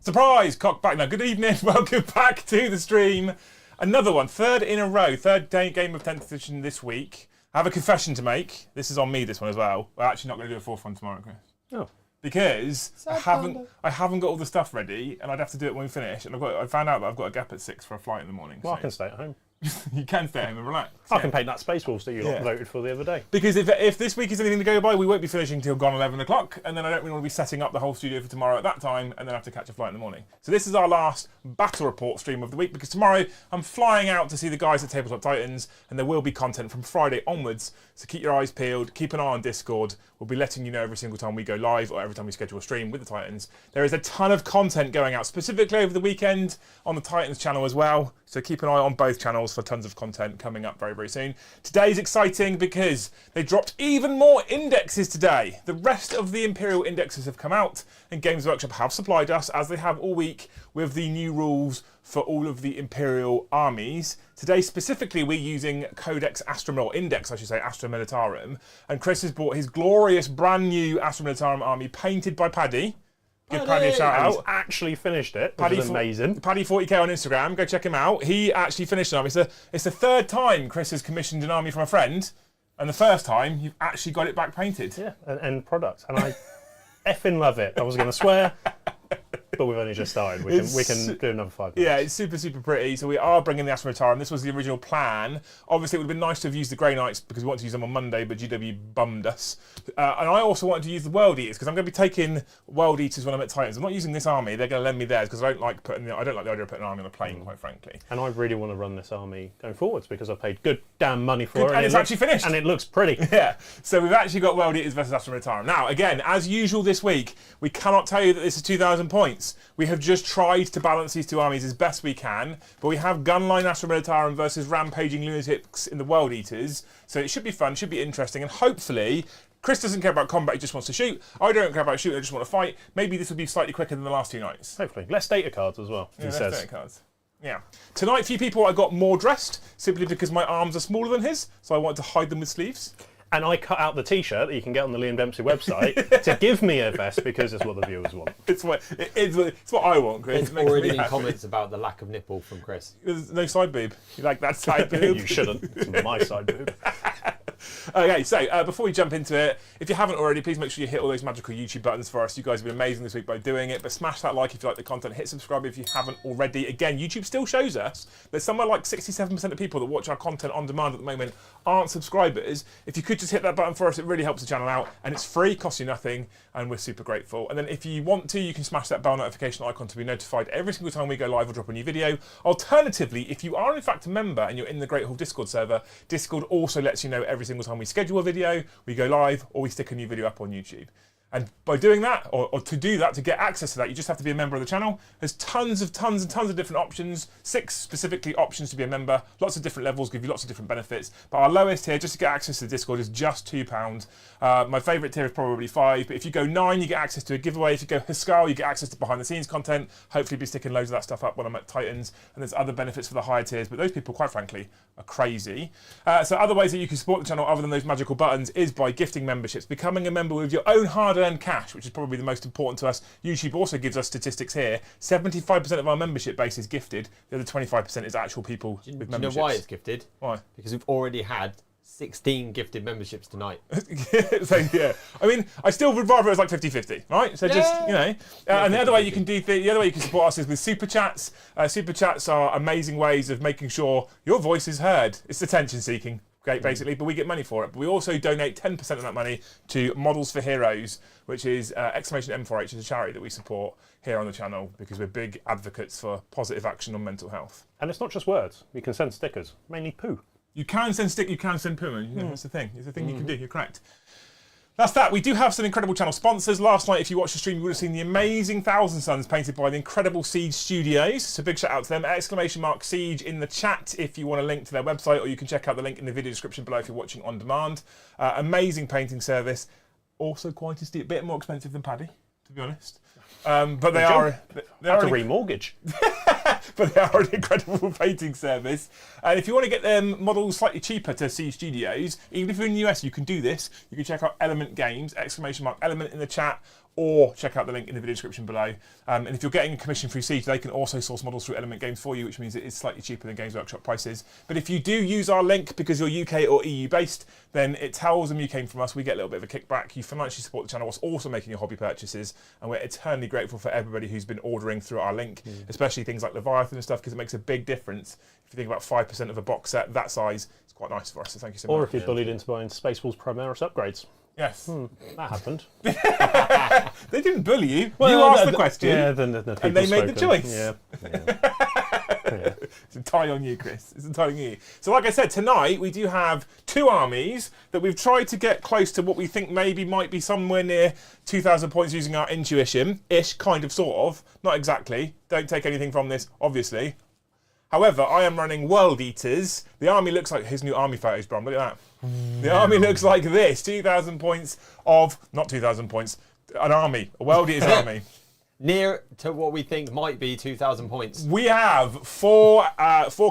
Surprise! Cock back now. Good evening. Welcome back to the stream. Another one. Third in a row. Third game of 10th edition this week. I have a confession to make. This is on me, this one as well. We're actually not going to do a fourth one tomorrow, Chris. Oh. Because I haven't got all the stuff ready, and I'd have to do it when we finish. And I found out that I've got a gap at 6 for a flight in the morning. Well, so. I can stay at home. You can stay home and relax. I can paint that Space Wolves that you voted for the other day. Because if this week is anything to go by, we won't be finishing until gone 11 o'clock, and then I don't really want to be setting up the whole studio for tomorrow at that time, and then have to catch a flight in the morning. So this is our last battle report stream of the week, because tomorrow I'm flying out to see the guys at Tabletop Titans, and there will be content from Friday onwards, so keep your eyes peeled, keep an eye on Discord. We'll be letting you know every single time we go live, or every time we schedule a stream with the Titans. There is a ton of content going out, specifically over the weekend on the Titans channel as well, so keep an eye on both channels for tons of content coming up very, very soon. Today's exciting because they dropped even more indexes today. The rest of the Imperial indexes have come out, and Games Workshop have supplied us, as they have all week, with the new rules for all of the Imperial armies. Today specifically we're using Codex Astra Militarum, and Chris has bought his glorious brand new Astra Militarum army painted by Paddy. Give Paddy a shout out. He's actually finished it, which is amazing. Paddy 40k on Instagram, go check him out. He actually finished an army. It's the third time Chris has commissioned an army from a friend, and the first time you've actually got it back painted. Yeah, an end product, and I effing love it. I was going to swear, but we've only just started. We can do another 5 minutes. Yeah, it's super, super pretty. So we are bringing the Astra Militarum. This was the original plan. Obviously, it would have been nice to have used the Grey Knights because we wanted to use them on Monday, but GW bummed us. And I also wanted to use the World Eaters because I'm going to be taking World Eaters when I'm at Titans. I'm not using this army. They're going to lend me theirs because I don't like the idea of putting an army on a plane, quite frankly. And I really want to run this army going forwards because I paid good damn money for it. And it's actually finished. And it looks pretty. Yeah. So we've actually got World Eaters versus Astra Militarum. Now, again, as usual this week, we cannot tell you that this is 2,000 points. We have just tried to balance these two armies as best we can, but we have Gunline Astra Militarum versus Rampaging Lunatics in the World Eaters, so it should be fun, should be interesting, and hopefully Chris doesn't care about combat, he just wants to shoot. I don't care about shooting, I just want to fight. Maybe this will be slightly quicker than the last two nights. Hopefully. Less data cards as well, he says. Less data cards. Yeah. Tonight, few people, I got more dressed, simply because my arms are smaller than his, so I wanted to hide them with sleeves. And I cut out the T-shirt that you can get on the Liam Dempsey website to give me a vest because it's what the viewers want. It's what I want, Chris. There's already been comments about the lack of nipple from Chris. There's no side boob. You like that side boob? You shouldn't. It's my side boob. Okay, so before we jump into it, if you haven't already, please make sure you hit all those magical YouTube buttons for us. You guys have been amazing this week by doing it, but smash that like if you like the content, hit subscribe if you haven't already. Again, YouTube still shows us that somewhere like 67% of people that watch our content on demand at the moment aren't subscribers. If you could just hit that button for us, it really helps the channel out, and it's free, costs you nothing, and we're super grateful. And then if you want to, you can smash that bell notification icon to be notified every single time we go live or drop a new video. Alternatively, if you are in fact a member and you're in the Great Hall Discord server, Discord also lets you know every single time we schedule a video, we go live, or we stick a new video up on YouTube. And by doing that, or to do that, to get access to that, you just have to be a member of the channel. There's tons of different options, 6 specifically options to be a member, lots of different levels, give you lots of different benefits. But our lowest tier, just to get access to the Discord, is just £2. My favourite tier is probably 5, but if you go 9, you get access to a giveaway. If you go Huskar, you get access to behind the scenes content. Hopefully be sticking loads of that stuff up when I'm at Titans. And there's other benefits for the higher tiers, but those people, quite frankly, are crazy. So other ways that you can support the channel other than those magical buttons is by gifting memberships, becoming a member with your own hard-earned cash, which is probably the most important to us. YouTube also gives us statistics here. 75% of our membership base is gifted. The other 25% is actual people with memberships. Do you know why it's gifted? Why? Because we've already had 16 gifted memberships tonight. So yeah, I mean, I still would rather it was like 50-50, right? So just, you know, and the other way you can support us is with super chats. Super chats are amazing ways of making sure your voice is heard. It's attention seeking. Great, basically, but we get money for it. But we also donate 10% of that money to Models for Heroes, which is !M4H, is a charity that we support here on the channel because we're big advocates for positive action on mental health. And it's not just words. You can send stickers, mainly poo. You can send you can send poo. You know, that's the thing. It's a thing you can do. You're correct. That's that. We do have some incredible channel sponsors. Last night, if you watched the stream, you would have seen the amazing Thousand Suns painted by the incredible Siege Studios. So big shout out to them. !Siege in the chat if you want a link to their website, or you can check out the link in the video description below if you're watching on demand. Amazing painting service. Also quite a bit more expensive than Paddy, to be honest. But they are to remortgage. But they are an incredible painting service. And if you want to get them models slightly cheaper to Siege Studios, even if you're in the US, you can do this. You can check out Element Games, !Element in the chat, or check out the link in the video description below. And if you're getting a commission through Siege, they can also source models through Element Games for you, which means it is slightly cheaper than Games Workshop prices. But if you do use our link because you're UK or EU based, then it tells them you came from us. We get a little bit of a kickback. You financially support the channel whilst also making your hobby purchases. And we're eternally grateful for everybody who's been ordering through our link, especially things like Leviathan and stuff, because it makes a big difference. If you think about 5% of a box set that size, it's quite nice for us. So thank you so much. Or if you're bullied into buying Space Wolves Primaris upgrades. Yes. That happened. They didn't bully you. You asked the question. Yeah, then the and they made the choice. Yeah. It's entirely on you, Chris. It's entirely on you. So like I said, tonight we do have 2 armies that we've tried to get close to what we think maybe might be somewhere near 2,000 points using our intuition-ish, kind of, sort of. Not exactly. Don't take anything from this, obviously. However, I am running World Eaters. The army looks like his new army photos, Brom. Look at that. The army looks like this. 2,000 points of... Not 2,000 points. An army. A World Eaters army. Near to what we think might be 2,000 points. We have 4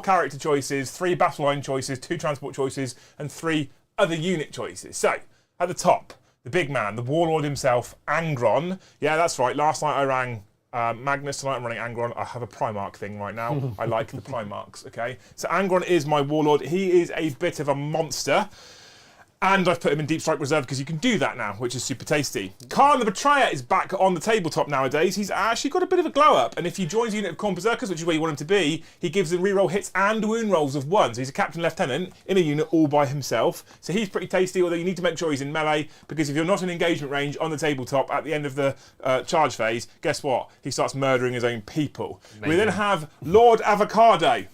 character choices, 3 battle line choices, 2 transport choices, and 3 other unit choices. So, at the top, the big man, the warlord himself, Angron. Yeah, that's right. Last night I rang Magnus, tonight I'm running Angron. I have a Primarch thing right now. I like the Primarchs, okay? So Angron is my warlord. He is a bit of a monster. And I've put him in Deep Strike Reserve because you can do that now, which is super tasty. Khan the Betrayer is back on the tabletop nowadays. He's actually got a bit of a glow up. And if you join a unit of Khorne Berserkers, which is where you want him to be, he gives them reroll hits and wound rolls of 1. So he's a Captain Lieutenant in a unit all by himself. So he's pretty tasty, although you need to make sure he's in melee, because if you're not in engagement range on the tabletop at the end of the charge phase, guess what? He starts murdering his own people. Amazing. We then have Lord Avocado.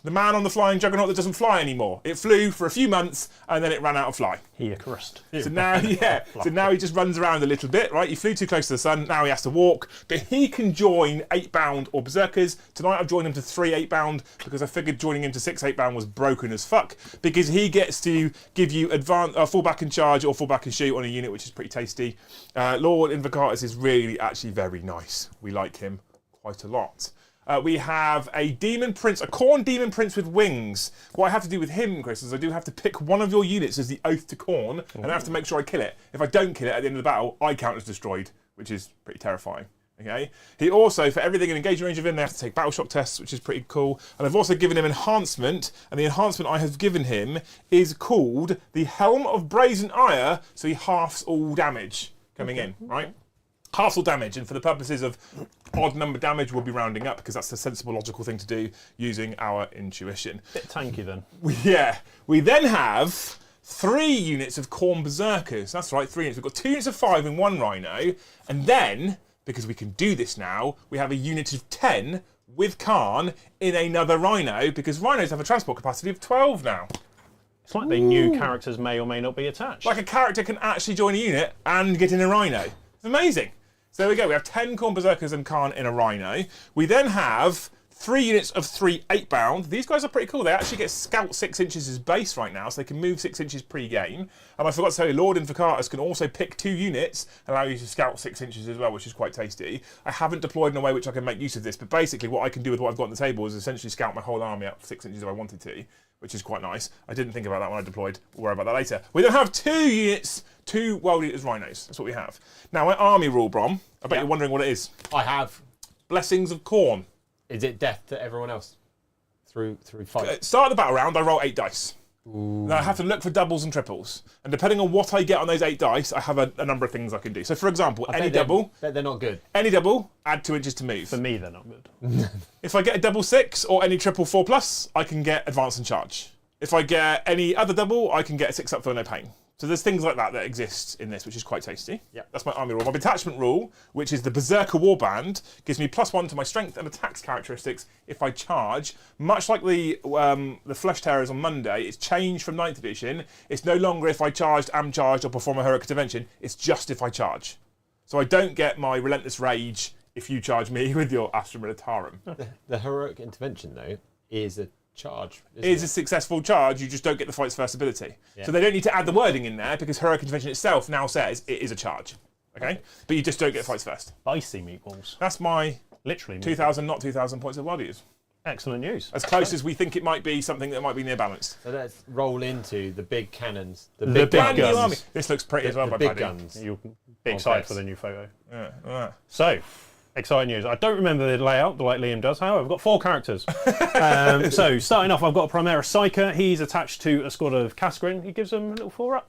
The man on the flying juggernaut that doesn't fly anymore. It flew for a few months and then it ran out of fly. He cursed. So now, so now he just runs around a little bit, right? He flew too close to the sun. Now he has to walk, but he can join 8-bound or berserkers. Tonight I've joined him to 3 8-bound because I figured joining him to 6 8-bound was broken as fuck, because he gets to give you fall back and charge or fall back and shoot on a unit, which is pretty tasty. Lord Invocatus is really actually very nice. We like him quite a lot. We have a Demon Prince, a Khorne Demon Prince with wings. What I have to do with him, Chris, is I do have to pick one of your units as the Oath to Khorne, and I have to make sure I kill it. If I don't kill it at the end of the battle, I count as destroyed, which is pretty terrifying. Okay. He also, for everything in engagement range of him, they have to take battle shock tests, which is pretty cool. And I've also given him enhancement, and the enhancement I have given him is called the Helm of Brazen Ire, so he halves all damage coming in, right? Half all damage, and for the purposes of odd number damage, we'll be rounding up because that's the sensible, logical thing to do using our intuition. Bit tanky then. We then have 3 units of Khorne Berserkers. That's right, 3 units. We've got 2 units of 5 in 1 Rhino, and then, because we can do this now, we have a unit of 10 with Khan in another Rhino, because Rhinos have a transport capacity of 12 now. It's like they knew characters may or may not be attached. Like a character can actually join a unit and get in a Rhino. It's amazing. So there we go, we have 10 Khorne Berserkers and Khan in a Rhino. We then have 3 units of 3 8-bound. These guys are pretty cool. They actually get Scout 6 inches as base right now, so they can move 6 inches pre-game. And I forgot to tell you, Lord Invocatus can also pick 2 units and allow you to Scout 6 inches as well, which is quite tasty. I haven't deployed in a way which I can make use of this, but basically what I can do with what I've got on the table is essentially scout my whole army up 6 inches if I wanted to, which is quite nice. I didn't think about that when I deployed. We'll worry about that later. We then have 2 units, 2 World Eaters Rhinos. That's what we have. Now, my army rule, Brom, I bet you're wondering what it is. I have. Blessings of Khorne. Is it death to everyone else? Through fight? Start of the battle round, I roll 8 dice. Now I have to look for doubles and triples. And depending on what I get on those 8 dice, I have a number of things I can do. So for example, any double... They're not good. Any double, add 2 inches to move. For me, they're not good. If I get a double 6 or any triple 4+, I can get advance and charge. If I get any other double, I can get a 6 up for no pain. So there's things like that that exist in this, which is quite tasty. Yep. That's my army rule. My detachment rule, which is the Berserker Warband, gives me +1 to my strength and attacks characteristics if I charge. Much like the Flesh Terrors on Monday, it's changed from 9th edition. It's no longer if I charged, am charged, or perform a heroic intervention. It's just if I charge. So I don't get my Relentless Rage if you charge me with your Astra Militarum. The heroic intervention, though, is a charge. Is a successful charge, you just don't get the fight's first ability. Yeah. So they don't need to add the wording in there because heroic intervention itself now says it is a charge. Okay? But you just don't get fights first. Spicy meatballs. That's my literally 2,000, not 2,000 points of World Eaters. Excellent news. As close as we think it might be something that might be near balanced. So let's roll into the big cannons. The big guns. Army. This looks pretty as well, the my big buddy. guns. You'll be excited for the new photo. Yeah, all right. So, exciting news. I don't remember the layout like Liam does. However, I've got 4 characters. So, starting off, I've got a Primera Psyker. He's attached to a squad of Cascarin. He gives them a little 4-up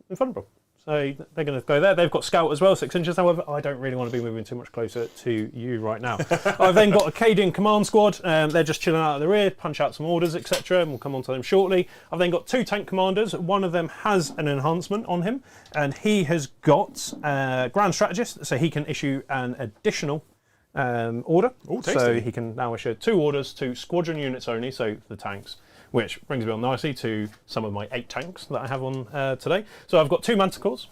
invulnerable. So they're going to go there. They've got Scout as well, 6 inches. However, I don't really want to be moving too much closer to you right now. I've then got a Cadian Command Squad. They're just chilling out at the rear, punch out some orders, etc. And we'll come on to them shortly. I've then got 2 tank commanders. One of them has an enhancement on him, and he has got Grand Strategist, so he can issue an additional order. Ooh, so he can now issue 2 orders to squadron units only, so the tanks. Which brings me on nicely to some of my 8 tanks that I have on today. So I've got 2 Manticores,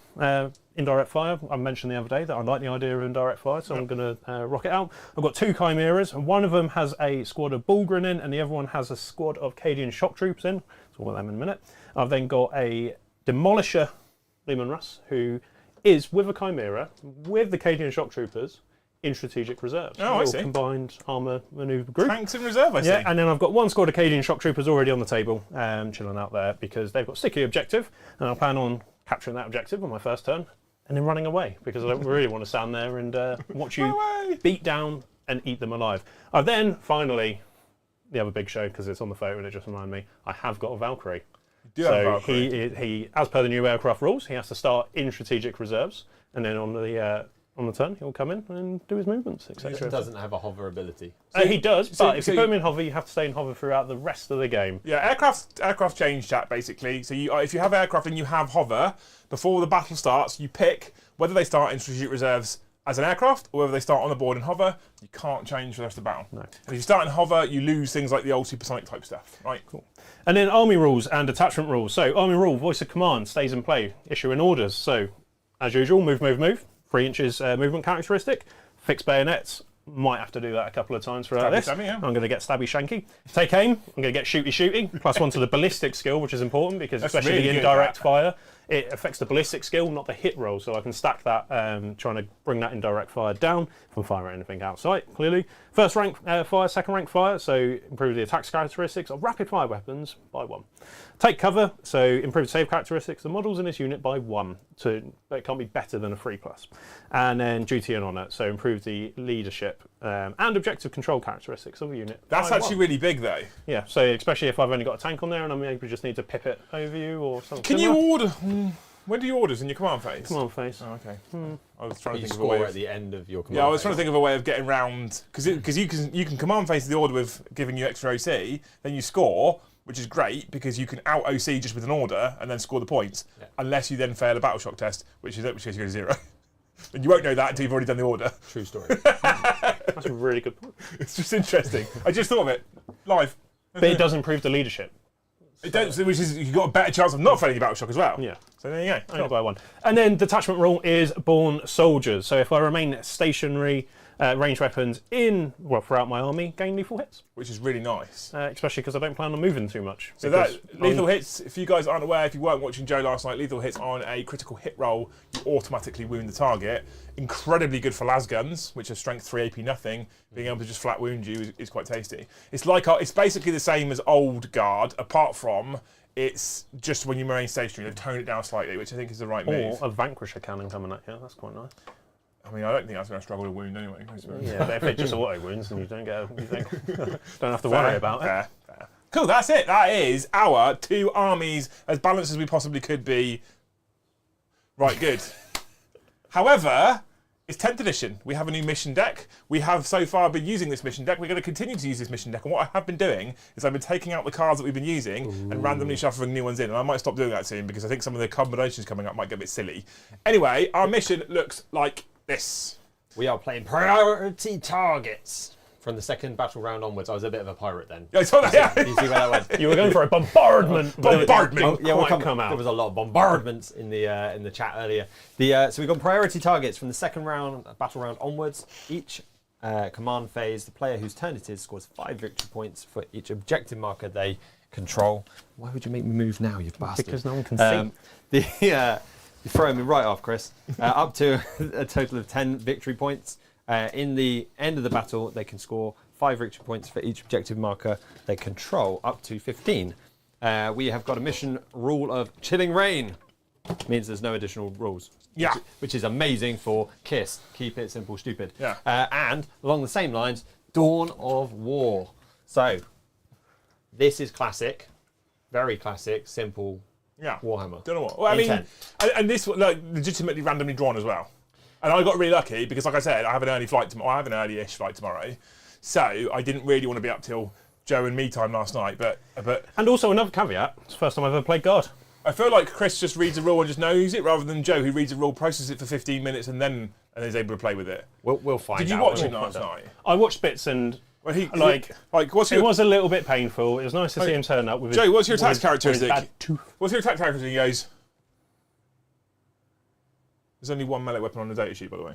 indirect fire. I mentioned the other day that I like the idea of indirect fire, so I'm going to rock it out. I've got 2 Chimeras, and one of them has a squad of Bullgrin in, and the other one has a squad of Cadian Shock Troops in. So we'll get them in a minute. I've then got a Demolisher, Lehman Russ, who is with a Chimera, with the Cadian Shock Troopers, in strategic reserves. Oh, I see. Combined armour manoeuvre group. Tanks in reserve, I see. Yeah, and then I've got 1 squad of Cadian Shock Troopers already on the table, chilling out there, because they've got sticky objective, and I plan on capturing that objective on my first turn, and then running away, because I don't really want to stand there and watch you beat down and eat them alive. I've then, finally, the other big show, because it's on the photo and it just reminded me, I have got a Valkyrie. So he, as per the new aircraft rules, he has to start in strategic reserves, and then on the turn, he'll come in and do his movements, etc. He doesn't have a hover ability. He does, but if you put him in hover, you have to stay in hover throughout the rest of the game. Yeah, aircraft change chat, basically. So if you have aircraft and you have hover, before the battle starts, you pick whether they start in strategic reserves as an aircraft or whether they start on the board in hover. You can't change for the rest of the battle. No. And if you start in hover, you lose things like the old supersonic type stuff. Right, cool. And then army rules and detachment rules. So army rule, voice of command, stays in play, issuing orders. So, as usual, move. 3 inches movement characteristic. Fixed bayonets. Might have to do that a couple of times throughout this. Stabby, yeah. I'm going to get stabby shanky. Take aim. I'm going to get shooty. +1 to the ballistic skill, which is important because That's especially really the good, indirect that. fire, it affects the ballistic skill, not the hit roll. So I can stack that, trying to bring that indirect fire down if I'm firing anything outside, clearly. First rank fire, second rank fire, so improve the attack characteristics of rapid fire weapons by 1. Take cover, so improve the save characteristics of models in this unit by 1. So it can't be better than a 3+. And then duty and honour, so improve the leadership and objective control characteristics of a unit. That's actually really big, though. Yeah, so especially if I've only got a tank on there and I maybe just need to pip it over you or something. Can you order? When do you orders in your command phase? Command phase. Oh, okay. I was trying to think of a score way at the end of your command. Yeah, I was trying to think of a way of getting round because you can command phase the order with giving you extra OC, then you score, which is great because you can out OC just with an order and then score the points, unless you then fail a battle shock test, which case you go to 0. And you won't know that until you've already done the order. True story. That's a really good point. It's just interesting. I just thought of it live. But it does improve the leadership. It does, which is you've got a better chance of not failing your battle shock as well. Yeah. So there you go. Only by 1. And then detachment rule is born soldiers. So if I remain stationary, ranged weapons throughout my army, gain lethal hits. Which is really nice. Especially because I don't plan on moving too much. So that lethal hits, if you guys aren't aware, if you weren't watching Joe last night, lethal hits on a critical hit roll, you automatically wound the target. Incredibly good for las guns, which are strength 3 AP nothing. Being able to just flat wound you is quite tasty. It's basically the same as old guard, apart from it's just when you remain stationary, they've toned it down slightly, which I think is the right move. Or a Vanquisher cannon coming at you, that's quite nice. I mean, I don't think that's going to struggle to wound anyway. Yeah, but if it just auto wounds, then you don't have to worry about it. Fair. Cool, that's it. That is our 2 armies as balanced as we possibly could be. Right, good. However, it's 10th edition. We have a new mission deck. We have so far been using this mission deck. We're going to continue to use this mission deck. And what I have been doing is I've been taking out the cards that we've been using and randomly shuffling new ones in. And I might stop doing that soon because I think some of the combinations coming up might get a bit silly. Anyway, our mission looks like this. We are playing priority targets. From the second battle round onwards, I was a bit of a pirate then. I saw that, yeah. You see where that went? You were going for a bombardment. Bombardment. Yeah, Quite come out. there was a lot of bombardments in the chat earlier. So we've got priority targets from the second round, battle round onwards. Each command phase, the player whose turn it is scores 5 victory points for each objective marker they control. Why would you make me move now, you bastard? Because no one can see. You're throwing me right off, Chris. Up to a total of 10 victory points. In the end of the battle, they can score 5 victory points for each objective marker they control, up to 15. We have got a mission rule of Chilling Rain. means there's no additional rules. Yeah. Which is amazing for KISS. Keep it simple, stupid. Yeah. And along the same lines, Dawn of War. So, this is classic. Very classic, simple Warhammer. Don't know what. Well, I mean, and this like legitimately randomly drawn as well. And I got really lucky because, like I said, I have an early flight tomorrow. I have an early-ish flight tomorrow, so I didn't really want to be up till Joe and me time last night. But And also another caveat: it's the first time I've ever played Guard. I feel like Chris just reads a rule and just knows it, rather than Joe, who reads a rule, processes it for 15 minutes, and is able to play with it. We'll find out. Did you watch it last night? I watched bits and. Well, It was a little bit painful. It was nice to see him turn up with Joe, his, what's your with attack his characteristic? bad tooth. What's your attack characteristic? He goes, there's only one melee weapon on the data sheet, by the way.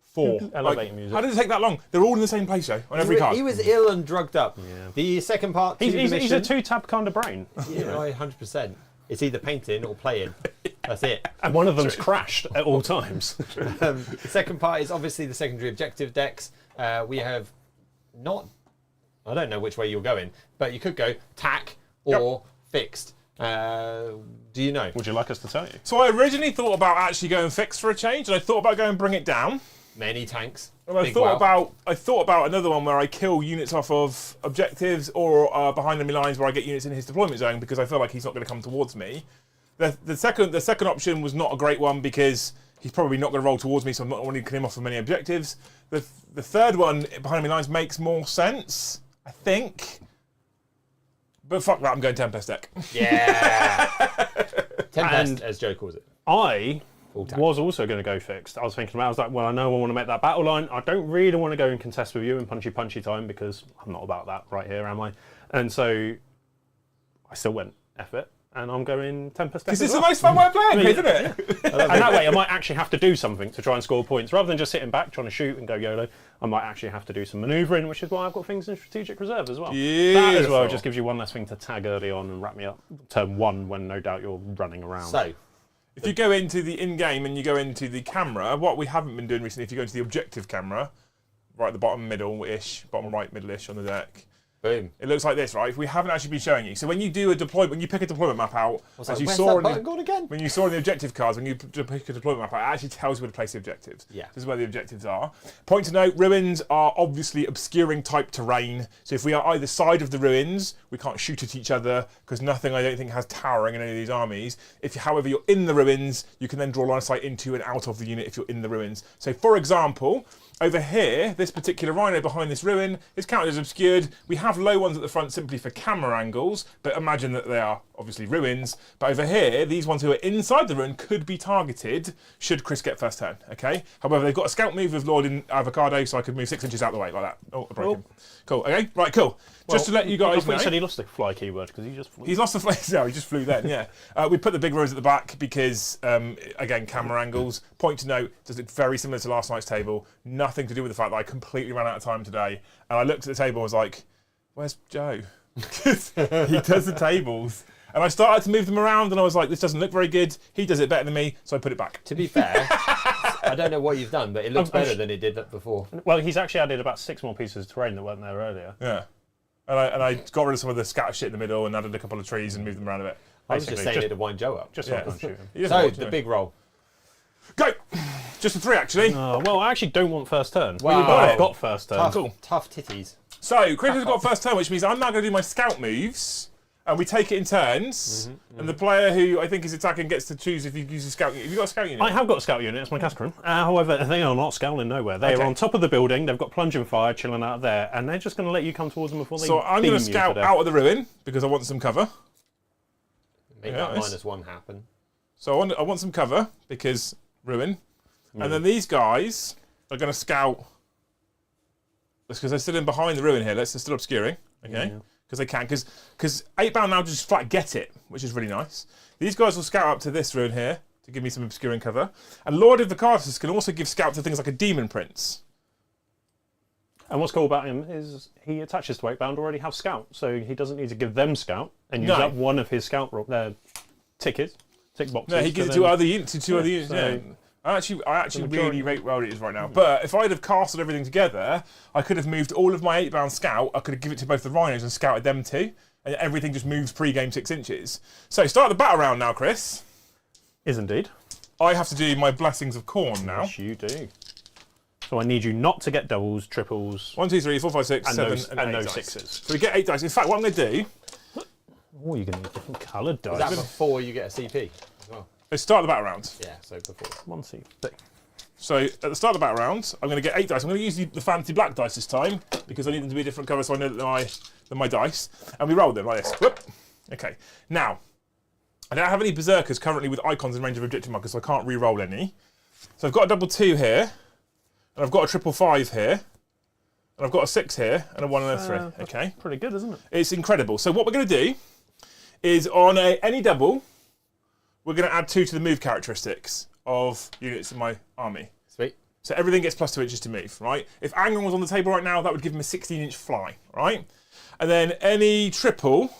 4. Elevator music. How did it take that long? They're all in the same place, Joe, on every card. He was ill and drugged up. Yeah. The second part. He's a 2-tab kind of brain. Yeah, 100%. It's either painting or playing. That's it. And one of them's crashed at all times. The second part is obviously the secondary objective decks. We have not. I don't know which way you're going, but you could go tack or fixed. Do you know? Would you like us to tell you? So I originally thought about actually going fixed for a change, and I thought about going bring it down. Many tanks. And I thought about another one where I kill units off of objectives or behind enemy lines where I get units in his deployment zone because I feel like he's not going to come towards me. The second option was not a great one because he's probably not going to roll towards me, so I'm not wanting to kill him off of many objectives. The third one behind enemy lines makes more sense, I think. But fuck that, I'm going Tempest deck. Yeah. Tempest, as Joe calls it. I was also going to go fixed. I was thinking about it. I was like, well, I know I want to make that battle line. I don't really want to go and contest with you in punchy time because I'm not about that right here, am I? And so I still went F it. And I'm going Tempest deck. Because it's the most fun way of playing, isn't it? And that way I might actually have to do something to try and score points. Rather than just sitting back trying to shoot and go YOLO, I might actually have to do some manoeuvring, which is why I've got things in strategic reserve as well. That as well just gives you one less thing to tag early on and wrap me up turn 1 when no doubt you're running around. So, if you go into the in-game and you go into the camera, what we haven't been doing recently, if you go into the objective camera, right at the bottom middle-ish, bottom right middle-ish on the deck, boom. It looks like this, right? We haven't actually been showing you. So when you do a deployment, when you pick a deployment map out, as you saw in when you saw in the objective cards, when you pick a deployment map out, it actually tells you where to place the objectives. Yeah. This is where the objectives are. Point to note, ruins are obviously obscuring type terrain. So if we are either side of the ruins, we can't shoot at each other because nothing, I don't think, has towering in any of these armies. If, however, you're in the ruins, you can then draw line of sight into and out of the unit if you're in the ruins. So for example, over here, this particular rhino behind this ruin is counted as obscured. We have low ones at the front simply for camera angles, but imagine that they are obviously ruins. But over here, these ones who are inside the ruin could be targeted should Chris get first turn, okay? However, they've got a scout move with Lord in Avocado, so I could move 6 inches out the way like that. Oh, I broke him. Cool, okay, right, cool. Well, just to let you guys know. He said he lost the fly keyword because he just flew. He's lost the fly. No, he just flew then, yeah. We put the big rows at the back because, again, camera angles. Point to note, does look very similar to last night's table. Nothing to do with the fact that I completely ran out of time today. And I looked at the table and was like, where's Joe? Because he does the tables. And I started to move them around and I was like, this doesn't look very good. He does it better than me, so I put it back. To be fair, I don't know what you've done, but it looks better than it did before. Well, he's actually added about 6 more pieces of terrain that weren't there earlier. Yeah. And I got rid of some of the scatter shit in the middle and added a couple of trees and moved them around a bit. I was just saying it to wind Joe up. Just so I can't shoot him. So, the big roll. Go! Just a 3, actually. Well, I actually don't want first turn. Wow. But I've got first turn. Tough titties. So, Chris has got first turn, which means I'm now going to do my scout moves. And we take it in turns. And the player who I think is attacking gets to choose if you use a scout unit. Have you got a scout unit? I have got a scout unit. It's my Cascarin. However, they are not scowling nowhere. They are on top of the building. They've got plunging fire chilling out there. And they're just going to let you come towards them before they So I'm going to scout out of the ruin because I want some cover. Make that -1 happen. So I want some cover because ruin. And then these guys are going to scout. That's because they're still in behind the ruin here. They're still obscuring. Okay. Because they can. Because 8-bound now just flat get it, which is really nice. These guys will scout up to this ruin here to give me some obscuring cover. And Lord of the Carcasses can also give scout to things like a Demon Prince. And what's cool about him is he attaches to 8-bound already have scout, so he doesn't need to give them scout and use up one of his scout tick boxes. No, he gives it to other units. Yeah. I actually really rate where it is right now. But if I'd have castled everything together, I could have moved all of my 8-bound scout. I could have given it to both the rhinos and scouted them too. And everything just moves pre-game 6 inches. So start the battle round now, Chris. Is indeed. I have to do my blessings of corn now. Yes, you do. So I need you not to get doubles, triples, 1, 2, 3, 4, 5, 6, and 7, no, and and 8 no dice. sixes. So we get 8 dice. In fact, what I'm going to do Oh, you're going to need different coloured Is that dice. before you get a CP as well? is start the battle round. Yeah, so before. 1C. So at the start of the battle round, I'm going to get 8 dice. I'm going to use the fancy black dice this time because I need them to be a different colour so I know that they're my dice. And we roll them like this. Whoop. Okay. Now, I don't have any berserkers currently with icons in range of objective markers, so I can't re-roll any. So I've got a double 2 here, and I've got a triple 5 here, and I've got a 6 here, and a 1 and a 3. Okay. Pretty good, isn't it? It's incredible. So what we're going to do is on any double, we're going to add 2 to the move characteristics of units in my army. Sweet. So everything gets +2 inches to move, right? If Angron was on the table right now, that would give him a 16-inch fly, right? And then any triple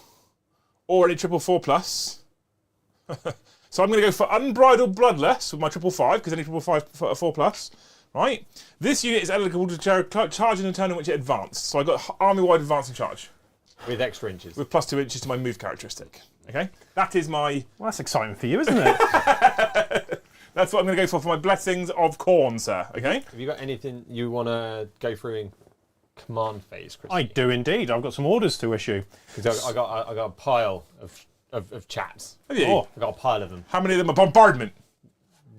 or any triple 4+. So I'm going to go for Unbridled Bloodlust with my triple 5, because any triple 5 for a 4+, right? This unit is eligible to charge in a turn in which it advanced. So I got army-wide advancing charge With extra inches. with +2 inches to my move characteristic. Okay, that is my. Well, that's exciting for you, isn't it? That's what I'm going to go for my blessings of corn, sir. Okay. Have you got anything you want to go through in command phase, Chris? I do indeed. I've got some orders to issue. Because I got a pile of chats. Have you? Oh. I got a pile of them. How many of them are bombardment?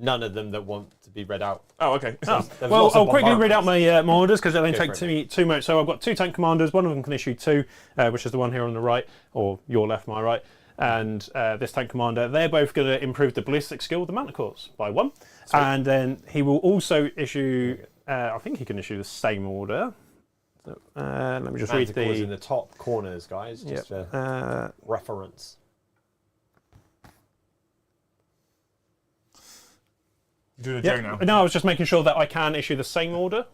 None of them that want to be read out. Oh, okay. There's Well, lots of I'll quickly read out bombardments. my orders because it only Go takes for it. me 2 minutes. So I've got 2 tank commanders. One of them can issue 2, which is the one here on the right, or your left, my right. And this tank commander, they're both going to improve the ballistic skill of the Manticores by 1. Sweet. And then he will also issue, I think he can issue the same order. So, let me just read Manticores in the... the top corners, guys. Just for reference. You're doing a joke now. No, I was just making sure that I can issue the same order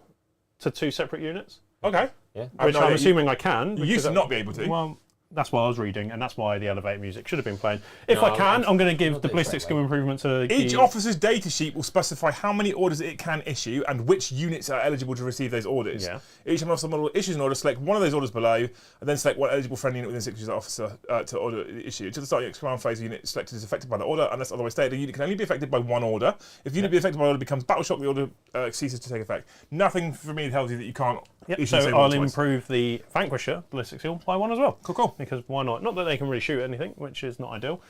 to 2 separate units. Okay. Yeah. Which no I'm idea. assuming I can. You used to not be able to. Well, that's what I was reading, and that's why the elevator music should have been playing. If No, I can, I'm going to give not the doing ballistic straight skill improvement to Each the... officer's data sheet will specify how many orders it can issue and which units are eligible to receive those orders. Yeah. Each time an officer model issues an order, select one of those orders below, and then select one eligible friendly unit within 6 inches of the officer to order issue. Until the start of your command phase, the unit selected is affected by the order, unless otherwise stated. The unit can only be affected by 1 order. If the unit be affected by order becomes battle shock, the order ceases to take effect. Nothing for me tells you that you can't issue the So same I'll order twice. improve the Vanquisher ballistic skill by 1 as well. Cool. Because why not? Not that they can really shoot anything, which is not ideal.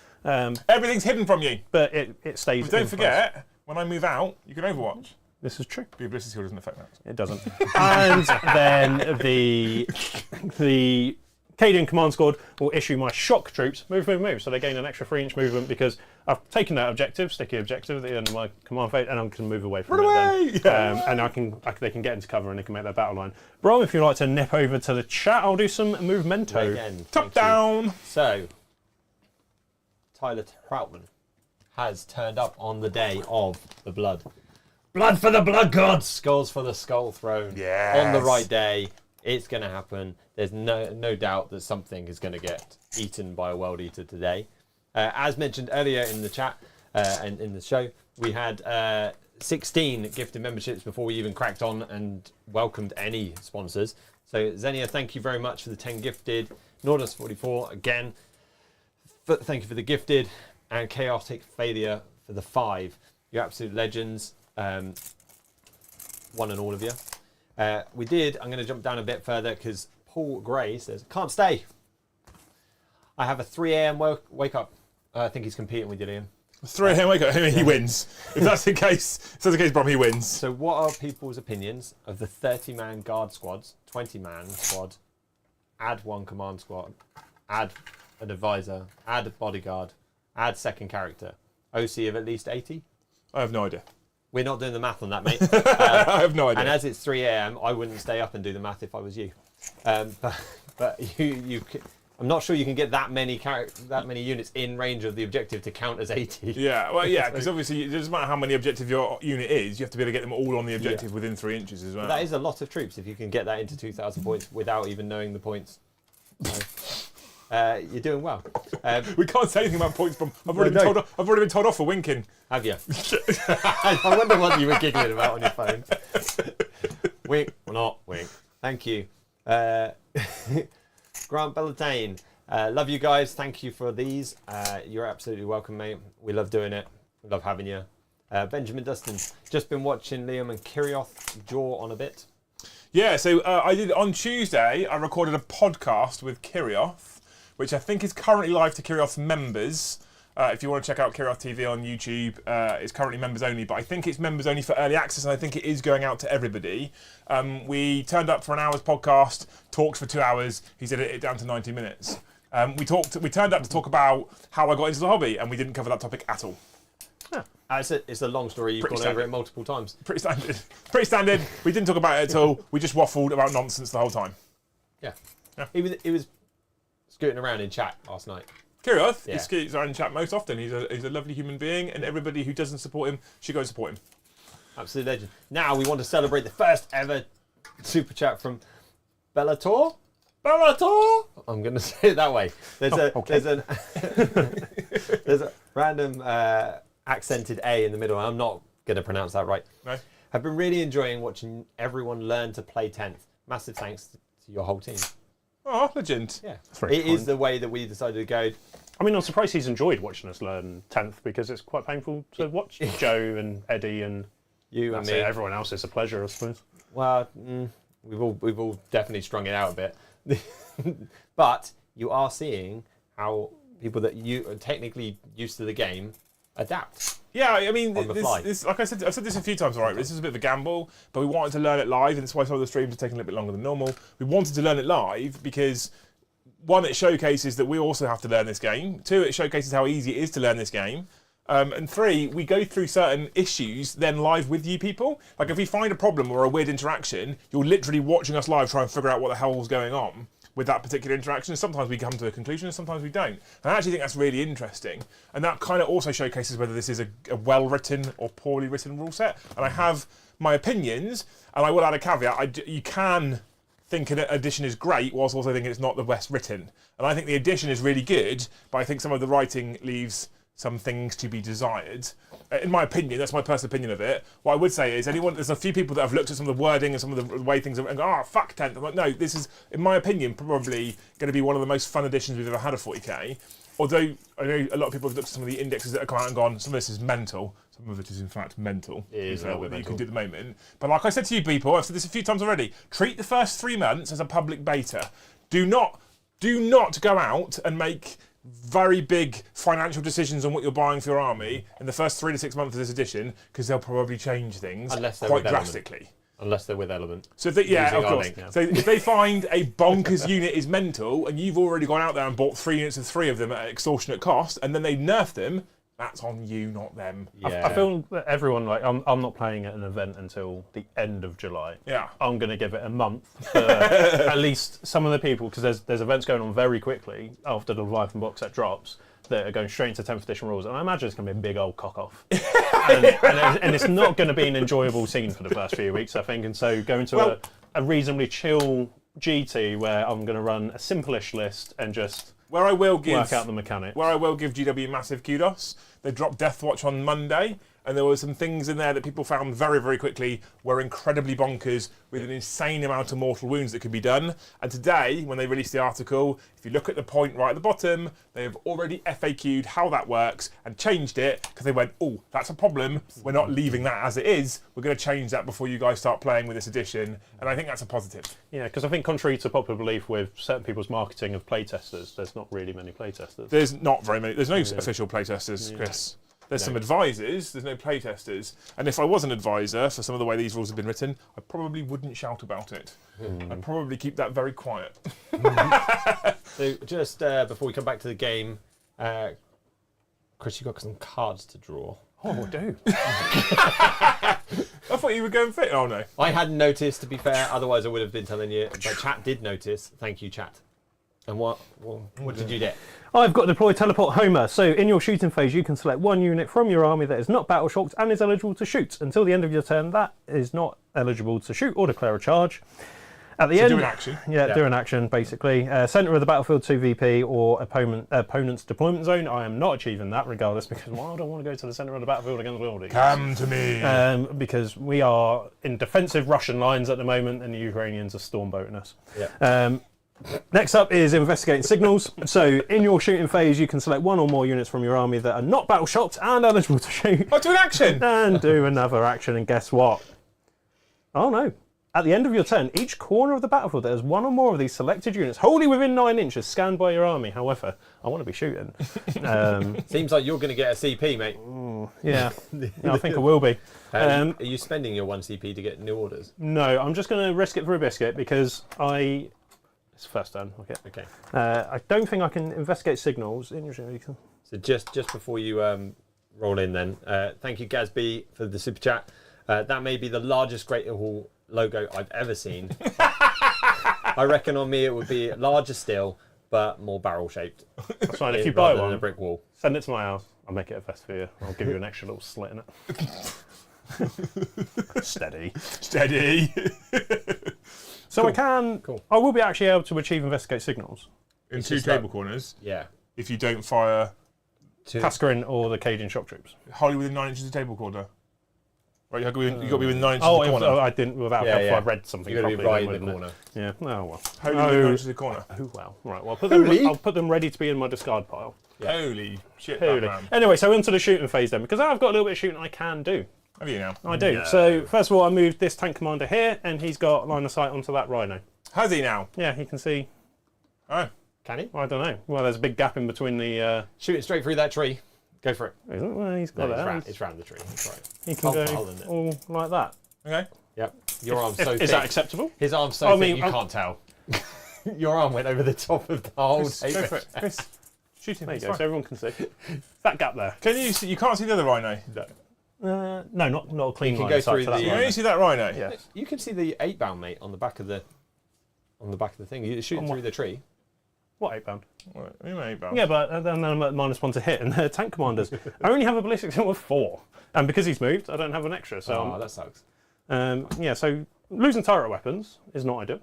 Everything's hidden from you. But it stays But don't in forget, when I move out, you can Overwatch. place. This is true. But your ballistic skill doesn't affect that. It doesn't. And then the Cadian Command Squad will issue my shock troops, move. So they gain an extra 3-inch movement because I've taken that objective, sticky objective at the end of my command phase, and I can move away from it then. And they can get into cover and they can make their battle line. Bro, if you'd like to nip over to the chat, I'll do some movemento. Again, Top thank you. down. So, Tyler Troutman has turned up on the day of the blood. Blood for the blood gods! Skulls for the skull throne. Yes. On the right day, it's going to happen. There's no doubt that something is going to get eaten by a world eater today. As mentioned earlier in the chat and in the show, we had 16 gifted memberships before we even cracked on and welcomed any sponsors. So Xenia, thank you very much for the 10 gifted. Nordus 44 again. Thank you for the gifted, and Chaotic Failure for the 5. You're absolute legends, one and all of you. I'm going to jump down a bit further because Paul Gray says, can't stay. I have a 3 a.m. wake up. I think he's competing with you, Liam. 3 a.m. wake up. He wins. If that's the case, Brom, he wins. So what are people's opinions of the 30-man guard squads, 20-man squad, add 1 command squad, add an advisor, add a bodyguard, add second character, OC of at least 80? I have no idea. We're not doing the math on that, mate. I have no idea. And as it's 3 a.m, I wouldn't stay up and do the math if I was you. But I'm not sure you can get that many units in range of the objective to count as 80. Yeah, well, yeah, because obviously it doesn't matter how many objective your unit is, you have to be able to get them all on the objective within 3 inches as well. That is a lot of troops if you can get that into 2,000 points without even knowing the points. So, you're doing well. We can't say anything about points, Brom. I've already been told off for winking. Have you? I wonder what you were giggling about on your phone. Wink or not wink. Thank you. Grant Bellatane. Love you guys. Thank you for these. You're absolutely welcome, mate. We love doing it. Love having you. Benjamin Dustin, just been watching Liam and Kirioth jaw on a bit. Yeah, so I did on Tuesday. I recorded a podcast with Kirioth, which I think is currently live to Kirioth's members. If you want to check out Kirioth TV on YouTube, it's currently members only, but I think it's members only for early access, and I think it is going out to everybody. We turned up for an hour's podcast, talked for 2 hours. He's edited it down to 90 minutes. We turned up to talk about how I got into the hobby, and we didn't cover that topic at all. It's a long story. You've gone over it multiple times. Pretty standard. Pretty standard. We didn't talk about it at all. We just waffled about nonsense the whole time. Yeah. He was scooting around in chat last night. Kirioth, he scoots around in chat most often. He's a lovely human being, and everybody who doesn't support him should go support him. Absolute legend. Now we want to celebrate the first ever super chat from Bellator. Bellator. I'm going to say it that way. There's a random accented A in the middle. I'm not going to pronounce that right. No. I've been really enjoying watching everyone learn to play 10th. Massive thanks to your whole team. Oh, legend. Yeah, it is the way that we decided to go. I mean, I'm surprised he's enjoyed watching us learn 10th because it's quite painful to watch Joe and Eddie and you and me. Everyone else is a pleasure, I suppose. Well, we've all definitely strung it out a bit, but you are seeing how people that you are technically used to the game adapt. Yeah, I mean, this, like I've said this a few times, all right, this is a bit of a gamble, but we wanted to learn it live, and that's why some of the streams are taking a little bit longer than normal. We wanted to learn it live because, one, it showcases that we also have to learn this game. Two, it showcases how easy it is to learn this game. And three, we go through certain issues then live with you people. Like, if we find a problem or a weird interaction, you're literally watching us live try and figure out what the hell's going on with that particular interaction. Sometimes we come to a conclusion and sometimes we don't. And I actually think that's really interesting. And that kind of also showcases whether this is a well-written or poorly written rule set. And I have my opinions, and I will add a caveat. You can think an edition is great whilst also thinking it's not the best written. And I think the edition is really good, but I think some of the writing leaves some things to be desired. In my opinion, that's my personal opinion of it. What I would say is, there's a few people that have looked at some of the wording and some of the way things are and go, oh, fuck 10th. I'm like, no, this is, in my opinion, probably going to be one of the most fun editions we've ever had of 40k. Although I know a lot of people have looked at some of the indexes that have come out and gone, some of this is mental. Some of it is, in fact, mental. It is what you can do at the moment. But like I said to you people, I've said this a few times already, treat the first 3 months as a public beta. Do not go out and make very big financial decisions on what you're buying for your army in the first 3 to 6 months of this edition, because they'll probably change things quite drastically. Unless they're with Element. So, of course. So if they find a bonkers unit is mental, and you've already gone out there and bought 3 units of 3 of them at extortionate cost, and then they nerf them, that's on you, not them. Yeah. I feel that everyone, like, I'm not playing at an event until the end of July. Yeah. I'm going to give it a month for at least some of the people, because there's events going on very quickly after the Leviathan box set drops that are going straight into 10th edition rules, and I imagine it's going to be a big old cock-off. and it's not going to be an enjoyable scene for the first few weeks, I think, and so going to a reasonably chill GT where I'm going to run a simple-ish list and just work out the mechanics. Where I will give GW massive kudos, they dropped Death Watch on Monday, and there were some things in there that people found very, very quickly were incredibly bonkers with an insane amount of mortal wounds that could be done. And today, when they released the article, if you look at the point right at the bottom, they have already FAQ'd how that works and changed it, because they went, oh, that's a problem. We're not leaving that as it is. We're going to change that before you guys start playing with this edition. And I think that's a positive. Yeah, because I think contrary to popular belief with certain people's marketing of playtesters, there's not really many playtesters. There's not very many. There's no official playtesters, Chris. There's some advisors, there's no playtesters. And if I was an advisor for some of the way these rules have been written, I probably wouldn't shout about it. I'd probably keep that very quiet. So just before we come back to the game, Chris, you got some cards to draw. Oh, I do. I thought you were going fit. Oh, no. I hadn't noticed, to be fair, otherwise I would have been telling you. But chat did notice. Thank you, chat. And what did you get? I've got deploy teleport Homer. So in your shooting phase, you can select one unit from your army that is not battle shocked and is eligible to shoot. Until the end of your turn, that is not eligible to shoot or declare a charge. At the end, do an action. Yeah, do an action, basically. Centre of the battlefield 2 VP or opponent's deployment zone. I am not achieving that regardless, because I don't want to go to the centre of the battlefield against Wildy. Come to me. Because we are in defensive Russian lines at the moment and the Ukrainians are stormboating us. Yeah. Next up is investigating signals. So in your shooting phase, you can select one or more units from your army that are not battle shocked and eligible to shoot. Oh, do an action! And do another action, and guess what? Oh no. At the end of your turn, each corner of the battlefield that has one or more of these selected units wholly within 9 inches scanned by your army. However, I want to be shooting. Seems like you're going to get a CP, mate. Yeah, I think I will be. Are you spending your 1 CP to get new orders? No, I'm just going to risk it for a biscuit because it's first turn. Okay. I don't think I can investigate signals. So just before you roll in then, thank you Gazby for the super chat. That may be the largest Greater Hall logo I've ever seen. I reckon on me it would be larger still, but more barrel shaped. That's fine. If you buy than one, a brick wall. send it to my house. I'll make it a vest for you. I'll give you an extra little slit in it. Steady. So Cool. I can. Cool. I will be actually able to achieve investigate signals. In It's 2 just table like- corners, Yeah. if you don't fire Cascarin or the Cajun shock troops. wholly within 9 inches of the table corner. Right, you've got to be within 9 inches Oh, of the corner. I didn't without Yeah, help. yeah. I read something. You've got to be properly, right then, in the wouldn't corner. it? Yeah. Oh well. Wholly within 9 inches of the corner. Oh well. Right. Well, Holy. I'll put them ready to be in my discard pile. Yeah. Holy shit, Holy. Batman. Anyway, so into the shooting phase then, because I've got a little bit of shooting I can do. Have you now? I do. No. So first of all, I moved this tank commander here, and he's got line of sight onto that rhino. Has he now? Yeah, he can see. Oh. Can he? I don't know. Well, there's a big gap in between the. Shoot it straight through that tree. Go for it. Well, he's got No, it. it's round the tree. That's right. He can I'll in it. go all like that. Okay. Yep. Your arm's so thick. Is that acceptable? His arm's so I thick mean, you can't tell. Your arm went over the top of the whole Chris, go table. for it. Chris, shoot him. There you It's go. fine. So everyone can see that gap there. Can you see? You can't see the other rhino. No, not a clean can line go of sight through for that the- You rhino. only see that rhino. Yeah. You can see the 8-bound mate on the back of the thing. You're shooting through the tree. What 8-bound? Right, anyway, Bal. Yeah, but then I'm at -1 to hit, and they're tank commanders. I only have a ballistic skill of 4, and because he's moved, I don't have an extra. So that sucks. yeah, so losing turret weapons is not ideal.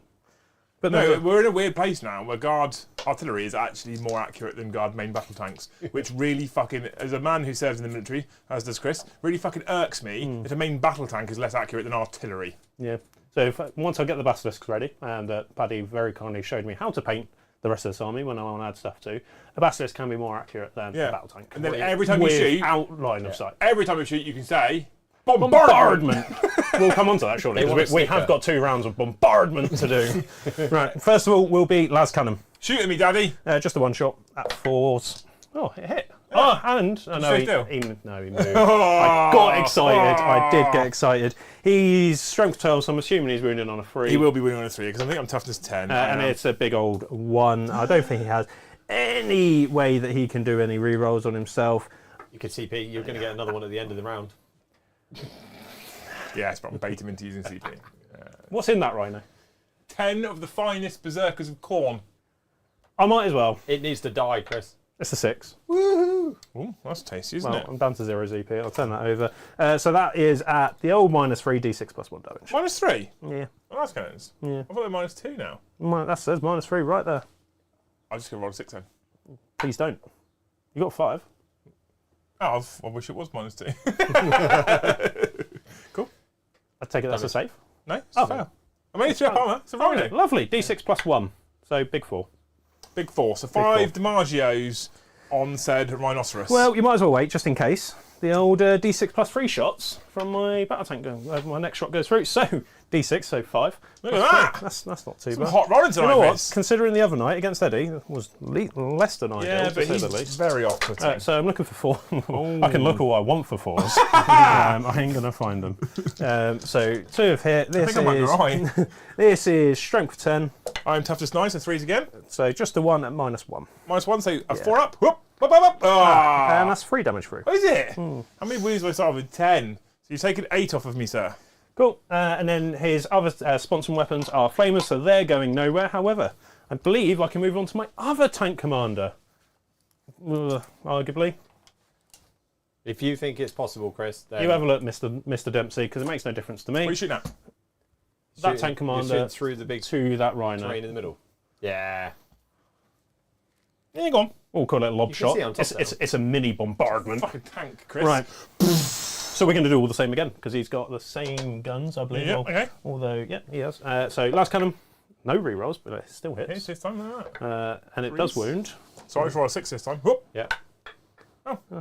But No, we're in a weird place now where guard artillery is actually more accurate than guard main battle tanks, which really fucking, as a man who serves in the military, as does Chris, really fucking irks me if a main battle tank is less accurate than artillery. yeah. So once I get the basilisks ready, and Paddy very kindly showed me how to paint the rest of this army when I want to add stuff to, a basilisk can be more accurate than a battle tank. And then every time you shoot, outline of sight. every time you shoot, you can say, Bombardment! We'll come on to that shortly, They want because a we sticker. have got 2 rounds of bombardment to do. Right, first of all, will be Las Cannon. Shoot at me, daddy. Just a one shot at 4s. Oh, it hit. Oh, and no, stay still? he moved. I got excited. I did get excited. He's strength 12, so I'm assuming he's wounded on a 3. He will be winning on a 3 because I think I'm toughness 10. And it's a big old 1. I don't think he has any way that he can do any re-rolls on himself. You could CP. You're going to get another one at the end of the round. Yes, but I'm bait him into using CP. What's in that rhino? 10 of the finest berserkers of corn. I might as well. It needs to die, Chris. It's a 6. Ooh, that's tasty, isn't Well, it? I'm down to 0 ZP. I'll turn that over. So that is at the old -3 d6 plus 1 damage. -3? Yeah. Oh, that's cannons. Yeah. I thought they were -2 now. That says -3 right there. I'm just going to roll a 6 then. Please don't. You got 5. Oh, I wish it was -2. Cool. I take it that's a safe. No, it's Oh. fair. I'm only 3 up armour. It's a rhino. Lovely. D6 plus 1. So big 4. Big 4. So 5 DiMaggios on said rhinoceros. Well, you might as well wait just in case. The old D6 plus 3 shots from my battle tank. My next shot goes through. So D6, so 5. Look at that. That's not too Some bad. hot rolling You tonight, know what? Miss. Considering the other night against Eddie was less than ideal, Yeah, to but say he's the least. very off-putting. So I'm looking for 4. I can look all I want for 4s. I ain't gonna find them. So 2 of hit. This think I might be is right. this is strength 10. I'm toughness 9, so 3s again. So just a 1 at -1. -1, so a 4 up. Whoop, whoop, whoop, whoop. Ah. And that's 3 damage through. Oh, is it? How many wounds do I start with? 10. So you've taken 8 off of me, sir. Cool. And then his other sponsored weapons are flamers, so they're going nowhere. However, I believe I can move on to my other tank commander. Arguably. If you think it's possible, Chris, then You have a look, Mr. Dempsey, because it makes no difference to What are me. you shooting at? That shoot- tank you're commander shooting through the big to that rhino. terrain in the middle. Yeah. Yeah, go on. We'll call it a lob You can shot. see on top It's a mini bombardment. Fucking tank, Chris. Right. So we're going to do all the same again, because he's got the same guns, I believe. Yeah, Well, okay. Although, yeah, he has. So last cannon, No rerolls, but it still hits. Hits this time, look at that. And it does Threes. wound. Sorry for a 6 this time. Whoop. Yeah.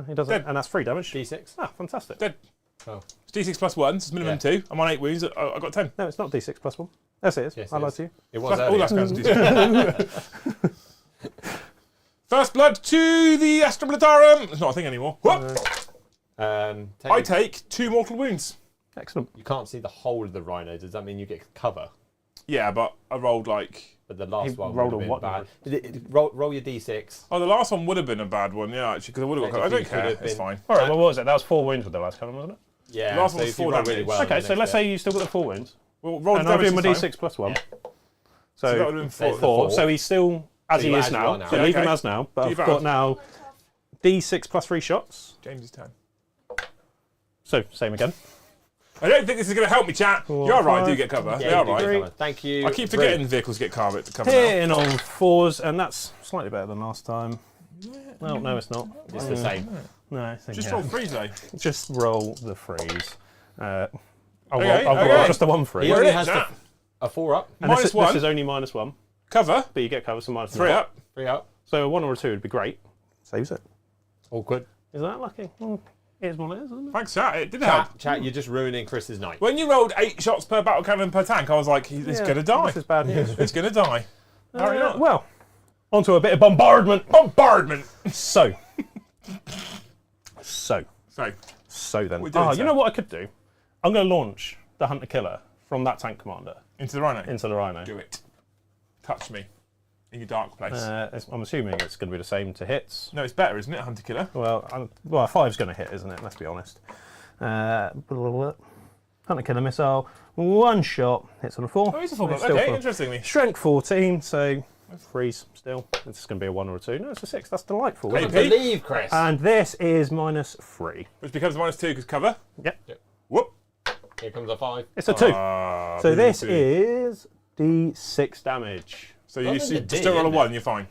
He doesn't, Dead. and that's 3 damage. D6. Ah, fantastic. Dead. Oh. It's D6 plus 1, so it's minimum 2. I'm on 8 wounds. I got 10. No, it's not D6 plus 1. Yes, it is. Yes, I it lied is. to you. It was Oh, earlier. that's counts as D6. First blood to the Astra Militarum. It's not a thing anymore. Whoop. I take 2 mortal wounds. Excellent. You can't see the whole of the rhino. Does that mean you get cover? Yeah, but I rolled like... But the last one rolled would have a what been number? bad. Roll your d6. Oh, the last one would have been a bad one, yeah, actually, because I would have got... I don't care, it's fine. All right, well, what was it? That was 4 wounds with the last cannon, wasn't it? Yeah. The last one so was if you 4 roll really damage. well, Okay, the so next let's bit- say you still got the 4 wounds. Well, roll the And I'll damage do my this time. D6 plus 1. Yeah. So that So, would have been There's 4. the 4. so he's still as So he you is as you now. are now. So Yeah, leave him okay. as now. But Do I've your got bad. now D6 plus 3 shots. James's turn. So, same again. I don't think this is going to help me, chat. You're all right, I do 5. get cover. Yeah, You're you all do right. get cover. Thank you. I keep forgetting vehicles get cover now. Hitting on 4s, and that's slightly better than last time. Well, no, it's not. It's the same. No, I think Just yeah. roll 3s, though. Just roll the 3s. I'll Okay, roll okay. just the 1 free. He Where only is has that? a 4 up, And this minus is, 1. this is only -1, Cover. but you get cover, so -1. 3 up. 3 up. So a 1 or a 2 would be great. Saves it. All good. Is that lucky? Well, it is what it is, isn't it? Thanks, chat. It did help. Chat, you're just ruining Chris's night. When you rolled 8 shots per battle cannon per tank, I was like, it's going to die. This is bad news. It's going to die. Hurry up. Well, onto a bit of bombardment. Bombardment. So. So, then. We're doing You so. know what I could do? I'm going to launch the Hunter Killer from that tank commander into the Rhino. into the Rhino. Do it. Touch me. In your dark place. I'm assuming it's going to be the same to hits. No, it's better, isn't it, Hunter Killer? Well, a 5's going to hit, isn't it? Let's be honest. Hunter Killer missile, 1 shot, hits on a 4. Oh, it's a 4. It's Okay, still 4. interestingly. Strength 14, so 3's still. It's going to be a 1 or a 2. No, it's a 6. That's delightful. Hey, isn't I it? Pete. believe, Chris. And this is -3. Which becomes -2 because cover. Yep, Whoop. Here comes a 5. it's a 2. Ah, So this boo-boo. is D6 damage. So you Well, just then you don't roll a did, 1, you're fine.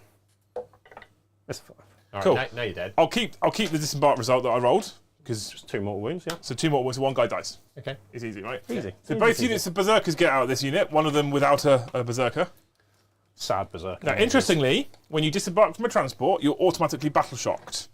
It's a 5. All right, Cool. now you're dead. I'll keep the disembark result that I rolled because Just 2 mortal wounds, yeah. so 2 more ones, 1 guy dies. Okay. It's easy, right? Easy. So Easy both peasy. units of berserkers get out of this unit. One of them without a berserker. Sad berserker. Now, interestingly, when you disembark from a transport, you're automatically battle shocked.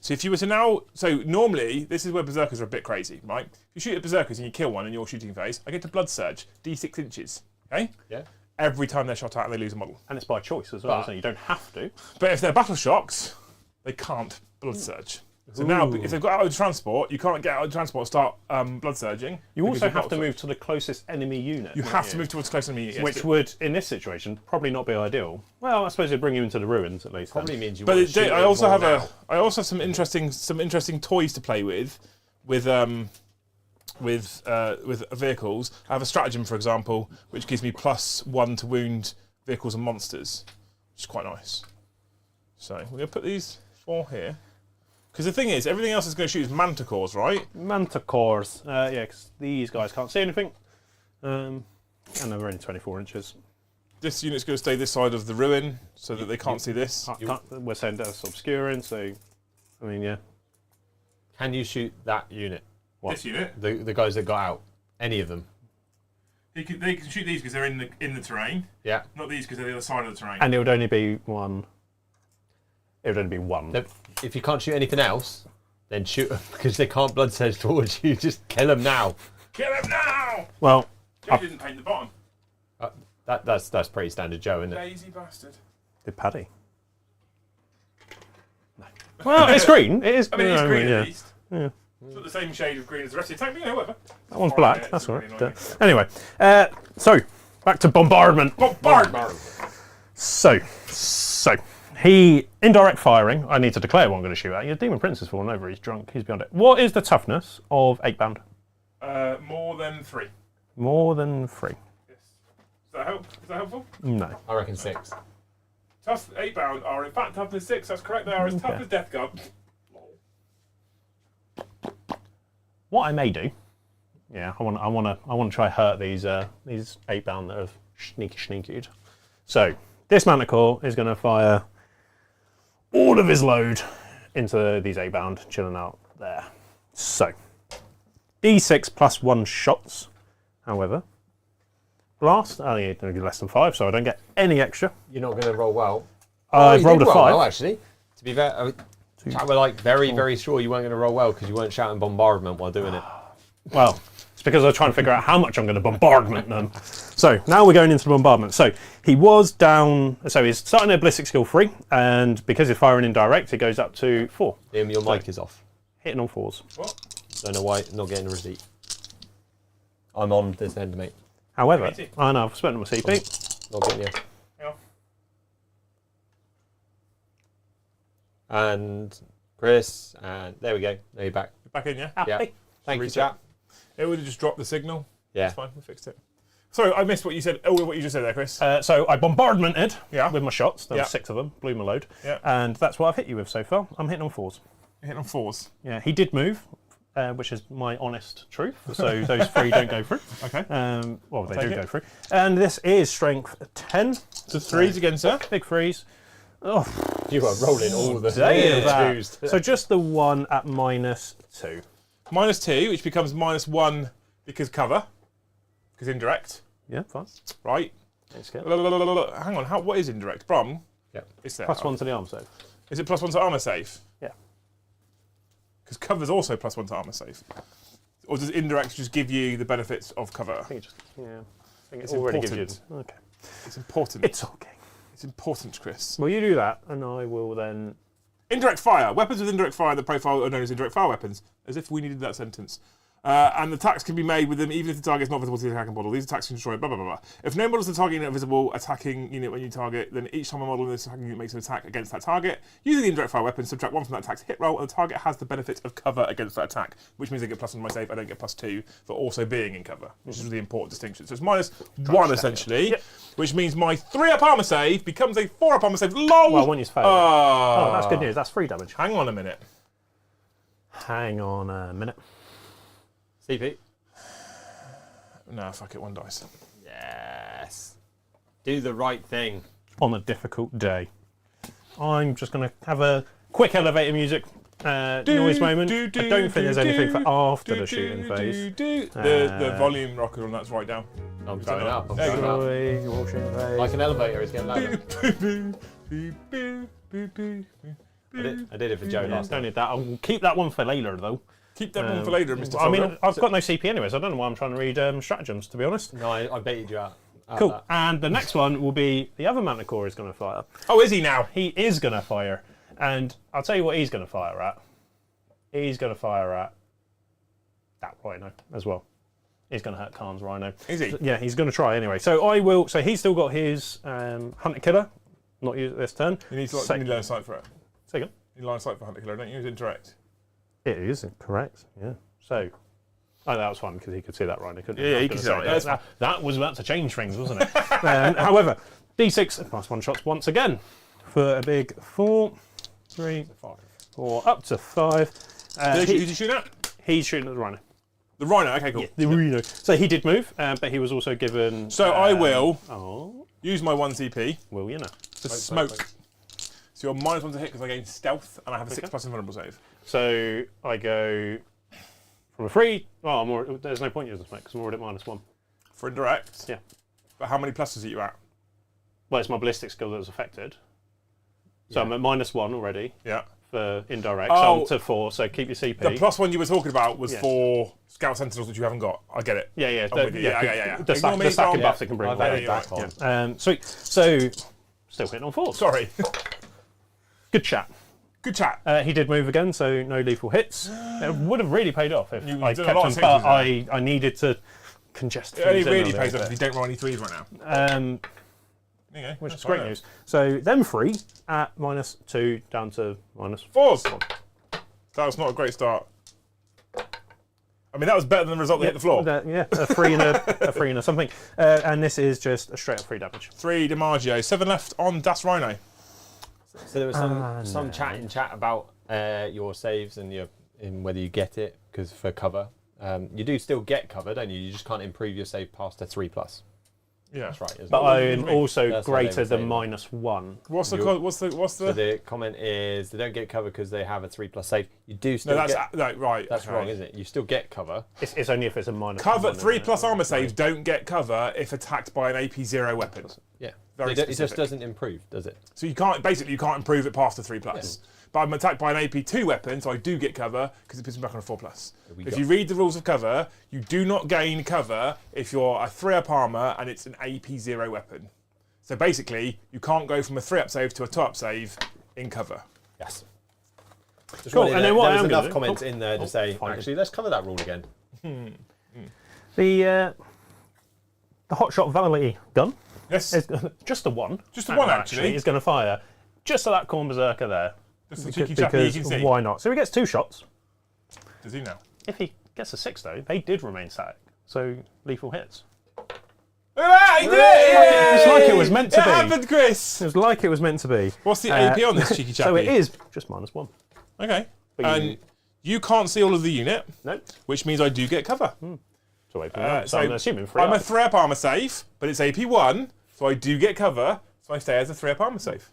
So if you were to now, so normally this is where berserkers are a bit crazy, right? If you shoot at berserkers and you kill one in your shooting phase, I get to blood surge, D6 inches. Okay. Yeah. Every time they're shot at and they lose a model. And it's by choice as well, But- isn't it? You don't have to. But if they're battle shocked, they can't blood surge. So now, if they've got out of the transport, you can't get out of the transport and start blood surging. You because also you've have got to move to the closest enemy unit. You don't have to move towards close enemy. Yes, Which would, in this situation, probably not be ideal. Well, I suppose it'd bring you into the ruins at least. Probably means you But want to shoot I also more have now. I also have some interesting toys to play with vehicles. I have a stratagem, for example, which gives me +1 to wound vehicles and monsters, which is quite nice. So we're gonna put these 4 here. Because the thing is, everything else is going to shoot is manticores, right? Manticores. Yeah, because these guys can't see anything. And they're only 24 inches. This unit's going to stay this side of the ruin so that they can't see this. We're saying that's obscuring, so, I mean, yeah. Can you shoot that unit? What? This unit, The guys that got out? Any of them? they can shoot these because they're in the terrain, Yeah. not these because they're the other side of the terrain. And it would only be 1. It would only be 1. No, if you can't shoot anything else, then shoot them because they can't blood surge towards you. Just kill them now. Kill him now! Well, Joe didn't paint the bottom. That's pretty standard Joe, isn't it? Lazy bastard. did Paddy? No. Well, it's green. It is. I mean, it's green yeah. at least. Yeah. It's not the same shade of green as the rest of the tank, but yeah, whatever. That one's Oh, black. yeah, That's it's all really right. annoying. Anyway, so back to bombardment. Bombardment! So he indirect firing. I need to declare what I'm going to shoot at. Your demon prince has fallen over. He's drunk. He's beyond it. What is the toughness of 8 bound? More than 3. More than 3. Yes. Is that helpful? No. I reckon 6. Tough 8 bound are in fact tough as 6. That's correct. They are as tough Okay. as Death Guard. What I may do, yeah, I want to try hurt these 8 bound that have sneakied. So this manticore is going to fire all of his load into these 8 bound, chilling out there. So D6 +1 shots, however, blast. Oh, yeah, less than 5, so I don't get any extra. You're not going to roll well. I've rolled a 5. Well, actually. To be fair, chat were like very sure you weren't going to roll well because you weren't shouting bombardment while doing it. Well, it's because I was trying to figure out how much I'm going to bombardment them. So now we're going into the bombardment. So he was down, so he's starting at ballistic skill 3, and because he's firing indirect, it goes up to 4. Liam, your mic is off. Hitting on 4s. What? Don't know why, not getting a receipt. I'm on this end, mate. However, I know I've spent on my CP. Not getting you. Yeah. And Chris, and there we go. There you're back. Back in, yeah? Yeah. Thank you, Reset. chat. It would have just dropped the signal. Yeah. It's fine, we fixed it. Sorry, I missed what you said. Oh, what you just said there, Chris. So I bombardmented Yeah. with my shots. There Yeah. were 6 of them, blew my load. Yeah. And that's what I've hit you with so far. I'm hitting on 4s. You're hitting on 4s. Yeah, he did move, which is my honest truth. So those 3 don't go through. Okay. Well, they take do it. go through. And this is strength 10. So 3s again, sir. Big 3s. Oh, You are rolling all the day of that. twos. So just the 1 at -2. -2, which becomes -1 because cover. Because indirect. Yeah, fine. Right. Thanks, Kit. Hang on, what is indirect? Brom? Yeah. It's there. +1 to the arm save. Is it +1 to armour save? Yeah. Because cover's also +1 to armour save. Or does indirect just give you the benefits of cover? I think it just, yeah. I think It's it already gives important. you. Okay. It's important. It's okay. It's important, Chris. Well, you do that, and I will then. Indirect fire. Weapons with indirect fire, the profile are known as indirect fire weapons. As if we needed that sentence. And attacks can be made with them even if the target is not visible to the attacking model. These attacks can destroy blah, blah, blah, blah. If no models of the target unit are visible attacking unit when you target, then each time a model in this attacking unit makes an attack against that target, using the indirect fire weapon, subtract 1 from that attack's hit roll, and the target has the benefit of cover against that attack, which means I get +1 on my save, I don't get +2 for also being in cover, which is a really important distinction. So it's -1 essentially, Yep. which means my 3-up armour save becomes a 4-up armour save. LOL! Well, when you fail. Oh, that's good news. That's 3 damage. Hang on a minute. Hang on a minute. CP. No, fuck it, 1 dice. Yes. Do the right thing. On a difficult day. I'm just going to have a quick elevator music noise moment. I don't think there's anything for after the shooting phase. The volume rocker on that's right down. I'm going up. I'm There you going go. up. Shooting phase. Like an elevator, it's getting louder. I did it for Joe last Don't time. need that. I'll keep that one for later, though. Keep that one for later, Mr. I mean, Fogel. I've got no CP anyway, so I don't know why I'm trying to read stratagems, to be honest. No, I baited you out. Cool. That. And the next one will be the other Manticore is going to fire. Oh, is he now? He is going to fire. And I'll tell you what he's going to fire at. He's going to fire at that rhino as well. He's going to hurt Khan's rhino. Is he? Yeah, he's going to try anyway. So I will. So he's still got his Hunter Killer. Not used it this turn. You need to you need line of sight for it. Say again. You need line of sight for Hunter Killer, don't you? Use indirect. It is correct. Yeah. So. Oh, that was fun because he could see that rhino, couldn't he? Yeah, I was he gonna could say see it. that was about to change things, wasn't it? However, D6 +1 shots once again for a big 4, 3, 4, up to 5. Who's he shooting at? He's shooting at the rhino. The rhino, okay, cool. Yeah, the rhino. So he did move, but he was also given. So I will Oh, use my 1 CP well, you know. to smoke. So you're -1 to hit because I gain stealth and I have a 6+ invulnerable save. So I go from a 3. Well, there's no point using smoke because I'm already at -1. For indirect? Yeah. But how many pluses are you at? Well, it's my ballistic skill that was affected. So I'm at -1 already. Yeah. For indirect, Oh. so I'm to 4, so keep your CP. The +1 you were talking about was Yeah. for Scout Sentinels, which you haven't got. I get it. Yeah, yeah. I'm with you. Yeah. The Ignore me, stacking Tom. buffs they can bring. I've away. added Yeah, back yeah. on. Sweet. So, still hitting on 4. Sorry. Good chat. Good chat. He did move again, so no lethal hits. It would have really paid off if You've I done a kept lot him, of but sixes I needed to congest It only things in a really little pays off if bit. you don't roll any 3s right now. There you go. Which That's is great fine. news. So them 3 at -2 down to -4. 4s. That was not a great start. I mean, that was better than the result that hit the floor. Yeah, a 3 and a 3 and a something. And this is just a straight up 3 damage. 3 DiMaggio. 7 left on Das Rhino. So there was some chat in chat about your saves and whether you get it because for cover. You do still get cover, don't you? You just can't improve your save past a 3+. Yeah. That's right. Isn't But it? I am also That's what they greater were than saying. -1. What's the? So the comment is they don't get cover because they have a 3+ save. You do No, still that's get. right. That's okay. wrong, isn't it? You still get cover. It's only if it's a -1. Cover 3+ isn't it? armor saves don't get cover if attacked by an AP 0 weapon. Yeah. Very It just specific. doesn't improve, does it? So you can't improve it past the 3+. But I'm attacked by an AP 2 weapon, so I do get cover because it puts me back on a 4+. If you read the rules of cover, you do not gain cover if you're a 3-up armor and it's an AP 0 weapon. So basically, you can't go from a 3-up save to a 2-up save in cover. Yes. Just Cool, wanted and to- then what there I was am gonna enough do- comments in there to say, fine. actually, let's cover that rule again. The hotshot Valley gun, Yes. is, just the one. Just the one, actually. is going to fire just at that Corn Berserker there. Just the cheeky chappy you can see. Why not? So he gets 2 shots. Does he now? If he gets a 6, though, they did remain static. So lethal hits. Look at that! He did it! It's like it was meant to It be. happened, Chris! It was like it was meant to be. What's the AP on this cheeky chappy? So it is just -1. Okay. But And you can't see all of the unit, No. which means I do get cover. So, so I'm assuming 3 I'm a 3-up armor save, but it's AP 1, so I do get cover, so I stay as a 3-up armor save.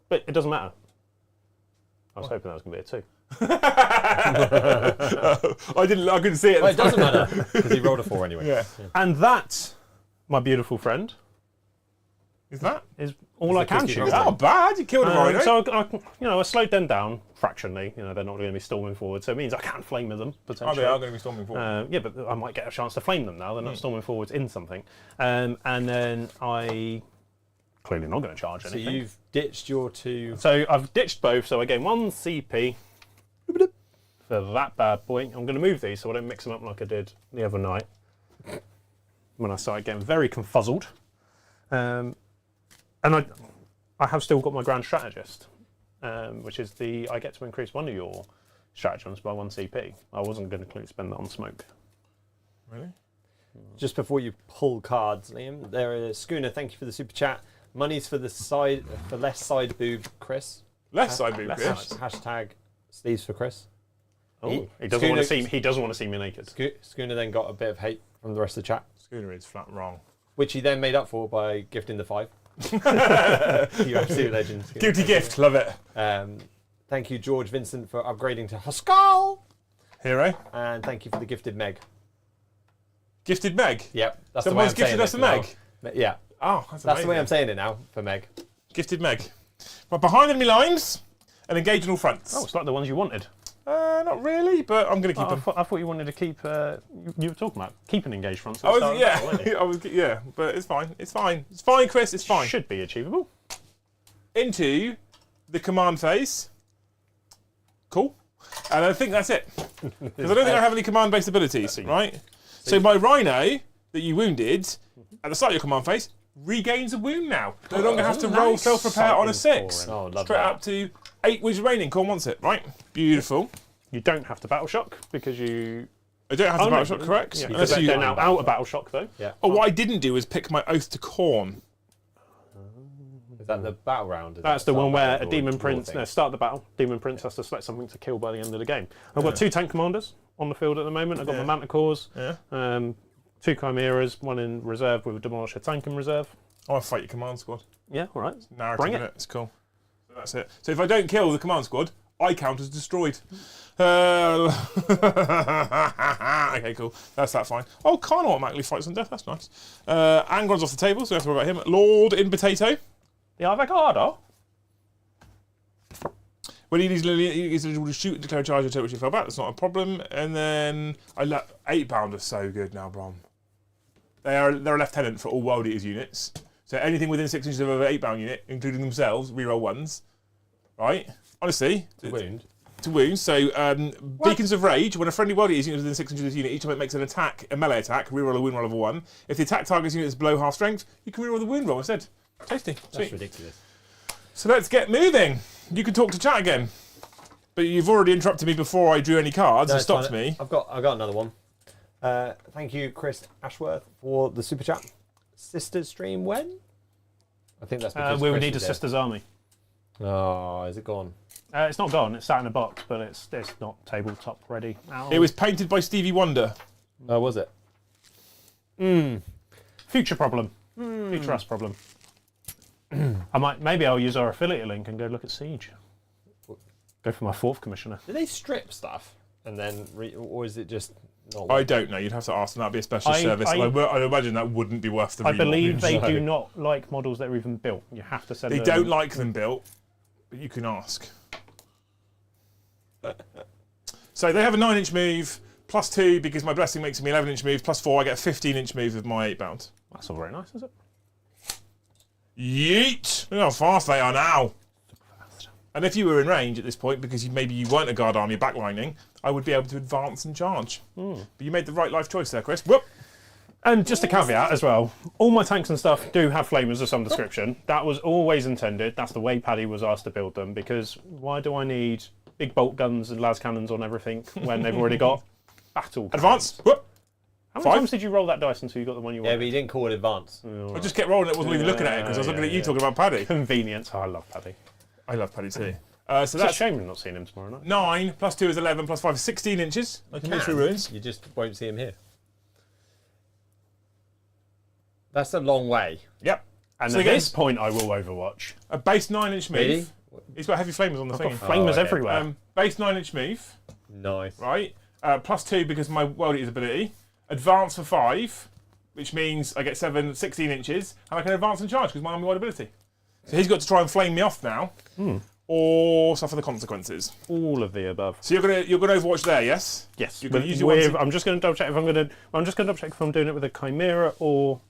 But it doesn't matter. I was hoping that was going to be a 2. I couldn't see it. Well, it doesn't matter because he rolled a 4 anyway. Yeah. And that, my beautiful friend, Is that? is all I can Christy shoot Ross. at. Not bad. You killed a rhino. So I slowed them down fractionally. They're not going to be storming forward, so it means I can flame with them Oh, potentially. they are going to be storming forward. Yeah, but I might get a chance to flame them now. They're not storming forwards in something, and then I clearly not going to charge So anything. you've ditched your 2. So I've ditched both. So I gain 1 CP for that bad boy. I'm going to move these so I don't mix them up like I did the other night when I started getting very confuzzled. And I have still got my Grand Strategist, which is I get to increase one of your stratagems by 1 CP. I wasn't going to spend that on smoke. Really? Just before you pull cards, Liam, there is Schooner. Thank you for the super chat. Money's for the side for less side boob, Chris. Left side move, left Chris. side. Hashtag sleeves for Chris. Oh, he doesn't want to see. He doesn't want to see me naked. Schooner then got a bit of hate from the rest of the chat, Schooner is flat wrong. which he then made up for by gifting the 5. You absolute legend. Schooner. Guilty gift. Love it. Thank you, George Vincent, for upgrading to Haskell. Hero. And thank you for the gifted Meg. Gifted Meg. Yep, that's the way Someone's I'm saying gifted us a it Meg. now. Yeah, Oh, that's the way I'm saying it now for Meg. Gifted Meg. But behind enemy lines and engage on all fronts. Oh, it's like the ones you wanted. Not really, but I'm going to keep them. I thought you wanted to keep. You were talking about keeping engaged fronts. I was, yeah, but it's fine. It's fine. It's fine, Chris. It's fine. Should be achievable. Into the command phase. Cool. And I think that's it. Because I don't think I have any command-based abilities, right? So my rhino that you wounded at the start of your command phase regains a wound now. No longer have to roll self-repair on a 6. Oh, love Straight that. up to 8 wounds remaining. Corn wants it, right? Beautiful. You don't have to battle shock because you. I don't have to no, battle shock, correct? Yeah, Unless they're now out of battle shock though. Yeah. Oh, what I didn't do is pick my oath to Corn. Is that the battle round? Is That's that the one start where battle a or demon draw prince. thing? No, start the battle. Demon prince has to select something to kill by the end of the game. I've got 2 tank commanders on the field at the moment. I've got my Manticores, Yeah. 2 chimeras, 1 in reserve with a demolisher tank in reserve. I want to fight your command squad. Yeah, all right. Narrative Bring in it. it. It's cool. So that's it. So if I don't kill the command squad, I count as destroyed. Okay, cool. That's that fine. Oh, Khan automatically fights on death. That's nice. Angron's off the table, so we have to worry about him. Lord in Potato. The avocado. When he's eligible to shoot and declare a charge attack which he fell back, that's not a problem. And then 8-pounder so good now, Brom. They're a lieutenant for all Wild Eaters units. So anything within 6 inches of an 8-pound unit, including themselves, reroll 1s. Right? Honestly. Wound. To wound. So Beacons of Rage, when a friendly Wild Eaters unit is within 6 inches of this unit, each time it makes an attack, a melee attack, reroll a wound roll of a 1. If the attack target's unit is below half strength, you can reroll the wound roll instead. Tasty. That's Sweet. ridiculous. So let's get moving. You can talk to chat again. But you've already interrupted me before I drew any cards and it's stopped fine. me. I've got another one. Thank you, Chris Ashworth, for the super chat. Sisters stream when? I think that's because We would Chris need a is dead. sister's army. Oh, is it gone? It's not gone. It's sat in a box, but it's not tabletop ready. Ow. It was painted by Stevie Wonder. Oh, was it? Future problem. Future us problem. Maybe I'll use our affiliate link and go look at Siege. Go for my 4th commissioner. Do they strip stuff and then, or is it just not? I don't know. You'd have to ask them. That'd be a specialist service. I'd imagine that wouldn't be worth the. I believe they do not like models that are even built. You have to send. They them. don't like them built, but you can ask. So they have a 9-inch move, +2 because my blessing makes me 11-inch move, +4 I get a 15-inch move with my 8 bound. That's all very nice, is it? Yeet! Look how fast they are now. And if you were in range at this point, because maybe you weren't a guard army backlining, I would be able to advance and charge. But you made the right life choice there, Chris. Whoop! And just a caveat as well, all my tanks and stuff do have flamers of some description. That was always intended. That's the way Paddy was asked to build them, because why do I need big bolt guns and las cannons on everything when they've already got battle cannons? Advance! Whoop! How many times did you roll that dice until you got the one you wanted? Yeah, but you didn't call it advance. I just kept rolling it, wasn't even looking at it, because I was looking at you talking about Paddy. Convenience. Oh, I love Paddy. I love Paddy too. So It's a shame we're not seeing him tomorrow night. 9, +2 is 11, +5 is 16 inches. I can move through ruins. You just won't see him here. That's a long way. Yep. And So at again- this point, I will Overwatch. A base 9-inch move. Really? He's got heavy flamers on the I've got thing. flamers okay. everywhere. Base 9-inch move, Nice. right? +2 because of my World Eater's ability. Advance for 5, which means I get 16 inches, and I can advance and charge because my army wide ability. So he's got to try and flame me off now, or suffer the consequences. All of the above. So you're gonna Overwatch there, yes? Yes. You're gonna use your one. I'm just going to double check if I'm just going to double check if I'm doing it with a Chimera or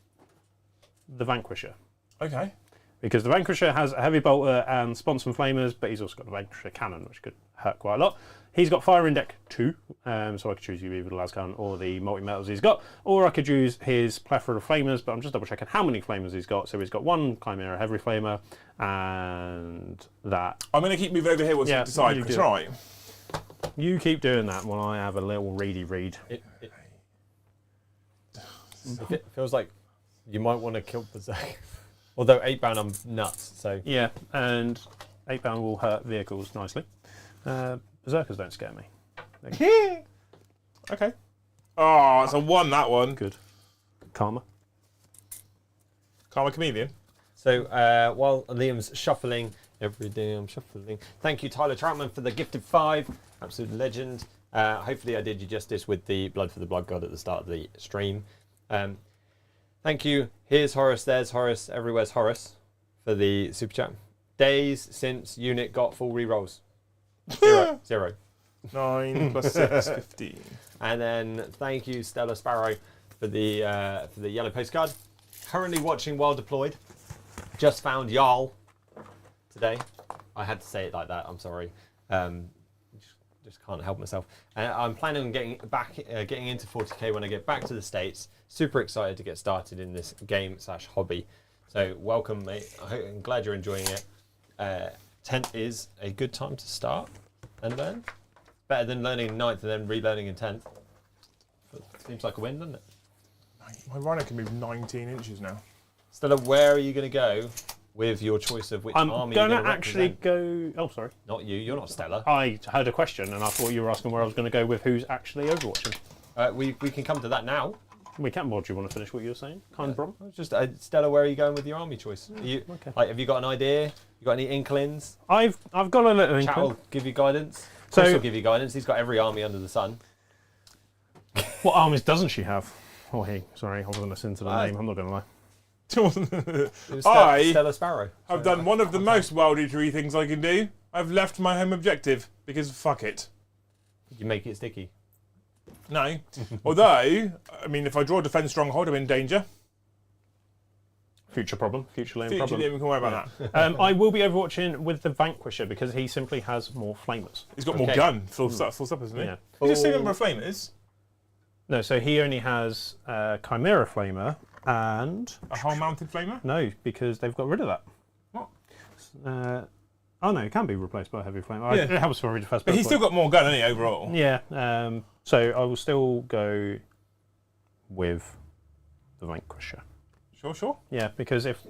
the Vanquisher. Okay. Because the Vanquisher has a heavy bolter and sponsor and flamers, but he's also got the Vanquisher cannon, which could hurt quite a lot. He's got fire in deck 2, so I could choose either the las cannon or the multi-metals he's got, or I could use his plethora of flamers, but I'm just double checking how many flamers he's got. So he's got 1 Chimera heavy flamer, and that. I'm going to keep moving over here once you decide, you Chris, do it. right? You keep doing that while I have a little ready read. It feels like you might want to kill Berserk. Although 8-bound, I'm nuts, so... Yeah, and 8-bound will hurt vehicles nicely. Berserkers don't scare me. Okay. Oh, it's a 1, that one. Good. Karma. Karma Chameleon. So while Liam's shuffling, every day I'm shuffling. Thank you, Tyler Troutman, for the gifted 5. Absolute legend. Hopefully I did you justice with the Blood for the Blood God at the start of the stream. Thank you. Here's Horace, there's Horace, everywhere's Horace for the super chat. Days since unit got full rerolls. 0. 9 + 6, 15. And then thank you, Stella Sparrow, for the yellow postcard. Currently watching while deployed. Just found Jarl today. I had to say it like that. I'm sorry. Just can't help myself. I'm planning on getting into 40k when I get back to the States. Super excited to get started in this game/hobby. So welcome, mate. I'm glad you're enjoying it. 10th is a good time to start and learn. Better than learning in 9th and then relearning in 10th. Seems like a win, doesn't it? My Rhino can move 19 inches now. Stella, where are you going to go with your choice of which I'm army going you're to going to actually represent? go... Oh, sorry. Not you, you're not Stella. I heard a question and I thought you were asking where I was going to go with who's actually Overwatching. We can come to that now. We can, or do you want to finish what you were saying? Brom? Just Stella, where are you going with your army choice? Okay. Like, have you got an idea? You got any inklings? I've got a little Chat inkling. will give you guidance. So- Chris will give you guidance. He's got every army under the sun. What armies doesn't she have? Oh, he. Sorry, I wasn't listening to the name. I'm not going to lie. It was I Stella Sparrow. I've done one of the most World Eatery things I can do. I've left my home objective because fuck it. You make it sticky. No. Although, I mean, if I draw a defence stronghold, I'm in danger. Future problem. Future Liam Future problem. Liam, we can worry about that. I will be Overwatching with the Vanquisher because he simply has more flamers. He's got more Okay. gun, full stuff, isn't he? Yeah. He's just saying number of flamers. No, so he only has Chimera Flamer and... A whole mounted flamer? No, because they've got rid of that. What? Oh no, it can be replaced by a heavy flamer. Yeah. It helps for read first. But he's still got more gun, hasn't he, overall? Yeah. So I will still go with the Vanquisher. Sure. Yeah, because if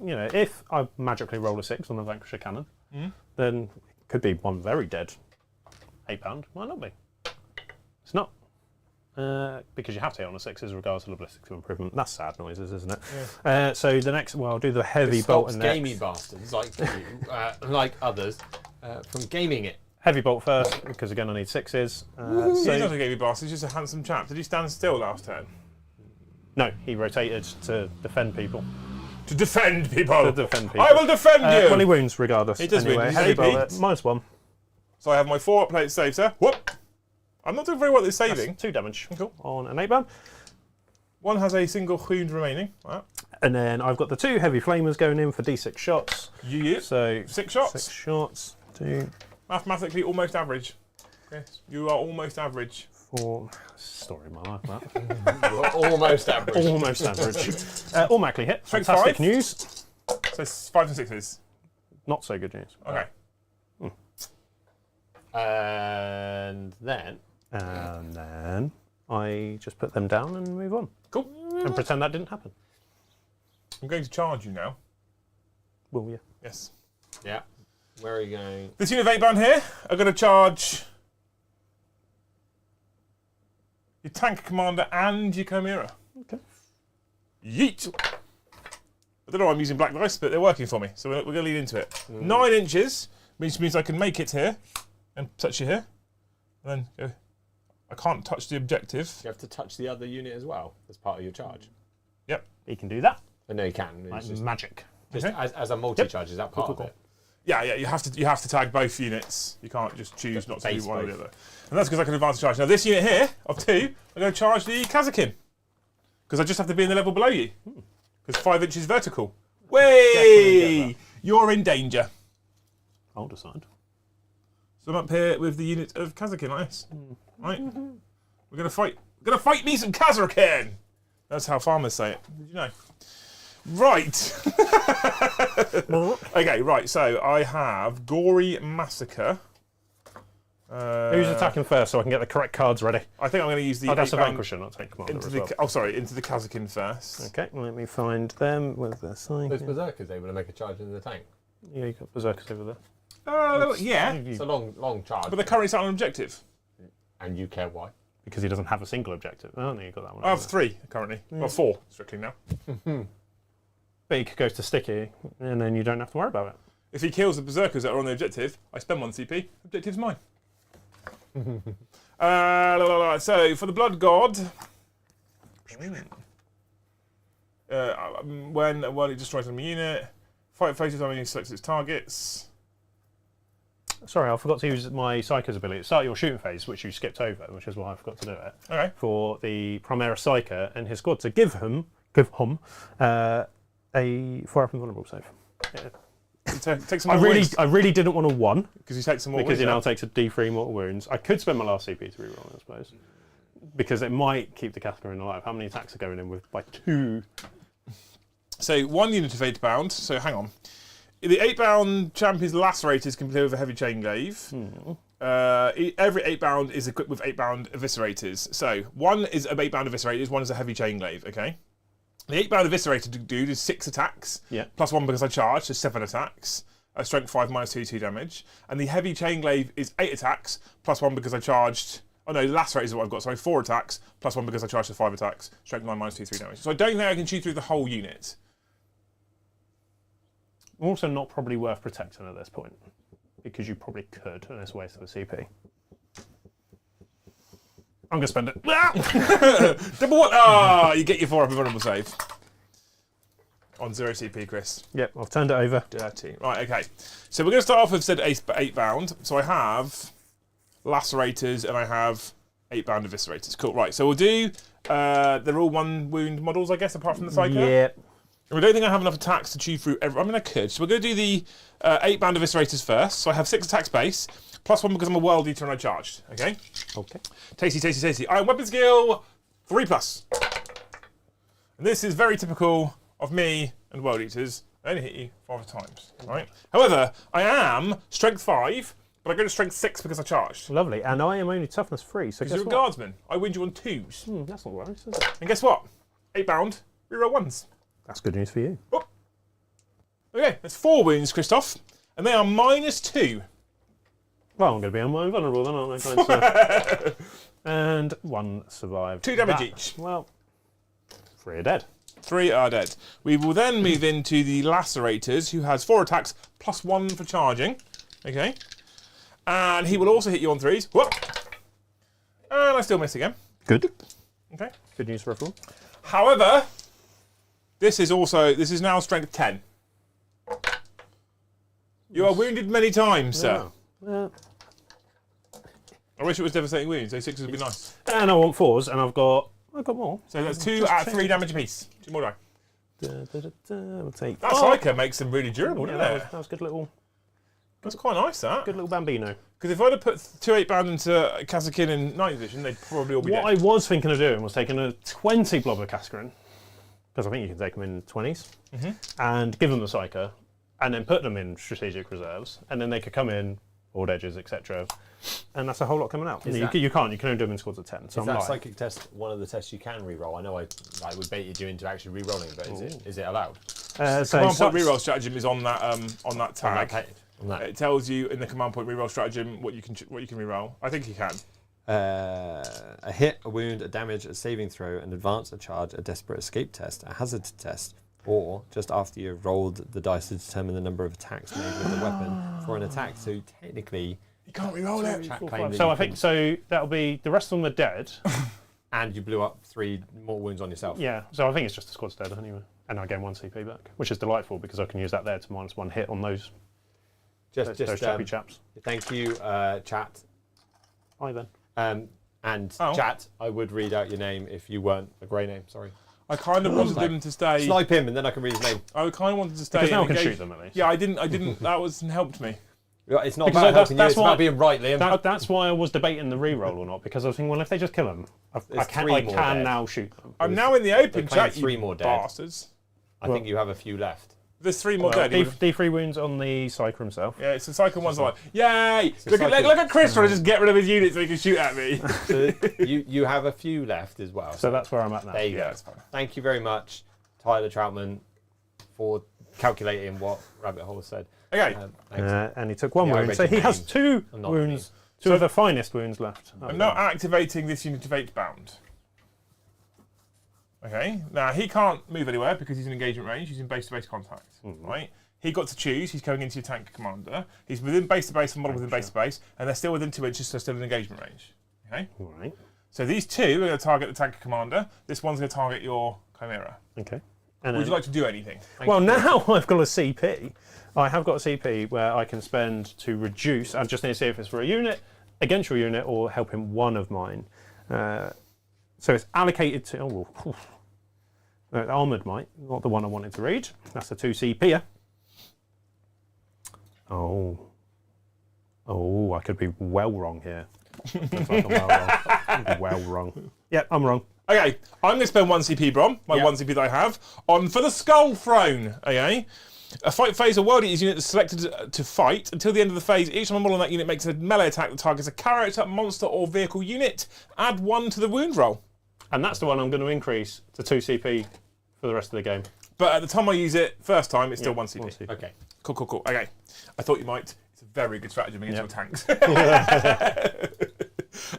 I magically roll a 6 on the Vanquisher cannon, then it could be one very dead £8. Might not be. It's not. because you have to hit on the 6s regardless of the ballistic improvement. That's sad noises, isn't it? So the next, well, I'll do the heavy bolt Stops and gamey next. bastards like you, like others, from gaming it. Heavy bolt first, because again I need 6s. He's not a gamey bastard, he's just a handsome chap. Did he stand still last turn? No, he rotated to defend people. To defend people! To defend people. I will defend you! Well, he wounds regardless. He does anyway, wound. He's heavy AP. bolt, -1. So I have my 4 up-plate save, sir. Whoop! I'm not doing very well at this saving. That's 2 damage Cool. on an 8-bound. One has a single wound remaining. Right. And then I've got the 2 heavy flamers going in for D6 shots. You. So 6 shots. 6 shots. 2, Mathematically almost average. Yes. You are almost average. 4. Story of my life, that. You're almost average. Almost average. Automatically hit. Strength Fantastic 5. news. So it's 5 and 6s. Not so good news. Okay. And then I just put them down and move on. Cool. And pretend that didn't happen. I'm going to charge you now. Will you? Yes. yeah, where are you going? This unit of 8-bound here are going to charge your tank commander and your Chimera. Okay. Yeet! I don't know why I'm using black dice, but they're working for me, so we're going to lead into it. 9 inches, which means I can make it here and touch it here. And then go. I can't touch the objective. You have to touch the other unit as well as part of your charge. Yep. He can do that. No, you can. It's Like just, magic. just Okay. as a multi-charge, is that part of it? Yeah, you have to tag both units. You can't just choose not to do Base one or the both. other. And that's because I can advance the charge. Now this unit here of 2, I'm going to charge the Kazakin because I just have to be in the level below you. Because 5 inches vertical. Way! You're in danger. I'll decide. So I'm up here with the unit of Kazakin, like this. Right? We're going to fight. We're going to fight me some Kazakin! That's how farmers say it. Did you know? Right. Okay, right. So I have Gory Massacre. Who's attacking first so I can get the correct cards ready? I think I'm going to use the. Oh, that's a 8-bound Vanquisher, not Tank Commander into as the. well. Oh, sorry, into the Kazakin first. Okay, let me find them with the sign. Those berserkers able to make a charge in the tank. Yeah, you've got Berserkers over there. Yeah, It's a long charge. but they're currently sat on an objective. And you care why? Because he doesn't have a single objective. Oh, no, you've got that one. I have over 3 currently. Well, 4 strictly now. there. But he goes to Sticky, and then you don't have to worry about it. If he kills the berserkers that are on the objective, I spend 1 CP. Objective's mine. So for the Blood God, when it destroys an enemy unit, fight faces on and selects its targets. Sorry, I forgot to use my Psycho's ability. Start your shooting phase, which you skipped over, which is why I forgot to do it. Okay. For the Primera Psyker and his squad to give him a 4-up invulnerable save. Take some I more really didn't want a 1 because you take some more because he wounds, now yeah. takes a D3 mortal wounds. I could spend my last CP to reroll, I suppose, because it might keep the Catherine alive. How many attacks are going in with by 2? So 1 unit of 8-bound. So hang on. The 8-bound champion's lacerators can play with a heavy chain glaive. Every 8-bound is equipped with 8-bound eviscerators. So 1 is a 8-bound eviscerators, 1 is a heavy chain glaive. Okay. The 8-bound eviscerator dude is 6 attacks. Yeah. Plus 1 because I charged, so 7 attacks. Strength 5 minus 2 damage. And the heavy chain glaive is 8 attacks plus 1 because I charged. Oh no, lacerators is what I've got. Sorry, 4 attacks plus 1 because I charged to 5 attacks. Strength 9 minus 2 3 damage. So I don't think I can shoot through the whole unit. Also, not probably worth protecting at this point because you probably could, and it's a waste of a CP. I'm gonna spend it. Double 1. Ah, you get your 4-up invulnerable save. On 0 CP, Chris. Yep, I've turned it over. Dirty. Right, okay. So we're going to start off with said 8-bound. So I have lacerators and I have 8-bound eviscerators. Cool, right. So we'll do, they're all 1 wound models, I guess, apart from the Psycho. Yep. And I don't think I have enough attacks to chew through every. I mean, I could. So we're going to do the 8-bound eviscerators first. So I have 6 attacks base, plus 1 because I'm a World Eater and I charged. Okay? Okay. Tasty, tasty, tasty. Iron weapon skill, 3+. And this is very typical of me and World Eaters. I only hit you 5 times, right? However, I am strength 5, but I go to strength 6 because I charged. Lovely. And I am only toughness 3, so Because guess you're a what? guardsman. I win you on 2s. That's not right, is it? And guess what? 8-bound, reroll 1s. That's good news for you. Oh. Okay, that's 4 wounds, Christoph. And they are -2. Well, I'm going to be invulnerable then, aren't I? and 1 survived. 2 damage that. each. Well, 3 are dead. 3 are dead. We will then move into the Lacerators, who has 4 attacks plus 1 for charging. Okay. And he will also hit you on 3s. Whoop! And I still miss again. Good. Okay. Good news for everyone. However, this is now strength 10. You are wounded many times, sir. Yeah. I wish it was devastating wounds. So 6 would be nice. And I want 4s, and I've got more. So that's 2 at 3 damage apiece. 2 more die. We'll take. That Psycho makes them really durable, Yeah, doesn't it? that was good little That's quite nice, that. good little bambino. Because if I'd have put 2 8-bound into Kazakin in 9th edition, they'd probably all be What dead. I was thinking of doing was taking a 20 blobber Cascarin, because I think you can take them in 20s, and give them the Psycho, and then put them in strategic reserves, and then they could come in, board edges, etc. And that's a whole lot coming out. You can only do them in squads of 10. So Is that psychic test one of the tests you can re-roll? I know I would baited you into actually re-rolling, but is it allowed? Command point reroll stratagem is on that tag. On that. It tells you in the command point reroll stratagem what you can reroll. I think you can. A hit, a wound, a damage, a saving throw, an advance, a charge, a desperate escape test, a hazard test, or just after you've rolled the dice to determine the number of attacks made with the weapon for an attack. So technically, you can't reroll it. So I think that'll be the rest of them are dead. And you blew up 3 more wounds on yourself. Yeah. So I think it's just the squad's dead anyway, and I gain 1 CP back, which is delightful because I can use that there to -1 hit on those Just chappy chaps. Thank you, chat. Hi then. Chat, I would read out your name if you weren't a grey name. Sorry. I kind of wanted them to stay. Snipe him, and then I can read his name. I kind of wanted to stay. Because now I can engaged. shoot them at least. Yeah, I didn't. That helped me. It's not Because about helping you. that's It's about why- being right, Liam. That's why I was debating the re-roll or not, because I was thinking, well, if they just kill them, I There's can 3 more dead. now shoot them. I'm now in the open claim chat, 3 you more dead. bastards. I think you have a few left. There's 3 more dead. D3 wounds on the Psyker himself. Yeah, it's the Psycho ones are like, yay! Look at Chris trying to just get rid of his unit so he can shoot at me. So you have a few left as well. So that's where I'm at now. There you go. that's fine. Thank you very much, Tyler Troutman, for calculating what Rabbit Hole said. Okay. Thanks. And he took 1 Yeah, I wound, read so your he has name. 2 Not wounds, 2 of the finest wounds left. I'm now activating this unit of 8-bound. Okay. Now he can't move anywhere because he's in engagement range. He's in base-to-base contact. Right. He got to choose. He's going into your tank commander. He's within base-to-base and model within base-to-base, and they're still within 2 inches, so still in engagement range. Okay. Right. So these 2 are going to target the tank commander. This one's going to target your Chimera. Okay. And Would you like to do anything? well, now I've got a CP. I have got a CP where I can spend to reduce. I just need to see if it's for a unit, against your unit, or helping one of mine. So it's allocated to Armoured Might, not the one I wanted to read. That's a 2 CP. Oh, I could be well wrong here. Looks like I'm well wrong. Yep, I'm wrong. Okay, I'm going to spend 1 CP, Brom, my 1 CP that I have, on for the Skull Throne. Okay, a fight phase, a world eater's unit is selected to fight. Until the end of the phase, each model on that unit makes a melee attack that targets a character, monster, or vehicle unit. Add 1 to the wound roll. And that's the one I'm going to increase to 2 CP for the rest of the game. But at the time I use it, first time, it's still 1 CP. 1 CP. Okay. Cool. Okay, I thought you might. It's a very good strategy against your tanks.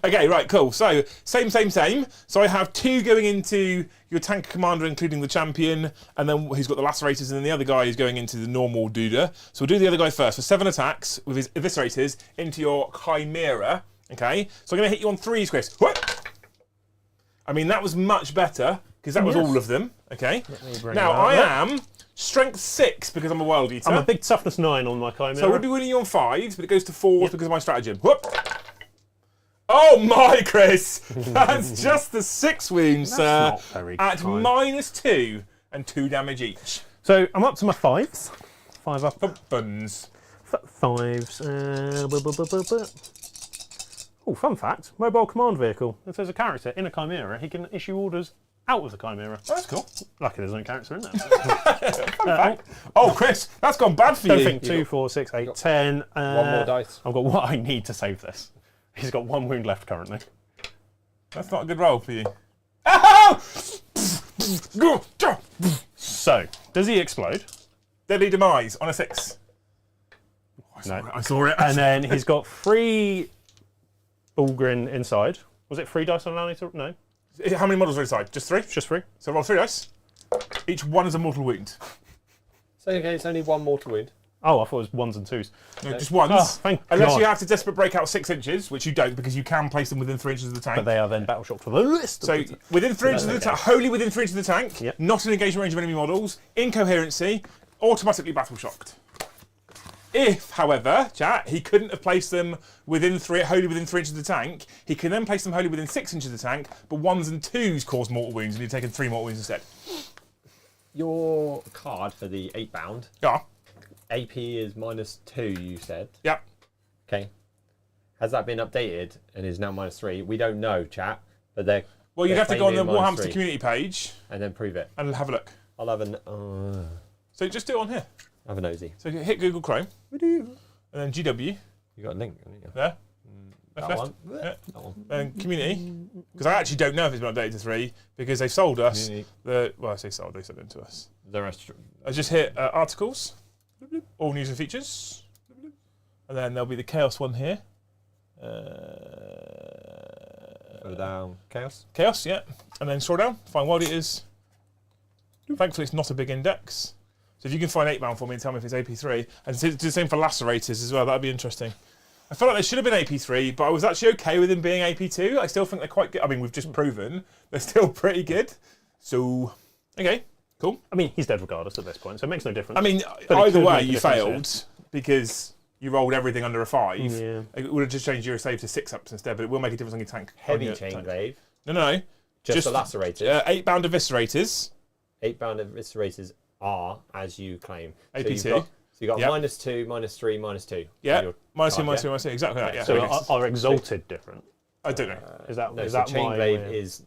Okay, right, cool. So, same. So I have 2 going into your tank commander, including the champion, and then he's got the lacerators, and then the other guy is going into the normal duder. So we'll do the other guy first for 7 attacks with his eviscerators into your Chimera. Okay, so I'm going to hit you on 3s, Chris. Whoop! I mean, that was much better, because that was all of them. Okay, now I am strength 6 because I'm a world eater. I'm a big toughness 9 on my Chimera. So I would be winning you on 5s, but it goes to 4s because of my stratagem. Whoop! Oh my, Chris! That's just the 6 wounds, sir. not very at kind. -2 and 2 damage each. So I'm up to my 5s. 5 up. Buns. 5s. Oh, fun fact. Mobile command vehicle. If there's a character in a Chimera, he can issue orders out of the Chimera. Oh, that's cool. Lucky there's no character in there. Oh, Chris, that's gone bad for Don't you. think 2, 4, 6, 8, 10. 1 more dice. I've got what I need to save this. He's got 1 wound left currently. That's not a good roll for you. Oh! So, does he explode? Deadly demise on a 6. No. I saw it. And then he's got 3 Ulgrin inside. Was it 3 dice on allow me to? No. How many models are inside? Just 3? Just 3. So roll 3 dice. Each one is a mortal wound. So okay, it's only 1 mortal wound. Oh, I thought it was 1s and 2s. No, just ones. Oh, thank Unless God. you have to desperate break out 6 inches, which you don't because you can place them within 3 inches of the tank. But they are then battle shocked for the rest So of the within 3 inches of the tank, wholly within 3 inches of the tank, Yep. not in engagement range of enemy models, incoherency, automatically battle shocked. If, however, chat, he couldn't have placed them wholly within 3 inches of the tank, he can then place them wholly within 6 inches of the tank, but 1s and 2s cause mortal wounds, and he'd taken 3 mortal wounds instead. Your card for the 8 bound, Yeah. AP is -2, you said. Yep. Okay. Has that been updated and is now -3? We don't know, chat, but they're. Well, you'd they're have to go on the claiming Warhammer -3 community page and then prove it. and have a look. I'll have an. So just do it on here. Have a nosy. So you hit Google Chrome, and then GW, You got a link, haven't you? there, That left, one. yeah. That one. And community, because I actually don't know if it's been updated to 3, because they sold us Community. well, I say sold, they sent it to us. The rest. I just hit articles, all news and features, and then there'll be the chaos one here. Go down. Chaos. Chaos, yeah, and then scroll down, find Wild Eaters. Thankfully, it's not a big index. So if you can find 8 bound for me and tell me if it's AP3, and do the same for Lacerators as well, that'd be interesting. I felt like they should have been AP3, but I was actually okay with them being AP2. I still think they're quite good. I mean, we've just proven they're still pretty good. So, okay, cool. I mean, he's dead regardless at this point, so it makes no difference. I mean, But it either could way, make a you difference, failed because you rolled everything under a 5. Yeah. It would have just changed your save to 6-ups instead, but it will make a difference on your tank. Heavy on your chain tank. glaive. No. Just the lacerators. 8 bound eviscerators. 8 bound eviscerators are as you claim. AP2. So you got Yep. -2, -3, -2. Yeah, Your -2, card, -2, -2, exactly that. Yeah. so Yes. are exalted different? I don't know. Is that No, is so that chain my glaive way of- is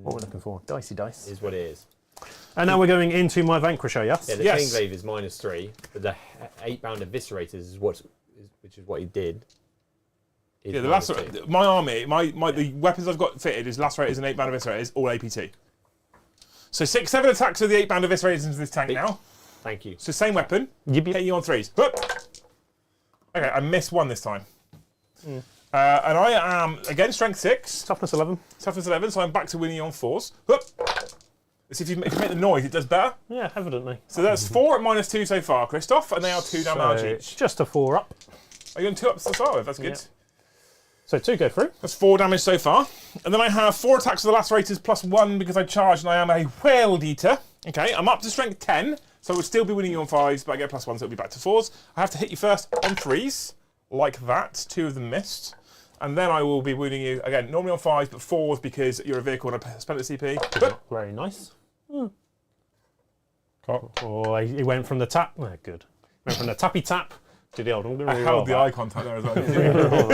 what we're looking for? Dicey dice. is what it is. And now we're going into my Vanquisher, yes? Yeah, the Yes. chain glaive is -3, but the 8 bound eviscerators is which is what he did. Is Yeah, the -2. my army, the weapons I've got fitted is lacerators and 8 bound eviscerators, all APT. So 6-7 attacks with the 8 bound eviscerators into this tank now. Thank you. So same weapon, Yep, hit yep. you on 3s. Whoop. Okay, I missed 1 this time. And I am again strength 6, Toughness 11. toughness 11, so I'm back to winning you on 4s. Whoop. Let's see if you make the noise, it does better. Yeah, evidently. So that's 4 at -2 so far, Christoph, and they are 2 damage So each. just a 4 up. Are you on 2 ups to start with? That's good. Yeah. So 2 go through. That's 4 damage so far. And then I have 4 attacks with the lacerators plus 1 because I charged and I am a Whale Eater. Okay, I'm up to strength 10, so I would still be winning you on 5s, but I get +1, so it'll be back to 4s. I have to hit you first on 3s, like that. 2 of them missed. And then I will be winning you, again, normally on 5s, but 4s because you're a vehicle and I spent the CP. But Very nice. Oh, he went from the tap. Oh, good. Went from the tappy tap to the old. I'm going to held the eye contact there as well.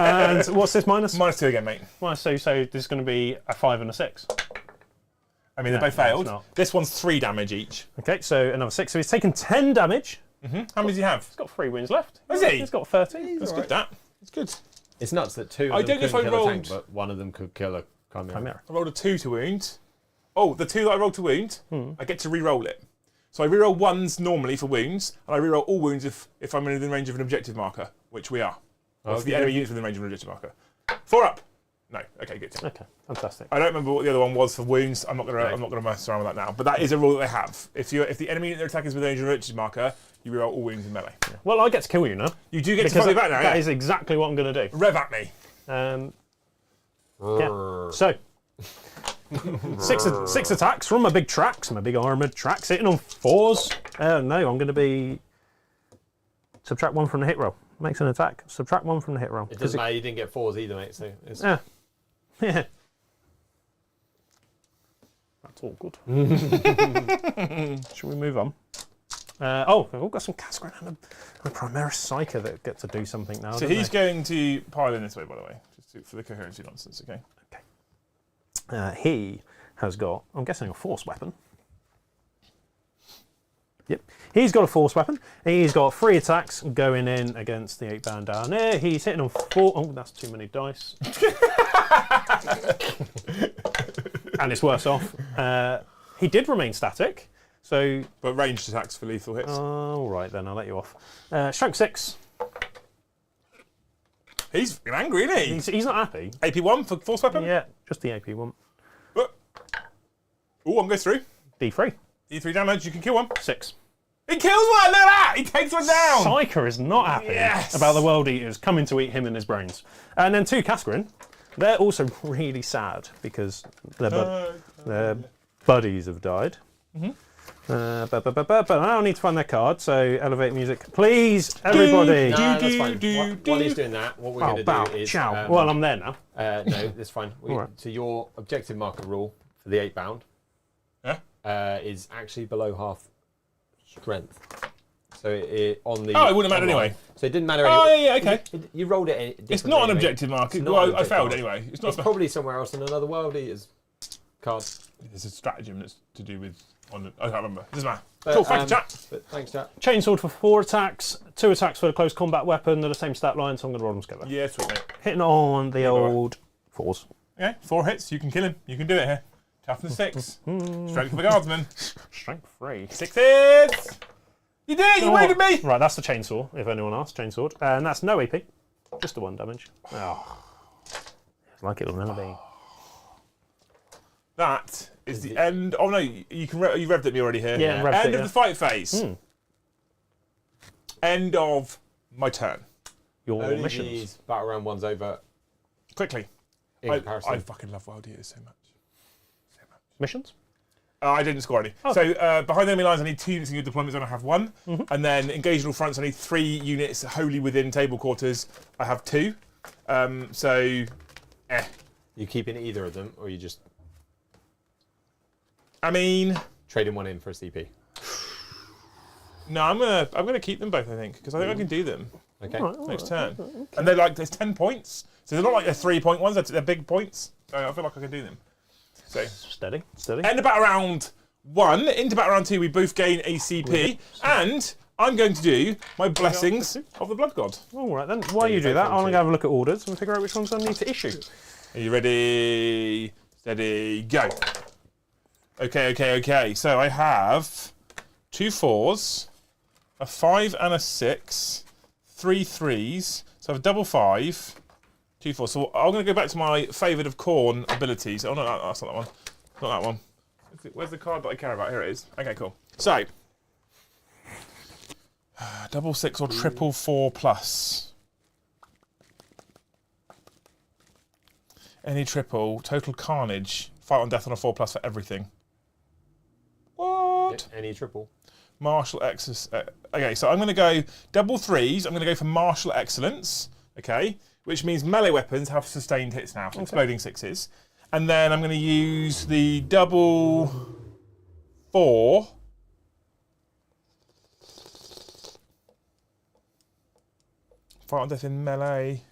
And what's this minus? -2 again, mate. Well, so this is going to be a 5 and a 6. I mean, they No, both failed. it's not. This one's 3 damage each. Okay, so another 6. So he's taken 10 damage. How many do you have? He's got 3 wounds left. Has he? He's got 13. That's good, that. That's good. It's nuts that 2 of I them don't know if couldn't I kill a tank, rolled- but one of them could kill a chimera. Chimera. I rolled a 2 to wound. Oh, the 2 that I rolled to wound, I get to re-roll it. So I re-roll 1s normally for wounds, and I re-roll all wounds if I'm within range of an objective marker, which we are. Or if the enemy unit's within range of an objective marker. 4 up. No. Okay, good. Okay, fantastic. I don't remember what the other one was for wounds. I'm not gonna mess around with that now. But that is a rule that they have. If the enemy unit they're attacking is within range of an objective marker, you re-roll all wounds in melee. Well, I get to kill you now. You do get to Because fight me back now. that Yeah. is exactly what I'm going to do. Rev at me. Yeah. So, six attacks from my big tracks, my big armoured tracks, hitting on 4s. No, I'm going to be subtract 1 from the hit roll. Makes an attack. Subtract 1 from the hit roll. It doesn't matter, you didn't get 4s either, mate. So it's Yeah. Yeah. That's all good. Shall we move on? We've all got some Cascaran and a Primaris Psyker that get to do something now. So don't he's they? going to pile in this way, by the way, just for the coherency nonsense. Okay. He has got, I'm guessing, a force weapon. Yep. He's got a force weapon. He's got 3 attacks going in against the 8 band down there. He's hitting on 4. Oh, that's too many dice. And it's worse off. He did remain static. So, But ranged attacks for lethal hits. all right then, I'll let you off. Strength 6. He's fucking angry, isn't he? He's not happy. AP1 for force weapon? Yeah, just the AP one. Oh, one goes through. D3. D3 damage, you can kill one. 6. He kills one! Look at that! He takes one down! Psyker is not happy about the World Eaters coming to eat him and his brains. And then 2 Cascarin. They're also really sad because their buddies have died. But I don't need to find their card, so elevate music. Please, everybody! No, that's fine. While he's doing that, what we're going to do is... well, I'm there now. No, that's fine. So your objective marker rule for the 8 bound is actually below half strength. So on the... Oh, it wouldn't matter anyway. So it didn't matter anyway. Oh, yeah, okay. You rolled it differently. It's not an objective marker. Well, I failed anyway. It's probably somewhere else in another World Eaters card. There's a stratagem that's to do with... I can't remember. It doesn't matter. Cool, thanks, chat. Thanks, chat. Chainsword for 4 attacks, 2 attacks for a close combat weapon. They're the same stat line, so I'm going to roll them together. Yeah, sweet, mate. Hitting on the old 4s. Okay, 4 hits. You can kill him. You can do it here. Toughness 6. Strength for the guardsman. Strength 3. 6 hits! You did! You wounded me! Right, that's the chainsaw, if anyone asks. Chainsword. And that's no AP. Just the 1 damage. Oh. It's like it'll never be. That is the end. Oh no, you revved at me already here. Yeah, end of the fight phase. End of my turn. Your Only missions. these battle round one's over Quickly. in comparison. I fucking love Wild Eaters so much. Missions? I didn't score any. Oh. So behind enemy lines, I need 2 units in your deployments, and I have 1. And then engaged all fronts, I need 3 units wholly within table quarters. I have 2. You keeping either of them, or you just I mean, trading one in for a CP? no, I'm gonna keep them both. I think because I think I can do them Okay. next turn. And they're like there's 10 points, so they're not like they're 3-point ones. They're big points. So I feel like I can do them. So Steady. end of battle round 1, into battle round 2, we both gain a CP, and I'm going to do my blessings of the Blood God. All right then. While you do that, I'm going to have a look at orders and figure out which ones I need to issue. Are you ready? Steady, go. Okay. So I have 2 4s, a 5 and a 6, 3 3s. So I have a double 5, 2 4s. So I'm going to go back to my favoured of Khorne abilities. Oh no, that's not that one. Not that one. Where's the card that I care about? Here it is. Okay, cool. So double 6 or triple 4 plus. Any triple, total carnage, fight on death on a 4 plus for everything. What? Any triple. Martial excellence. Okay, so I'm going to go double 3s. I'm going to go for martial excellence. Okay, which means melee weapons have sustained hits now, so exploding 6s. And then I'm going to use the double 4. Fight on death in melee.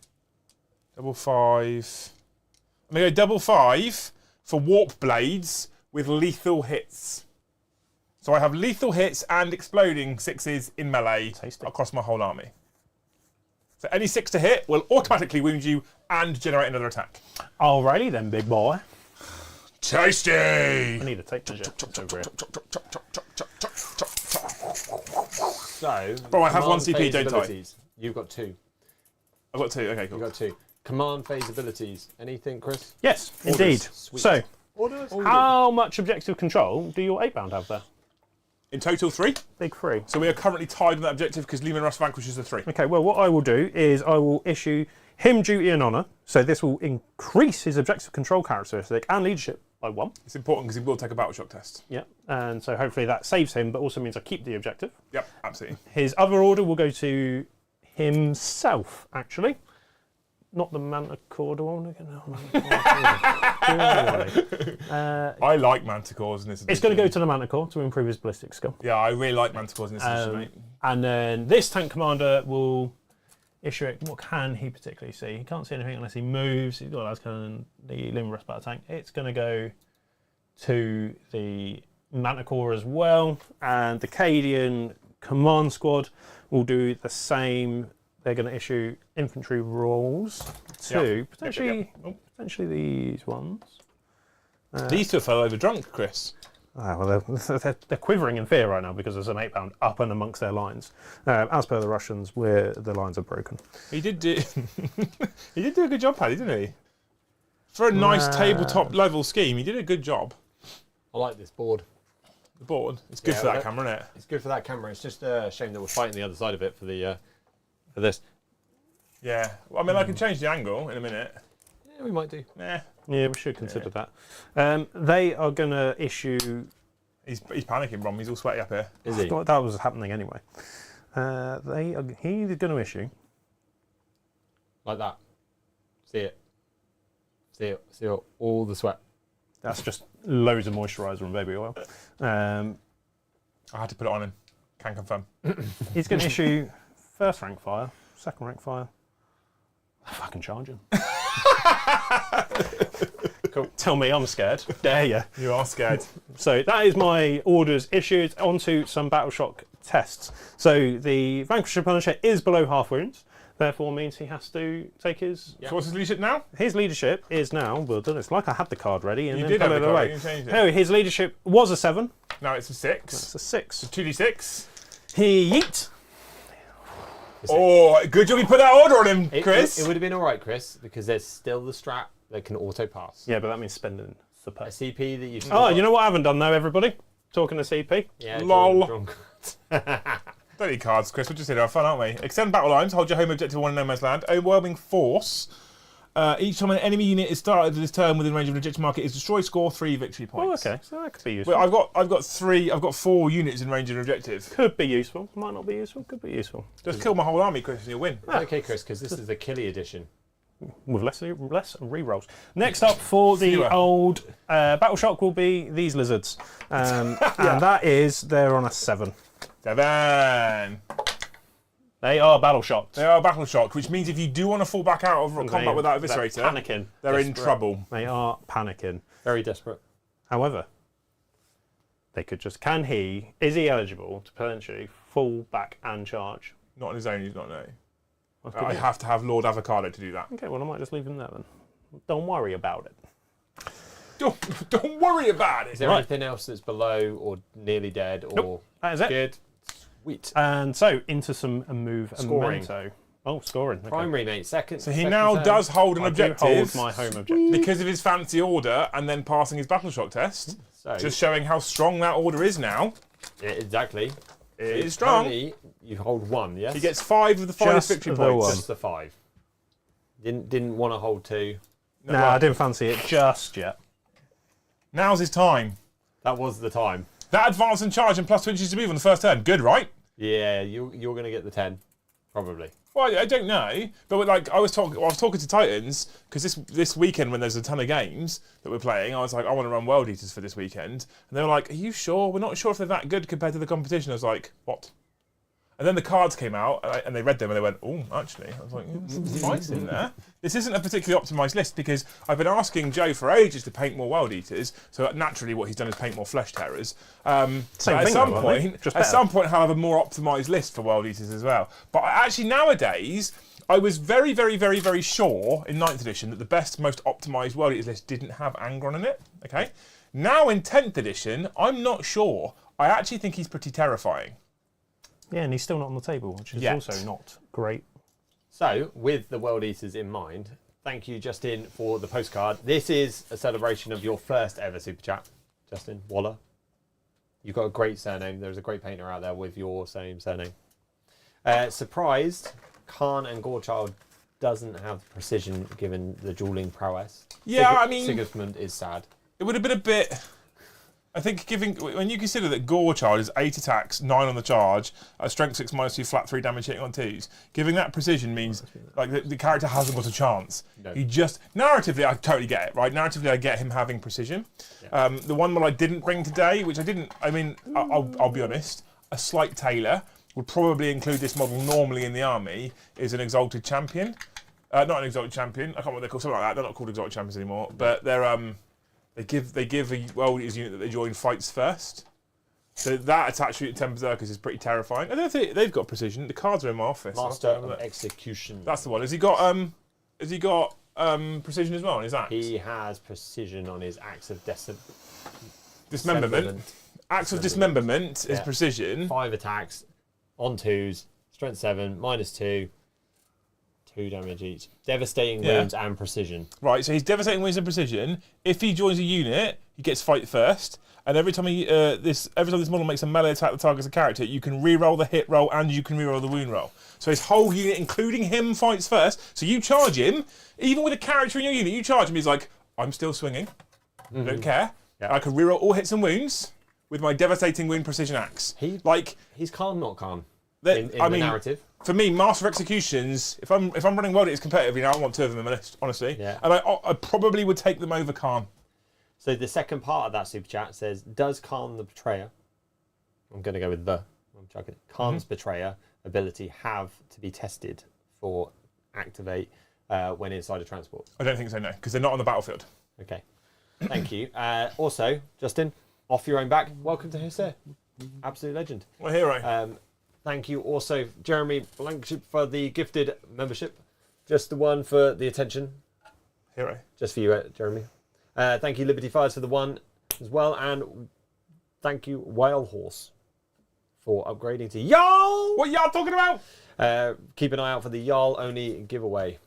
Double 5. I'm going to go double 5 for warp blades with lethal hits. So I have lethal hits and exploding 6s in melee across my whole army. So any 6 to hit will automatically wound you and generate another attack. Alrighty then, big boy. Tasty! I need a tape measure. So, Bro, I have 1 command CP, phase don't I? abilities. You've got 2. I've got 2, okay, cool. You've got 2. Command phase abilities. Anything, Chris? Yes, indeed. Sweet. So, Orders. how much objective control do your 8-bound have there? In total 3. Big 3. So we are currently tied on that objective because Lehman Russ vanquishes the 3. Okay, well, what I will do is I will issue him duty and honour. So this will increase his objective control characteristic and leadership by 1. It's important because he will take a battle shock test. Yeah, and so hopefully that saves him, but also means I keep the objective. Yep, absolutely. His other order will go to himself, actually. Not the Manticore. Do I want to I like Manticores in this edition. It's going to go to the Manticore to improve his ballistic skill. Yeah, I really like Manticores in this edition, mate. And then this tank commander will issue it. What can he particularly see? He can't see anything unless he moves. He's got Lascan, the Limrus battle tank. It's going to go to the Manticore as well. And the Cadian command squad will do the same. They're going to issue infantry rolls to potentially these ones. These two fell over drunk, Chris. Well, they're quivering in fear right now because there's an 8-pound up and amongst their lines. As per the Russians, the lines are broken. He did do he did do a good job, Paddy, didn't he? For a nice tabletop level scheme, he did a good job. I like this board. The board, it's good for that camera, isn't it? It's good for that camera. It's just a shame that we're fighting the other side of it for the for this. Yeah, well, I mean, I can change the angle in a minute. Yeah, we might do. Yeah, we should consider that. They are going to issue... He's panicking, Brom. He's all sweaty up here. Is he? I thought that was happening anyway. He's going to issue... Like that. See it. See it. All the sweat. That's just loads of moisturiser and baby oil. I had to put it on him. Can confirm. He's going to issue first rank fire, second rank fire. I fucking charge him. Cool. Tell me I'm scared. Dare you? You are scared. So that is my orders issued. Onto some battle shock tests. So the Vanquisher Punisher is below half wounds. Therefore means he has to take his... So what's his leadership now? His leadership is now... Well done. It's like I had the card ready and You then did put have it the card, away. you changed it. No, his leadership was a 7. Now it's a 6. It's a 6. 2d6. He yeet. Oh, good job you put that order on him, Chris. It would have been all right, Chris, because there's still the strat that can auto pass. Yeah, but that means spending the A pay. CP that you've. Oh, you know what I haven't done though, everybody? Talking to CP. Yeah. Lol. Drawn. Don't need cards, Chris. We're just here to have fun, aren't we? Extend battle lines. Hold your home objective on no man's land. Overwhelming force. Each time an enemy unit is started this turn within range of an objective market is destroyed. Score 3 victory Oh, points. okay. So that could be useful. Well, I've got 4 units in range of an objective. Could be useful. Might not be useful. Could be useful. Just kill my whole army, Chris, and you'll win. Okay, Chris, because this is the Killy edition. With less re-rolls. Next up for the Fewer. old battle shock will be these lizards, and that is they're on a 7. 7. They are battle shocked. They are battle shocked, which means if you do want to fall back out of combat without Eviscerator, They're panicking. they're in Desperate. trouble. They are panicking. Very desperate. However, they could just... Is he eligible to potentially fall back and charge? Not on his own, he's not, no. That could I be it. have to have Lord Avocado to do that. Okay, well I might just leave him there then. Don't worry about it. Don't worry about it. Is there Right. anything else that's below or nearly dead or Nope. That is it. good? Sweet. And so into some move Scoring. memento. Oh, scoring. Okay. Primary, mate. Second. So he second now turn. does hold an I do objective hold my home objective. because of his fancy order and then passing his battle shock test. So, Just showing how strong that order is now. yeah, exactly. It is strong. Currently, you hold 1, yes? He gets 5 of the 5 Just victory the points. one. Just the 5. Didn't want to hold 2. No, I didn't fancy it just yet. Now's his time. That was the time. That advance and charge and plus 2 inches to move on the first turn. Good, right? Yeah, you're going to get the 10, probably. Well, I don't know, but like I was talking to Titans because this weekend when there's a ton of games that we're playing, I was like, I want to run World Eaters for this weekend, and they were like, "Are you sure? We're not sure if they're that good compared to the competition." I was like, "What?" And then the cards came out, and they read them, and they went, "Oh, actually," I was like, "There's some spice in there." This isn't a particularly optimised list because I've been asking Joe for ages to paint more World Eaters. So naturally, what he's done is paint more Flesh Terrors. Same At thing, some though, aren't they? point, Just at better. some point, I'll have a more optimised list for World Eaters as well. But actually, nowadays, I was very, very, very, very sure in 9th edition that the best, most optimised World Eaters list didn't have Angron in it. Okay. Now in 10th edition, I'm not sure. I actually think he's pretty terrifying. Yeah, and he's still not on the table, which is Yet. also not great. So, with the World Eaters in mind, thank you, Justin, for the postcard. This is a celebration of your first ever Super Chat, Justin Waller. You've got a great surname. There's a great painter out there with your same surname. Surprised, Khan and Gorechild doesn't have precision given the dueling prowess. Yeah, I mean- Sigismund is sad. It would have been a bit... I think when you consider that Gorechild is 8 attacks, 9 on the charge, strength 6 -2, flat 3 damage hitting on 2s, giving that precision means like the character hasn't got a chance. No. He just narratively, I totally get it, right? Narratively, I get him having precision. Yeah. The one that I didn't bring today, which I didn't, I mean, I'll be honest, a slight tailor would probably include this model normally in the army, is an exalted champion. Not an exalted champion. I can't remember what they're called. Something like that. They're not called exalted champions anymore. But they're they give a World Eaters unit that they join fights first. So that attached unit to 10 Berserkers is pretty terrifying. I don't think they've got precision. The cards are in my office. I'll have to Master have a of look. Execution. That's the one. Has he got precision as well on his axe? He has precision on his axe of Dismemberment. Axe of Dismemberment is precision. 5 attacks on 2s, strength 7, -2, 2 damage each. Devastating wounds and precision. Right, so he's devastating wounds and precision. If he joins a unit, he gets fight first. And every time this model makes a melee attack that targets a character, you can re-roll the hit roll and you can re-roll the wound roll. So his whole unit, including him, fights first. So you charge him, even with a character in your unit, you charge him. He's like, I'm still swinging. I don't care. Yeah. I can re-roll all hits and wounds with my devastating wound precision axe. He's calm, not calm. I the mean, narrative. For me, Master of Executions, if I'm running World, it's competitive. I want 2 of them, honestly. Yeah. And I probably would take them over Khan. So the second part of that super chat says, does Khan the Betrayer, I'm going to go with I'm chucking it, Khan's Betrayer ability have to be tested for activate when inside a transport? I don't think so, no, because they're not on the battlefield. Okay, thank you. Also, Justin, off your own back, welcome to Hussein. Absolute legend. Well, hero. Thank you also, Jeremy Blankenship, for the gifted membership. Just the one for the attention. Hero. Just for you, Jeremy. Thank you, Liberty Fires, for the 1 as well. And thank you, Whale Horse, for upgrading to Jarl. What y'all talking about? Keep an eye out for the Jarl only giveaway.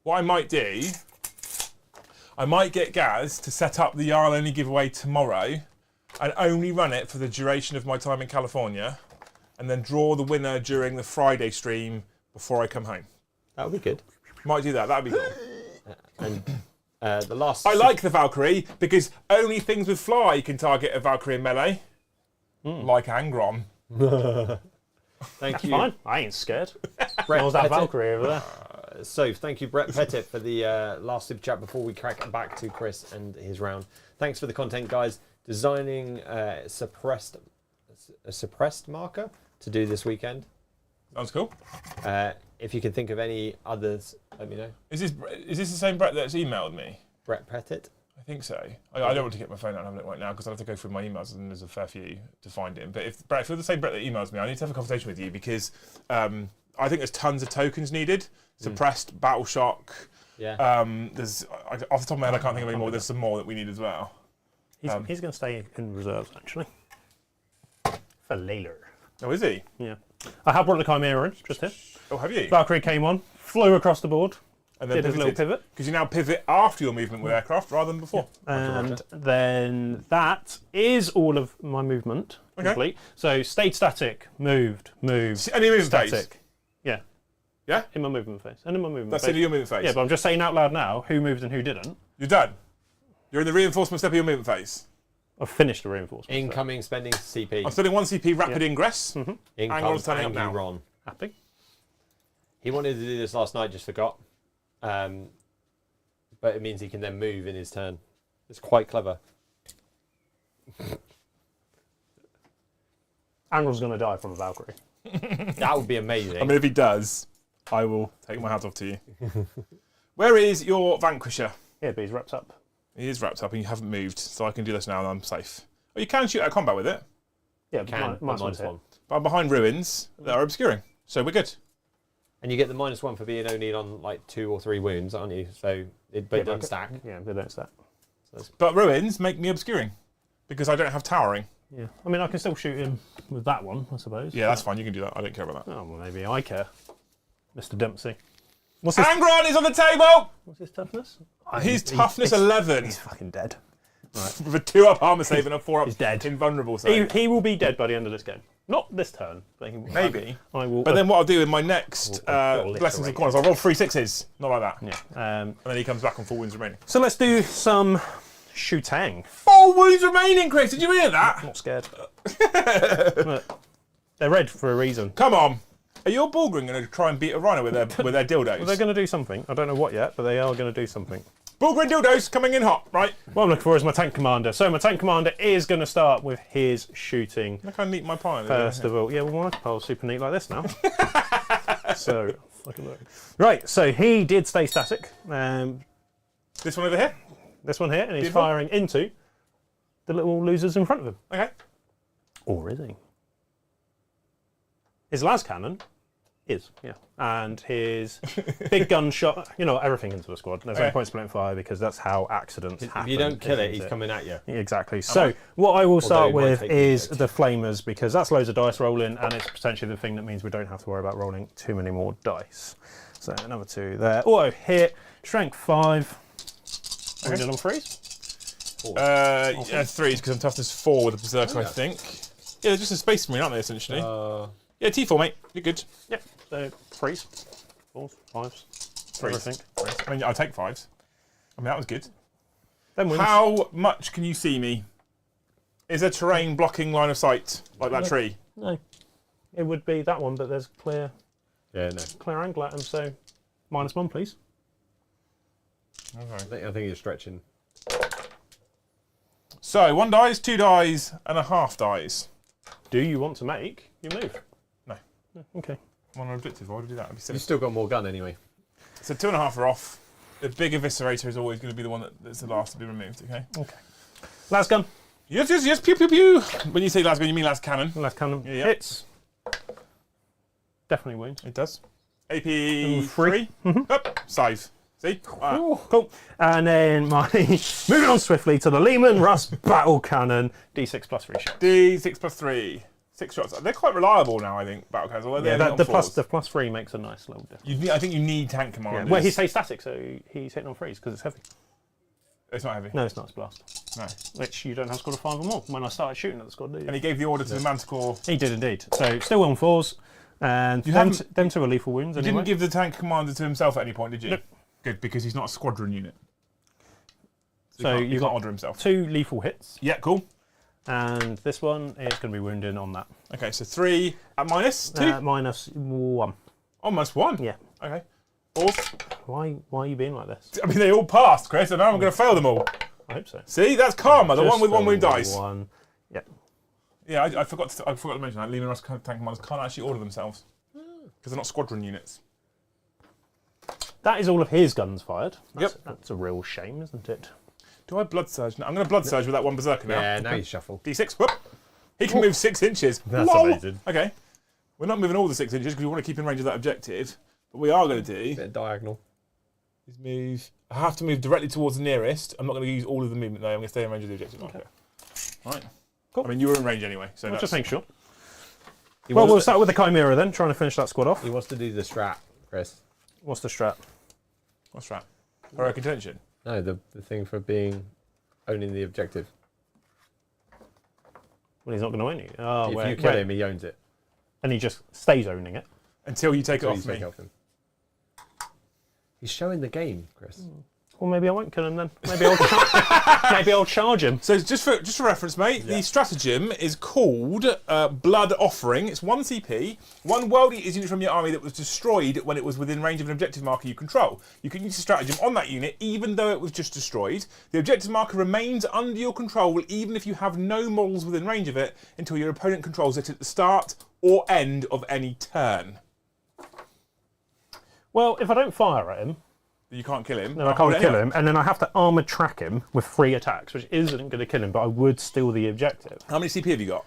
What I might do, I might get Gaz to set up the Jarl only giveaway tomorrow and only run it for the duration of my time in California and then draw the winner during the Friday stream before I come home. That would be good. Might do that. That'd be cool. And the last... I like the Valkyrie because only things with fly can target a Valkyrie in melee. Like Angron. Thank you. Fine. I ain't scared. Brett How's that Pettit. Valkyrie over there? So, thank you, Brett Pettit, for the last super chat before we crack back to Chris and his round. Thanks for the content, guys. Designing a suppressed marker to do this weekend. Sounds cool. If you can think of any others, let me know. Is this the same Brett that's emailed me? Brett Pettit. I think so. I don't want to get my phone out and have a look right now because I have to go through my emails and there's a fair few to find him. But if you're the same Brett that emails me, I need to have a conversation with you because I think there's tons of tokens needed. Suppressed, Battle Shock. Yeah. There's off the top of my head, I can't think of any more. There's some more that we need as well. He's going to stay in reserves, actually. For later. Oh, is he? Yeah. I have brought the Chimera in, just here. Oh, have you? Valkyrie came on, flew across the board, And then did his little pivot. Because you now pivot after your movement with aircraft rather than before. And then that is all of my movement complete. So stayed static, moved, Any movement static. phase? Yeah. Yeah? In my movement phase. And in my movement That's phase. in your movement phase? Yeah, but I'm just saying out loud now who moved and who didn't. You're done. You're in the reinforcement step of your movement phase. I've finished the reinforcement. Incoming spending CP. I'm spending 1 CP rapid ingress. Income turning up now. Ron. Happy. He wanted to do this last night, just forgot. But it means he can then move in his turn. It's quite clever. Angel's going to die from a Valkyrie. That would be amazing. I mean, if he does, I will take my hat off to you. Where is your Vanquisher? Yeah, but he's wrapped up. He is wrapped up and you haven't moved, so I can do this now and I'm safe. Oh, you can shoot at combat with it, Yeah, Can, minus minus hit. one. but I'm behind ruins that are obscuring, so we're good. And you get the -1 for being only on like 2 or 3 wounds, aren't you? So it Yeah, doesn't but- stack. Yeah, they don't stack. But ruins make me obscuring because I don't have towering. Yeah. I mean, I can still shoot him with that one, I suppose. Yeah, that's fine. You can do that. I don't care about that. Oh, well, maybe I care. Mr. Dempsey. Angron is on the table. What's his toughness? His toughness 11 He's fucking dead. with a 2-up armor save and a 4-up He's dead. invulnerable save. He will be dead by the end of this game. Not this turn, but he will. Maybe. I will. But then what I'll do in my next obliterate Blessings of Corners, I'll roll 3 6s. Not like that. Yeah. And then he comes back on 4 wounds remaining. So let's do some shooting. 4 wounds remaining, Chris. Did you hear that? Not scared. Look, they're red for a reason. Come on. Are your Bulgren going to try and beat a rhino with their dildos? Well, they're going to do something. I don't know what yet, but they are going to do something. Bulgren dildos coming in hot, right? What I'm looking for is my tank commander. So my tank commander is going to start with his shooting. Look how neat my pile is. First of all, yeah, well, my pile's super neat like this now. So, fucking look. Right, so he did stay static. This one over here? This one here, and he's Beautiful. firing into the little losers in front of him. Okay. Or is he? His las cannon His, yeah. And his big gunshot, everything into the squad. There's no point splitting fire because that's how accidents happen. If you don't kill it, he's isn't coming at you. Exactly. So what I will start he might with take is the the flamers because that's loads of dice rolling and it's potentially the thing that means we don't have to worry about rolling too many more dice. So another 2 there. Auto hit, strength 5. Are we done on 3s? Yeah, 3s because I'm toughness 4 with a berserker, I think. Yeah, they're just a space marine, aren't they, essentially? Yeah, T4, mate. You're good. Yep. So 3s, 4s, 5s, 3s. everything. I mean, I'll take 5s. I mean, that was good. Then wins. How much can you see me? Is there terrain blocking line of sight like that tree? No. It would be that one, but there's clear angle at him, so -1, please. Okay. I think you're stretching. So 1 dies, 2 dies, and a half dies. Do you want to make your move? No. Okay. I'm on an objective. Why would I do that? I'd be silly. You've still got more gun anyway. So 2.5 are off. The big eviscerator is always going to be the one that's the last to be removed. Okay. Okay. Last gun. Yes. Pew pew pew. When you say last gun, you mean last cannon. Last cannon Yeah. hits. Definitely wounds. It does. AP 3. Up. Scythe. See? Cool. And then moving on swiftly to the Lehman Russ battle cannon. D6 plus 3 shot. D6 plus 3. 6 shots. They're quite reliable now, I think, battle cannons. Although they're The on 4s. plus 3 makes a nice little difference. I think you need tank commanders. Yeah. Well, he stays static, so he's hitting on 3s because it's heavy. It's not heavy. No, it's not. It's blast. No. Which you don't have squad of 5 or more when I started shooting at the squad, do you? And he gave the order to the Manticore. He did indeed. So still on 4s. And them 2 are lethal wounds You anyway. didn't give the tank commander to himself at any point, did you? Nope. Good, because he's not a squadron unit. So he you've can't got order himself. 2 lethal hits. Yeah, cool. And this one is going to be wounding on that. Okay, so 3 at -2? -1. Almost 1. Yeah. Okay. 4th. Why are you being like this? I mean, they all passed, Chris, and now I'm going to fail them all. I hope so. See, that's karma. The one with 1 wound Just dies. One. Yeah. Yeah, I forgot to mention that. Lehman Russ tank commanders can't actually order themselves because they're not squadron units. That is all of his guns fired. Yep. That's a real shame, isn't it? Do I blood surge? No, I'm going to blood surge with that 1 berserker now. Yeah, now you shuffle. D6. Whoop. He can move 6 inches. That's Lol. amazing. Okay. We're not moving all the 6 inches because we want to keep in range of that objective. But we are going to do Bit of diagonal. is move. I have to move directly towards the nearest. I'm not going to use all of the movement though. I'm going to stay in range of the objective marker. Right. Cool. I mean, you were in range anyway, so Just make sure. He Well, wants we'll to- start with the Chimera then, trying to finish that squad off. He wants to do the strat, Chris. What's the strat? What's that? Heroic contention. No, the thing for owning the objective. Well, he's not going to win you. Oh, If you kill him, he owns it. And he just stays owning it. Until you take it So off you take me. it off him. He's showing the game, Chris. Well, maybe I won't kill him then. Maybe I'll charge him. So just for reference, mate, the stratagem is called Blood Offering. It's 1 CP. 1 world eaters unit from your army that was destroyed when it was within range of an objective marker you control. You can use the stratagem on that unit even though it was just destroyed. The objective marker remains under your control even if you have no models within range of it until your opponent controls it at the start or end of any turn. Well, if I don't fire at him, You can't kill him. then I can't kill him, and then I have to armoured track him with 3 attacks, which isn't going to kill him, but I would steal the objective. How many CP have you got?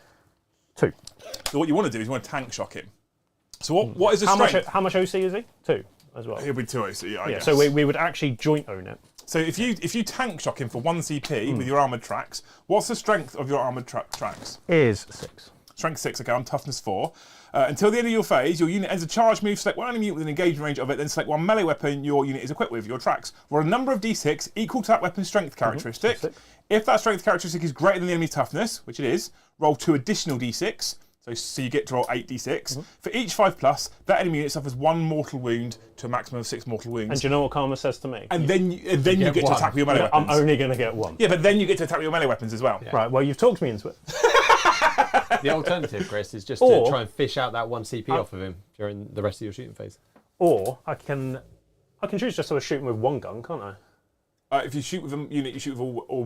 2. So what you want to do is you want to tank shock him. So what is the strength? How much OC is he? 2 as well. He'll be 2 OC, I guess. So we would actually joint own it. So if you tank shock him for 1 CP with your armoured tracks, what's the strength of your armoured tracks? Is 6. Strength 6, okay, I'm toughness 4. Until the end of your phase, your unit ends a charge move, select 1 enemy unit within engagement range of it, then select 1 melee weapon your unit is equipped with, your tracks. Roll a number of d6 equal to that weapon's strength characteristic. If that strength characteristic is greater than the enemy's toughness, which it is, roll 2 additional d6. So you get to roll 8 d6. For each 5+, that enemy unit suffers 1 mortal wound to a maximum of 6 mortal wounds. And do you know what Karma says to me? And then you get to attack with your melee I'm weapons. only going to get 1. Yeah, but then you get to attack with your melee weapons as well. Yeah. Right, well, you've talked me into it. The alternative, Chris, is just Or- to try and fish out that 1 CP off of him during the rest of your shooting phase. Or I can choose just to shoot him with 1 gun, can't I? If you shoot with a unit, you shoot with all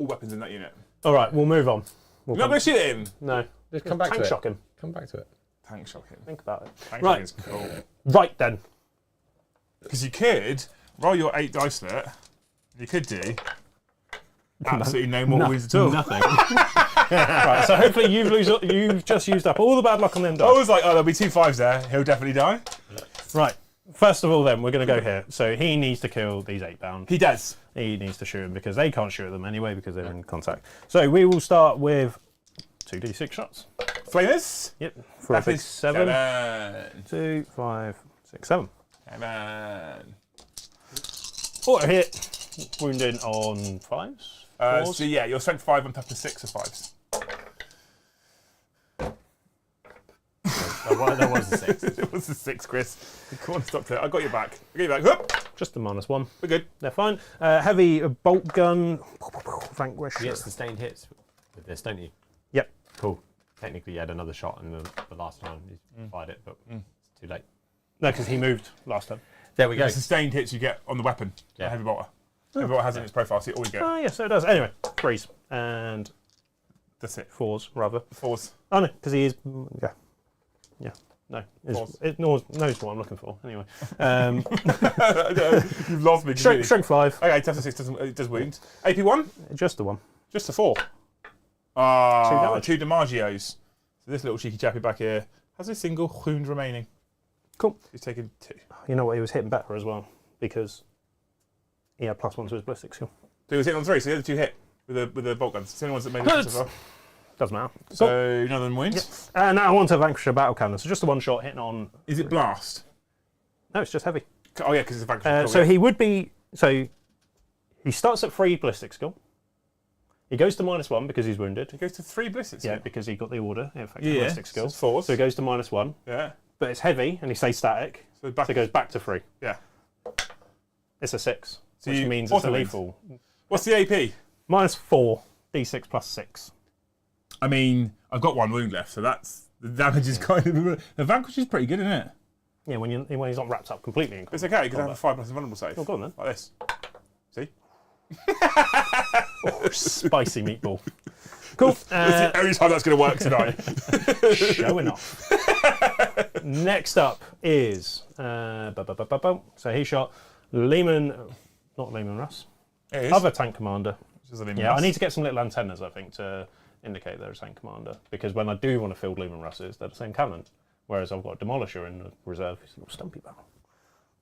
weapons in that unit. All right, we'll move on. You're not going to shoot him. No. Just come back Tank to it. shock him. Come back to it. Tank shock him. Think about it. Tank Right. shock is cool. Right then. Because you could roll your 8 dice there. You could do Absolutely no more wounds at all. Nothing. Right, so hopefully you've just used up all the bad luck on them dice. I was like, oh, there'll be 2 5s there. He'll definitely die. Right. First of all, then, we're going to go here. So he needs to kill these 8-bound. He does. He needs to shoot them because they can't shoot at them anyway because they're in contact. So we will start with 2d6 shots. Flamers. Yep. For a big 7. 7. 2, 5, 6, 7. 7. Auto hit. Wounding on 5s. So yeah, your strength 5 on toughness 6 are 5s. That was a 6. It was a 6, Chris. Come on, stop it. I got your back. Whoop. Just a -1. We're good. They're fine. Heavy bolt gun. Vanquish. You get sustained hits with this, don't you? Yep. Cool. Technically, you had another shot in the last time you fired it, but it's too late. No, because he moved last time. There we go. The sustained hits you get on the weapon. Yeah. Heavy bolter. Heavy bolter has it in its profile, so you always get. Oh, yes, so it does. Anyway, 3s. And That's it. 4s, rather. 4s. Oh, no, because he is. Yeah. Yeah. No. Fours. It knows what I'm looking for. Anyway. You've lost me completely. Strength 5. Okay, toughness 6 it does wound. AP 1? Just the one. Just a 4. Ah, 2 Damagios. So this little cheeky chappy back here has a single wound remaining. Cool. He's taken 2. You know what? He was hitting better as well because he had +1 to his ballistic skill. So he was hitting on 3, so the other 2 hit with the bolt guns. It's the only ones that made it so far. Doesn't matter. So Cool. none of them wins. Yep. Now I want to vanquish a battle cannon. So just the one shot hitting on. Is it blast? No, it's just heavy. Oh yeah, because it's a vanquish. So he would be. So he starts at 3 ballistic skill. He goes to -1 because he's wounded. He goes to 3 ballistics. Yeah, because he got the order. In fact, Yeah, ballistic skill. so it's 4s. So he goes to -1. Yeah. But it's heavy and he stays static. So back. So it goes back to 3. Yeah. It's a 6, So which you means it's a auto lethal. What's the AP? -4, d6 + 6. I mean, I've got 1 wound left, so that's the damage is kind of. The vanquish is pretty good, isn't it? Yeah, when he's not wrapped up completely in It's okay because I have a 5+ invulnerable save. Oh, go on then. Like this. See? Spicy meatball. Cool. That's the only time that's going to work tonight. Showing off. Next up is so he shot Lehman, not Lehman Russ, It is. other tank commander. Which is a Yeah, I need to get some little antennas, I think, to indicate they're a tank commander because when I do want to field Lehman Russes, they're the same cannon. Whereas I've got a demolisher in the reserve, it's a little stumpy barrel,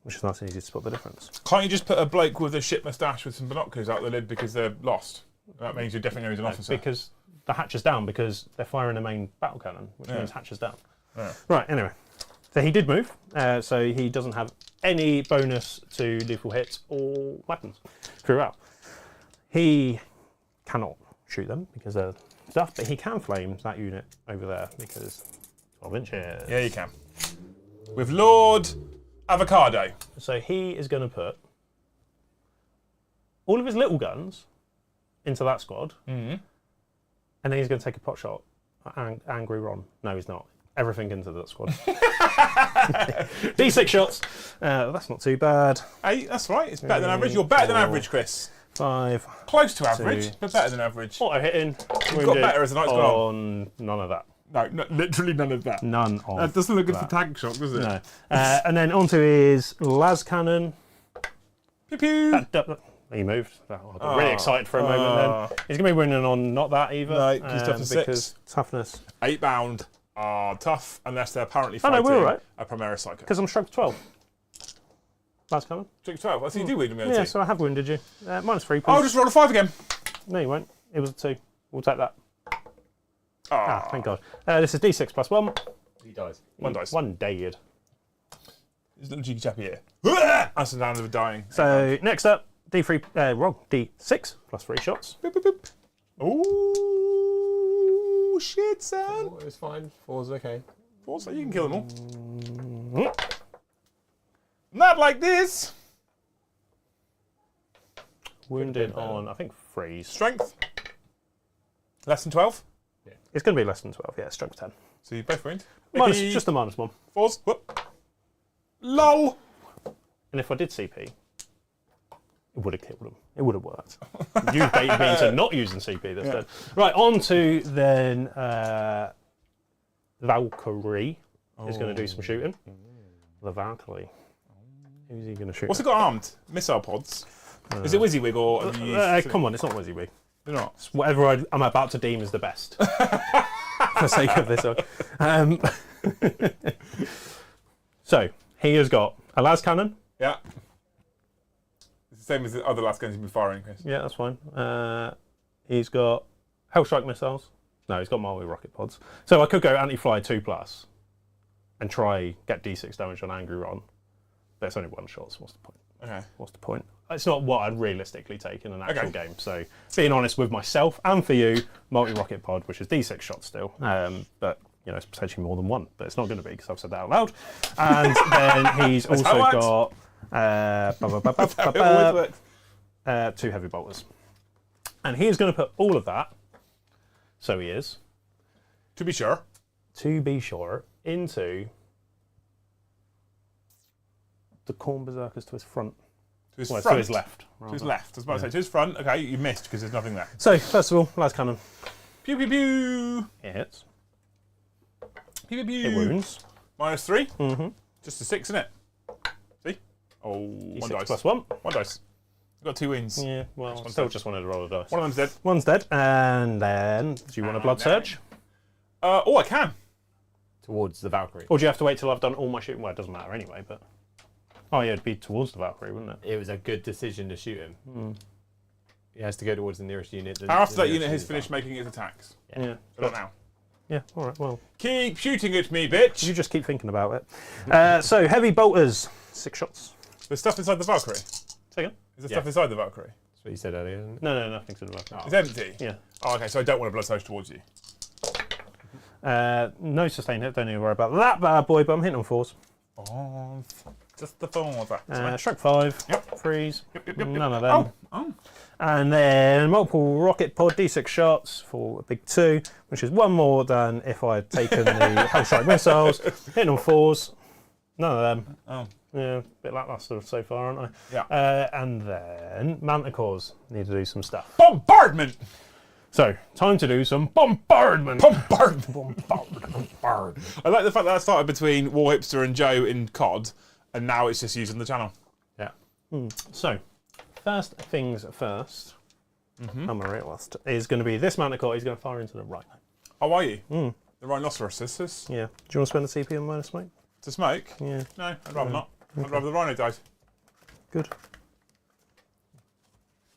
which is nice and easy to spot the difference. Can't you just put a bloke with a shit moustache with some binoculars out the lid because they're lost? That means you definitely know he's an officer. Because the hatch is down because they're firing the main battle cannon, which means hatch is down. Yeah. Right, anyway. So he did move, so he doesn't have any bonus to lethal hits or weapons throughout. He cannot shoot them because they're stuff, but he can flame that unit over there because 12 inches. Yeah, you can. With Lord Avocado. So he is going to put all of his little guns into that squad, and then he's going to take a pot shot at Angry Ron. No, he's not. Everything into that squad. D6 shots. That's not too bad. Hey, that's right. It's better than average. You're better than average, Chris. 5. Close to average, but better than average. Auto hitting. You've got better as the night's gone on. None of that. No, literally none of that. None of That doesn't look good that. for tank shock, does it? No. And then onto his las cannon. Pew pew. He moved. I got really excited for a moment then. He's going to be winning on not that either. No, he's toughness because 6. Toughness. 8 bound are tough unless they're apparently fighting no, we're all right. a Primera Psycho. Because I'm strength 12. Las cannon. Strength 12. I see you do wound me. Yeah, so I have wounded you. -3, please. Oh, just roll a 5 again. No, you won't. It was a 2. We'll take that. Ah, Thank God. This is D6 + 1. He dies. 1 dice. 1 dead. This little cheeky chappy here. That's the sound of a dying. So next up, D3, wrong, D6 + 3 shots. Boop, boop, boop. Oh, shit, son. Oh, it was fine. 4's okay. 4, so you can kill them all. Not like this. Wounded on, I think, 3s. Strength. Less than 12. It's going to be less than 12, yeah, strength 10. So you both wound. Just a -1. 4s. Whoop. LOL. And if I did CP, it would have killed them. It would have worked. You baited me into not using CP this turn. Right, on to then Valkyrie is going to do some shooting. The Valkyrie. Who's he going to shoot? What's it got armed? Missile pods. Is it WYSIWYG or? Have you used Come on, it's not WYSIWYG. They're not. It's whatever I'm about to deem as the best. For the sake of this one. So, he has got a las cannon. Yeah. It's the same as the other last guns you've been firing, Chris. Yeah, that's fine. He's got Hellstrike missiles. No, he's got multi-rocket pods. So I could go anti-fly 2+, and try get D6 damage on Angry Ron. But it's only one shot, so what's the point? Okay. What's the point? It's not what I'd realistically take in an actual game. So being honest with myself and for you, multi-rocket pod, which is D6 shots still. But you know, it's potentially more than one. But it's not going to be because I've said that out loud. And then he's also got 2 heavy bolters. And he is going to put all of that, so he is, To be sure, into the Khorne Berserkers to his front. to his Well, front. to his left. To his left. I was about to say, to his front. Okay, you missed because there's nothing there. So, first of all, las cannon. Pew, pew, pew. It hits. Pew, pew, pew. It wounds. -3. Mm-hmm. Just a 6, isn't it? See? Oh, one dice. +1. One dice. I've got 2 wins. Yeah, well, One's still dead. just wanted to roll a dice. One of them's dead. One's dead, and then do you want a blood And surge? Oh, I can. Towards the Valkyrie. Or do you have to wait till I've done all my shooting? Well, it doesn't matter anyway, but... Oh, yeah, it'd be towards the Valkyrie, wouldn't it? It was a good decision to shoot him. He has to go towards the nearest unit. How after that unit has finished making its attacks? Yeah. So not now. Yeah, all right, well... Keep shooting at me, bitch. You just keep thinking about it. So, heavy bolters. 6 shots. There's stuff inside the Valkyrie. Say again? Is there stuff inside the Valkyrie? That's what you said earlier, isn't it? No, nothing's in the Valkyrie. It's empty? Yeah. Oh, okay, so I don't want a blood surge towards you. No sustained hit, don't need to worry about that bad boy, but I'm hitting on 4s. Oh, just the phone with that. Strike 5. Yep. Freeze. Yep. None of them. Oh. And then multiple rocket pod, D6 shots for a big 2, which is 1 more than if I had taken the Hellstrike missiles. Hitting on 4s. None of them. Oh. Yeah, a bit lackluster so far, aren't I? Yeah. And then Manticores need to do some stuff. Bombardment! So, time to do some bombardment. Bombardment! I like the fact that started between War Hipster and Joe in COD, and now it's just used on the channel. Yeah. So, first things first, I'm a realist, is going to be this Manticore. He's going to fire into the Rhino. How are you? The rhinoceros. Yeah. Do you want to spend the CP on minus smoke? To smoke? Yeah. No, I'd rather not. I'd rather the rhino died. Good.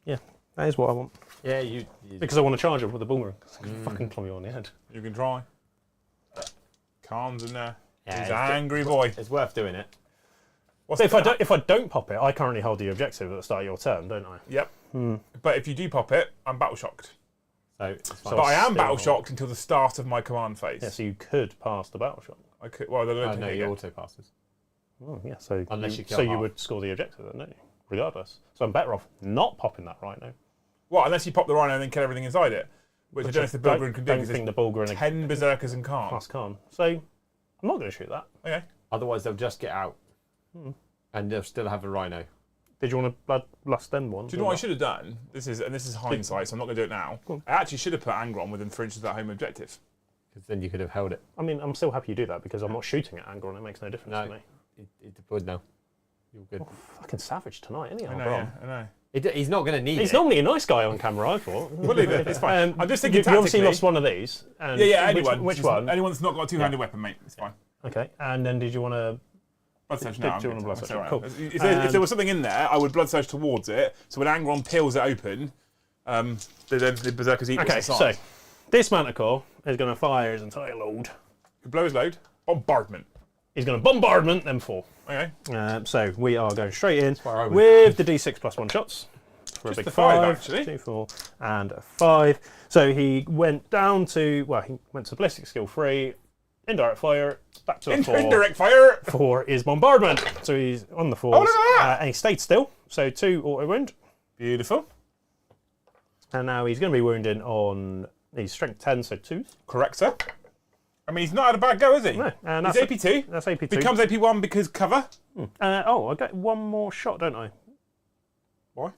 Yeah, that is what I want. Yeah, you Because I want to charge him with a boomerang. I can fucking plumb you on the head. You can try. Khan's in there. Yeah, He's it's an angry boy. it's worth doing it. What's So that? if I don't pop it, I currently hold the objective at the start of your turn, don't I? Yep. But if you do pop it, I'm battle shocked. So it's fine. So But I am still battle hold. shocked until the start of my command phase. Yeah, so you could pass the battle shot. I could. Well, they don't Oh, take no, it you again. auto passes. Oh, yeah, so Unless you kill so you half. would score the objective then, don't you? Regardless. So I'm better off not popping that Rhino. Well, unless you pop the rhino and then kill everything inside it, which I don't know if the Bilgrim can do don't because think there's the Bulgrin 10 berserkers and Khan. plus Khan. So I'm not going to shoot that. Okay. Otherwise, they'll just get out. And they'll still have a rhino. Did you want a Bloodlust then one? Do you know what I should have done? This is hindsight, so I'm not going to do it now. I actually should have put Angron within 3 inches of that home objective. Because then you could have held it. I mean, I'm still happy you do that because I'm not shooting at Angron. It makes no difference No. to me. It would now. You're good. Fucking savage tonight, isn't he? I know, yeah, I know. He's not going to need He's it. normally a nice guy on camera, I thought. We'll leave it. It's fine. I'm just thinking you obviously tactically. lost one of these. And Yeah, which- anyone. Which Just one? Anyone that's not got a two-handed weapon, mate. It's fine. Okay, and then did you want to... Blood surge Did now. you want a blood It's surge? alright. Cool. If there was something in there, I would blood surge towards it. So when Angron peels it open, the berserkers eat Okay, what's so inside. this Manticore is going to fire his entire load. Blow his load. Bombardment. He's going to bombardment them 4. Okay. So we are going straight in where I was. with the D6 plus 1 shots. For Just a big the 5, 5, actually. 2, 4, and a 5. So he went down to, well, he went to ballistic skill 3, indirect fire, back to a 4. Indirect fire. 4 is bombardment. So he's on the 4s. Oh, look at that. And he stayed still. So 2 auto wound. Beautiful. And now he's going to be wounding on, he's strength 10, so 2s. Correct, sir. I mean, he's not had a bad go, is he? No, and He's that's AP2. That's AP2. Becomes AP1 because cover. Oh, I get one more shot, don't I? Why?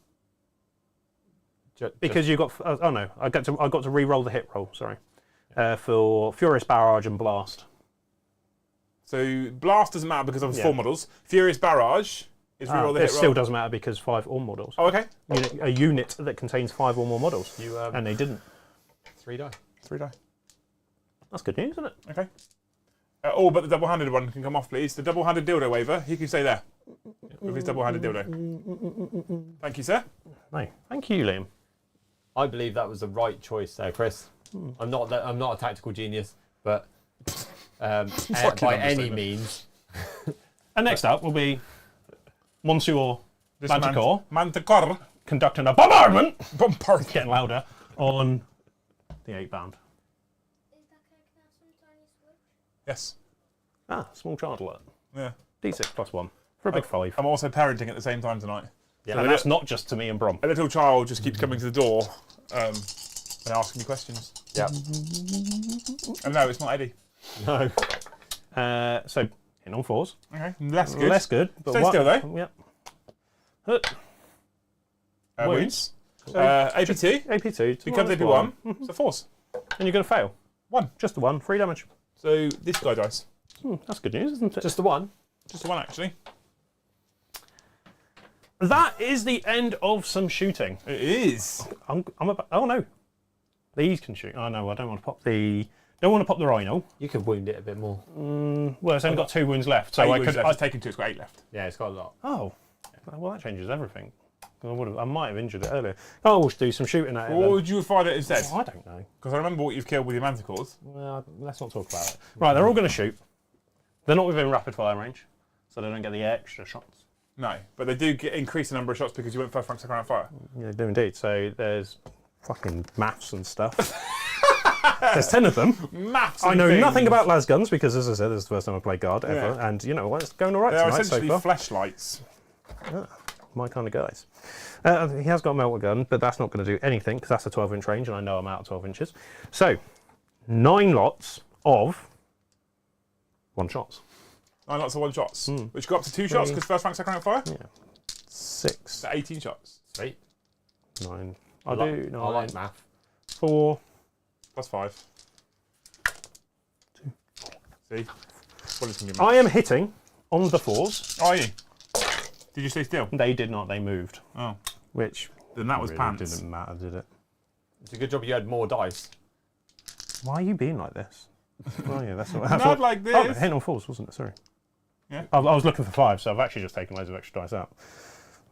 Because you got. Oh no, I got to re-roll the hit roll. Sorry, for Furious Barrage and Blast. So blast doesn't matter because of his Yeah. 4 models. Furious barrage Is reroll the It hit still roll? doesn't matter because 5 or more models. Oh, okay. A unit that contains 5 or more models. You, and they didn't. 3 die. 3 die. That's good news, isn't it? Okay. Oh, but the double-handed one can come off, please. The double-handed dildo waiver, he can stay there. With his double-handed dildo. Thank you, sir. No. Thank you, Liam. I believe that was the right choice there, Chris. I'm not a tactical genius, but by any means. And next up will be Monsieur Manticore Manticore. conducting a bombardment, Bombard. getting louder, on the 8-bound. Is that character now some tiny switch? Yes. Small child alert. Yeah. D6 plus 1 for a big 5. I'm also parenting at the same time tonight. Yeah, And that's not just to me and Brom. A little child just keeps coming to the door and asking me questions. yeah. And no, it's not Eddie. No. So, in on 4s. Okay. Less good. Less good. But Stay still, though. Yep. Wounds. AP2 AP2. becomes minus AP1. So 4s. And you're going to fail. 1. Just the 1. 3 damage. So this guy dies. That's good news, isn't it? Just the one. Just the 1, actually. That is the end of some shooting. It is. I'm about, oh no. These can shoot. Oh no, I don't want to pop the... Don't want to pop the rhino. You could wound it a bit more. Well, it's only got 2 wounds left, so I could... It's taken 2, it's got 8 left. Yeah, it's got a lot. Oh. Well, that changes everything. I might have injured it earlier. Oh, we'll do some shooting at it What then. would you have fired it instead? Oh, I don't know. Because I remember what you've killed with your manticores. Well, let's not talk about it. Right, they're all going to shoot. They're not within rapid fire range, so they don't get the extra shots. No, but they do increase the number of shots because you went first rank, second round fire. Yeah, they do indeed. So there's fucking maths and stuff. There's 10 of them. Maths. I and know things. nothing about las guns because, as I said, this is the first time I played guard ever, Yeah. and you know what, it's going all right They are tonight so essentially far. fleshlights. My kind of guys. He has got a melter gun, but that's not going to do anything because that's a 12-inch range, and I know I'm out of 12 inches. So, 9 lots of 1 shots. 9 lots of 1 shots, which go up to 2 shots because first rank, second round fire. Yeah. 6, So 18 shots. Sweet. 9. I like math. 4. Plus 5. 2. See? What is going to I am hitting on the 4s. Are you? Did you stay still? They did not. They moved, Oh. which Then that was really pants. didn't matter, did it? It's a good job you had more dice. Why are you being like this? Oh yeah, that's what. Not like this. Oh, hitting on 4s, wasn't it? Sorry. Yeah. I was looking for 5, so I've actually just taken loads of extra dice out.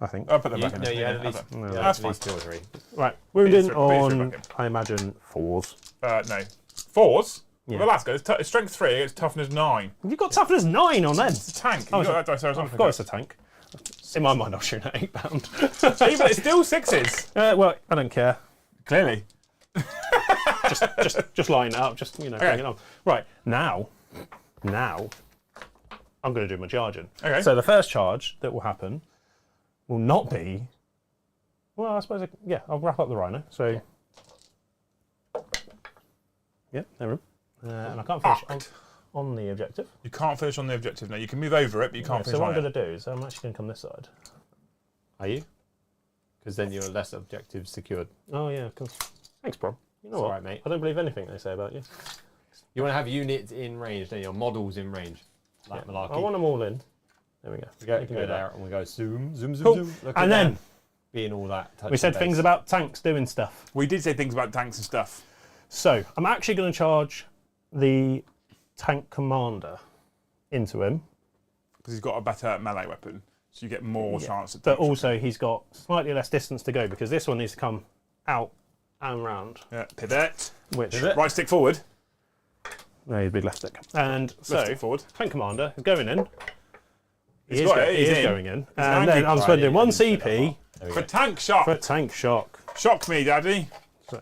I think. I'll put that You, back in. no, you had at Yeah, least, I'll you put- had That's at least 2 or 3. Right, wounding Please on, back I imagine, 4s. No. 4s? Yeah. Well, that's good. It's strength 3, it's toughness 9. You've got toughness 9 on then. It's a tank. Oh, You got that dice there as I well. forgot it's a tank. In my mind, I'll shoot at 8 pound. Hey, but it's still 6s. Well, I don't care. Clearly. Just line it up. Just bring it on. Right now, I'm going to do my charging. Okay. So the first charge that will happen will not be. Well, I suppose. I'll wrap up the rhino. So. Yeah, there we go. And I can't finish on the objective. You can't finish on the objective. No, you can move over it, but you can't So finish what on I'm it. going to do is I'm actually going to come this side. Are you? Because then you're less objectives secured. Oh yeah, thanks, bro. You know It's what? all right, mate. I don't believe anything they say about you. You want to have units in range, don't you? Or models in range. Like malarkey. I want them all in. There we go. We go, You can go do that. there and we go zoom, zoom, zoom, Cool. zoom. Look And at then them being all that. touch we said and things base. about tanks doing stuff. We did say things about tanks and stuff. So I'm actually going to charge the tank commander into him, Because he's got a better melee weapon. So you get more chance at but also he's got slightly less distance to go because this one needs to come out and round. Yeah, pivot. Which Pivot. Right stick forward. no, he'd be left stick. And Left so stick forward. tank commander is going in. He's got it, He he's is in. going in. an And then anti- I'm Right, spending yeah, 1 you said that CP There we For go. tank shock. for tank shock. Shock me, Daddy. So,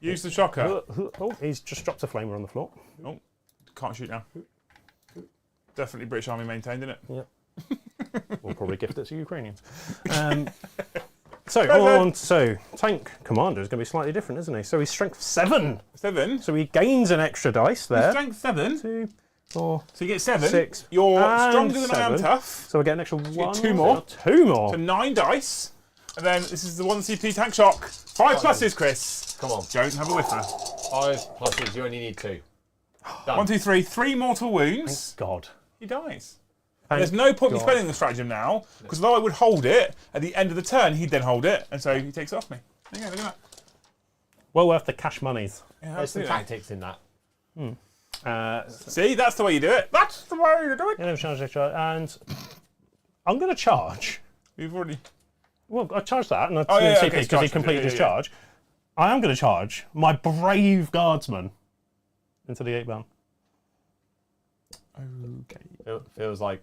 Use the shocker. oh, he's just dropped a flamer on the floor. Oh, can't shoot now. Definitely British Army maintained, isn't it? Yep. We'll probably gift it to Ukrainians. So tank commander is going to be slightly different, isn't he? So he's strength 7. 7. So he gains an extra dice there. Strength 7. 2, 4. So you get 7. 6, You're and stronger than I am 7. tough. So we get an extra 1. 2 more. 2 more. So 9 dice. And then this is the 1 CP tank shock. 5 pluses, Chris. Come on. Don't have a whiffer. 5 pluses, you only need 2. Done. 1, 2, 3. 3 mortal wounds. God. He dies. There's no point in me spending the stratagem now, because though I would hold it, at the end of the turn, he'd then hold it, and so he takes it off me. There you go, look at that. Well worth the cash monies. Yeah, There's some absolutely. tactics in that. See, that's the way you do it. That's the way you do it. Yeah, charge, and I'm going to charge. You've already... Well, I charged that, and Oh, yeah, CP okay, because he charge, completed yeah, his yeah. charge. I am going to charge my brave guardsman into the 8-bound. Okay. Feels like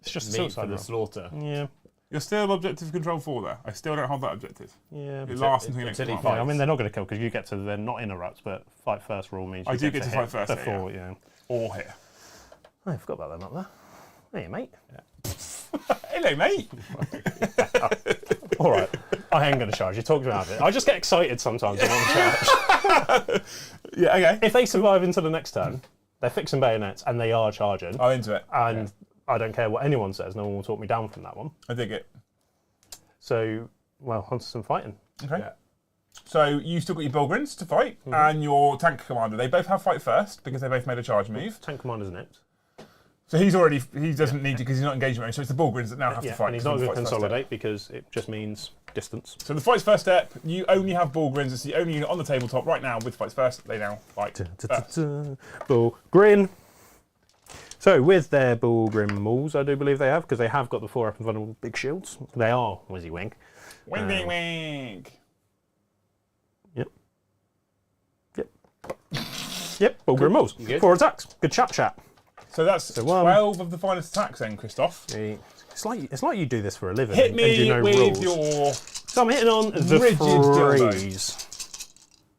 It's just a meat for suicide the roll. slaughter. Yeah, You're still objective control 4 there. I still don't hold that objective. yeah. It lasts until you next until he one. fights. Yeah, I mean, they're not going to kill because you get to, they're not interrupts, but fight first rule means you I do get to hit fight first, yeah, before, yeah. Or here. Oh, I forgot about them up there. Hey, mate. Hello, mate. All right, I am going to charge. You talked about it. I just get excited sometimes when I'm charged. Yeah, okay. If they survive into the next turn, they're fixing bayonets and they are charging, I'm into it. and I don't care what anyone says, no one will talk me down from that one. I dig it. So, well, onto some fighting. Okay. Yeah. So you still got your Bulgrins to fight, and your tank commander. They both have fight first because they both made a charge move. Tank commander's nipped. So he doesn't need to because he's not engagement range. So it's the Bulgrins that now have to fight. and he's 'cause not of going the to fight's first consolidate because it just means distance. step. So the fight's first step. You only have Bulgrins. It's the only unit on the tabletop right now with fights first. They now fight. first. Bullgrin. So with their Bullgrin mauls, I do believe they have, because they have got the 4 up and vulnerable big shields. They are Wizzy Wink. Wink, wink, wink. Yep. Yep, Bullgrin mauls. good? 4 attacks. Good chat. So that's 12 of the finest attacks then, Christoph. It's like you do this for a living. Hit and me you know with rules. your So I'm hitting on the rigid dildo. threes.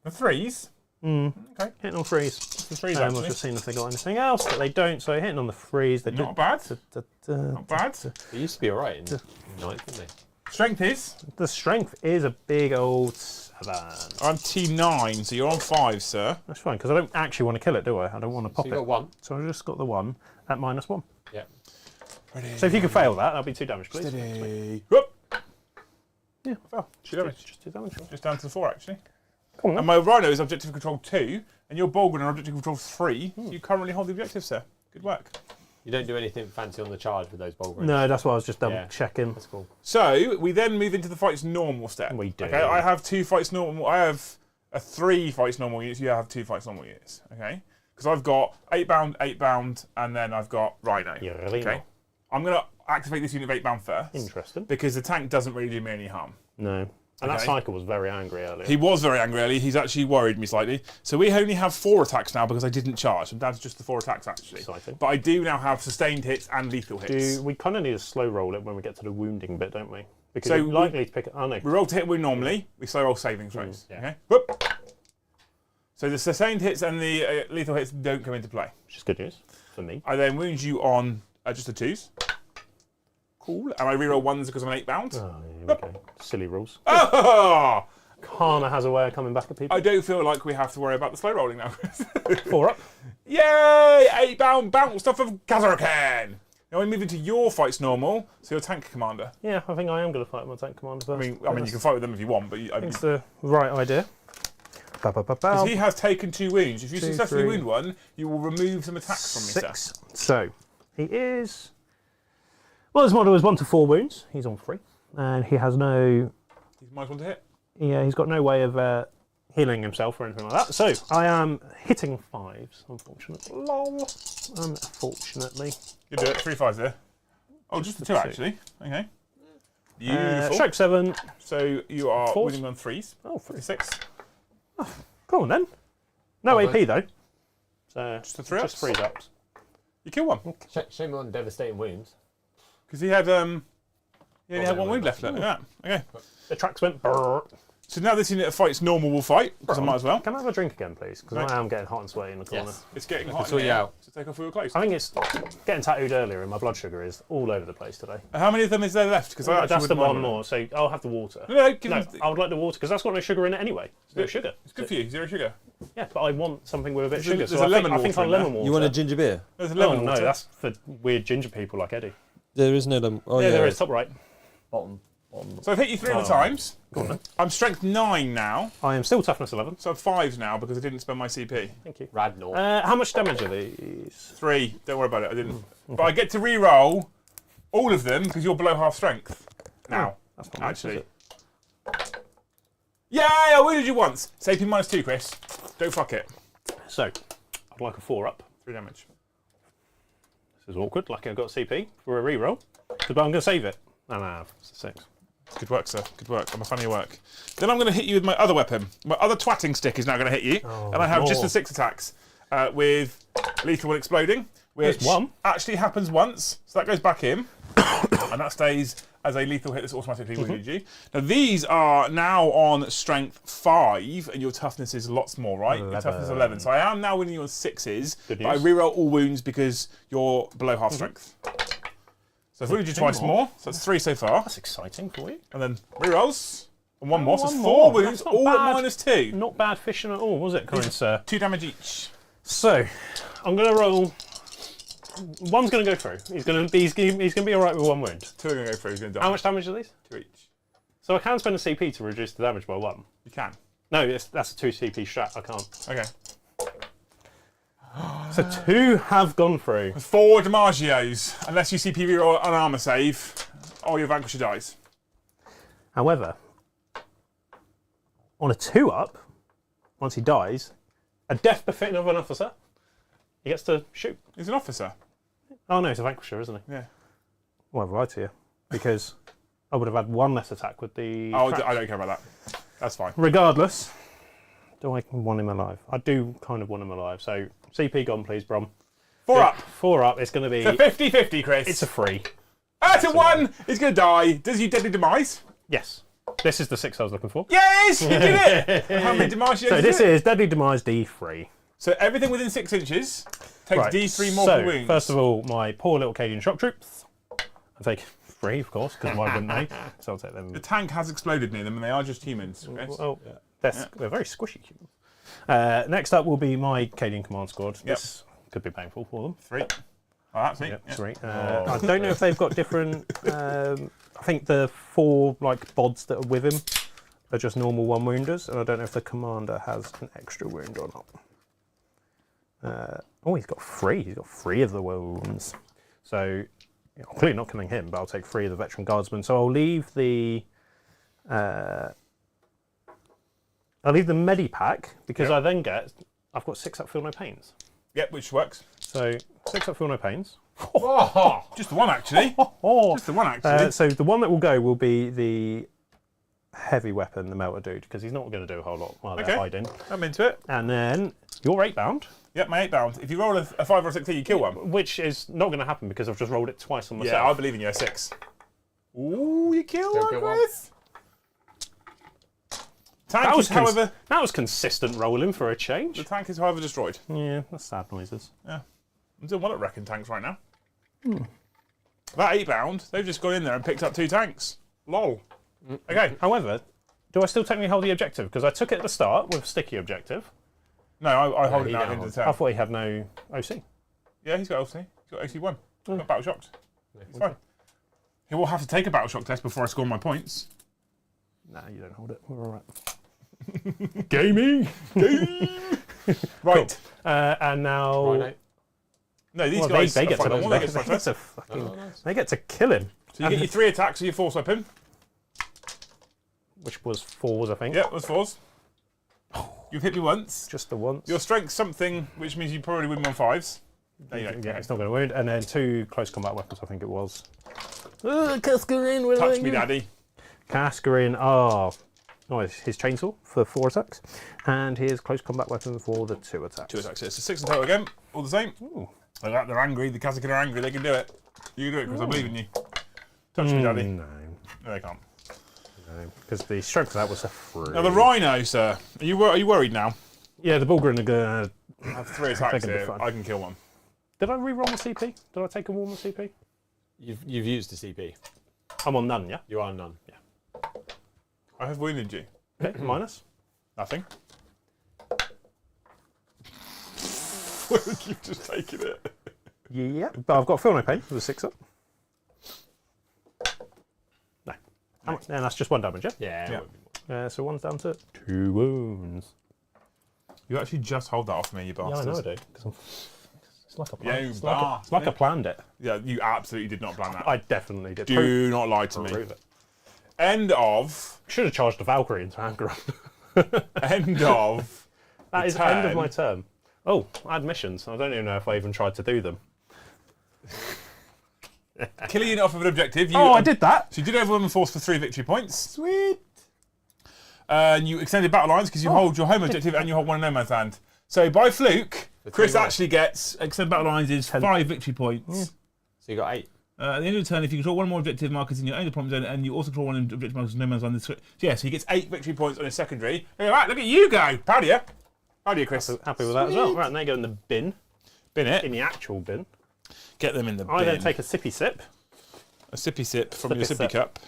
the threes. Okay, Hitting on threes. the threes I've actually. just seen if they got anything else, but they don't. So hitting on the threes. They Not bad. Not Not bad. They used to be alright in ninth, didn't they? Strength is. The strength is a big old 7. I'm T9, so you're on 5, sir. That's fine, because I don't actually want to kill it, do I? I don't want to pop So you it. got 1. So I just got the 1 at -1. Yeah. Ready. So if you could fail that, that'll be 2 damage, please. Steady. Whoop. Yeah. Well, 2 damage. Just 2 damage. Just down to the 4, actually. Come on, And my Rhino is objective control 2, and your Bulgrin are objective control 3. So you currently hold the objective, sir. Good work. You don't do anything fancy on the charge with those Bulgarians. No, that's why I was just double Yeah. checking. That's cool. So we then move into the fights normal step. We do. Okay, I have 2 fights normal. I have 3 fights normal units. You have 2 fights normal units. Okay, because I've got 8-bound, 8-bound, and then I've got Rhino. Yeah, really. Okay, I'm gonna activate this unit of 8-bound first. Interesting. Because the tank doesn't really do me any harm. No. And that Okay. cycle was very angry earlier. He was very angry early. He's actually worried me slightly. So we only have 4 attacks now because I didn't charge. I'm down to just the 4 attacks actually. Exciting. But I do now have sustained hits and lethal hits. We kind of need to slow roll it when we get to the wounding bit, don't we? Because So you're likely to pick it. Oh no. We roll to hit wound normally. We slow roll saving throws. yeah. Okay. Whoop. So the sustained hits and the lethal hits don't come into play. Which is good news for me. I then wound you on just the 2s. Cool. And I reroll 1s because I'm an 8-bound. Oh, here we go. Silly rules. Oh! Karma has a way of coming back at people. I don't feel like we have to worry about the slow rolling now. 4 up. Yay! 8-bound bounce off of Kazarakan! Now we move into your fights normal, so your tank commander. Yeah, I think I am going to fight my tank commander first. I mean, you can fight with them if you want, but It's the right idea. because he has taken 2 wounds. If you 2, successfully 3, wound one, you will remove some attacks from me, sir. 6. So he is. Well, his model is 1 to 4 wounds. He's on 3, and he has no. He's minus 1 to hit. Yeah, he's got no way of healing himself or anything like that. So I am hitting 5s, unfortunately. Lol. Unfortunately. You do it. 3 5s there. Oh, just the 2 actually. Okay. Beautiful. Stroke 7. So you are 4s. winning on 3s. Oh, 3. 6. Go on then. No Oh, AP though. So Just the 3 just ups. 3 ups. You kill one Shame on devastating wounds. because he had he only had 1 wound left. Look at that. Okay. The tracks went. Brrr. So now this unit of fights normal will fight because I might as well. Can I have a drink again, please? Because Right. I am getting hot and sweaty in the corner. Yes. It's getting I hot can in sort you here, out. so take off all your clothes. I think it's getting tattooed earlier, and my blood sugar is all over the place today. How many of them is there left? Because I actually That's the wouldn't one mind more. So I'll have the water. No, give No, them- I would like the water because that's got no sugar in it anyway. No good. sugar. It's good for you. 0 sugar. Yeah, but I want something with a bit of There's sugar. a- So there's a lemon I think water I'll in lemon there. water. You want a ginger beer? There's a Oh lemon no, water. that's for weird ginger people like Eddie. There is no lemon. Oh Yeah, yeah, there is. Top right. Bottom. So I've hit you 3 other times. I'm strength 9 now. I am still toughness 11. So I'm 5 now because I didn't spend my CP. Thank you. Radnor. How much damage are these? 3. Don't worry about it. I didn't. But I get to re-roll all of them because you're below half strength now. That's not much, Actually. is it? Yay! I wounded you once. It's AP -2, Chris. Don't fuck it. So, I'd like a 4 up. 3 damage. This is awkward. Lucky I've got CP for a reroll. But I'm going to save it. No, it's a 6. Good work, sir. Good work. I'm a fan of your work. Then I'm going to hit you with my other weapon. My other twatting stick is now going to hit you. And I have just the 6 attacks with lethal and exploding, which There's one. actually happens once. So that goes back in. And that stays as a lethal hit that's automatically wounded you. Now, these are now on strength 5, and your toughness is lots more, right? Your toughness is 11. So I am now winning you on 6s, but I reroll all wounds because you're below half strength. So I've wounded you twice more, so that's 3 so far. That's exciting for you. And then rerolls, and one more, so it's one 4 more. wounds, That's not all bad. at -2. Not bad fishing at all, was it, kind sir? 2 damage each. So, I'm going to roll. One's going to go through. He's going to be all right with 1 wound. 2 are going to go through, he's going to die. How much damage are these? 2 each. So I can spend a CP to reduce the damage by 1. You can. No, that's a 2 CP strat. I can't. Okay. So 2 have gone through. 4 Damagios, unless you CP reroll an armour save, or your Vanquisher dies. However, on a 2 up, once he dies, a death befitting of an officer, he gets to shoot. He's an officer. Oh no, he's a Vanquisher, isn't he? Yeah. Well, I've lied to you. Because I would have had 1 less attack with the. Oh, traps. I don't care about that. That's fine. Regardless, do I want him alive? I do kind of want him alive. So CP gone, please, Brom. 4 up. 4 up. It's going to be. It's a 50-50, Chris. It's a 3. It's a 1. He's going to die. Does you deadly demise? Yes. This is the 6 I was looking for. Yes, you did it. And how many Damagios So this it? is Deadly Demise D3. So everything within 6 inches takes Right. D3 mortal So, wounds. first of all, my poor little Cadian shock troops. I take 3, of course, because why wouldn't they? So I'll take them. The tank has exploded near them, and they are just humans. Chris. Well, they're very squishy humans. Next up will be my Cadian command squad. This could be painful for them. 3. Oh, that's it. Yep, Yeah. 3. I don't know if they've got different. I think the 4 bods that are with him are just normal 1 wounders, and I don't know if the commander has an extra wound or not. Oh, he's got 3. He's got 3 of the wounds. So I'm clearly not killing him, but I'll take 3 of the veteran guardsmen. So I'll leave the medipack because I then I've got 6 up, feel no pains. Yep, which works. So 6 up, feel no pains. Oh, just the one actually. Just the one actually. So the one that will go will be the heavy weapon, the melter dude, because he's not going to do a whole lot while they're hiding. I'm into it. And then you're 8 bound. Yep, my 8 bound. If you roll a 5 or a 16, you kill one. Which is not going to happen because I've just rolled it twice on myself. Yeah, I believe in you. A 6. Ooh, you kill one, kill one. Chris. Tank is, however, that was consistent rolling for a change. the tank is, however, destroyed. Yeah, that's sad noises. Yeah, I'm doing well at wrecking tanks right now. That 8 bound, they've just gone in there and picked up 2 tanks. Lol. Okay. However, do I still technically hold the objective? Because I took it at the start with sticky objective. No, I hold it he now at the don't end of the I turn. thought he had no OC. Yeah, he's got OC. He's got OC1. He's got battle shocked. It's fine. He will have to take a battle shock test before I score my points. Nah, you don't hold it. We're all right. Gaming. Right. And now Rhino. No, these well, guys they are get to fine. They get they to get to fucking they get to kill him. So you get your 3 attacks with your force weapon. Which was 4s, I think. Yep, that's 4s. You've hit me once. Just the once. Your strength's something, which means you probably win on 5s. No, you don't. Yeah, it's not going to wound. And then 2 close combat weapons, I think it was. Touch me, daddy. Cascarin, his chainsaw for 4 attacks. And his close combat weapon for the 2 attacks. 2 attacks. It's a 6 in total again. All the same. Ooh. They're angry. The Kazakin are angry. They can do it. You can do it, Chris. I believe in you. Touch me, daddy. No, No, they can't. because the strength of that was a 3. Now, the Rhino, sir. Are you worried now? Yeah, the Bulgrin are going to... I have 3 attacks They're gonna be here. fine. I can kill one. Did I re-roll my CP? Did I take a warmer CP? You've used a CP. I'm on none, yeah? You are none. I have wounded you. Okay, minus. Nothing. You've just taken it. Yeah, but I've got feel no pain with a 6 up. No. And that's just 1 damage, yeah? Yeah. Yeah. it won't be more. So 1's down to 2 wounds. You actually just hold that off me, you Yeah, bastards. I know I do. 'Cause it's like a plan. You It's like I bastard. planned it. Yeah, you absolutely did not plan that. I definitely did. Do not lie to me. Prove it. End of. Should have charged the Valkyrie into anger. End of. That the is end of turn. my turn. Oh, I had missions. I don't even know if I even tried to do them. Killing unit off of an objective. You, I did that. So you did overwhelm and force for 3 victory points. Sweet. And you extended battle lines because you hold your home objective and you hold one in no man's land. So by fluke, Chris more. actually gets extended battle lines is 5 victory points. So you got 8. At the end of the turn, if you control one more objective markers in your own deployment zone and you also control one objective markers in no man's land, so he gets 8 victory points on his secondary. All right, look at you go. Proud of you. Proud of you, Chris. Happy with that as well. Right, and they go in the bin. Bin it. In the actual bin. Get them in the bin. I then take a sippy sip. a sippy sip from your Sippy sippy sip. cup.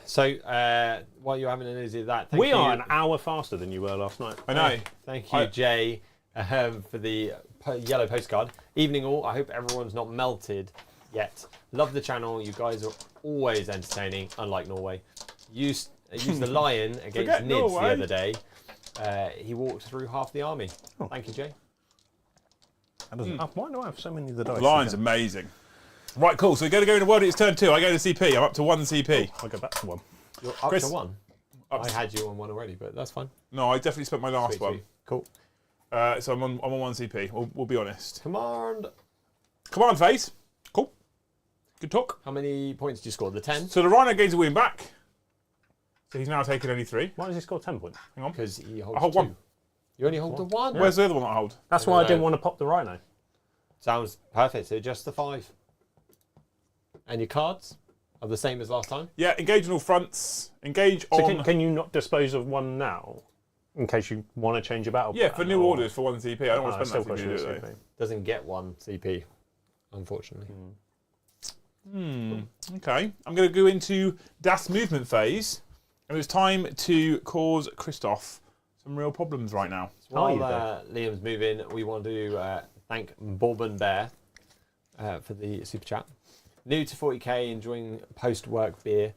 So, while you're having an easy of that, We are an hour faster than you were last night. I know. Thank you, Jay, for the yellow postcard. Evening all. I hope everyone's not melted yet. Love the channel. You guys are always entertaining, unlike Norway. Used the lion against Forget Nids Norway. the other day. He walked through half the army. Thank you, Jay. That doesn't, why do I have so many of the dice? Lion's amazing. Right, cool. So we're going to go into world. It's turn 2. I go to CP. I'm up to 1 CP. I'll go back to 1. You're up Chris, to 1. up I to- had you on 1 already, but that's fine. No, I definitely spent my last Sweet, one. sweet. Cool. So I'm on 1 CP. We'll be honest. Command. Command phase. Cool. Good talk. How many points did you score? The 10? So the Rhino gains a win back. So he's now taken only 3. Why does he score 10 points? Hang on. Because he holds I hold 2. 1. You only hold the 1? Where's the other one that I hold? That's I why I don't didn't know. want to pop the Rhino. Sounds perfect. So just the 5. And your cards are the same as last time? Yeah, engage on all fronts. Engage So on... can you not dispose of 1 now? In case you want to change your battle Yeah, plan, for new or- orders for 1 CP. I don't want to still spend that CP, pushing do the it, CP. Doesn't get 1 CP, unfortunately. Okay, I'm going to go into Das movement phase, and it's time to cause Christoph some real problems right now. While you Liam's moving, we want to thank Bourbon Bear for the super chat. New to 40k, enjoying post-work beer,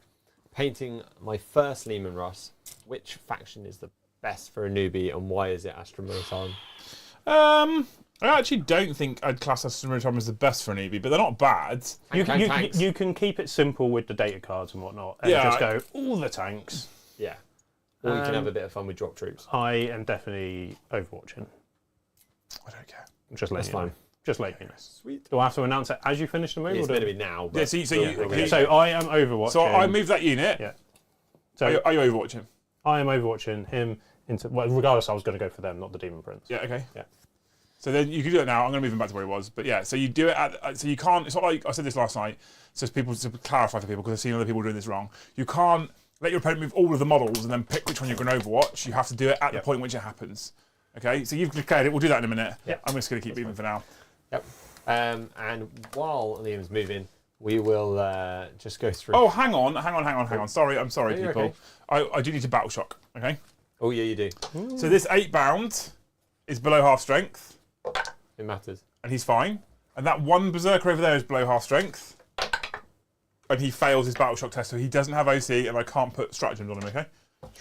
painting my first Lehman Russ. Which faction is the best for a newbie, and why is it Astra Militarum? I actually don't think I'd class Astra Militarum as the best for an EV, but they're not bad. You can keep it simple with the data cards and whatnot, and Yeah, just go all the tanks. Yeah. Or you can have a bit of fun with drop troops. I am definitely Overwatching. I don't care. Just letting That's you know. fine. Just letting you know. Sweet. Do I have to announce it as you finish the move? It's or do going to be now. But Yeah, so So I am Overwatching. So I move that unit. Yeah. Are So you Overwatching? I am Overwatching him into. Well, regardless, I was going to go for them, not the Demon Prince. Yeah, okay. Yeah. So then you can do it now. I'm going to move him back to where he was. But yeah, so you do it at. So you can't. It's not like I said this last night. So people to clarify for people because I've seen other people doing this wrong. You can't let your opponent move all of the models and then pick which one you're going to Overwatch. You have to do it at the point which it happens. Okay. So you've declared it. We'll do that in a minute. Yeah. I'm just going to keep moving for now. Yep. And while Liam's moving, we will just go through. Oh, hang on. Sorry, I'm sorry, No, you're people. I do need to battle shock. Okay. Oh, yeah, you do. So this 8 bound is below half strength, It matters. and he's fine. And that 1 berserker over there is below half strength, and he fails his battle shock test, so he doesn't have OC, and I can't put stratagems on him. Okay.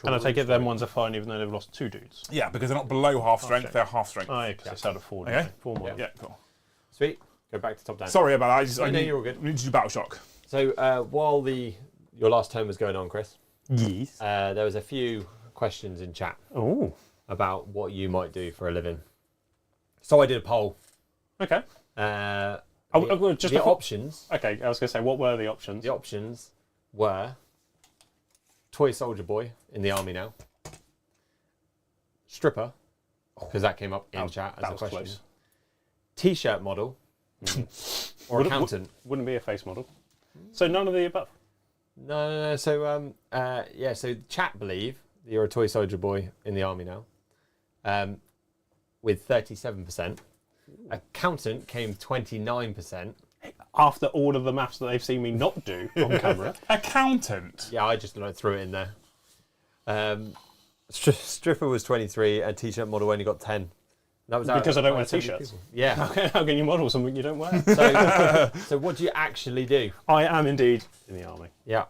And I take it them ones are fine, even though they've lost 2 dudes. Yeah, because they're not below half strength; they're half strength. Oh, because it's out of 4. Okay. 4 more. Yeah, cool. Sweet. Go back to top down. Sorry about that. I No, need, you're all good. we need to do battle shock. So while your last turn was going on, Chris, Yes. there was a few questions in chat Oh. about what you might do for a living. So I did a poll. Okay. Just The before- options. Okay, I was going to say, what were the options? The options were toy soldier boy in the army now, stripper, because that came up in chat as that a was question. close. T-shirt model or accountant. Wouldn't be a face model. So none of the above. No. So so chat believe that you're a toy soldier boy in the army now, with 37%. Accountant came 29%. After all of the maths that they've seen me not do on camera. Accountant. Yeah, I just threw it in there. Stripper was 23 and T-shirt model only got 10. That was Because I don't wear 70 t-shirts. people. Yeah. How can you model something you don't wear? So what do you actually do? I am indeed in the army. Yeah.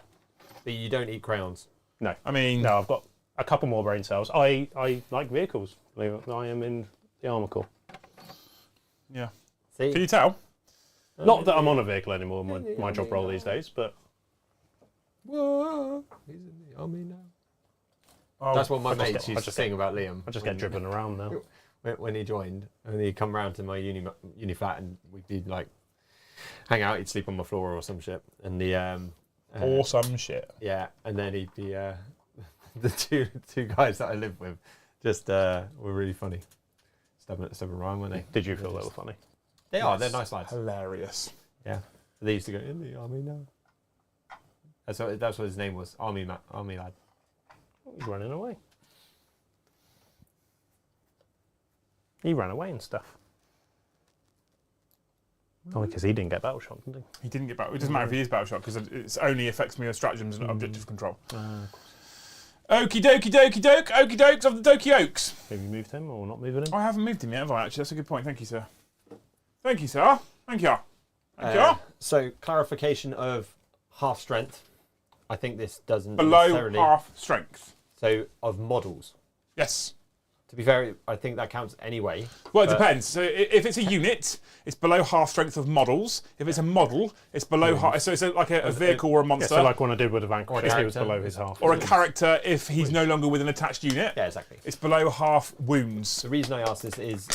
But you don't eat crayons. No. I mean, No, I've got a couple more brain cells. I like vehicles. Believe it. I am in the armour corps. yeah. See? Can you tell? Not that I'm on a vehicle anymore in my job role these days, but Whoa, he's in the army now. Oh, That's what my I just mates get- I used to just sing about Liam. I just get driven around now. When he joined, and he'd come round to my uni flat, and we'd be like, hang out. He'd sleep on my floor or some shit, and the awesome shit. yeah, and then he'd be the two guys that I lived with, just were really funny. Stubborn rhyme, weren't they? Did you feel they were funny? They are. They're nice lads. Hilarious. Yeah, they used to go in the army now. That's what his name was. Army lad. He's running away. He ran away and stuff. Oh, because he didn't get battle shot, didn't he? He didn't get back. It doesn't matter if he is battle shot because it only affects me as stratagems and objective control. Okie dokie dokie doke. Okie dokes of the dokie oaks. Have you moved him or not moving him? I haven't moved him yet, have I? Actually, that's a good point. Thank you, sir. Thank you, sir. Thank you. Thank you. So clarification of half strength. I think this doesn't Below necessarily. half strength. So of models. Yes. To be fair, I think that counts anyway. Well, it depends. So if it's a unit, it's below half strength of models. If it's a model, it's below half. So it's like a vehicle or a Yeah, monster. so like one I did with a Vanquish, he was character. below his half. Or a character if he's no longer with an attached unit. Yeah, exactly. It's below half wounds. The reason I asked this is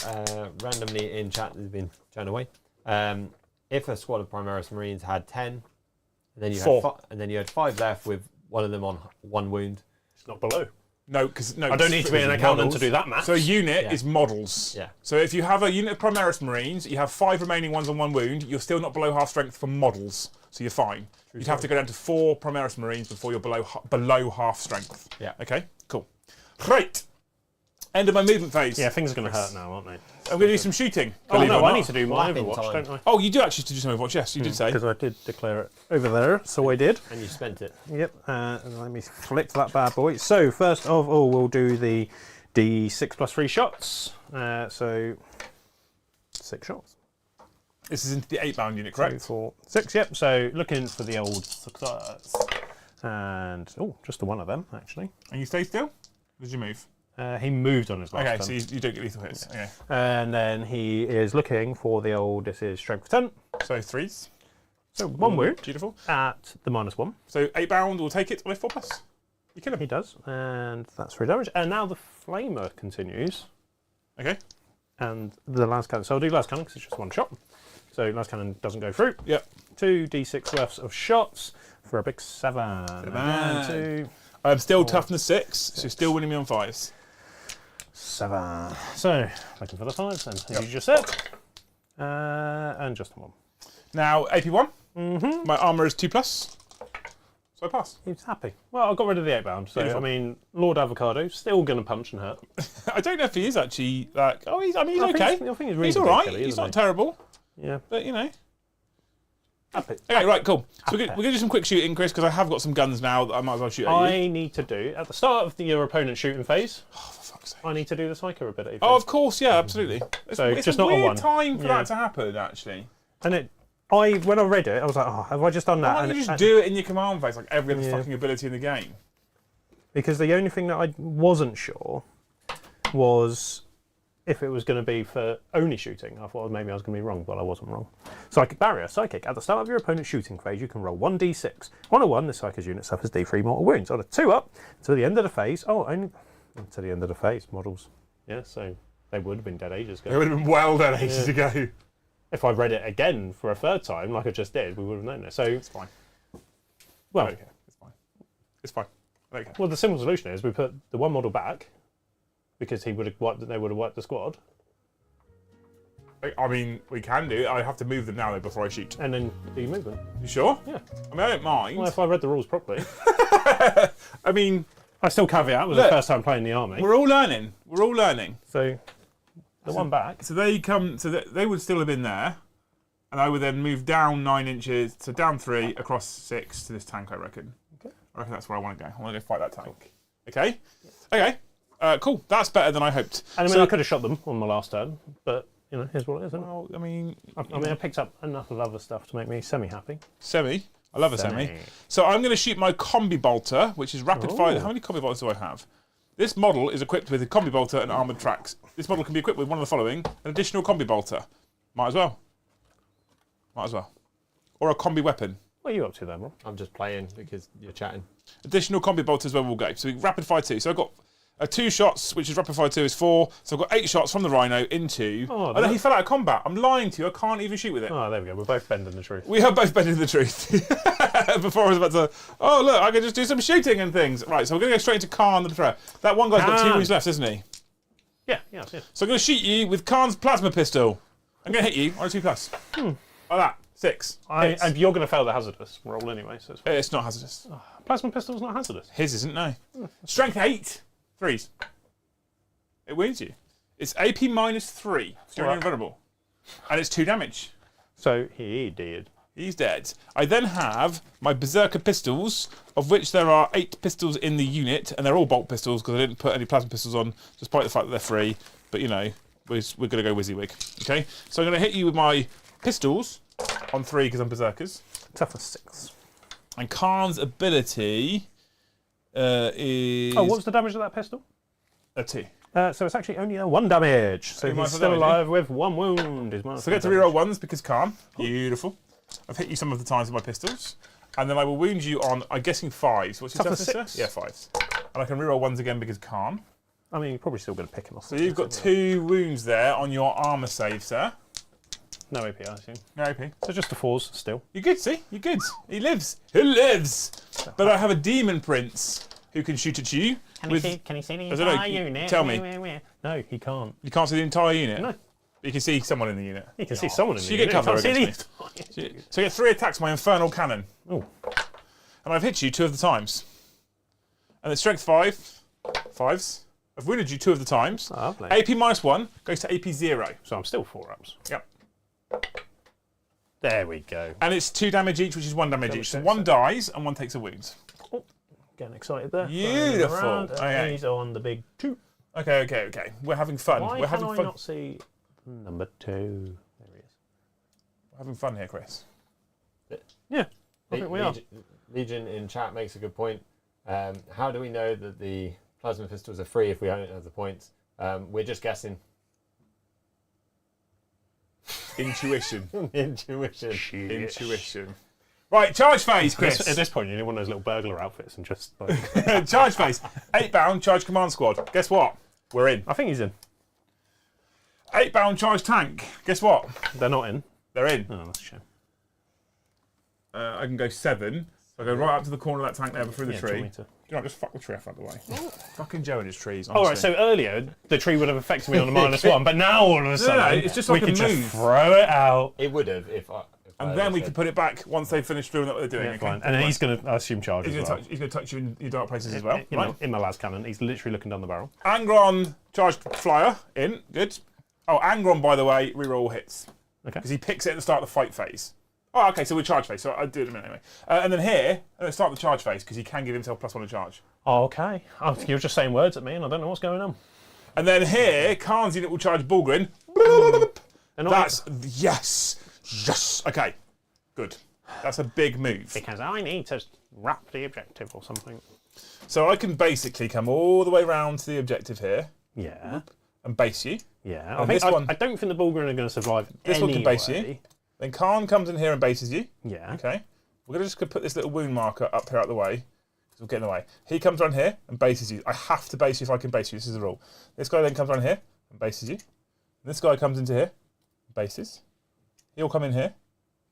randomly in chat, they've been turned away. If a squad of Primaris Marines had 10, and then you had 5 left with one of them on 1 wound. It's not below. No, because no. I don't need to be an accountant to do that math. So a unit Yeah. is models. Yeah. So if you have a unit of Primaris Marines, you have 5 remaining ones on 1 wound, you're still not below half strength for models. So you're fine. You'd have to go down to 4 Primaris Marines before you're below half strength. Yeah. Okay, cool. Right. End of my movement phase. Yeah, things are going to hurt now, aren't they? I'm going to do some shooting. Oh believe it no, or I not. need to do my Lapping Overwatch, time. don't I? Oh, you do actually do some Overwatch, yes, you did say. Because I did declare it over there, so I did. And you spent it. Yep, and let me flick that bad boy. So first of all, we'll do the D6 plus 3 shots. So 6 shots. This is into the 8-bound unit, 2, correct? 4, 6. Yep. So looking for the old success, and just the one of them actually. And you stay still? Did you move? He moved on his last Okay, turn. so you don't get lethal hits. Okay. And then he is looking for the old. This is strength of 10. So 3s. So 1 wound Beautiful. at the -1. So 8-bound will take it with 4+. You kill him. He does, and that's 3 damage. And now the flamer continues. Okay. And the last cannon. So I'll do last cannon because it's just 1 shot. So last cannon doesn't go through. Yep. 2 D6 worths of shots for a big 7. And then 2, I'm still toughness 6, so you're still winning me on 5s. 7. So looking for the 5s then, as you just said. And just 1. Now, AP1. My armour is 2+. So I pass. He was happy. Well, I got rid of the 8-bound. So Beautiful. I mean, Lord Avocado still going to punch and hurt. I don't know if he is actually like. Oh, he's okay. I think he's He's all right. killy, He's isn't not terrible, he? Yeah. but you know. Happy. Okay, right, cool. So we're gonna do some quick shooting, Chris, because I have got some guns now that I might as well shoot at you. I need to do at the start of your opponent's shooting phase. Oh, for fuck's sake. I need to do the psycho ability. Oh, of course, yeah, absolutely. So it's just a not on weird one. time for Yeah. that to happen, actually. And when I read it, I was like, oh, have I just done that? Why don't And you just do it in your command phase like every other fucking ability in the game? Because the only thing that I wasn't sure was if it was going to be for only shooting. I thought maybe I was going to be wrong, but I wasn't wrong. Psychic barrier. Psychic. At the start of your opponent's shooting phase, you can roll 1d6. On a 1, the Psychic unit suffers d3 mortal wounds. On a 2 up, to the end of the phase. Oh, only to the end of the phase, models. Yeah, so they would have been dead ages ago. It would have been well done ages ago. If I read it again for a 3rd time, like I just did, we would have known it. So, It's fine. well, Okay, it's fine. It's fine. Okay. well, the simple solution is we put the 1 model back because they would have wiped the squad, I mean, we can do it. I have to move them now though before I shoot. and then do your movement. You sure? Yeah. I mean, I don't mind. Well, if I read the rules properly. I mean, I still caveat it was Look, the first time playing the army. we're all learning. We're all learning. So the one back. So they come. So they would still have been there, and I would then move down 9 inches, so down 3, across 6 to this tank. I reckon. Okay. I reckon that's where I want to go. I want to go fight that tank. Okay. Okay. Cool. That's better than I hoped. And I mean, I could have shot them on my last turn, but you know, here's what it is. Isn't it? Well, I mean, I picked up enough of other stuff to make me semi-happy. semi. I love a semi. So I'm going to shoot my combi bolter, which is rapid fire. How many combi bolters do I have? This model is equipped with a combi bolter and armoured tracks. This model can be equipped with one of the following: an additional combi bolter. Might as well. Might as well. Or a combi weapon. What are you up to then, bro? I'm just playing because you're chatting. Additional combi bolters where we'll go. So rapid fire 2. So I've got 2 shots, which is rapid fire 2 is 4. So I've got 8 shots from the Rhino into. Oh, no, he fell out of combat. I'm lying to you. I can't even shoot with it. Oh, there we go. We're both bending the truth. We are both bending the truth. Before I was about to. Oh look, I can just do some shooting and things. Right. So we're going to go straight into Khan the Betrayer. That one guy's got 2 wounds left, isn't he? Yeah. So I'm going to shoot you with Khan's plasma pistol. I'm going to hit you on a 2+. Like that. 6. And you're going to fail the hazardous roll anyway, so it's fine. It's not hazardous. Oh, plasma pistol's not hazardous. His isn't, no. Strength 8. 3s. It wounds you. It's AP -3. You're invulnerable. And it's 2 damage. So he did. He's dead. I then have my Berserker pistols, of which there are 8 pistols in the unit, and they're all bolt pistols because I didn't put any plasma pistols on, despite the fact that they're free. But you know, we're going to go WYSIWYG. Okay? So I'm going to hit you with my pistols on 3 because I'm Berserkers. Toughness 6. And Khan's ability is. Oh, what was the damage of that pistol? A 2. So it's actually only a 1 damage. So he's still alive with 1 wound. So I get to reroll 1s because Khan. Beautiful. I've hit you some of the times with my pistols. And then I will wound you on, I'm guessing 5s. What's your toughness toughness? 6? Yeah, 5s. And I can reroll 1s again because Khan. I mean, you're probably still going to pick him off. So you've got 2 wounds there on your armour save, sir. No AP, I assume. No AP. So just the 4s still. You're good, see? You're good. He lives. He lives. But I have a Demon Prince who can shoot at you. Can you see the I don't know, entire unit? tell me. No, he can't. You can't see the entire unit? No. You can see someone in the unit. You can see someone in the So you unit. get cover You against me. So you get 3 attacks, my Infernal Cannon. Oh. And I've hit you 2 of the times. And it's strength 5. 5s. I've wounded you 2 of the times. Oh, lovely. AP -1 goes to AP 0. So I'm still 4-ups. Yep. There we go. And it's 2 damage each, which is 1 damage each. So 6, 1 dies and 1 takes a wound. Oh, getting excited there. Beautiful. Around, Okay. he's on the big 2. Okay. We're having fun. Why We're can having I fun. not see number 2? There he is. We're having fun here, Chris. Yeah, I think we are. Legion in chat makes a good point. How do we know that the plasma pistols are free if we don't have the points? We're just guessing. Intuition. Intuition. Right, charge phase, Chris. At this point, you need one of those little burglar outfits and just like... Charge phase. 8-bound charge command squad. Guess what? We're in. I think he's in. 8-bound charge tank. Guess what? They're not in. They're in. Oh, that's a shame. I can go 7. So I go right up to the corner of that tank there through the Yeah, tree. 2 meter. You know, just fuck the tree off out the way. Fucking Joe and his trees. All right, so earlier the tree would have affected me on a -1, but now all of a sudden it's just like we a could move. just throw it out. It would have if And then we can put it back once they've finished doing what they're doing. Yeah, Okay? fine. And then he's going to, I assume, charge He's as going well. to touch you in your dark places as well. You know, in my las cannon, he's literally looking down the barrel. Angron charged flyer in. Good. Oh, Angron, by the way, reroll hits. Okay. Because he picks it at the start of the fight phase. Oh, okay, so we're charge phase. So I'll do it in a minute anyway. And then here, let's start the charge phase because he can give himself +1 to charge. Okay. Oh, you're just saying words at me and I don't know what's going on. And then here, Khan's unit will charge Bulgrin. That's, yes. Okay, good. That's a big move. Because I need to wrap the objective or something. So I can basically come all the way round to the objective here Yeah. and base you. Yeah. And this one- I don't think the Bulgrin are going to survive This one can base you. anyway. Then Khan comes in here and bases you. Yeah. Okay. We're going to just put this little wound marker up here out of the way. Because we'll get in the way. He comes around here and bases you. I have to base you if I can base you. This is the rule. This guy then comes around here and bases you. And this guy comes into here and bases. He'll come in here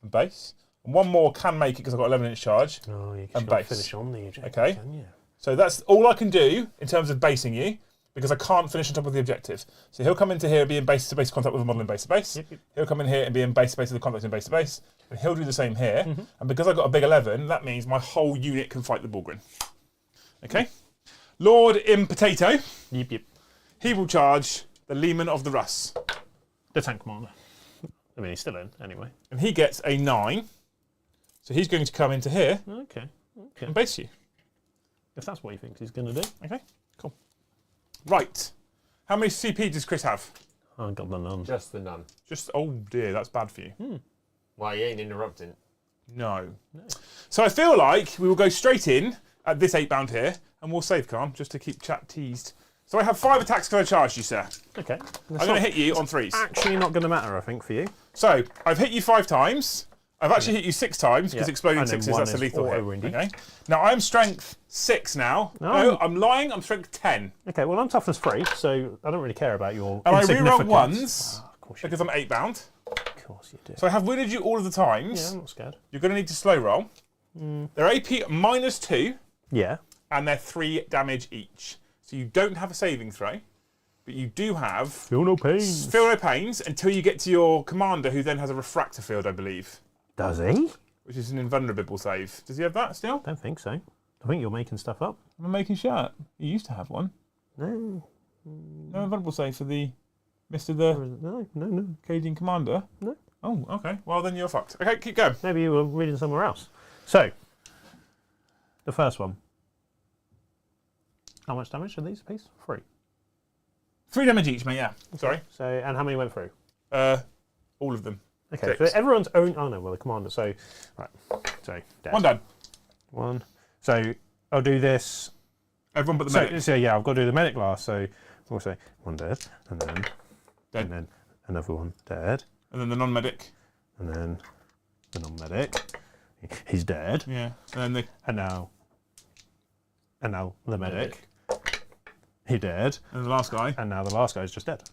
and base. And one more can make it because I've got 11-inch charge. Oh, you And can base. finish on the objective, Okay. can you? So that's all I can do in terms of basing you. Because I can't finish on top of the objective. So he'll come into here and be in base-to-base contact with a model in base-to-base. Yep. He'll come in here and be in base-to-base with the contact in base-to-base. And he'll do the same here. And because I've got a big 11, that means my whole unit can fight the Bulgrin. Okay? Lord in Potato, Yep. he will charge the Leman of the Russ. The tank commander. I mean, he's still in, anyway. And he gets a 9. So he's going to come into here Okay. and base you. If that's what he thinks he's going to do. Okay? Cool. Right. How many CP does Chris have? I got the none. Just the none. Just, oh dear, that's bad for you. Why, you ain't interrupting. No. So I feel like we will go straight in at this 8 bound here, and we'll save calm just to keep chat teased. So I have 5 attacks because I charged you, sir. Okay. I'm going to hit you on 3s. Actually, not going to matter, I think, for you. So I've hit you 5 times. I've actually hit you 6 times because Yeah. exploding And then 6s, one that's a is lethal hit. auto-wounding. Okay. Now I'm strength 6 now. No, I'm lying. I'm strength 10. Okay, well, I'm toughness 3, so I don't really care about your And I reroll insignificance. 1s Of course you because I'm 8 bound. Of course you do. So I have wounded you all of the times. Yeah, I'm not scared. You're going to need to slow roll. They're AP -2, Yeah. and they're 3 damage each. So you don't have a saving throw, but you do have Feel no pain. feel no pains until you get to your commander, who then has a refractor field, I believe, Does he? which is an invulnerable save. Does he have that still? Don't think so. I think you're making stuff up. I'm making sure. You used to have one. No. No invulnerable save for the Mr. the No. Cadian commander. No. Oh, okay. Well, then you're fucked. Okay, keep going. Maybe you were reading somewhere else. So, the first one. How much damage are these, please? 3. 3 damage each, mate. Yeah. Sorry. So, and how many went through? All of them. Okay, 6. so everyone's own. Oh no, well the commander. So, right. So, dead. 1 done. 1. So, I'll do this. Everyone but the medic. So yeah, I've got to do the medic last. So, we'll say 1 dead, and then Dead. and then another 1 dead, And then the non-medic. and then the non-medic. He's dead, Yeah. And then and now the medic. He dead, the last guy. and now the last guy is just dead.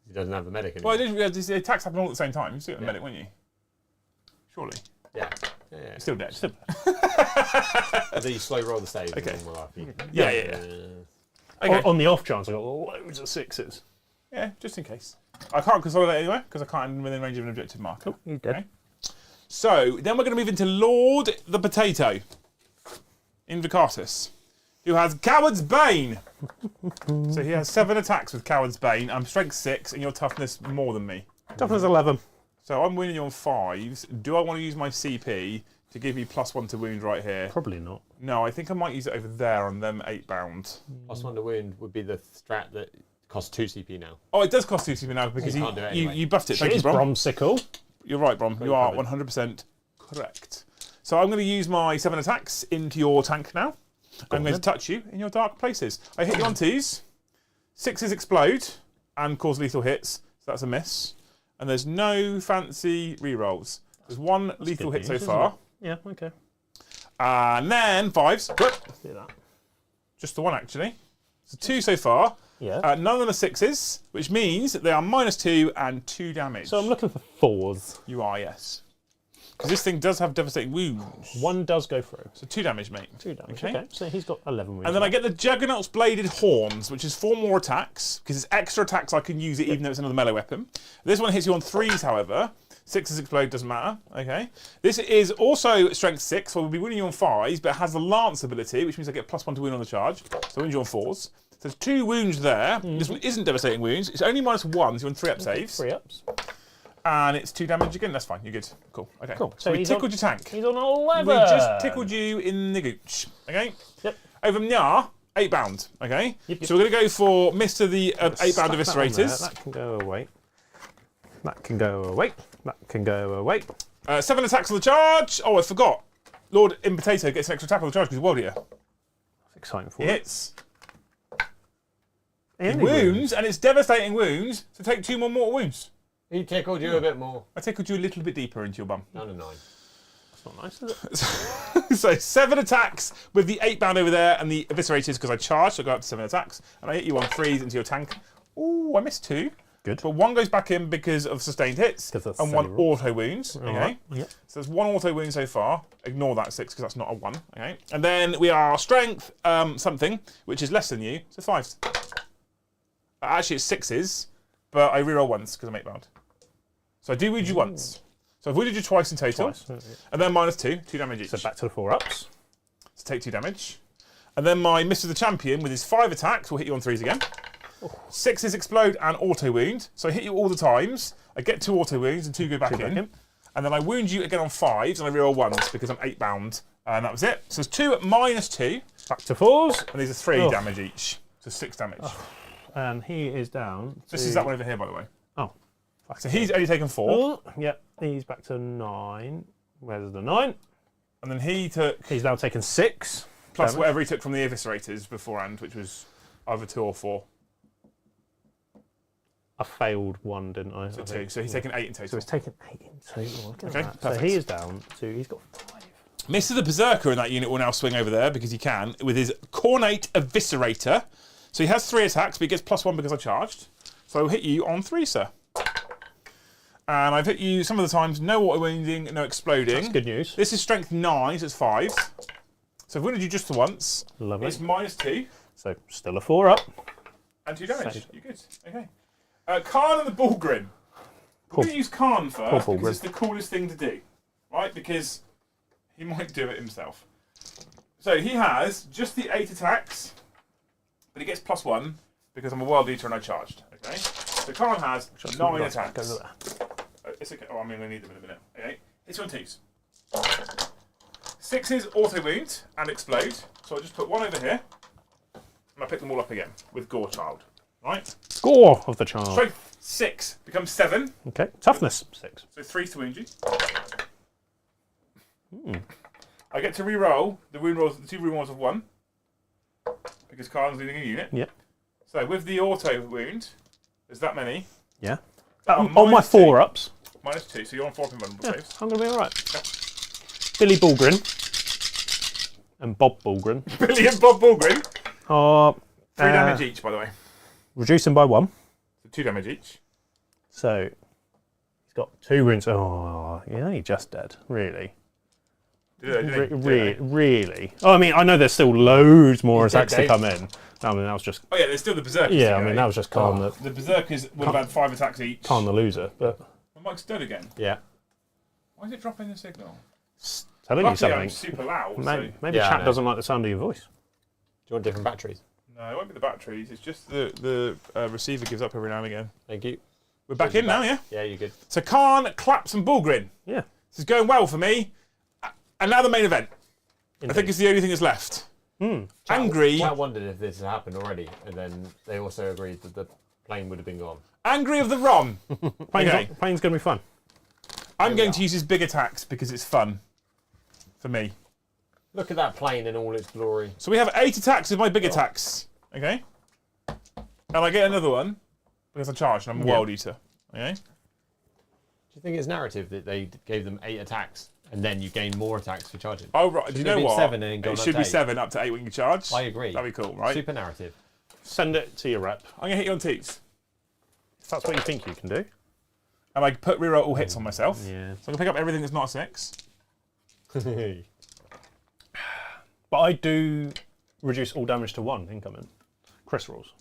He doesn't have a medic anymore. Well, the attacks happen all at the same time. You still got the medic, wouldn't you? Surely. Yeah. You're still dead. And then you slow roll the save. Okay. And then we'll have you. Yeah. Okay. On the off chance, I got loads of 6s. Yeah, just in case. I can't consolidate anyway because I can't within range of an objective marker. He's dead. Okay. So then we're going to move into Lord the Potato, Invocatus, who has Coward's Bane. So he has 7 attacks with Coward's Bane. I'm strength 6, and your toughness more than me. Toughness 11. So I'm winning you on 5s. Do I want to use my CP to give me +1 to wound right here? Probably not. No, I think I might use it over there on them 8 bound. +1 to wound would be the strat that costs 2 CP now. Oh, it does cost 2 CP now because You you, can't do it you, anyway. you buffed it. Thank you, Cheers, Brom. Bromsicle. You're right, Brom. You are 100% correct. So I'm going to use my 7 attacks into your tank now. I'm going to touch you in your dark places. I hit you on 2s. 6s explode and cause lethal hits. So that's a miss. And there's no fancy rerolls. There's 1 lethal good hit so news, far. Yeah, okay. And then 5s. Whoop. Do that. Just the 1 actually. So 2 so far. Yeah. None of them are 6s, which means that they are -2 and 2 damage. So I'm looking for 4s. You are, yes. Because this thing does have devastating wounds. 1 does go through. So 2 damage, mate. 2 damage. Okay. Okay. So he's got 11 wounds. And then I get the Juggernaut's Bladed Horns, which is 4 more attacks. Because it's extra attacks, I can use it even though it's another melee weapon. This one hits you on 3s, however. 6s explode, doesn't matter. Okay. This is also strength 6, so we'll be winning you on 5s, but it has the Lance ability, which means I get +1 to wound on the charge. So I win you on 4s. So there's 2 wounds there. This one isn't devastating wounds. It's only -1, so you're on 3 up saves. 3 ups. And it's 2 damage again. That's fine. You're good. Cool. Okay. Cool. So we he's tickled on- your tank. He's on 11. We just tickled you in the gooch. Okay? Yep. Over Mnyar, 8 bound. Okay? Yep. So we're going to go for Mr. the 8 bound Slap that on there. Eviscerators. That can go away. That can go away. That can go away. 7 attacks on the charge. Oh, I forgot. Lord in Potato gets an extra attack on the charge because he's world eater. That's exciting for He him. hits. Any Wounds, and it's devastating wounds, so take 2 more mortal wounds. He tickled you a bit more. I tickled you a little bit deeper into your bum. Down to 9. That's not nice, is it? So 7 attacks with the 8 bound over there and the Eviscerators because I charged, so I go up to 7 attacks. And I hit you on 3s into your tank. Ooh, I missed 2. Good. But 1 goes back in because of sustained hits, 'Cause that's and 1 saving. auto wounds. Okay, Alright, yeah. so there's 1 auto wound so far. Ignore that 6 because that's not a 1. Okay, and then we are strength something, which is less than you, so 5s. Actually, it's 6s, but I reroll once because I'm 8 bound. So I do wound you once. So I've wounded you twice in total, Twice. and then -2, 2 damage each. So back to the 4 ups. So take 2 damage. And then my Mr. the Champion with his 5 attacks will hit you on 3s again. 6s explode and auto wound. So I hit you all the times. I get 2 auto wounds and 2 go back in. And then I wound you again on 5s and I reroll once because I'm 8 bound. And that was it. So it's 2 at -2. Back to 4s. And these are 3 Oh. damage each. So 6 damage. And he is down. This is that one over here, by the way. Oh. So he's only taken 4. Yep, he's back to 9. Where's the 9? And then he took... He's now taken 6. Plus damage. whatever he took from the eviscerators beforehand, which was either 2 or 4. I failed 1, didn't I? So I 2. think. So he's taken 8 in total. So he's taken 8 in total. Look at Okay, that. So perfect. he is down to... He's got 5. Mr. the Berserker in that unit will now swing over there because he can with his Cornate Eviscerator. So he has 3 attacks, but he gets +1 because I charged. So I'll hit you on 3, sir. And I've hit you some of the times, no auto wounding, no exploding. That's good news. This is strength 9, so it's 5. So I've wounded you just the once. Lovely. It's -2 So still a 4 up. and 2 damage. Save. You're good. Okay. Khan and the Bullgrin. We're going to use Khan first Bullgrin. because it's the coolest thing to do, right? Because he might do it himself. So he has just the 8 attacks, but he gets +1 because I'm a Wild Eater and I charged. Okay. So Khan has 9 attacks. It's okay. Oh, I'm going to need them in a minute. Okay. Hits on 2s. 6s auto wound and explode. So I'll just put 1 over here and I pick them all up again with Gore Child. Right? Score of the child. Strength 6 becomes 7. Okay. Toughness 6. So 3 to wound you. I get to re-roll the wound rolls, the 2 wound rolls of 1 because Khan's leading a unit. Yeah. So with the auto wound, there's that many. Yeah. Oh, On my -2. 4 ups. -2, so you're on 4 invulnerable Yeah, saves. I'm going to be alright. Billy Bullgrin and Bob Bullgrin Billy and Bob Bullgrin. are 3 damage each, by the way. reducing by 1. So 2 damage each. So he's got 2 wounds. Oh, he's only just dead. Really? Really? Oh, I mean, I know there's still loads more He's dead, attacks to Dave. come in. I mean, that was just Oh yeah, there's still the Berserkers. yeah. to I go. mean, that was just calm The Berserkers would have had 5 attacks each. the loser. But My mic's dead again. Yeah. Why is it dropping the signal? telling you Luckily, I'm something. super loud. Maybe Yeah, I chat know. doesn't like the sound of your voice. Do you want different batteries? No, it won't be the batteries. It's just the receiver gives up every now and again. Thank you. We're back in now, yeah? Yeah, you're good. So Khan, Claps and Bullgrin. Yeah. This is going well for me. And now the main event. I think it's the only thing that's left. Angry. I wondered if this had happened already, and then they also agreed that the plane would have been gone. Angry of the Ron. Okay. Plane's going to be fun. I'm going to use his big attacks because it's fun. For me. Look at that plane in all its glory. So we have 8 attacks with my big attacks. Okay? And I get another one because I charged and I'm a Wild Eater. Okay? Do you think it's narrative that they gave them 8 attacks and then you gain more attacks for charging? Oh, right. Do you Shouldn't it know be what? 7 and gone It up should to be 8? 7 up to 8 when you charge. I agree. That'd be cool, right? Super narrative. Send it to your rep. I'm going to hit you on 2s. If that's what you think you can do. And I put reroll all hits on myself. Yeah. So I'm going to pick up everything that's not a 6. But I do reduce all damage to 1 incoming. Chris rules.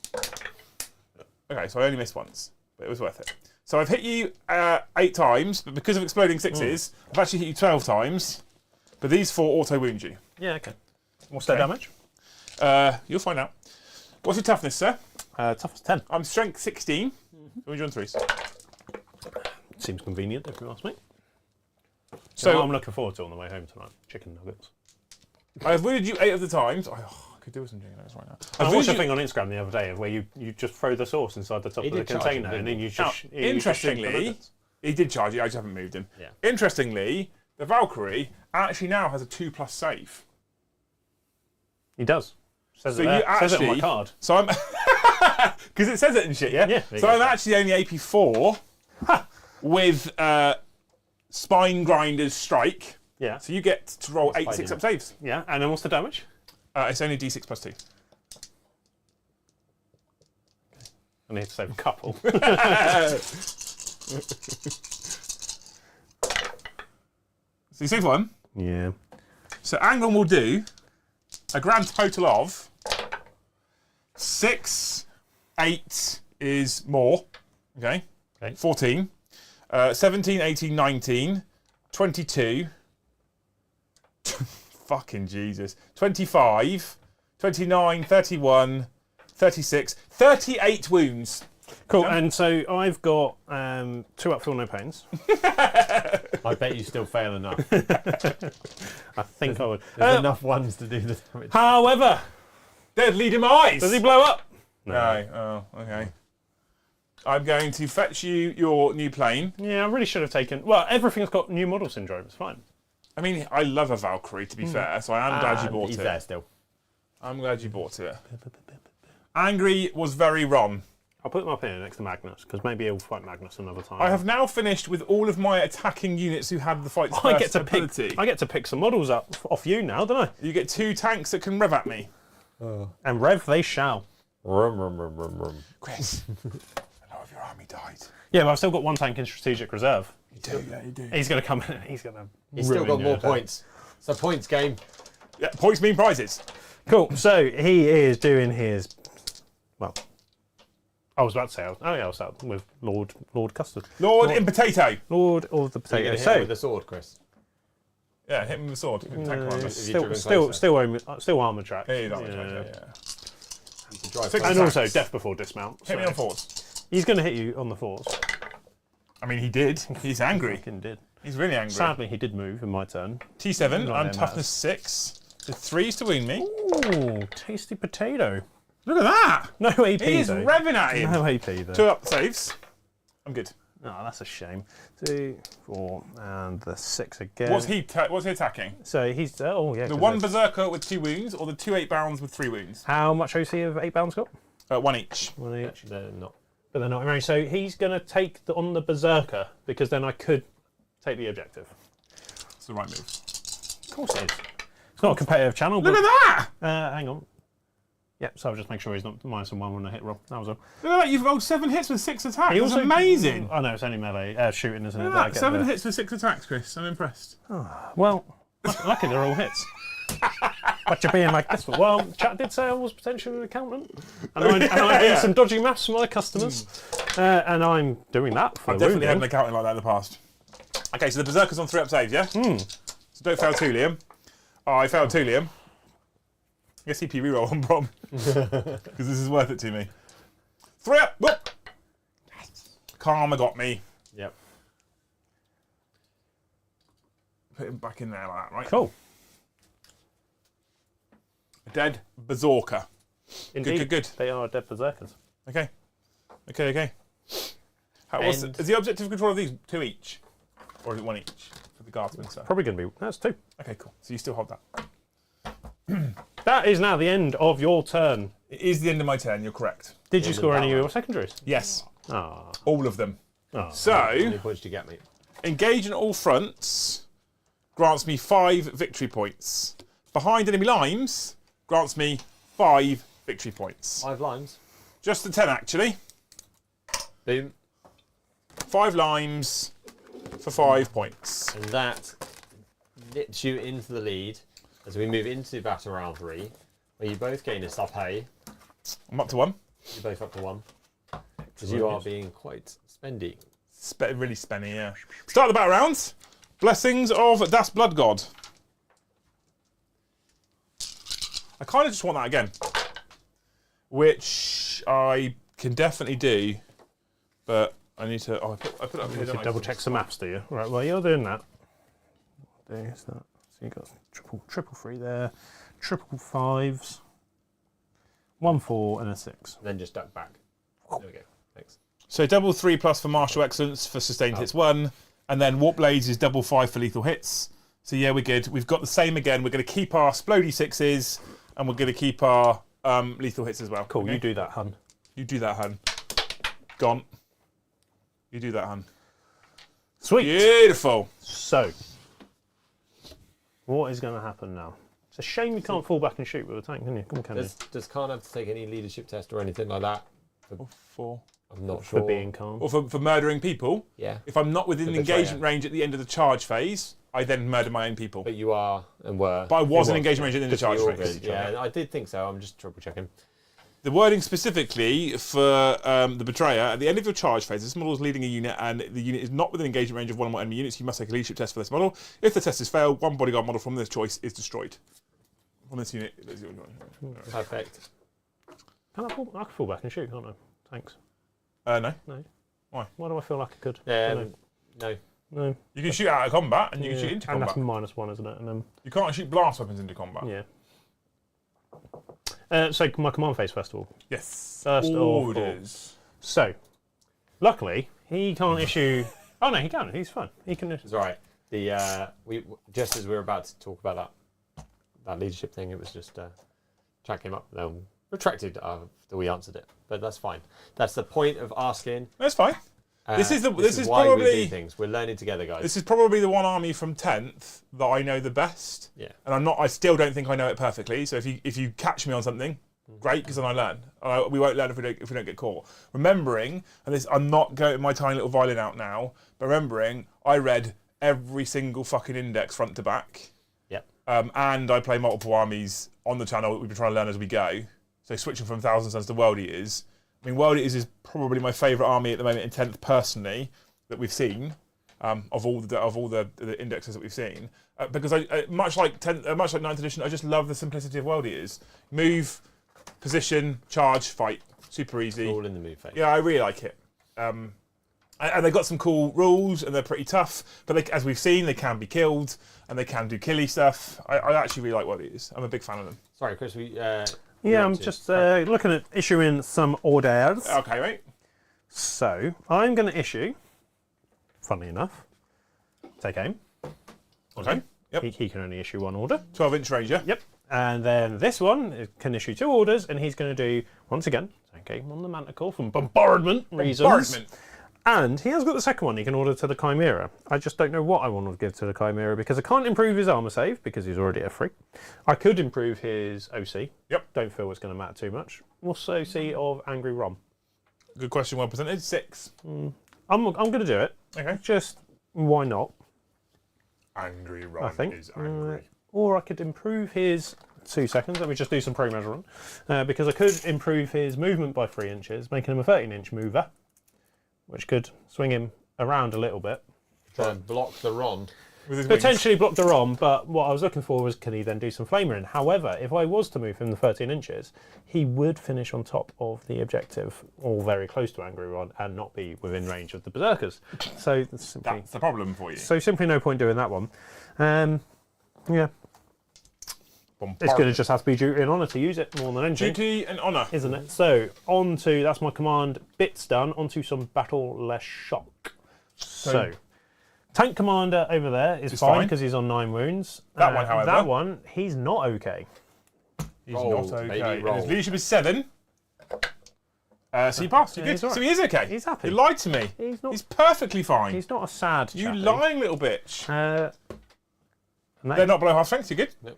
Okay, so I only missed once, but it was worth it. So I've hit you 8 times, but because of exploding 6s, I've actually hit you 12 times. But these 4 auto wound you. Yeah, okay. What's their damage? You'll find out. What's your toughness, sir? Toughness 10. I'm strength 16. Wound you on 3s. Seems convenient if you ask me. So So I'm looking forward to on the way home tonight. Chicken nuggets. I've wounded you 8 of the times. I could do with some chicken nuggets right now. I I've watched a wounded thing on Instagram the other day of where you just throw the sauce inside the top He of the did charge container him, and then didn't you he? just. Now, you just shake the interestingly, nuggets. he did charge you. I just haven't moved him. Yeah. Interestingly, the Valkyrie actually now has a 2+ save. He does. Says So it there. you Says it on my actually- card. So I'm because it says it and shit, yeah. Yeah. So I'm actually only AP 4 with Spine Grinder's Strike. Yeah. So you get to roll 8 fighting. 6-up saves. Yeah. And then what's the damage? It's only D6 +2. I need to save a couple. So you save 1. yeah. So Anglin will do a grand total of 6, 8 is more. Okay. Okay. 14. 17, 18, 19, 22. Fucking Jesus. 25, 29, 31, 36, 38 wounds. Cool. Yeah. And so I've got 2 up, feel no pains. I bet you still fail enough. I think I would. There's enough ones to do the damage. However, deadly demise. Does he blow up? No. Oh, okay. I'm going to fetch you your new plane. Yeah, I really should have taken. Well, everything's got new model syndrome. It's fine. I mean, I love a Valkyrie, to be fair, so I am glad you bought He's it. there still. I'm glad you bought it. Angry was very wrong. I'll put them up here next to Magnus, because maybe he'll fight Magnus another time. I have now finished with all of my attacking units who had the fight's I first ability. I get to pick some models up off you now, don't I? You get 2 tanks that can rev at me. And rev they shall. Chris, a lot of your army died. Yeah, but I've still got 1 tank in strategic reserve. You do, yeah, you do. He's going to come in and he's going to. He's still got more points. It's a points game. Yeah, points mean prizes. Cool. So he is doing his. Well, I was about to say. I was out with Lord Custard. Lord in potato. Lord of the So you're potato. going to hit him with the sword, Chris. Yeah, hit him with the sword. Tank commander. Still armor track. Yeah, he's armor track, yeah. Drive Six And attacks. also death before dismount. Hit me so on force. He's going to hit you on the force. I mean, he did. He's angry. Fucking did. He's really angry. Sadly, he did move in my turn. T7, Not I'm that toughness 6. The 3s to wound me. Ooh, tasty potato. Look at that. No AP He is though. revving at him. No AP though. 2 up saves. I'm good. Oh, that's a shame. 2, 4, and the 6 again. What's he attacking? So he's yeah. The 'cause one that's- berserker with 2 wounds, or the 2 8 barons with 3 wounds? How much OC have 8 bounds got? 1 each. 1 each. They're not. But they're not in range. So he's going to take on the berserker because then I could take the objective. It's the right move. Of course it is. It's not a competitive channel. Look but, at that! hang on. Yep. So I'll just make sure he's not -1 when I hit roll. That was all. Look at that! You've rolled 7 hits with 6 attacks. He That's also- amazing. I know it's only melee shooting, isn't it? Look that I at that! get 7 the- hits with 6 attacks, Chris. I'm impressed. Well, lucky they're all hits. But you're being like this for. Well, chat did say I was potentially an accountant, and I'm doing some dodgy maths for my customers, and I'm doing that for I've the definitely had an wounding. accountant like that in the past. Okay, so the berserker's on 3 up saves, yeah? So don't fail 2, Liam. Oh, I failed 2, Liam. I guess CP reroll on prom. Because this is worth it to me. 3 up! Whoop! Karma got me. Yep. Put him back in there like that, right? Cool. A dead berserker. Indeed, good. They are dead berserkers. Okay. Is And- the objective control of these 2 each? Or is it 1 each for the guardsman, sir? Probably going to be. That's 2. Okay, cool. So you still hold that. That is now the end of your turn. It is the end of my turn, you're correct. Did you End of score that any of one. your secondaries? Yes, Ah. all of them. Oh. How So, many points did you get me? engage in all fronts grants me 5 victory points. Behind enemy lines grants me 5 victory points. 5 limes. Just the 10, actually. Boom. 5 limes for 5 points. And that nips you into the lead as we move into battle round 3, where you both gain a sub hay. I'm up to 1. You're both up to 1. Because you are being quite spendy. Really spenny, yeah. Start the battle rounds. Blessings of Das Blood God. I kind of just want that again. Which I can definitely do, but I need to. Oh, I put it up here. don't I? Double check some maths, do you? Right, well, you're doing that. There's that. So you've got triple 3 there, triple 5s, 1 4 and a 6. And then just duck back. There we go. Thanks. So double 3 plus for martial excellence for sustained hits 1, and then warp blades is double 5 for lethal hits. So yeah, we're good. We've got the same again. We're going to keep our splody 6s, and we're going to keep our lethal hits as well. Cool, Okay? you do that, hun. You do that, hun. Gone. You do that, hun. Sweet. Beautiful. So, what is going to happen now? It's a shame you can't fall back and shoot with a tank, can you? Come on, can you? Does Khan have to take any leadership test or anything like that? For I'm not sure. For being calm. or for murdering people. Yeah. If I'm not within For engagement betrayer. range at the end of the charge phase, I then murder my own people. But you are and were. But I was in You engagement range at the end of the charge You all phase. good. Yeah, I did think so. I'm just triple checking. The wording specifically for the betrayer, at the end of your charge phase, this model is leading a unit and the unit is not within engagement range of one or more enemy units, you must take a leadership test for this model. If the test is failed, one bodyguard model from this choice is destroyed. On this unit, Perfect. Can I fall? I can fall back and shoot, can't I? Thanks. no. No. Why? Why do I feel like I could? No. No. You can shoot out of combat and you can shoot into and combat. that's -1, isn't it? And then You can't shoot blast weapons into combat. yeah. So my command phase first of all. Yes. First of all. Orders. So, luckily he can't issue. Oh no, he can. He's fine. He can. It's all right. We just as we were about to talk about that leadership thing, it was just chat came up. Retracted after we answered it, but that's fine. That's the point of asking. That's fine. This is why probably we do things. We're learning together, guys. This is probably the one army from 10th that I know the best. Yeah. And I still don't think I know it perfectly. So if you catch me on something, great, because then I learn. We won't learn if we don't get caught. Remembering, and this, I'm not going my tiny little violin out now, but remembering, I read every single fucking index front to back. Yep. And I play multiple armies on the channel that we've been trying to learn as we go. So switching from Thousand Suns to World Eaters. I mean, World Eaters is probably my favourite army at the moment in 10th personally that we've seen of all the indexes that we've seen. Because I much like 9th edition, I just love the simplicity of World Eaters. Move, position, charge, fight, super easy. All in the move phase. Yeah, I really like it. And they've got some cool rules, and they're pretty tough. But as we've seen, they can be killed, and they can do killy stuff. I actually really like World Eaters. I'm a big fan of them. Sorry, Chris. Yeah, I'm just looking at issuing some orders. Okay, right. So I'm going to issue. Funnily enough, take aim. Okay. Yep. He can only issue one order. 12-inch Ranger. Yep. And then this one can issue 2 orders, and he's going to do, once again, take aim on the Manticore from bombardment reasons. Bombardment. And he has got the second one he can order to the Chimera. I just don't know what I want to give to the Chimera because I can't improve his armour save because he's already at 3. I could improve his OC. Yep. Don't feel it's going to matter too much. What's the OC of Angry Rom? Good question, well presented. 6. I'm going to do it. Okay. Just, why not? Angry I Ron think. is angry. Or I could improve his 2 seconds. Let me just do some pre-measurement. Because I could improve his movement by 3 inches, making him a 13-inch mover, which could swing him around a little bit. Try and block the Ron. With his Potentially blocked a ROM, but what I was looking for was can he then do some flamer in? However, if I was to move him the 13 inches, he would finish on top of the objective, or very close to Angry Ron, and not be within range of the Berserkers. So that's the problem for you. So simply no point doing that one. Yeah. It's going to just have to be duty and honour to use it more than anything. Duty and honour. Isn't it? So, on to, that's my command bits done, onto some battle less shock. So tank commander over there is fine because he's on 9 wounds. That one, however. That one, he's not okay. He's Roll, not okay. baby, And roll. his leadership is 7. So you passed. You're Yeah, good. he's all right. So he is okay. He's happy. You lied to me. He's not. He's perfectly fine. He's not a sad You chappy. lying little bitch. And that- They're not below half strength. You're good.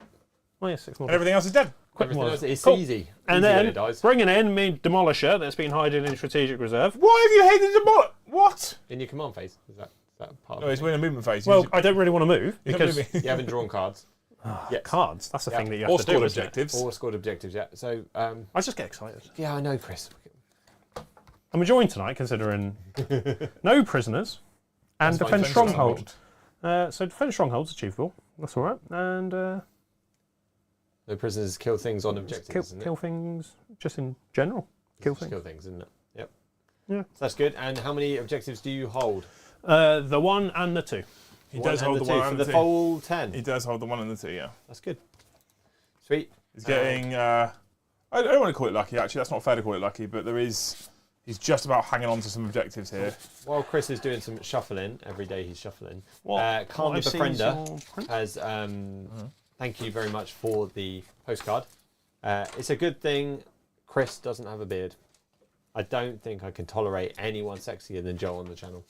Oh, yeah, 6 more. And everything else is dead. Quick Everything one. else, it's Cool. easy. And Easy when then it dies. bringing in me Demolisher that's been hiding in strategic reserve. Why have you hated the bullet? What? In your command phase, is that part No, of he's it? in a movement phase. Well, I don't really want to move He's not because moving. You haven't drawn cards. Yes. cards. That's the Yeah. thing that you have Or to do. scored isn't it? objectives. Or scored objectives, yeah. So, I just get excited. yeah, I know, Chris. I'm enjoying tonight considering no prisoners and That's fine. defend Defend stronghold. So defend stronghold's achievable. That's all right. And No prisoners kill things on objectives, isn't kill it? things just in general. Kill Just things. kill things, isn't it? Yep. Yeah. So that's good. And how many objectives do you hold? The 1 and the 2. He does hold the 2 one for and the the 2. full 10. He does hold the 1 and the 2, yeah. That's good. Sweet. He's getting... I don't want to call it lucky, actually. That's not fair to call it lucky, but there is... He's just about hanging on to some objectives here. While Chris is doing some shuffling, every day he's shuffling, What Calm I the see is Befriender your print. has... Thank you very much for the postcard. It's a good thing Chris doesn't have a beard. I don't think I can tolerate anyone sexier than Joe on the channel.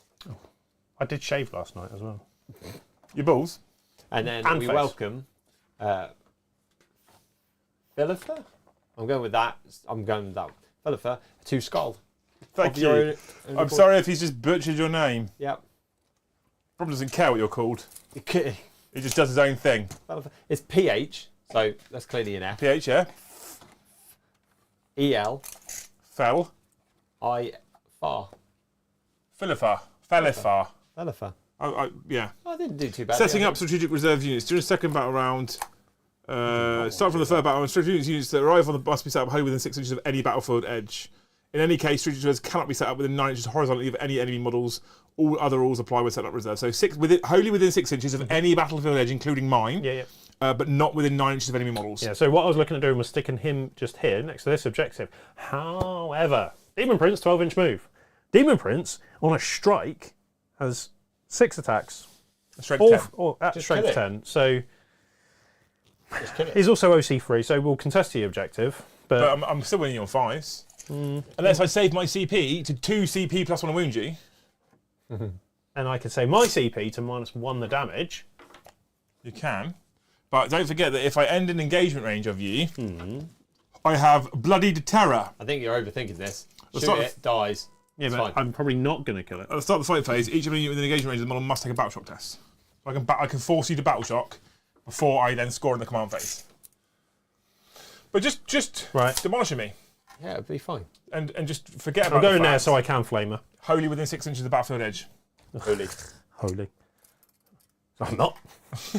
I did shave last night as well. Your balls? And then And we face. welcome Philippa? I'm going with that. Philippa to Skull. Thank Of your you. own I'm accord. sorry if he's just butchered your name. Yep. Probably doesn't care what you're called. Philippa. He just does his own thing. It's PH, so that's clearly an F. PH, yeah? EL Fell. I far. Philippa. Philippa. Philippa. Yeah. I didn't do too bad. Setting up strategic reserve units. During the second battle round, start from the third battle round, strategic units that arrive on the must be set up wholly within 6 inches of any battlefield edge. In any case, strategic reserves cannot be set up within 9 inches horizontally of any enemy models. All other rules apply when setting up reserve. So wholly within 6 inches of any battlefield edge, including mine. Yeah, yeah. but not within 9 inches of enemy models. Yeah, so what I was looking at doing was sticking him just here next to this objective. However, Demon Prince, 12-inch move. Demon Prince, on a strike, has 6 attacks. Straight All, 10. or at Just strength kill it. 10. So Just kill it. he's also OC free, so we'll contest the objective. But But I'm still winning your 5s. Unless I save my CP to 2 CP plus 1 wound you. and I can say my CP to -1 the damage. You can. But don't forget that if I end an engagement range of you, I have Bloodied Terror. I think you're overthinking this. Let's Shoot start it, dies. Yeah, It's but fine. I'm probably not going to kill it. At the start of the fight phase, each of you within engagement range of the model must take a battle shock test. So I can force you to battle shock before I then score in the command phase. But just Right. demolishing me Yeah, it'll be fine. and just forget about I'm going the there fact, so I can flame her. wholly within 6 inches of the battlefield edge. Holy. Holy. I'm not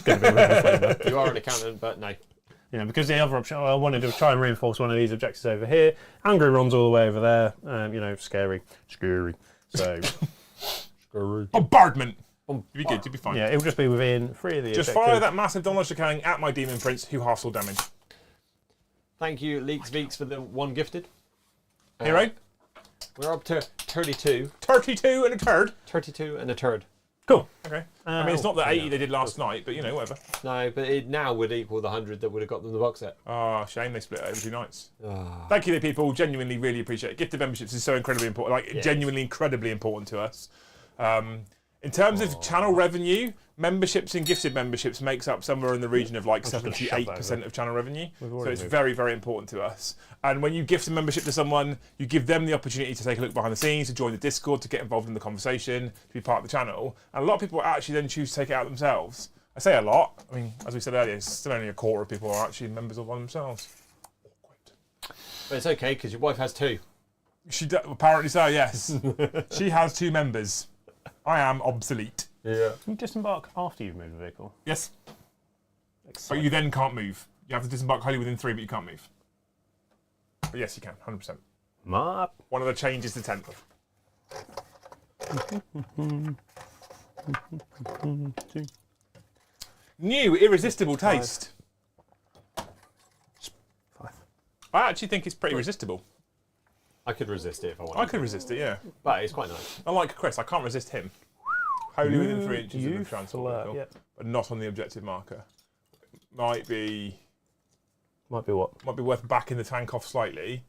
going to be able to flame her. You are an accountant, but no. You know, because the other option, I wanted to try and reinforce one of these objectives over here. Angry runs all the way over there. You know, scary. So, Bombardment! You'd be good, you'd be fine. yeah, it will just be within 3 of the Just objectives. fire that massive Demolisher Cannon at my Demon Prince, who halves all damage. Thank you, Leeks Veeks, for the 1 gifted. Hero, We're up to 32. 32 and a turd. 32 and a turd. Cool. Okay. I mean, it's not the 80 they did last night, but you know, whatever. No, but it now would equal the 100 that would have got them the box set. Oh, shame they split it over 2 nights. Ah. Thank you, people. Genuinely, really appreciate it. Gifted memberships is so incredibly important. Like, Yes. genuinely incredibly important to us. In terms of channel revenue, memberships and gifted memberships makes up somewhere in the region of like just gonna shove 78% of channel revenue. So already it's moved. very, very important to us. And when you gift a membership to someone, you give them the opportunity to take a look behind the scenes, to join the Discord, to get involved in the conversation, to be part of the channel. And a lot of people actually then choose to take it out themselves. I say a lot. I mean, as we said earlier, it's still only a quarter of people are actually members of one themselves. Awkward. But it's okay, because your wife has 2. Apparently so, yes. She has 2 members. I am obsolete. Yeah. Can you disembark after you've moved the vehicle? Yes. But you then can't move. You have to disembark wholly within 3, but you can't move. But yes, you can, 100%. Map. One of the changes to 10th. New irresistible taste. 5. I actually think it's pretty resistible. I could resist it if I wanted. I could resist it, yeah. But it's quite nice. Unlike Chris, I can't resist him. Wholly within 3 inches of the You transport flirt, vehicle, yeah. but not on the objective marker. Might be Might be what? worth backing the tank off slightly.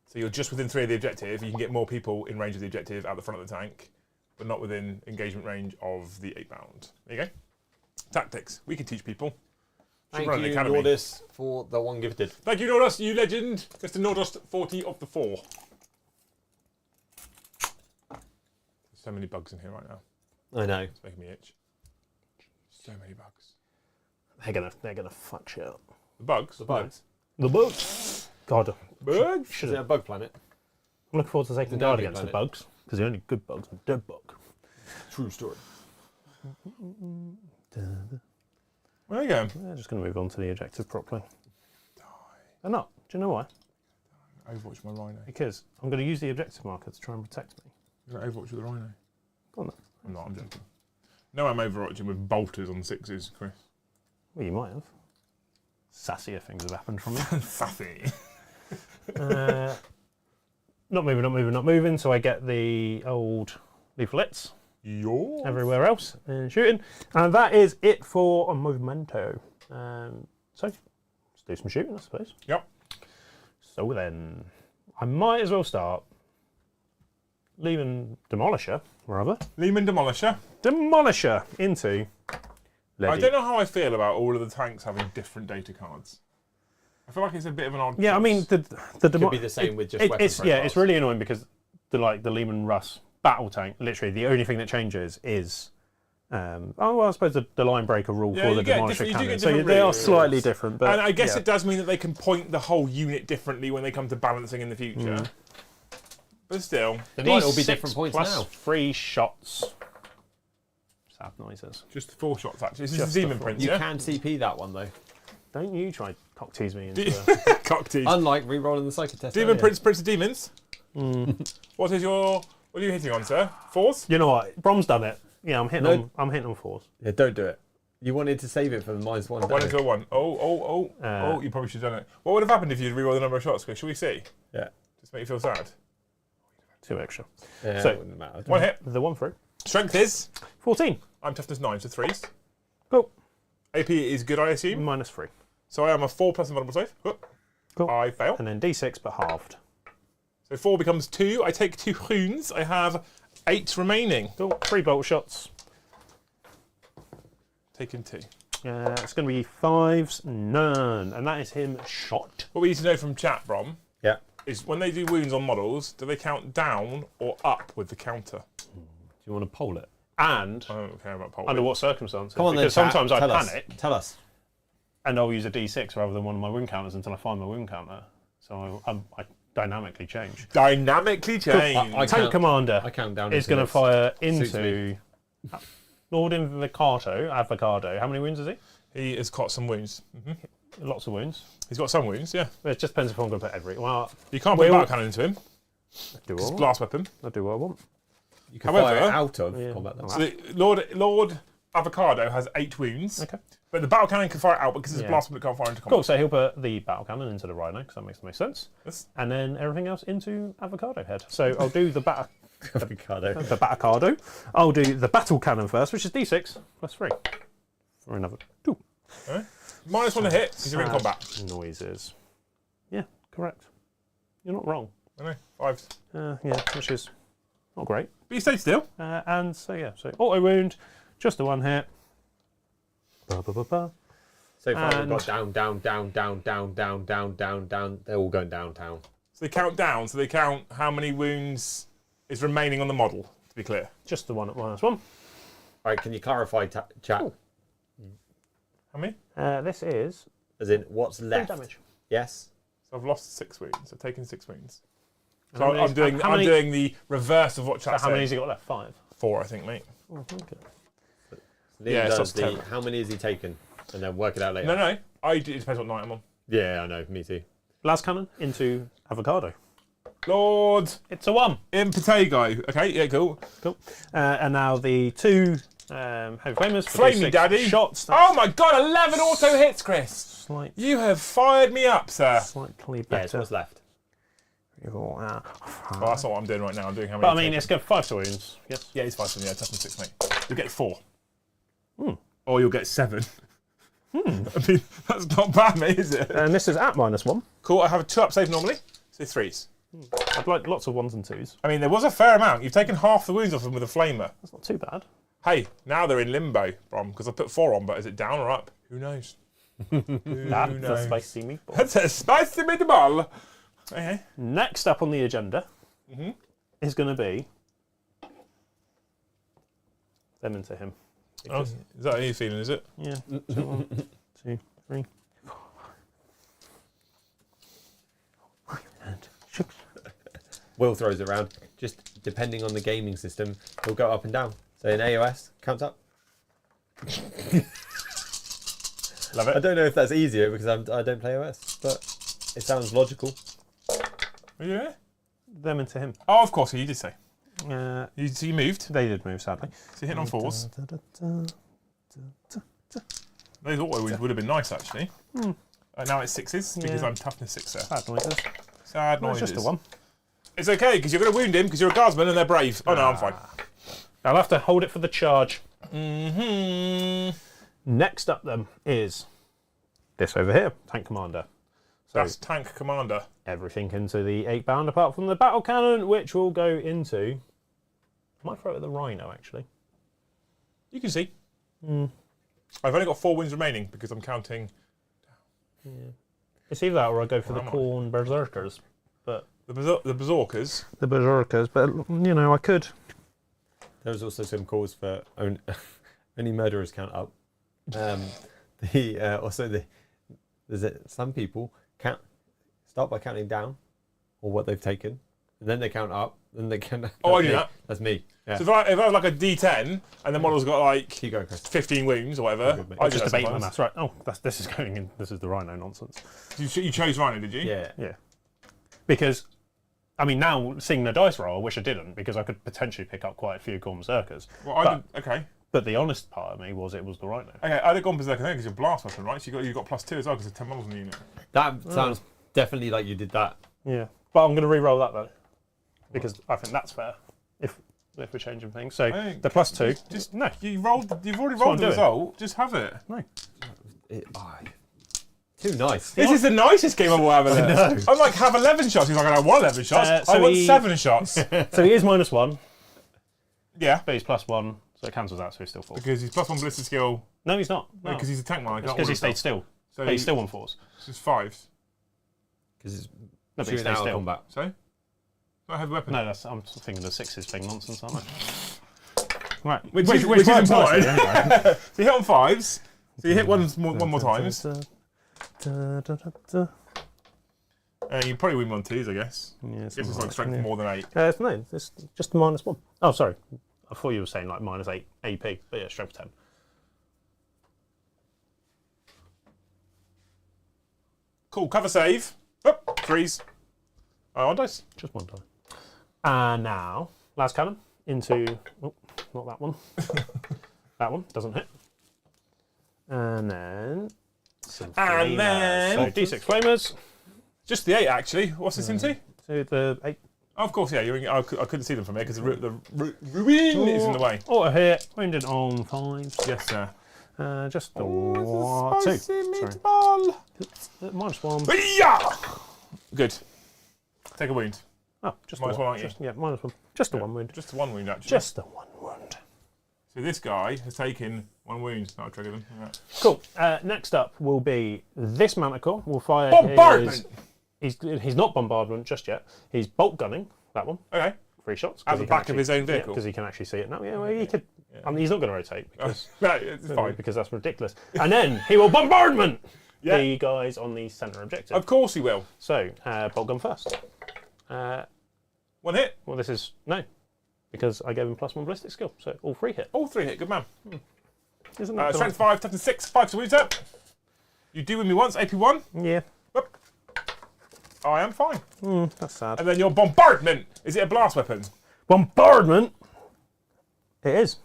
So you're just within 3 of the objective. You can get more people in range of the objective at the front of the tank, but not within engagement range of the 8-bound. There you go. Tactics. We can teach people. Should Thank run an you, academy. Nordis, for the 1 gifted. Thank you, Nordust, you legend. Mr. Nordust, 40 of the 4. There's so many bugs in here right now. I know. It's making me itch. So many bugs. They're gonna fuck shit up. The bugs? The bugs. The bugs. God, Bugs? Is it a bug planet? I'm looking forward to taking No guard big against the planet. bugs because the only good bugs are dead bug. True story. Where are you going? They're just going to move on to the objective properly. They're not. Do you know why? Overwatch my Rhino. Because I'm going to use the objective marker to try and protect me. You're going to Overwatch with the Rhino. Go on then. I'm not, I'm joking. No, I'm Overwatching with bolters on 6s, Chris. Well, you might have. Sassier things have happened from me. Sassy. Not moving. So I get the old leaflets Yours? everywhere else and shooting. And that is it for a movemento. So let's do some shooting, I suppose. Yep. So then, I might as well start leaving Demolisher, rather. Lehman Demolisher. Demolisher into I Lady. don't know how I feel about all of the tanks having different data cards. I feel like it's a bit of an odd Yeah, I mean, choice. the Could be the same with just weapon it's profiles. it's really annoying because the Lehman Russ battle tank, literally the only thing that changes is I suppose the line breaker rule Yeah, for the you get Demolisher different- you do cannon. get So different they are rules. slightly different, but And I guess yeah. it does mean that they can point the whole unit differently when they come to balancing in the future. But still, They might all be D6 different points plus now. 3 shots. Sad noises. just 4 shots actually. This is Just the the Demon 4. Prince, You yeah? can CP that one, though. Don't you try cock tease me De- into Cock tease. Unlike re-rolling the psychic test. Demon earlier. Prince, Prince of Demons. What are you hitting on, sir? 4s? You know what? Brom's done it. Yeah, I'm hitting No. on 4s. Yeah, don't do it. You wanted to save it for the -1. One into a 1. Oh, you probably should have done it. What would have happened if you'd reroll the number of shots? Should we see? Yeah. Just make you feel sad. 2 extra. Yeah, So, it wouldn't matter. One hit. The 1 through. Strength is? 14. I'm toughness 9, so 3s. Cool. AP is good, I assume. -3. So I am a 4 plus invulnerable save. Whoop. Cool. I fail. And then D6, but halved. So 4 becomes 2. I take 2 runes. I have 8 remaining. Cool. 3 bolt shots. Taking 2. It's going to be 5s, none. And that is him shot. What we need to know from chat, Brom, Yeah. is when they do wounds on models, do they count down or up with the counter? Do you want to poll it? And I don't care about poll. under what circumstances? Come on then, because chat. sometimes I Tell us. panic Tell us. and I'll use a D6 rather than one of my wound counters until I find my wound counter. So I dynamically change. Dynamically change. I Tank count- commander I count down. is until going to fire suits into Lord Avocado. How many wounds is he? He has got some wounds. Lots of wounds. He's got some wounds, yeah. It just depends if I'm going to put every. Well, You can't put a Will- battle cannon into him. do It's what I a want. blast weapon. I do what I want. You can However- fire out of Yeah. combat. Then. So the Lord Avocado has 8 wounds. Okay. But the battle cannon can fire out because it's a Yeah. blast weapon that can't fire into combat. Cool. So he'll put the battle cannon into the Rhino because that makes the most sense, Yes. and then everything else into Avocado Head. So I'll do the Avocado. Batacado. I'll do the battle cannon first, which is D6 plus 3 for another 2. Alright. -1 to hit because you're in combat. Noises. Yeah, correct. You're not wrong. I know. 5s. Yeah, which is not great. But you stayed still. And so yeah, so auto wound, just the 1 hit. Ba, ba, ba, ba. So far we've And- got down. They're all going downtown. So they count down. So they count how many wounds is remaining on the model, to be clear. Just the 1 at -1. All right, can you clarify, chat? Cool. How many? This is As in, what's 3 left? damage. Yes. So I've lost 6 wounds. I've taken 6 wounds. And So how many- I'm doing how many- the reverse of what chat How many has said. he got left? 5. 4, I think, mate. Oh, okay. Liam Yeah, does stops the, 10. how many has he taken? And then work it out later. No. It depends what night I'm on. Yeah, I know. Me too. Las cannon into Avocado. Lord It's a 1. Impetego. Okay, yeah, cool. Cool. And now the 2 heavy flamers. for Flame me, D6 daddy. Shots. Oh my god, 11 auto hits, Chris. Slight, You have fired me up, sir. slightly Yeah, it's better. what's left. Well, that's not what I'm doing right now. I'm doing how many. But I I've mean, taken. it's got 5 to wounds. Yes. Yeah, it's 5 for me. Yeah, toughness 6, mate. You'll get 4. Or you'll get 7. I mean, that's not bad, mate, is it? And this is at -1. Cool, I have a 2 up save normally, so 3s. I'd like lots of 1s and 2s. I mean, there was a fair amount. You've taken half the wounds off them with a flamer. That's not too bad. Hey, now they're in limbo, Brom, because I put 4 on, but is it down or up? Who knows? That's a knows? spicy meatball. That's a spicy meatball. Okay. Next up on the agenda is going to be them into him. Oh, is that how you're feeling, is it? Yeah. So 1, 2, 3, 4, 5, and 6. Will throws it around. Just depending on the gaming system, he'll go up and down. So in AOS, counts up. Love I it. don't know if that's easier because I don't play OS, but it sounds logical. Yeah. Them into him. Oh, of course, you did say. Uh, So you moved. they did move, sadly. So you're hitting on 4s. Those auto wounds would have been nice, actually. Now it's 6s, because Yeah. I'm toughness 6, sir. Bad noises. Sad No, it's noises. just a 1. It's okay, because you're going to wound him, because you're a guardsman and they're brave. Oh, no, I'm fine. I'll have to hold it for the charge. Mm-hmm. Next up, then, is this over here, Tank Commander. So That's Tank Commander. everything into the 8 bound, apart from the battle cannon, which will go into. I might throw it at the Rhino, actually. You can see. I've only got 4 wounds remaining, because I'm counting It's either that or I go for Where the am I? Corn Berserkers. But the Berserkers. the Berserkers, but you know, I could. There's also some calls for only murderers count up. Some people start by counting down, or what they've taken, and then they count up, then they count. Oh, I do me. that. That's me. Yeah. So if I was like a D10, and the model's got like Keep going, Chris. 15 wounds or whatever, good, mate. I Just do that debating the sometimes. maths, right? Oh, this is going in. This is the Rhino nonsense. You chose Rhino, did you? Yeah. Yeah, because I mean, now seeing the dice roll, I wish I didn't, because I could potentially pick up quite a few Corn Berserkers. Well, I But- did, okay. But the honest part of me was it was the Rhino. Okay, I'd have gone Berserker then because you're blast weapon, right? So you've got +2 as well because there's 10 models in the unit. That sounds definitely like you did that. Yeah, but I'm going to re-roll that though, because I think that's fair. If we're changing things, so the +2. Just no. You've already rolled the result. Just have it. No. Too nice. This is the nicest game of Warhammer. I'm like, have 11 shots. He's like, I want 11 shots. I want 7 shots. So he is -1. Yeah. But he's +1, so it cancels out, so he's still 4. Because he's +1 ballistic skill. No, he's not. No, because he's a tank man. Because he stayed still. So he's still on 4s. So it's 5s. Because it's No, but he stays still. combat. So? Not a heavy weapon. No, I'm thinking the 6s being nonsense, aren't I? Right. Which is important. Anyway. So you hit on 5s. So you hit one more times. You probably win 1-2s, I guess. Yeah, Gives us like strength more than 8. No, it's just -1. Oh, sorry. I thought you were saying like -8 AP, but yeah, strength 10. Cool, cover save. Oh, 3s. On dice. Just 1 die. And now, last cannon into. Oh, not that one. That one doesn't hit. And then. Some flamers. So D6 flamers. Just the 8, actually. What's this into? So the 8. Oh, of course, yeah. I couldn't see them from here because the ruin is in the way. Auto hit. Wounded on 5. Yes, sir. Just the Spicy 2. meatball. -1. Yeah. Good. Take a wound. Oh, just -1, the 1. aren't you? Yeah, -1. Just the 1 wound. Just the 1 wound, actually. Just the 1 wound. So this guy has taken 1 wound. That'll trigger them. Right. Cool. Next up will be this Manticore. We'll fire Bombardment! He's not bombardment just yet. He's bolt gunning, that one. Okay. 3 shots. At the back of his own vehicle. Because he can actually see it now. Yeah, well, he could. I mean, he's not going to rotate. Because, No, it's fine. because that's ridiculous. And then he will bombardment Yeah. the guys on the centre objective. Of course he will. So, bolt gun first. 1 hit. Well, this is. No. Because I gave him +1 ballistic skill. So, all 3 hit. All 3 hit. Good man. Isn't that Strength 5, toughness 6, 5 to wound up. You do win me once, AP 1. Yeah. Whoop. I am fine. That's sad. And then your bombardment. Is it a blast weapon? Bombardment! It is.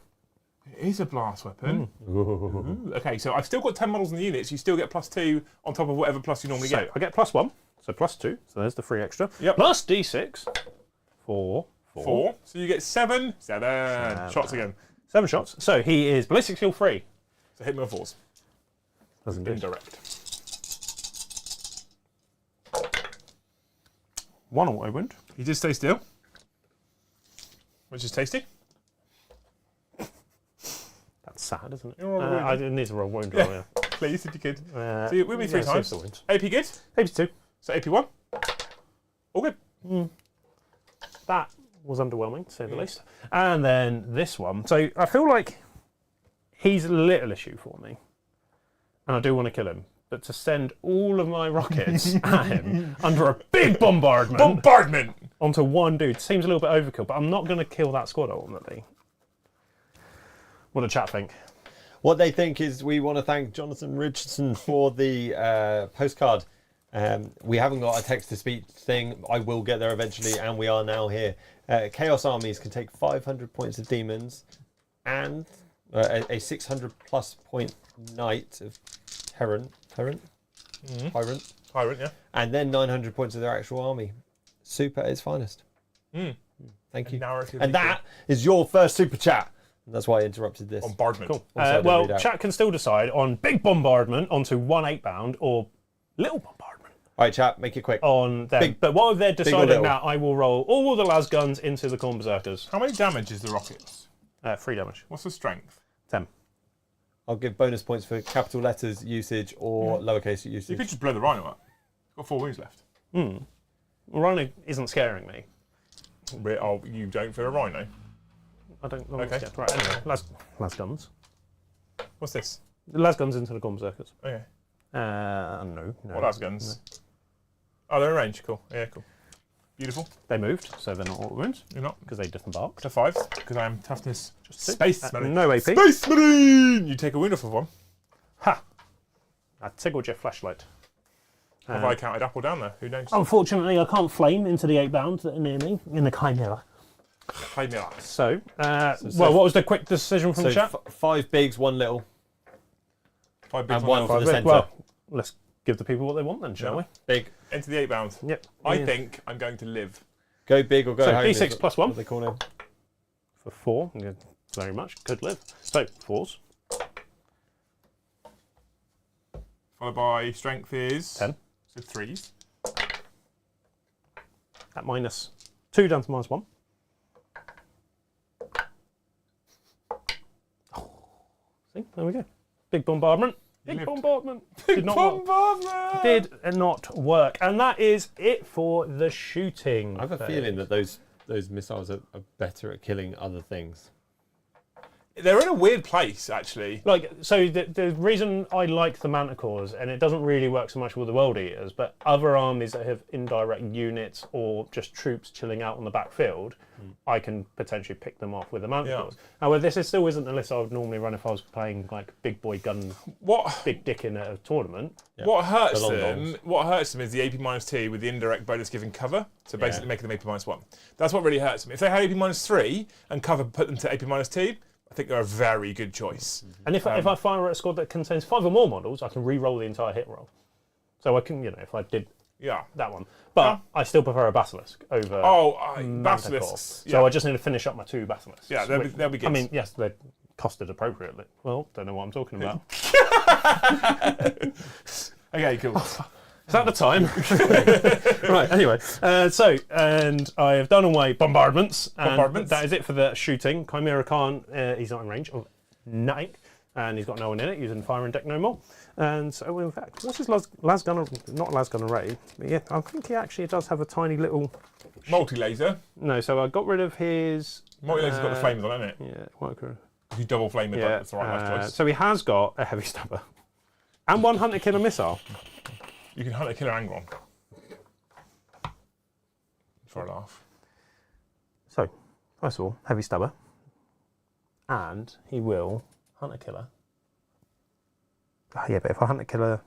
It is a blast weapon. Ooh. Okay, so I've still got 10 models in the unit, so you still get +2 on top of whatever plus you normally So get. I get +1, so +2, so there's the 3 extra. Yep. Plus D6, 4. 4. So you get 7 shots again. 7 shots. So he is ballistic skill 3. So hit me on 4s. Doesn't do. Indirect. 1 auto wound. He did stay still, which is tasty. That's sad, isn't it? You're all right. I need to roll wound roll, yeah. Please, if you could. So you win me 3 yeah, times. the wounds. AP good. AP2. So AP 1. All good. That was underwhelming, to say the least. And then this one. So I feel like he's a little issue for me. And I do want to kill him. But to send all of my rockets at him under a big bombardment onto one dude seems a little bit overkill. But I'm not going to kill that squad ultimately. What do chat think? What they think is we want to thank Jonathan Richardson for the postcard. We haven't got a text-to-speech thing. I will get there eventually, and we are now here. Chaos armies can take 500 points of demons and a 600+ point knight of Tyrant, yeah. and then 900 points of their actual army. Super at its finest. Thank you. And that is your first super chat. And that's why I interrupted this. Bombardment. Cool. Also, Well, chat can still decide on big bombardment onto 1 8-bound or little bombardment. All right, chat, make it quick. On them. Big- but what they're deciding little? now, I will roll all the las guns into the corn berserkers. How many damage is the rockets? 3 damage. What's the strength? 10. I'll give bonus points for capital letters usage or lowercase You usage. could just blow the rhino up. It's got 4 wounds left. Rhino isn't scaring me. Oh, you don't fear a rhino? I don't know. Okay. Right, anyway, las guns. What's this? Las guns into the corn berserkers. Okay. No. What else guns? Oh, they're in range. Cool. Yeah, cool. Beautiful. They moved, so they're not auto wounds You're not. because they disembarked. To 5, because I am toughness. Just 2. Space Marine. No AP. Space Marine! You take a wound off of 1. Ha! I tickled your flashlight. Have I counted up or down there? Who knows? Unfortunately, I can't flame into the 8-bound that are near me in the Chimera. Chimera. So, well, what was the quick decision from the chat? 5 bigs, 1 little. 5 big And one for the Big. centre. Well, let's give the people what they want then, shall we? Big. Into the 8 bound. Yep. I Yeah. think I'm going to live. Go big or go So home. D6 is plus 1 what they call it. for 4. Yeah, very much. Could live. So, 4s. Followed by strength is 10. So 3s. At minus 2 down to minus 1. See, there we go. Big bombardment. Big lived. bombardment. Did not work. Bombardment! Did not work. And that is it for the shooting. I have a feeling that those missiles are better at killing other things. They're in a weird place, actually. Like, so the reason I like the Manticores, and it doesn't really work so much with the World Eaters, but other armies that have indirect units or just troops chilling out on the backfield, I can potentially pick them off with the Manticores. However, this still isn't the list I would normally run if I was playing like big boy gun, big dick in a tournament. Yeah. What hurts The long them? bombs. What hurts them is the AP -2 with the indirect bonus giving cover. So basically making them AP -1. That's what really hurts them. If they had AP -3 and cover put them to AP -2, I think they're a very good choice. And if I fire at a squad that contains 5 or more models, I can re-roll the entire hit roll. So I can, if I did Yeah. that one. But I still prefer a Basilisk over Manticore. Basilisks. So I just need to finish up my 2 Basilisks. Yeah, they'll be good. I mean, yes, they're costed appropriately. Well, don't know what I'm talking about. Okay, cool. Is that the time? Right, anyway. And I have done away bombardments. And that is it for the shooting. Chimera Khan, he's not in range of 9. And he's got no one in it, using fire and deck no more. And so, in fact, what's his las gun? Not las gun array. But yeah, I think he actually does have a tiny little. Multi-laser. No, so I got rid of his. Multi-laser's got the flames on, hasn't it? Yeah, worker. If you double flame it, Yeah, that's the right life choice. so he has got a heavy stabber. And 1 hunter killer missile. You can hunt a killer Angron. For a laugh. So, first of all, heavy stabber. And he will hunt a killer. Yeah, but if I hunt a killer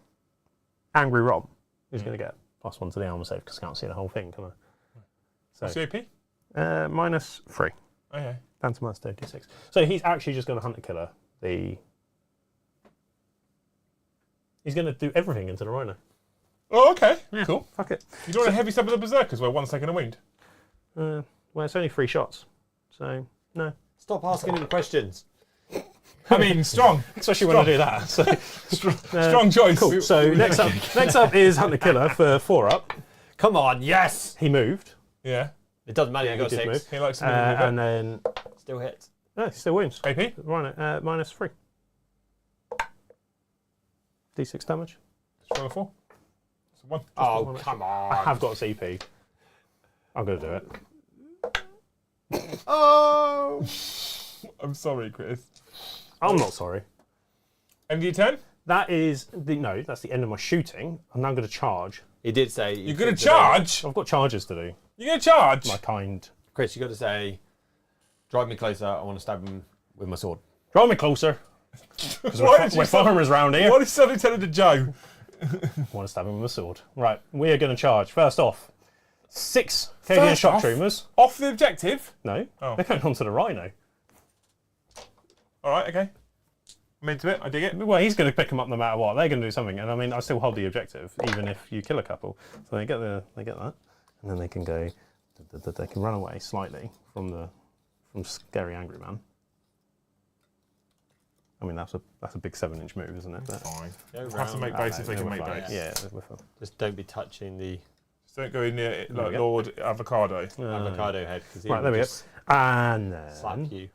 Angry Rob, who's going to get +1 to the armor save because I can't see the whole thing, can I? So, What's the AP? -3. Okay. Down to -36. So he's actually just going to hunt a killer. He's going to do everything into the Rhino. Oh, okay. Yeah. Cool. Fuck it. You don't want a heavy stab of the Berserkers where 1 second a wound? Well, it's only 3 shots. So, no. Stop asking him questions. I mean, strong. Especially when I do that. So, Strong choice. cool. So next up is Hunter Killer for 4 up. Come on, yes! He moved. Yeah. It doesn't matter, you got he did 6. He likes to And then, Still hits. no, he still wins. AP? Rhino, -3. D6 damage. Just roll a 4. It's a 1. Oh, come on. I have got a CP. I'm going to do it. Oh! I'm sorry, Chris. I'm not sorry. End of your turn? That's the end of my shooting. I'm now going to charge. He did say... You're going to charge? I've got charges to do. You're going to charge? My kind. Chris, you got to say, drive me closer, I want to stab him with my sword. Draw me closer. Because Why did you we're farmers round here. What is suddenly telling to Joe? I want to stab him with a sword. Right, we are going to charge. First off, 6 Cadian First shock off? troopers. Off the objective? No, Oh. they're going on to the Rhino. All right, okay. I'm into it. I dig it. Well, he's going to pick them up no matter what. They're going to do something, and I mean, I still hold the objective, even if you kill a couple. So they get that, and then they can go. They can run away slightly from Scary Angry Man. I mean, that's a big 7-inch move, isn't it? But, Fine. Go We'll have to round. make base if they no, can we're make fine. base. Yeah, we're fine. Just don't be touching the Just don't go in near we like go. Lord Avocado. avocado head, because he Right, will there we go. just And slap then, you.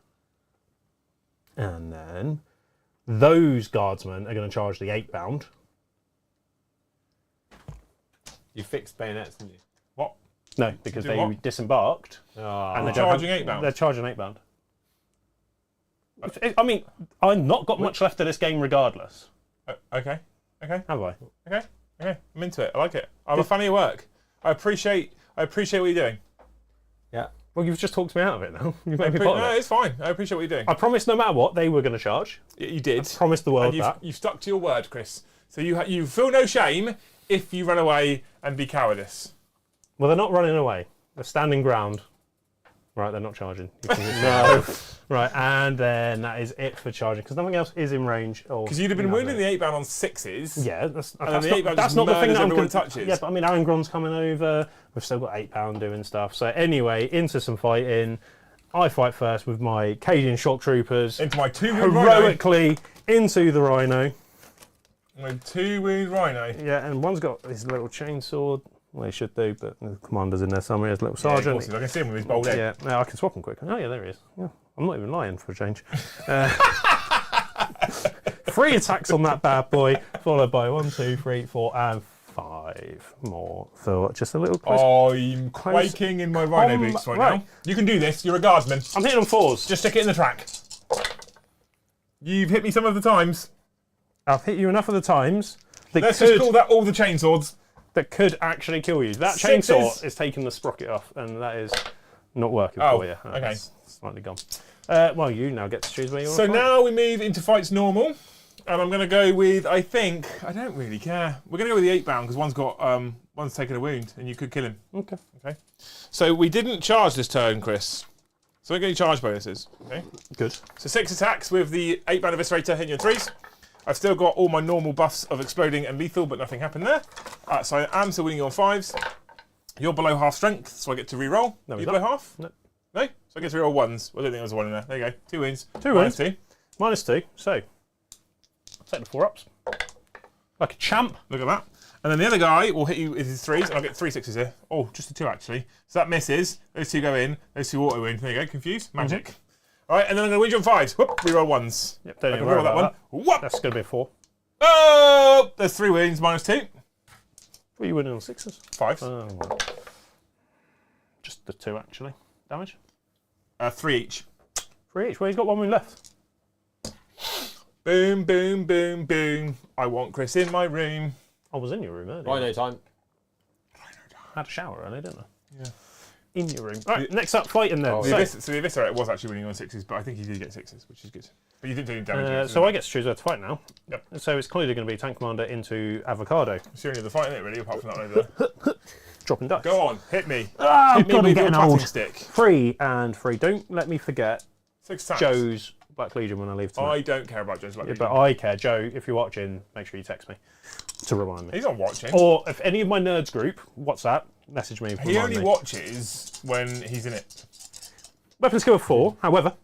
those guardsmen are going to charge the 8 bound. You fixed bayonets, didn't you? What? No, because Do they what? disembarked. Oh. And They're they don't charging have- 8 bound? They're charging 8 bound. I mean, I've not got much left of this game regardless, Okay. Okay. have I? Okay. Okay. I'm into it. I like it. I'm a fan of your work. I appreciate what you're doing. Yeah. Well, you've just talked me out of it now. You made me part No, of it. it's fine. I appreciate what you're doing. I promised no matter what, they were going to charge. You did. Promised the world And that. you've stuck to your word, Chris. So you feel no shame if you run away and be cowardice. Well, they're not running away. They're standing ground. Right, they're not charging. No. Right, and then that is it for charging, because nothing else is in range. Because you'd have been wounding the 8-bound on 6s. Yeah, that's the not, 8-bound that's just not the thing that I'm murders everyone going it touches. Yeah, but I mean, Arangron's coming over. We've still got 8-pound doing stuff. So anyway, into some fighting. I fight first with my Cadian shock troopers. Into my 2-wound rhino. Heroically into the rhino. My 2-wound rhino. Yeah, and one's got his little chainsword. Well, he should do, but the commander's in there somewhere. His little Yeah, of sergeant. course, I can see him with his bold head. Yeah, no, I can swap him quick. Oh yeah, there he is. Yeah, I'm not even lying for a change. 3 attacks on that bad boy, followed by 1, 2, 3, 4, and 5 more. So just a little close. I'm quaking in my rhino boots right now. You can do this. You're a guardsman. I'm hitting on 4s. Just stick it in the track. You've hit me some of the times. I've hit you enough of the times that Let's just call that all the chainswords. That could actually kill you. That 6s. chainsaw is taking the sprocket off, and that is not working for you. Okay. That's slightly gone. Well, you now get to choose where you want to So fight. now we move into fights normal. And I'm going to go with, I don't really care. We're going to go with the 8-bound, because one's taken a wound, and you could kill him. Okay. So we didn't charge this turn, Chris. So we're getting charge bonuses. Okay. Good. So 6 attacks with the 8-bound Eviscerator hitting your 3s. I've still got all my normal buffs of exploding and lethal, but nothing happened there. So I am still winning you on 5s. You're below half strength, so I get to re-roll. No, you he's below not. half? No. No? So I get to re-roll 1s. Well, I don't think there was a 1 in there. There you go. 2 wins. 2 wins. -2. -2. So, take the 4-ups. Like a champ. Look at that. And then the other guy will hit you with his 3s, and I'll get 3 6s here. Oh, just a 2 actually. So that misses. Those 2 go in. Those 2 auto win. There you go. Confused. Magic. All right, and then I'm going to win you on 5s. Whoop, re-roll 1s. Yep, don't I even can worry re-roll about that one. Whoop. That's going to be a 4. Oh, there's 3 wins, -2. What are you winning on 6s? 5s. Oh, right. Just the 2, actually. Damage? 3 each. 3 each. Well, he's got 1 wound left. Boom, boom, boom, boom. I want Chris in my room. I was in your room earlier. Rhino time. I had a shower earlier, didn't I? Yeah. In your room. Right, next up, fighting then. Oh, So so, the Eviscerator was actually winning on 6s, but I think he did get 6s, which is good. But you didn't do any damage. so I get to choose where to fight now. Yep. So it's clearly going to be Tank Commander into Avocado. It's the only other fight, isn't it, really, apart from that over there. Dropping dice. Go on, hit me. Ah, Hit me God, I'm with your getting cutting old. stick. 3 and 3. Don't let me forget 6 attacks. Joe's Black Legion when I leave tonight. I don't care about Joe's Black Legion. But I care. Joe, if you're watching, make sure you text me to remind me. He's not watching. Or if any of my nerds group, WhatsApp, message me. He only watches when he's in it. Weapon skill of 4, however.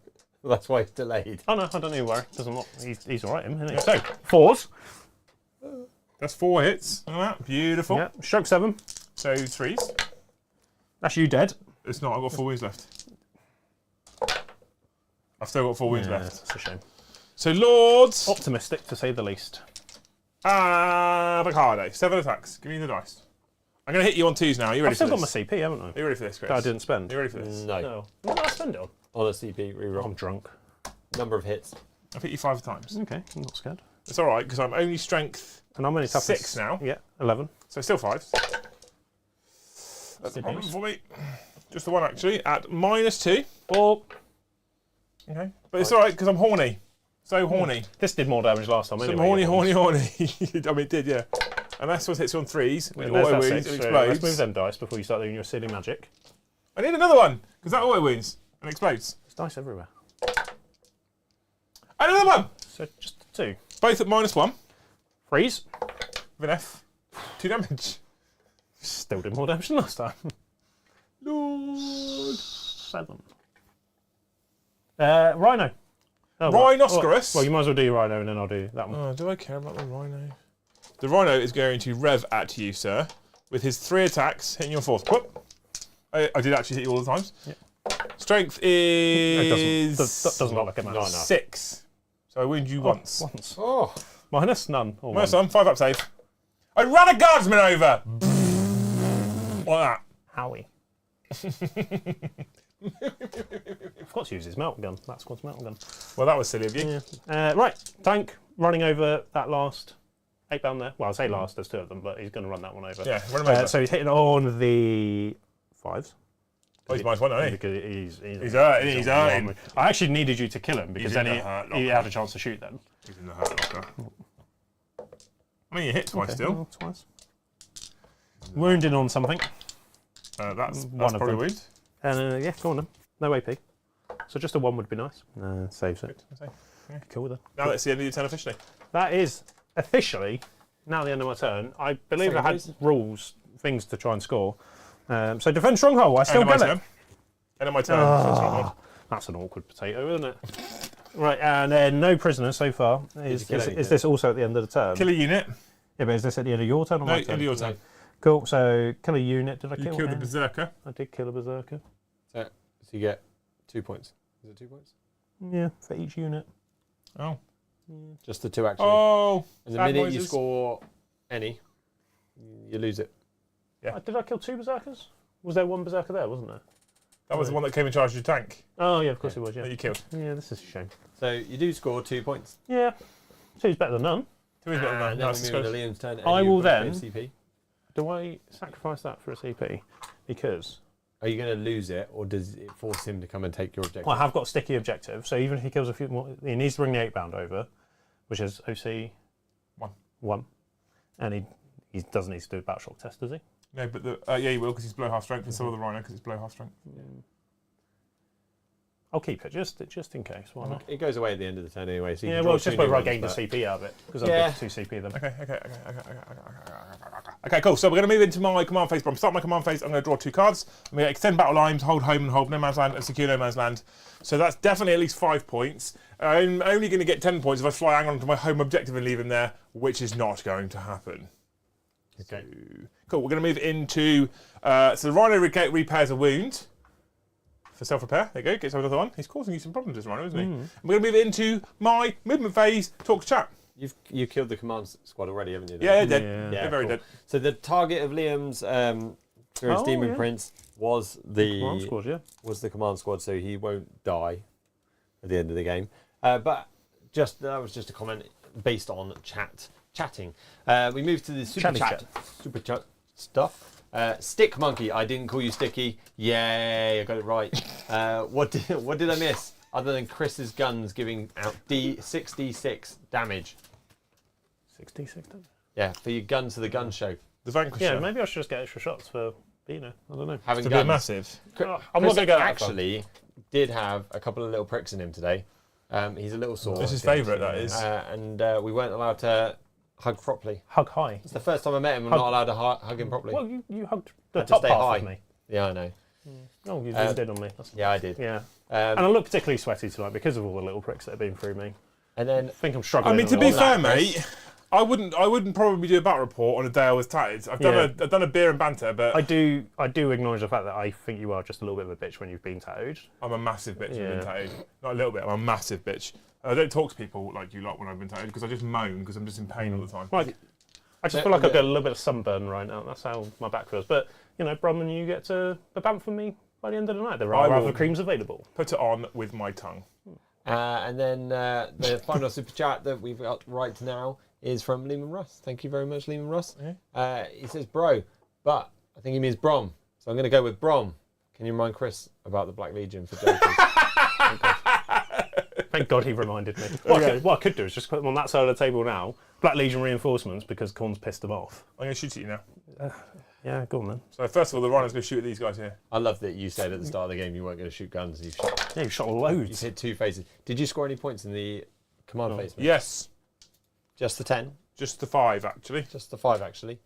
Well, that's why it's delayed. Oh no, I don't need to worry. Doesn't look. He's all right, isn't he? So 4s. That's 4 hits. Look at that. Beautiful. Yeah. Stroke 7. So 3s. That's you dead. It's not. I've got 4 wounds left. I've still got 4 wounds left. That's a shame. So Lords. Optimistic to say the least. Avocado. 7 attacks. Give me the dice. I'm going to hit you on 2s now. Are you ready I've still for got my this? CP, haven't I? Are you ready for this, Chris? That I didn't spend. Are you ready for this? No. No. What did I spend it on? On a CP reroll. I'm drunk. Number of hits. I've hit you 5 times. Okay, I'm not scared. It's all right because I'm only strength, And I'm only toughness. 6 now. Yeah, 11. So still 5s. That's a problem for me. Just the one actually at -2. 4. Okay, but it's all right because I'm horny. So horny. This did more damage last time So anyway. I'm horny. I mean, it did, yeah. And that's what hits you on 3s. With And there's auto that wounds, 6. it So let's move explodes. them dice before you start doing your silly magic. I need another one because that auto wounds and explodes. There's dice everywhere. And another one. So just 2. Both at -1 Freeze. with an F. 2 damage. Still did more damage than last time. Lord. 7. Rhino. Oh, Rhinoceros? Well, you might as well do your Rhino and then I'll do that one. Oh, do I care about the Rhino? The Rhino is going to rev at you, sir, with his 3 attacks, hitting your 4th. Whoop. I did actually hit you all the times. Yep. Strength It is doesn't look like it matters. 6. So I wound you once. Once. Oh. Minus none. Or Minus one. 1, 5 up save. I ran a guardsman over! Like that. Howie. I forgot to use his melt gun. That squad's melt gun. Well, that was silly of you. Yeah. Right. Tank running over that last 8-bound there. Well, I say last, there's 2 of them, but he's going to run that one over. Yeah, run him over. So he's hitting on the 5s. Oh, he's -1, isn't he? Because He's hurting, he's hurting. I actually needed you to kill him because He's in then the hurt he locker. had a chance to shoot then. He's in the hurt locker. I mean, you hit twice still. Well, twice. Wounding on something. That's One of probably them. wound. And yeah, go on then. No AP. So just a 1 would be nice. Saves it. Good. Cool then. Now let's see the end of your turn officially. That is officially now the end of my turn. I believe I had rules, things to try and score. So defend stronghold. I still get it. End of my turn. That's an awkward potato, isn't it? Right, and then no prisoners so far. Is this also at the end of the turn? Kill a unit. Yeah, but is this at the end of your turn or my No, turn? end of your turn. Cool. So kill a unit. Did I kill? You killed the berserker. I did kill a berserker. So you get 2 points. Is it 2 points? Yeah, for each unit. Oh. Just the 2 actually. Oh. And the minute you score any, you lose it. Yeah. Did I kill 2 berserkers? Was there 1 berserker there? Wasn't there? That was the one that came in charge of your tank Oh yeah, of course it was. Yeah. that you killed. Yeah, this is a shame. So you do score 2 points. Yeah, 2's better than none. 2 is better than And that. then we move to Liam's turn. And I you will put a then- CP. Do I sacrifice that for a CP? Because Are you going to lose it, or does it force him to come and take your objective? I have got sticky objective, so even if he kills a few more, he needs to bring the 8-bound over, which is OC 1. And he doesn't need to do a battle shock test, does he? No, but yeah, he will because he's below half strength, and so will the rhino because it's below half strength. I'll keep it just in case. Why not? It goes away at the end of the turn anyway. So you Yeah, can well, draw it's just 2 new whether I ones, gained a but- CP out of it because Yeah. I've got 2 CP them. Okay, cool. So we're going to move into my command phase. But I'm starting my command phase. I'm going to draw 2 cards. I'm going to extend battle lines, hold home and hold no man's land, and secure no man's land. So that's definitely at least 5 points. I'm only going to get 10 points if I fly Angron to my home objective and leave him there, which is not going to happen. Okay. Cool. We're going to move into so the rhino repairs a wound. For self-repair, there you go, gets another one. He's causing you some problems, this rhino, isn't he? And we're going to move into my movement phase, talk to chat. You killed the command squad already, haven't you? Yeah, they're dead. Yeah. They're very cool. dead. So the target of Liam's through his demon yeah. prince was the Command squad, yeah. command squad, so he won't die at the end of the game. But that was just a comment based on chatting. We move to the super chat stuff. Stick monkey, I didn't call you Sticky. Yay, I got it right. What did I miss? Other than Chris's guns giving out 6d6 damage. 66 damage? Yeah, for your guns to the gun show. The Vanquisher. Yeah, maybe I should just get extra shots for Bino. I don't know. Having It's a bit guns. massive. I'm not Chris going to go that far. actually did have a couple of little pricks in him today. He's a little sore. This is his favourite, that is. And we weren't allowed to hug properly. Hug high. It's the first time I met him. I'm not allowed to hug him properly. Well, you hugged the had to top stay half high. of me. Yeah, I know. Oh, you just did on me. Yeah, I did. Yeah. And I look particularly sweaty tonight because of all the little pricks that have been through me. And then I think I'm struggling. I mean, to a be little. fair, mate, I wouldn't probably do a battle report on a day I was tatted. I've done a beer and banter, but I do acknowledge the fact that I think you are just a little bit of a bitch when you've been tattooed. I'm a massive bitch when Yeah. I've been tattooed. Not a little bit, I'm a massive bitch. I don't talk to people like you lot when I've been tattooed because I just moan because I'm just in pain all the time. Like, I just feel like I've got a little bit of sunburn right now. That's how my back feels. But, you know, Brom, and you get to the bamf from me by the end of the night. There I are will. other creams available. Put it on with my tongue. and then the final super chat that we've got right now is from Lehman Russ. Thank you very much, Lehman Russ. He says, bro, but I think he means Brom. So I'm going to go with Brom. Can you remind Chris about the Black Legion for Jokers? Thank God he reminded me. What I could do is just put them on that side of the table now. Black Legion reinforcements because Korn's pissed them off. I'm going to shoot at you now. Yeah, go on then. So first of all, the rhino's going to shoot at these guys here. I love that you said at the start of the game you weren't going to shoot guns. And Yeah, you shot you loads. hit 2 phases. Did you score any points in the command phase? mate? Yes, Just the 10? just the 5 actually. Just the 5, actually.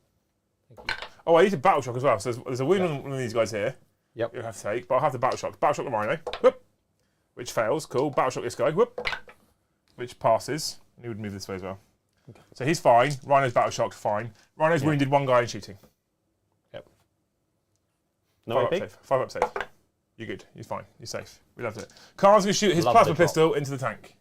Thank you. Oh, I need a battle shock as well. So there's a wound on one of these guys here. Yep. You have to take, but I'll have the battle shock. Battle shock the rhino. Whoop. Which fails. Cool. Battle shock this guy. Whoop. Which passes. And he would move this way as well. Okay. So he's fine. Rhino's battle shocked. Fine. Rhino's wounded 1 guy in shooting. No 5 AP? up safe. 5 up safe. You're good. You're fine. You're safe. We loved it. Khan's going to shoot his Love plasma the drop. pistol into the tank.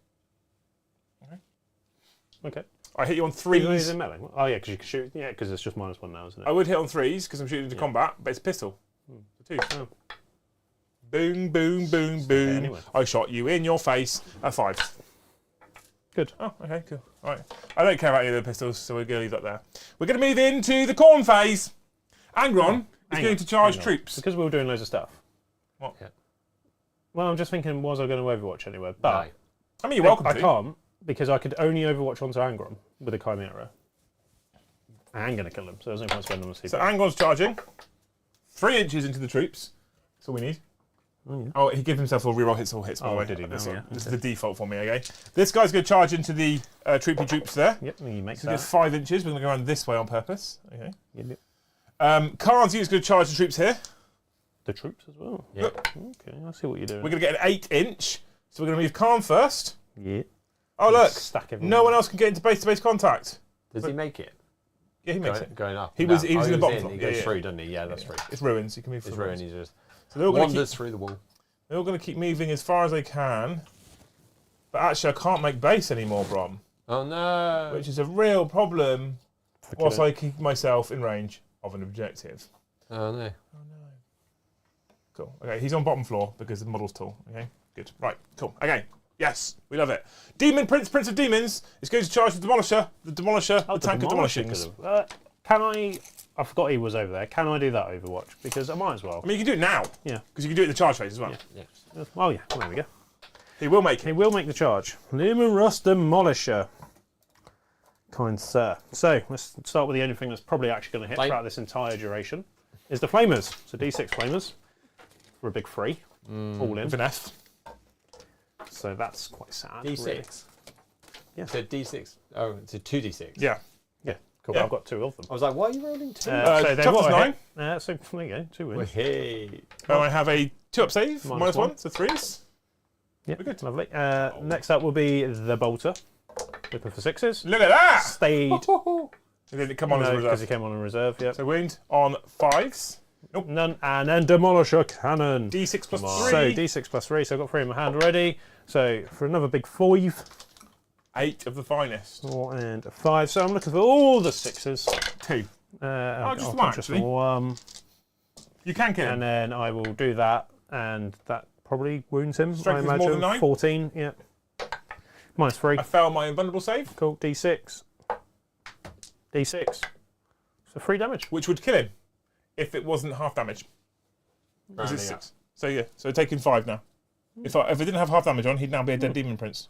Okay. I hit you on Even though he's 3s. in melee. Oh, yeah, because you can shoot. Yeah, because it's just -1 now, isn't it? I would hit on 3s because I'm shooting into combat, but it's a pistol. So 2. Oh. Boom, boom, boom, boom. anyway. I shot you in your face at 5. Good. Oh, okay, cool. All right. I don't care about any of the pistols, so we're going to leave that there. We're going to move into the corn phase. Angron is going to charge troops. Because we were doing loads of stuff. What? Yeah. Well, I'm just thinking, was I going to Overwatch anyway? But No. I mean, you're welcome I to. can't, because I could only Overwatch onto Angron with a Chimera. I am going to kill him, so there's no point spending on a CP. So Angron's charging. 3 inches into the troops. That's all we need. Oh, he gives himself a reroll hits all hits, by the way. did he? This, Oh, yeah. this is the default for me, okay? This guy's going to charge into the troopy troops there. Yep, he makes So that. just 5 inches. We're going to go around this way on purpose. Okay. Yep. Khan's unit's going to charge the troops here. The troops as well. Yeah. Okay, I see what you're doing. We're going to get an 8 inch. So we're going to move Khan first. Yeah. Oh, look. Stack everyone. No one else can get into base-to-base contact. Does he make it? Yeah, he makes it. Going up. He was No. in the bottom in. floor. He Yeah, goes yeah. through, doesn't he? Yeah, that's true. It's ruins. You can move It's through ruined. ruins. He just So they're all going to wanders keep, through the wall. they're all going to keep moving as far as they can. But actually, I can't make base anymore, Brom. Oh no! Which is a real problem whilst Kill I keep myself in range of an objective. Oh no! Cool. Okay, he's on bottom floor because the model's tall. Okay, good. Right, cool. Okay, yes, we love it. Demon Prince, Prince of Demons, is going to charge the Demolisher, the tank of demolishings. Can I forgot he was over there. Can I do that Overwatch? Because I might as well. I mean, you can do it now. Yeah. Because you can do it in the charge phase as well. Yeah. Oh yeah, there we go. He will make He it. will make the charge. Numerous Demolisher. Kind sir. So, let's start with the only thing that's probably actually going to hit Flame. throughout this entire duration. Is the Flamers. So D6 Flamers. For a big 3. All in. With an F. So that's quite sad. D6. Really. Yeah. So D6. Oh, it's a 2D6. Yeah. Yeah, cool. Yeah. I've got 2 of them. I was like, why are you rolling 2? So they've toughness got a 9. hit. So there you go, 2 wins. Hey. And I have a 2-up save, Minus -1, one. so 3s. Yep, We're good. lovely. Next up will be the Bolter. Looking for 6s. Look at that! Stayed. And then it come on as a Because reserve. he came on in reserve, yep. So wound on 5s. None, and then Demolisher Cannon. D6 plus Come on. 3. So D6 plus 3, so I've got 3 in my hand already. So for another big 5. 8 of the finest. 4 and a 5. So I'm looking for all the 6s. 2. I'll just I'll one, just actually. 1. You can kill him. And then I will do that, and that probably wounds him. Strength I is more imagine. than 9? 14, yeah. Minus 3. I failed my invulnerable save, Cool. D6. D6. So 3 damage. which would kill him if it wasn't half damage. Because it's Rounding 6. So yeah, so taking 5 now. If it didn't have half damage on, he'd now be a dead demon prince.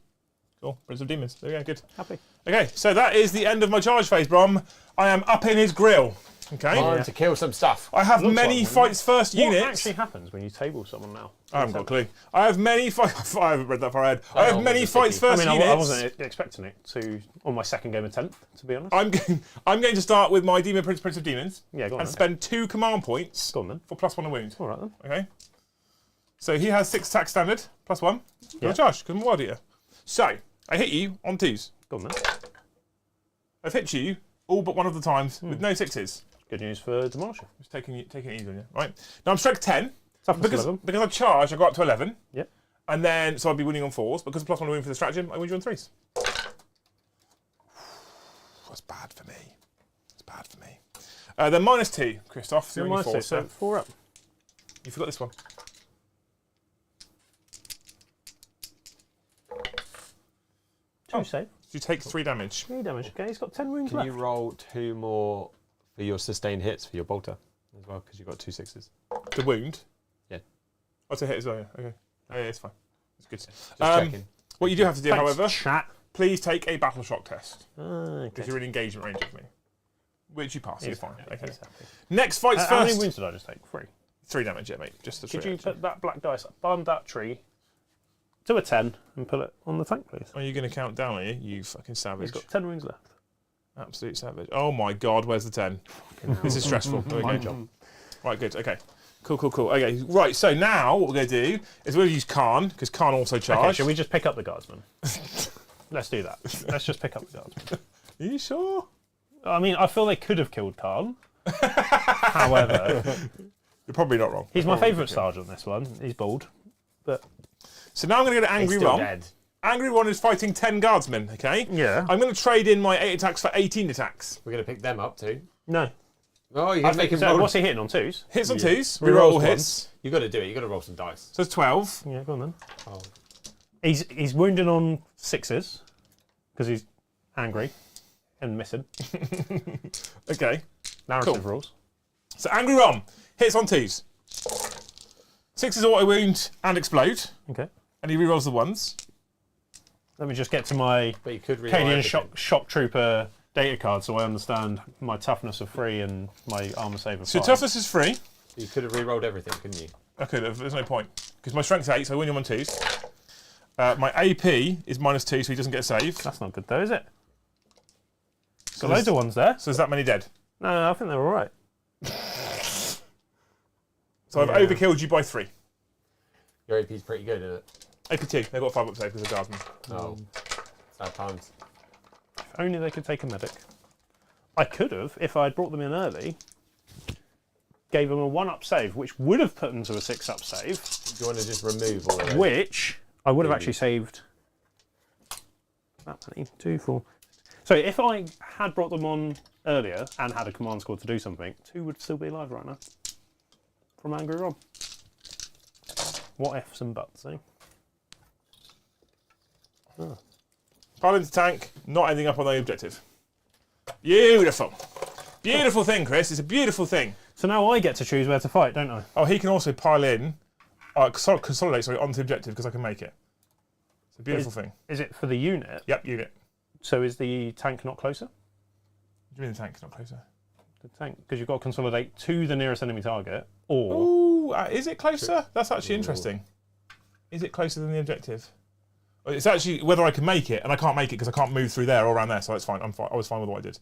Cool, Prince of Demons. There we go, good. Happy. Okay, so that is the end of my charge phase, Brom. I am up in his grill. Okay. Time to kill some stuff. I have Looks many like fights first What units. actually happens when you table someone now? I haven't got a clue. I have many fights. I haven't read that far ahead. I have Oh, many was it fights sticky? I first mean, units. I wasn't expecting it to on my second game of 10th, to be honest. I'm going to start with my Demon Prince, Prince of Demons, Yeah, go on and then. spend 2 command points Go on then. for +1 a wound. All right then. Okay. So he has 6 attack standard, +1. Yeah. No charge, because I'm a wild eater. So I hit you on 2s. Go on then. I've hit you all but one of the times with no 6s. Good news for Demolisher. Just taking it easy on you. Right. Now I'm strength 10. Toughness Because 11. I charge, I go up to 11. Yep. And then, so I'd be winning on 4s. Because of +1 wound for the stratagem, I win you on 3s. That's bad for me. That's bad for me. Then -2, Christoph. So you're on your 4s. So 4 up. You forgot this one. Two save. You take 3 damage. 3 damage. Okay, he's got 10 wounds Can left. you roll 2 more for your sustained hits for your bolter as well? Because you've got 2 6s. The wound? Yeah. Oh, it's a hit as well, yeah. Okay. Oh, yeah, it's fine. It's good. Just checking. What you do have to do, Thanks, however, chat. please take a battle shock test. Okay. Because you're in engagement range of me. Which you pass, so you're He's fine. happy, Okay. he's happy. Next fight's How many first. wounds did I just take? 3. 3 damage, yeah, mate. Just the 3. Could you put that black dice behind that tree to a 10 and put it on the tank, please? Are you going to count down, are you? You fucking savage. He's got 10 wounds left. Absolute savage. Oh my god, where's the 10? This is stressful. There we My go. job. Right, good. Okay. Cool. Okay, right, so now what we're going to do is we'll use Khan, because Khan also Okay, charged. shall we just pick up the guardsman? Let's do that. Let's just pick up the guardsman. Are you sure? I mean, I feel they could have killed Khan. However, You're probably not wrong. he's my Probably favourite okay. sergeant, this one. He's bald. But So now I'm going to go to He's Angry still Ron. dead. Angry Ron is fighting 10 guardsmen, okay? yeah. I'm going to trade in my 8 attacks for 18 attacks. We're going to pick them up too. No. Oh, you're going to make him So roll. what's he hitting on 2s? Hits on Yeah. 2s, Rerolls reroll all one. hits. You've got to do it. You've got to roll some dice. So it's 12. Yeah, go on then. Oh. He's wounded on 6s because he's angry and missing. Okay. Narrative Cool. rules. So Angry Ron hits on 2s. 6s auto wound and explode, Okay. and he rerolls the 1s. Let me just get to my But you could reroll Cadian everything. shock trooper data card so I understand my toughness of 3 and my armor save of 5. So toughness is free. You could have re-rolled everything, couldn't you? I could have. There's no point. Because my strength's 8, so I win him on 2s. My AP is -2, so he doesn't get a save. That's not good though, is it? So Got loads of ones there. So there's that many dead. No, I think they're all right. So I've overkilled you by 3. Your AP's pretty good, isn't it? AP2. They've got 5 up save because they're guardsmen. Oh, sad times. If only they could take a medic. I could have, if I'd brought them in early, gave them a 1-up save, which would have put them to a 6-up save. Do you want to just remove all of those? Which I would have actually saved that many. 2, 4. So if I had brought them on earlier and had a command squad to do something, 2 would still be alive right now. From Angry Rob. What ifs and buts, eh? Oh. Pile into tank, not ending up on the objective. Beautiful. Beautiful thing, Chris. It's a beautiful thing. So now I get to choose where to fight, don't I? Oh, he can also pile in, consolidate, onto the objective because I can make it. It's a beautiful thing. Is it for the unit? Yep, unit. So is the tank not closer? What do you mean the tank's not closer? The tank, because you've got to consolidate to the nearest enemy target, or... Ooh, is it closer? That's actually interesting. Is it closer than the objective? It's actually whether I can make it, and I can't make it because I can't move through there or around there, so that's fine. I was fine with what I did.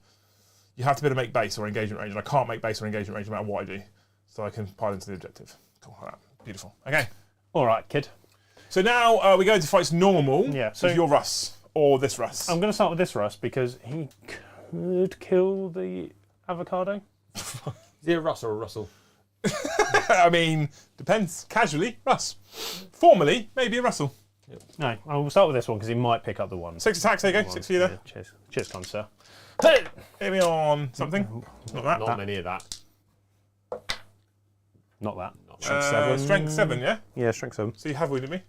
You have to be able to make base or engagement range, and I can't make base or engagement range no matter what I do. So I can pile into the objective. Cool, like that. Beautiful. Okay. All right, kid. So now we go into fights normal. Yeah. So with your Russ or this Russ. I'm going to start with this Russ because he could kill the avocado. Is he a Russ or a Russell? I mean, depends. Casually, Russ. Formally, maybe a Russell. Yep. No, I will start with this one because he might pick up the one. 6 attacks, there you go. 6 for you there. Yeah, cheers. Cheers, kind sir. Hit me on something. Not that. Not many of that. Not that. Not Seven. Strength 7, yeah? Yeah, strength 7. So you have wounded me.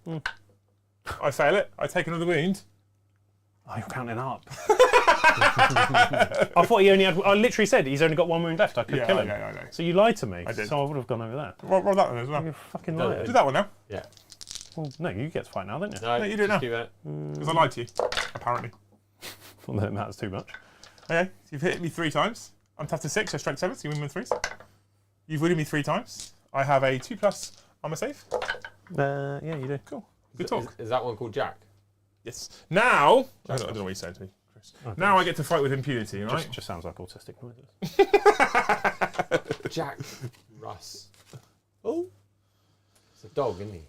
I fail it. I take another wound. Oh, you're counting up. I thought he only had... I literally said he's only got 1 wound left. I could kill him. I know. So you lied to me. I did. So I would have gone over there. Roll that one as well. You're fucking No, liar. Do that one now. Yeah. Well, no, you get to fight now, don't you? No, you do it now. just do that. Because I lied to you, apparently. Well, that matters too much. Okay, so you've hit me 3 times. I'm tough to 6, so strength 7, so you win with 3s. You've wounded me 3 times. I have a 2+ armor save. Yeah, you do. Cool. Good talk. Is that one called Jack? Yes. Now, I don't know what you said to me, Chris. Okay. Now I get to fight with impunity, right? Just sounds like autistic noises. Jack Russ. Oh. It's a dog, isn't he?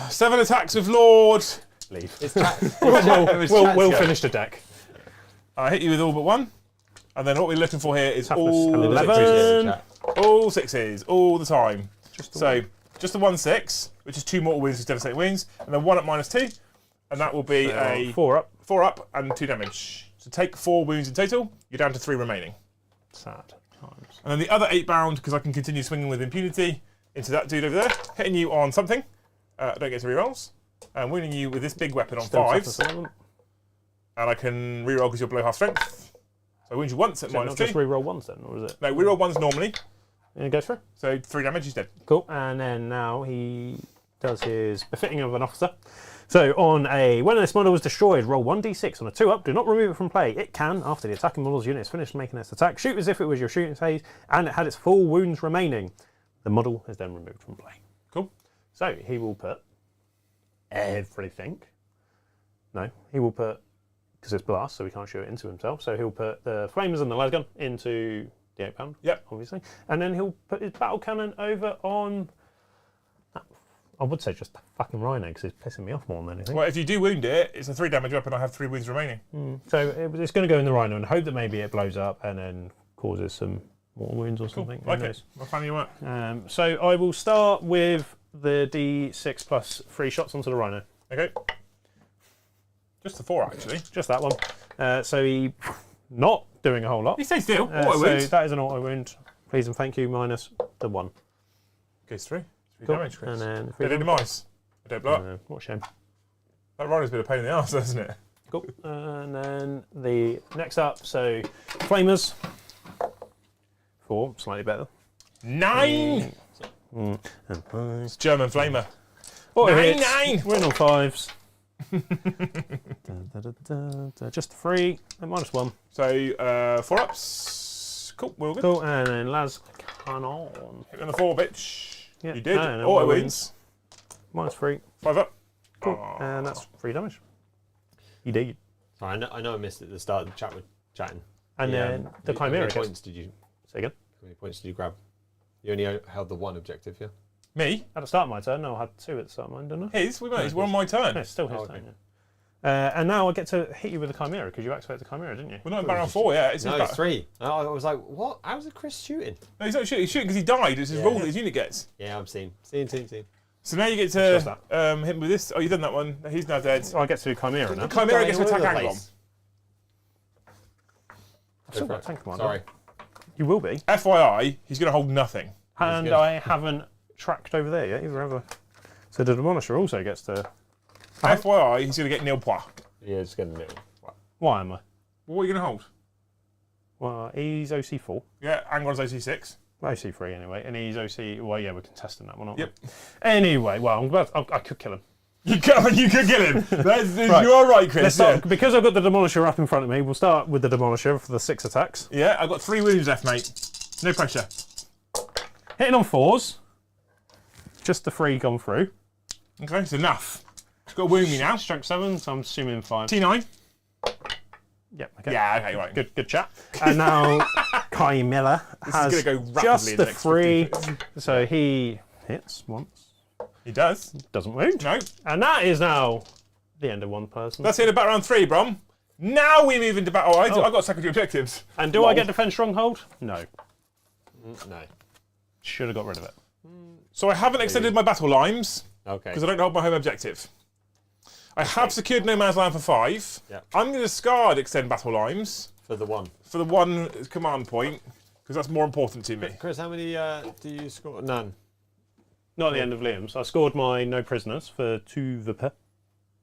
7 attacks with Lord. Leave. It's Jack. We'll finish the deck. I hit you with all but 1. And then what we're looking for here is Toughness all 11. 6s. All 6s, all the time. Just the 1 6, which is 2 mortal wounds, 6 devastating wounds, and then 1 up -2, and that will be a 4 up. 4 up and 2 damage. So take 4 wounds in total. You're down to 3 remaining. Sad times. And then the other 8 bound, because I can continue swinging with impunity into that dude over there, hitting you on something. Don't get to rerolls. And wounding you with this big weapon on Still 5s. toughness 11. And I can reroll because you're below half strength. So I wound you once at So not -2. just reroll ones then, or is it? No, reroll 1s normally. And it goes through. So 3 damage, he's dead. Cool. And then now he does his befitting of an officer. So on when this model is destroyed, roll 1d6 on a 2 up. Do not remove it from play. It can, after the attacking model's unit is finished making its attack, shoot as if it was your shooting phase and it had its full wounds remaining. The model is then removed from play. Cool. So he will put everything. No, he will put, because it's blast, so he can't shoot it into himself. So he'll put the flamers and the lasgun into the 8 pound. Yep. Obviously. And then he'll put his battle cannon over on... I would say just the fucking rhino, because it's pissing me off more than anything. Well, if you do wound it, it's a 3 damage weapon. I have 3 wounds remaining. So it's going to go in the rhino and hope that maybe it blows up and then causes some more wounds or something. Like it. I'm a fan of your work. So I will start with the D6 plus 3 shots onto the rhino. Okay. Just the 4, actually. Just that one. So he not doing a whole lot. He stays still. Auto So wound. that is an auto wound. Please and thank you, minus the 1. Goes through. 3 Cool. damage, Chris. And then They did demise. I don't blow up. what a shame. That rhino's been a pain in the arse, hasn't it? Cool. And then the next up, so flamers. 4, slightly better. 9! And 5. It's German flamer. Auto 9, hits. 9. We're in on 5s. Just 3 and minus 1. So 4 ups. Cool, we're all good. Cool. And then Las Canon. Hit me on the 4, bitch. Yeah. You did. And Auto wins. -3. 5 up. Cool. Oh. And that's 3 damage. You did. Sorry, I know I missed it at the start of the chat with chatting. And then the How Chimera many gets... points did you? Say again? How many points did you grab? You only held the one objective, yeah. Me? At the start of my turn, no, I had 2 at the start of mine, didn't I? His? We're on my turn. No, it's still his Oh, okay. turn, yeah. And now I get to hit you with the Chimera, because you activated the Chimera, didn't you? We're not in Baron 4 yet. It's No, his it's 3. I was like, what? How's it Chris shooting? No, he's not shooting. He's shooting because he died. It's his rule that his unit gets. Yeah, I'm seeing. So now you get Just to that. hit him with this. Oh, you've done that one. He's now dead. So I get to do Chimera now. The Chimera gets to Dying all attack over the Angron. place. I've still got tank commander. Sorry. You will be. FYI, he's going to hold nothing. And good. I haven't tracked over there yet either, have I? So the Demolisher also gets to... FYI, he's going to get nil points. Yeah, just getting a little. Why am I? What are you going to hold? Well, he's OC4. Yeah, Angron's OC6. OC3 anyway, and he's OC... Well, yeah, we're contesting that one, aren't Yep. we? Anyway, well, I'm glad... I could kill him. You could get him. Right. You are right, Chris. Let's start, because I've got the Demolisher up in front of me, we'll start with the Demolisher for the 6 attacks. Yeah, I've got 3 wounds left, mate. No pressure. Hitting on 4s. Just the 3 gone through. Okay, it's enough. He's got to wound me now. Strength 7, so I'm assuming 5. T9. Yep, okay. Yeah, okay, right. Good chat. And now Chimera has is gonna go rapidly just in the the next 3. 15 So he hits once. He does. Doesn't wound. No. And that is now the end of one person. That's it about round 3, Brom. Now we move into battle. I've got secondary objectives. And do I get Defense Stronghold? No. No. Should have got rid of it. So I haven't extended my battle lines Okay. because I don't hold my home objective. I have secured No Man's Land for 5. Yeah. I'm going to discard extend battle lines For the one. for the 1 command point because that's more important to me. Chris, how many do you score? None. Not at the end of Liam's. I scored my no prisoners for 2 Vipper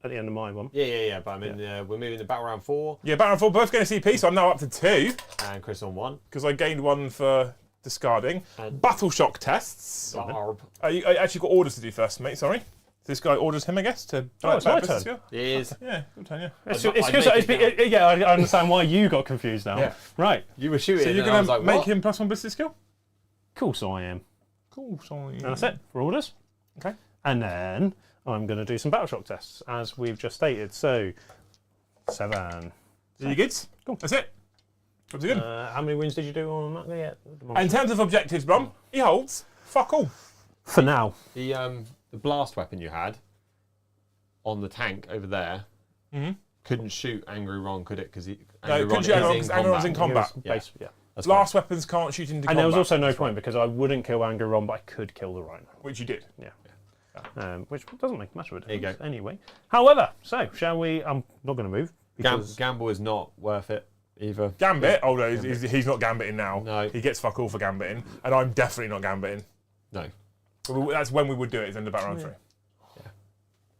at the end of my one. Yeah. But I mean, we're moving to battle round 4, Yeah, battle round 4, both getting a CP, so I'm now up to 2 and Chris on 1. because I gained 1 for discarding. And- Battle shock tests. Barb. I actually got orders to do first, mate. Sorry. This guy orders him, I guess, to. Oh, it's my business turn. skill. It is. Yeah, good turn, yeah. It's I'd because make it yeah, I understand why you got confused now. Yeah. Right. You were shooting. So you're and I going was to like, make what? him +1 business skill? Cool, so I am. Cool, sorry. And that's it for orders. Okay. And then I'm going to do some battle shock tests, as we've just stated. So, 7. Are you good? Cool. That's it. That's good. How many wins did you do on that yet? In terms of objectives, Brom, he holds fuck all. For now. The blast weapon you had on the tank over there couldn't shoot Angry Ron, could it? Because No, couldn't shoot Angry Ron because Angry Ron's in combat. Yeah. That's Blast weapons can't shoot into And combat. there was also no point because I wouldn't kill Angry Ron, but I could kill the Rhino. Which you did. Yeah. Which doesn't make much of a difference. There you go. Anyway. However, so shall we? I'm not going to move. Because Gamble is not worth it either. Gambit, although he's not gambiting now. No. He gets fuck all for gambiting, and I'm definitely not gambiting. No. But that's when we would do it, is in the battle round 3.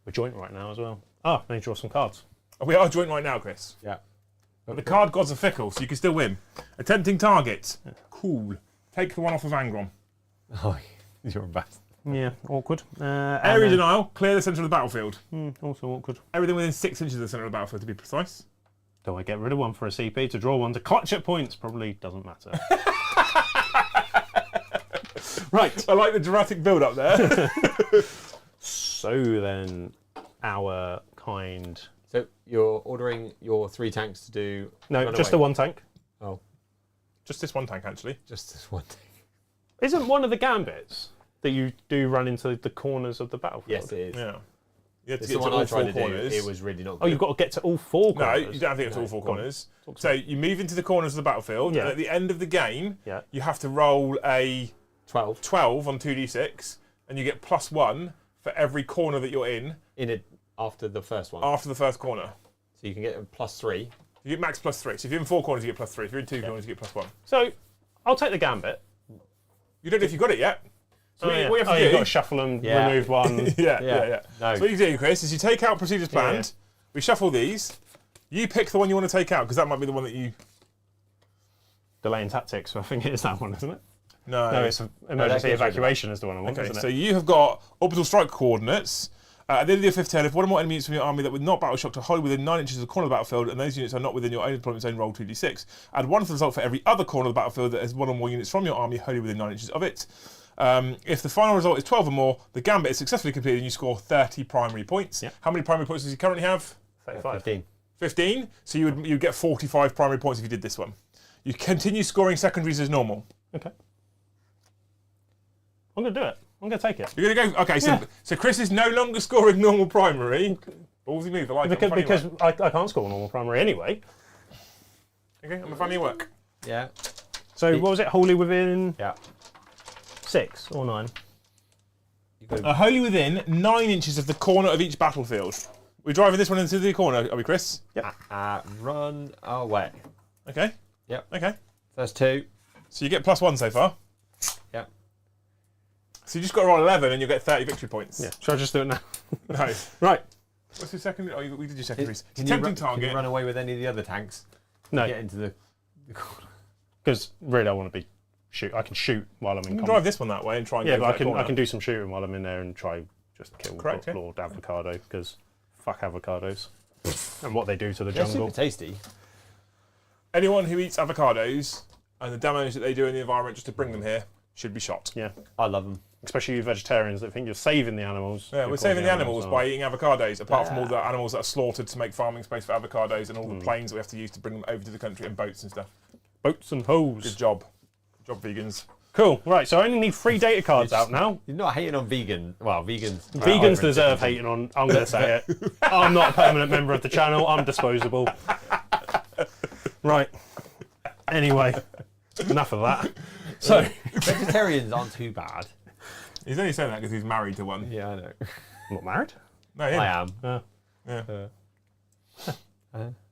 we're joint right now as well. Ah, I need to draw some cards. We are joint right now, Chris. Yeah. But the card gods are fickle, so you can still win. Attempting target. Cool. Take the one off of Angron. Oh, you're a bastard. Yeah, awkward. Area denial. Clear the centre of the battlefield. Also awkward. Everything within 6 inches of the centre of the battlefield, to be precise. Do I get rid of one for a CP to draw one to clutch at points? Probably doesn't matter. Right. I like the dramatic build-up there. So then, our kind... So you're ordering your 3 tanks to do... No, just the one tank. Oh, Just this one tank, actually. just this one tank. Isn't one of the gambits that you do run into the corners of the battlefield? Yes, it is. Yeah. You have to It's get the to one all I 4 tried to do. corners. It was really not good. Oh, you've got to get to all 4 No, corners? you don't have to get to all 4 Go on. corners. So you move into the corners of the battlefield, Yeah. and at the end of the game, Yeah. you have to roll a 12 12 on 2d6, and you get +1 for every corner that you're in in it after the first one. after the first corner. So you can get a +3. You get max +3. So if you're in 4 corners, you get +3. If you're in 2 corners, you get +1. So, I'll take the gambit. You don't know if you got it yet. So yeah. what you have to You've do... got to shuffle and Yeah. remove one. yeah. No. So what you do, Chris, is you take out procedures planned. Yeah. We shuffle these. You pick the one you want to take out, because that might be the one that you... Delaying tactics, I think it is that one, isn't it? No. No, it's emergency gives you evacuation is the one I want, Okay, isn't so it? you have got orbital strike coordinates. At the end of your 5th turn, if one or more enemies from your army that were not battle shocked are wholly within 9 inches of the corner of the battlefield, and those units are not within your own deployment zone, roll 2d6. Add 1 for the result for every other corner of the battlefield that has one or more units from your army wholly within 9 inches of it. If the final result is 12 or more, the gambit is successfully completed and you score 30 primary points. Yep. How many primary points does he currently have? 35. 15. 15. So you'd get 45 primary points if you did this one. You continue scoring secondaries as normal. Okay. I'm going to do it. I'm going to take it. You're going to go... Okay, so Chris is no longer scoring normal primary. Ballsy move, I like it. Because I can't score normal primary anyway. Okay, I'm a fan of your work. Yeah. So what was it? Wholly within Yeah. 6 or 9? Wholly within 9 inches of the corner of each battlefield. We're driving this one into the corner, are we, Chris? Yep. Run away. Okay. Yep. Okay. That's 2. So you get +1 so far. Yep. So you just got to roll 11 and you'll get 30 victory points. Yeah. Shall I just do it now? No. Right. What's your second? Oh, we did your secondaries. Can Tempting you target. run away with any of the other tanks? No. Get into the corner. Because really I want to be shoot. I can shoot while I'm in You can combat. drive this one that way and try and Yeah, go but for that corner. I can do some shooting while I'm in there and try just kill Correct, yeah. Lord Avocado because fuck avocados and what they do to the They're jungle. super tasty. Anyone who eats avocados and the damage that they do in the environment just to bring them here should be shot. Yeah, I love them. especially you vegetarians that think you're saving the animals. Yeah, we're saving the animals by eating avocados, apart from all the animals that are slaughtered to make farming space for avocados and all the planes that we have to use to bring them over to the country and boats and stuff. boats and hoes. Good job. Good job, vegans. Cool. Right, so I only need 3 data cards out now. You're not hating on vegan. Well, vegans. Vegans deserve hating on. I'm going to say it. I'm not a permanent member of the channel. I'm disposable. Right. Anyway, enough of that. So, Vegetarians aren't too bad. He's only saying that because he's married to one. Yeah, I know. I'm not married. No, him. I am. Yeah.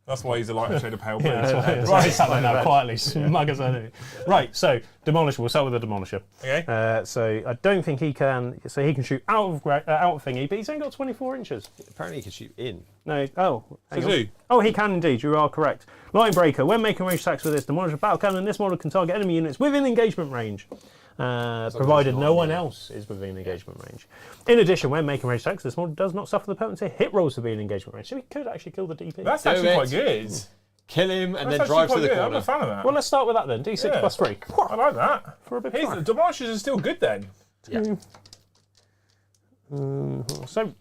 That's why he's a lighter shade of pale blue. Right, sat there now quietly, smug as I do. Right, so Demolisher. We'll start with the Demolisher. Okay. So I don't think he can. So he can shoot out of thingy, but he's only got 24 inches. Apparently, you can shoot in. No. Oh. hang Does on. he? Oh, he can indeed. You are correct. Line Breaker. When making range attacks with this Demolisher battle cannon, this model can target enemy units within engagement range, provided no one else is within engagement range. In addition, when making range attacks, this model does not suffer the penalty hit rolls to be in engagement range, so he could actually kill the DP. That's Do actually it. quite good. Kill him and That's then actually drive quite to the good. I'm corner. a fan of that. Well, let's start with that then. D6 Yeah. plus 3. I like that. For a big His try. Demolishers are still good then. Yeah. So,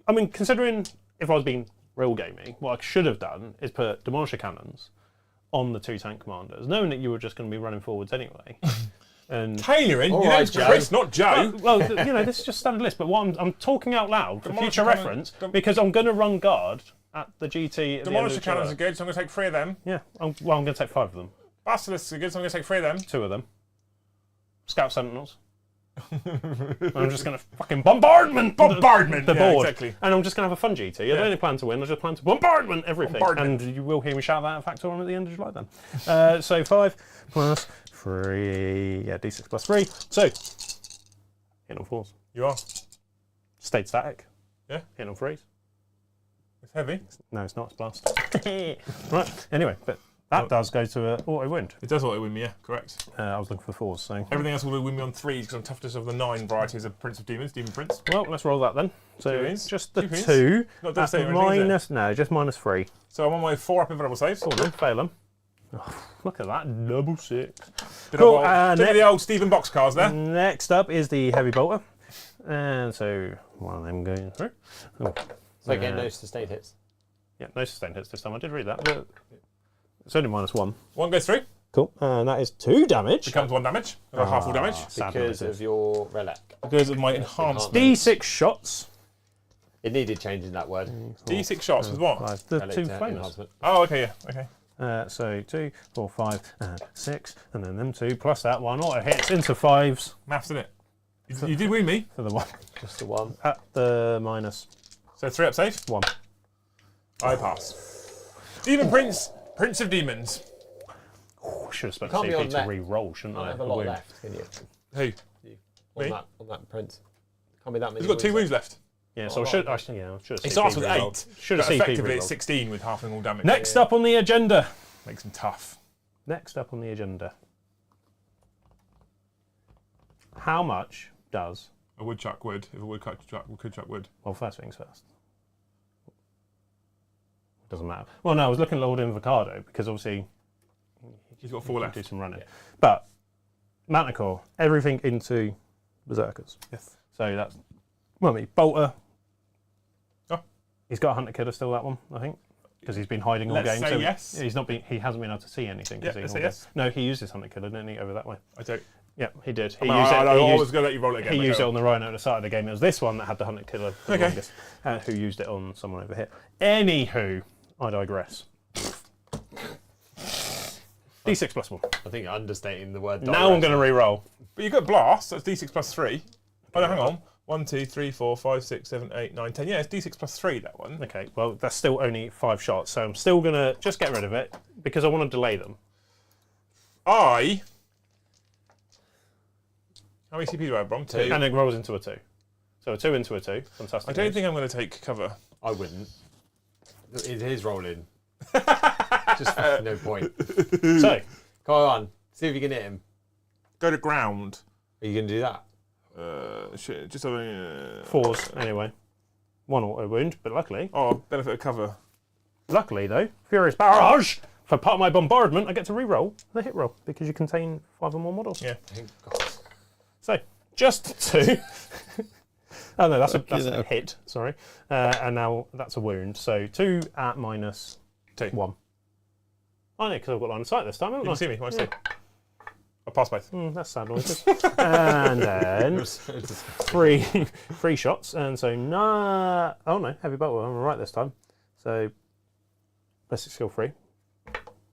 I mean, considering if I was being real gamey, what I should have done is put Demolisher cannons on the 2 tank commanders, knowing that you were just going to be running forwards anyway. And Tailoring. All Your right, name's Joe. Chris, not Joe. well, you know, this is just standard list. But what I'm talking out loud for Demolisher future cannon- reference because I'm going to run guard at the GT. At the end of Demolisher the cannons tour. are good, so I'm going to take 3 of them. Yeah. I'm going to take 5 of them. Basilisks are good, so I'm going to take 3 of them. 2 of them. Scout Sentinels. I'm just going to fucking bombardment the Yeah, board. exactly. And I'm just going to have a fun GT. I don't only plan to win, I just plan to bombardment everything. Bombardment. And you will hear me shout that at Factorum at the end of July then. So 5 plus 3. Yeah, D6 plus 3. So, hit on 4s. You are. Stayed static. Yeah. Hit on 3s. It's heavy. No, it's not. It's blast. Right. Anyway, but that does go to auto wind. It does auto win me, yeah, correct. I was looking for 4s, so. Everything else will win me on 3s because I'm toughness of the 9 varieties of Prince of Demons, Demon Prince. Well, let's roll that then. So 2 wins. just the 2 wins. 2. Not That's devastating or anything, is it? no, just minus 3. So I'm on my 4 up invulnerable saves. Hold on, fail them. Oh, look at that, double 6. Bit Cool, of the old Stephen Box cars there. Next up is the heavy bolter, and so one of them going through. Oh. So again, no sustained hits. Yeah, no sustained hits this time. I did read that, but it's only minus 1. 1 goes through, Cool, and that is 2 damage. becomes 1 damage, half full damage. Sad Because noises. of your relic. Because of my enhanced D6 shots. It needed changing that word. D6 shots with what? 5. The Relic 2 to flamers. enhancement. Oh, okay, yeah, okay. So 2, 4, 5, and 6, and then them 2 plus that one auto hits into 5s Maths, didn't it? You did win me. for the 1 Just the one. at the minus So 3 up save. 1. I pass. Demon Prince, Prince of Demons. Should have spent Can't be CP on to that. re-roll, shouldn't I I? have a lot left, can you? Who? You. Me? On that print. Can't be that many. He's got 2 wounds left. Yeah, so I should have It CP starts with re-rolled. 8. Should But have CP effectively re-rolled. it's 16 with half and all damage. Next up on the agenda. Makes him tough. Next up on the agenda. How much does... A woodchuck would, if a woodchuck would. Well, first things first. Doesn't matter. Well, no, I was looking at Lord Invocado because obviously He's got 4 you left. do some running. But Manticore, everything into berserkers. Yes. So that's Mummy Bolter. Oh. He's got a hunter killer still. That one, I think, because he's been hiding all Let's game. say so yes. He's not been. He hasn't been able to see anything. Yeah, He let's say all yes. game. No, he used his hunter killer, didn't he? Over that way. I don't. Yeah, he did. He I used it. I he was used, going to let you roll it again. he but used it go on the rhino at the start of the game. It was this one that had the hunter killer for the Okay. longest, who used it on someone over here. Anywho, I digress. D6 plus 1. I think you're understating the word. Now I'm going to re-roll. But you've got blast, so it's d6 plus 3. Oh no, hang on. 1, 2, 3, 4, 5, 6, 7, 8, 9, 10. Yeah, it's d6 plus 3, that one. Okay, well, that's still only 5 shots, so I'm still going to just get rid of it because I want to delay them. How many CP do I have, Brom? 2. And it rolls into a 2. So a 2 into a 2. Fantastic. I don't news. think I'm going to take cover. I wouldn't. It is rolling. Just no point. So, Come on, see if you can hit him. Go to ground. Are you going to do that? Shit, just having. 4s anyway. 1 auto wound, but luckily, Benefit of cover. though, Furious Barrage, for part of my bombardment, I get to re-roll the hit roll because you contain 5 or more models. Yeah. Thank God. So, just 2. Oh no, that's a hit, sorry. And now that's a wound. So 2 at minus 2. 1. Oh no, because I've got line of sight this time, haven't You I? can see me. Want to see? I'll pass both. That's sad noises. And then 3 shots, and so no. Oh no, heavy bolt. I'm right this time. So basic skill 3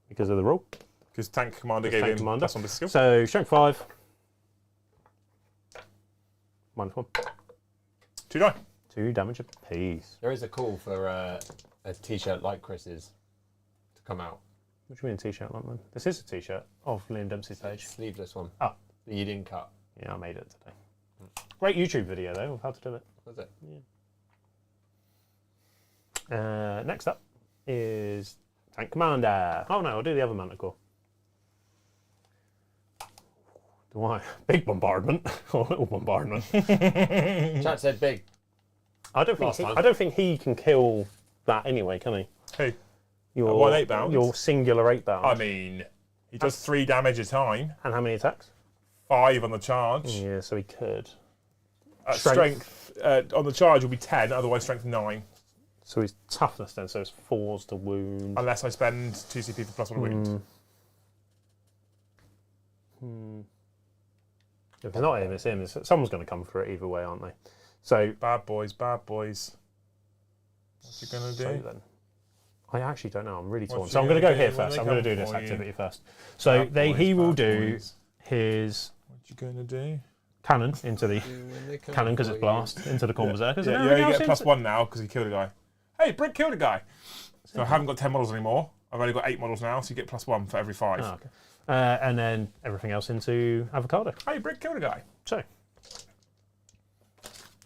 because of the rule. Because tank commander gave Tank him commander. +1 to skill. So strength 5, minus 1, 2 die. 2 damage apiece. There is a call for a t-shirt like Chris's to come out. What do you mean t-shirt like man? This is a t-shirt of Liam Dempsey's page. Sleeveless one. Oh. That you didn't cut. Yeah, I made it today. Great YouTube video though of how to do it. Was it? Next up is Tank Commander. Oh no, I'll do the other Manticore. Do I? Big bombardment or little bombardment? Chat said big. I don't think he can kill that anyway, can he? Who? Your 1 8 bound. Your singular 8 bound. I mean, he does 3 damage a time. And how many attacks? 5 on the charge. Yeah, so he could. Strength on the charge will be 10, otherwise strength 9. So his toughness then, so it's 4s to wound. Unless I spend 2 CP for +1 wound. If it's not him, it's him. Someone's going to come for it either way, aren't they? So Bad boys, bad boys. What's he going to do? So then, I actually don't know. I'm really torn. What's So I'm he going to go gonna here do when first. they I'm going to come do this for you? activity first. So Bad boys, he will bad do boys. his What you going to do? cannon into the cannon because it's blast into the corn berserkers. and Yeah, you everything only else get +1 now because he killed a guy. Hey, Brick killed a guy. So I haven't got 10 models anymore. I've only got 8 models now, so you get +1 for every 5. Oh, okay. And then everything else into avocado. Hey, Brick killed a guy. So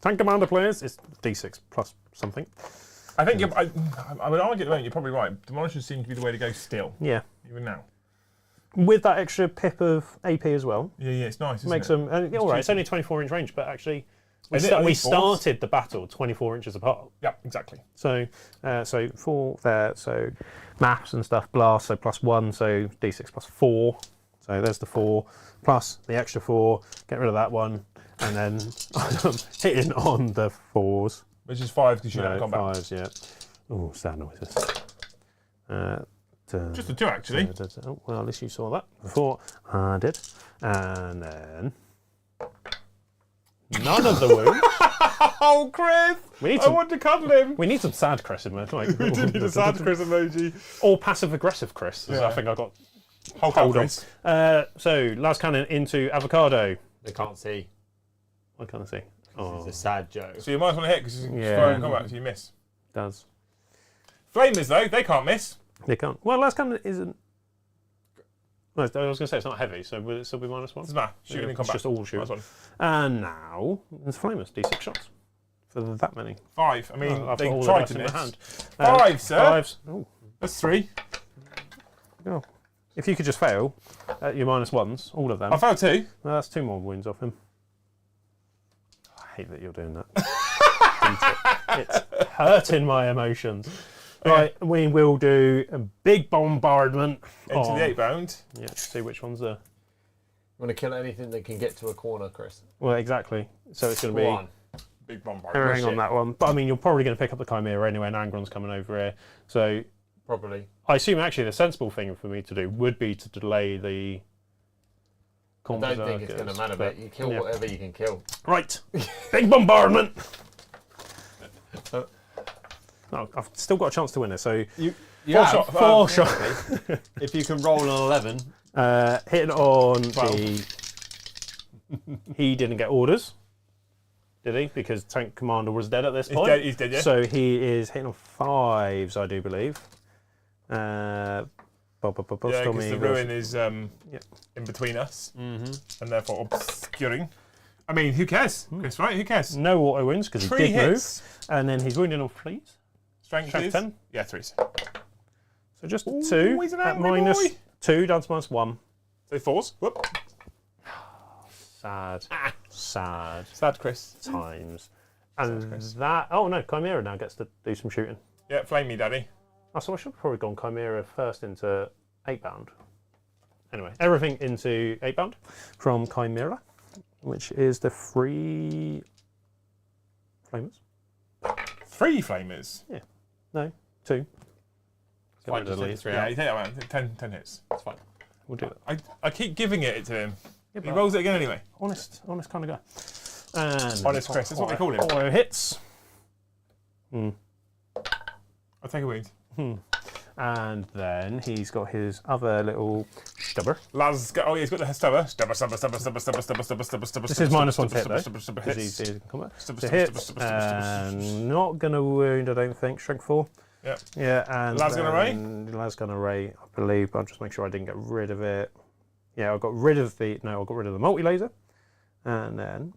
Tank Commander players is D6 plus something. I think I would argue at the moment you're probably right. Demolishers seem to be the way to go still, Yeah, even now. with that extra pip of AP as well. Yeah, it's nice, isn't Makes it? them. All right, it's only 24-inch range, but actually we, Is it only we fours? started the battle 24 inches apart. Yeah, exactly. So, so 4 there. So maps and stuff. Blast. So +1. So D6 +4. So there's the 4 plus the extra 4. Get rid of that one, and then hitting on the 4s. Which is 5 because you No, haven't gone back. 5s. Yeah. Oh, sad noises. Just the 2 actually. Oh, well, at least you saw that before I did. And then none of the wounds. Oh, Chris! We need I some, want to cuddle him. we need some sad Chris in there. Like, We did need a sad Chris emoji. Or passive aggressive Chris, as Yeah. I think I got. Hold Hold on. Chris. So last cannon into avocado. They can't see. What can I see? Oh, It's a sad joke. So you might as well hit because you're Yeah. throwing combat, so you miss. does. Flamers though, they can't miss. They can't. Well, last cannon isn't. No, I was going to say it's not heavy, so will it still be -1? Doesn't matter. Shooting in It's combat. just all shoot. Nice one. And now it's flamers. D6 shots for that many. 5. I mean, I've they got all the tried dice to in miss. my hand. 5, sir. 5s. Oh, That's 3. oh. If you could just fail at your -1s, all of them. I failed 2. Well, that's 2 more wounds off him. I hate that you're doing that. It's hurting my emotions. Right, we will do a big bombardment Into on- the 8 bound. Yeah, see which one's the Want to kill anything that can get to a corner, Chris? Well, exactly. So it's going to be One. Big bombard. everything on that one. But I mean, you're probably going to pick up the Chimera anyway, and Angron's coming over here. So Probably. I assume actually the sensible thing for me to do would be to delay the. I don't think it's going to matter, mate. You kill whatever you can kill. Right. Big bombardment. No, I've still got a chance to win this. So four shot. If you can roll an 11. Hitting on the. He didn't get orders, did he? Because Tank Commander was dead at this point. He's dead, yeah. So he is hitting on 5s, I do believe. Yeah, because the ruin is in between us, and therefore obscuring. I mean, who cares? Chris, right? Who cares? No auto wins because he 3 did hits. move. And then he's wounding on fleas. Strength is 10. Yeah, 3s. So just 2 he's an at angry minus boy. 2 down to minus 1. So 4s. Whoop. Sad. Sad Sad, Chris. times. And that. Oh no, Chimera now gets to do some shooting. Yeah, flame me, daddy. Oh, so I should have probably gone Chimera first into 8-bound. Anyway, everything into 8-bound from Chimera, which is the 3 flamers. 3 flamers. Yeah. No, 2. Get Fine, rid of just the take lead. the 3 Yeah, out. you take that one. 10 hits. That's fine. We'll do it. I keep giving it to him. Yeah, He but rolls it again anyway. honest kind of guy. And Honest Chris, that's what they call him. Auto hits. I'll take a wound. And then he's got his other little stubber. Laz, oh yeah, he's got the stubber. Stubber. This is minus 1 to hit though. Because he's in combat. So hits. And not going to wound, I don't think. Strength 4. Yeah. Yeah, and Las Gun Array? Las Gun Array, I believe. I'll just make sure I didn't get rid of it. Yeah, I got rid of the multi-laser. And then.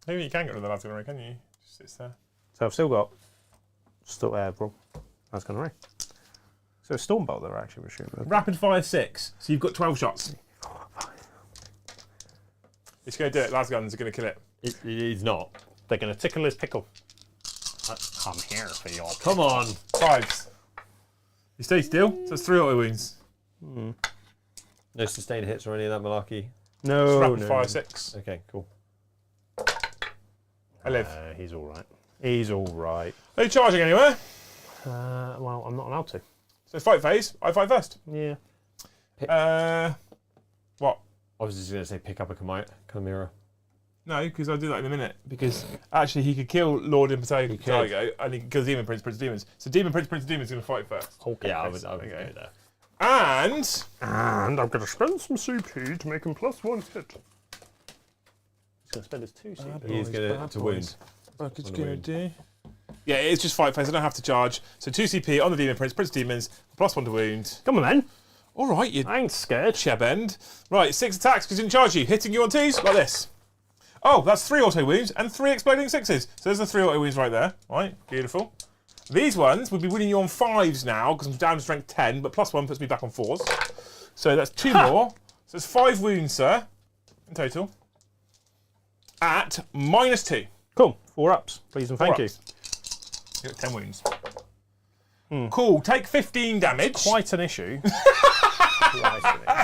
Maybe you can get rid of the Laz gun array, can you? Just sits there. So I've still got Las Gun Array. So it's Stormbolt that I actually was shooting with. Rapid fire 6. So you've got 12 shots. It's going to do it. Laz guns are going to kill it. He's not. They're going to tickle his pickle. I'm here for you all. Come on. 5s. You stay still. So it's 3 auto wounds. No sustained hits or any of that malarkey. No, Rapid no. fire 6. Okay, cool. I live. He's all right. He's all right. Are you charging anywhere? Well, I'm not allowed to. So fight phase. I fight first. Yeah. What? I was just going to say pick up a Chimera. No, because I'll do that in a minute. Because actually, he could kill Lord Imperago, and he can kill Demon Prince, Prince of Demons. So Demon Prince, Prince of Demons is going to fight first. Okay. Yeah, I would go there. And And I'm going to spend some CP to make him +1 hit. He's going to spend his 2 CP. He's going to wound. it's going to do. Yeah, it's just fight phase. I don't have to charge. So 2 CP on the Demon Prince, Prince of Demons, +1 to wound. Come on then. All right, you I ain't scared. chebend. Right, 6 attacks because he didn't charge you. Hitting you on 2s like this. Oh, that's 3 auto wounds and 3 exploding 6s. So there's the 3 auto wounds right there. Right, beautiful. These ones would be winning you on 5s now because I'm down to strength 10, but +1 puts me back on 4s. So that's 2 more. So it's 5 wounds, sir, in total. At -2. Cool. 4 ups, please and thank you. You got 10 wounds. Cool. Take 15 damage. Quite an issue.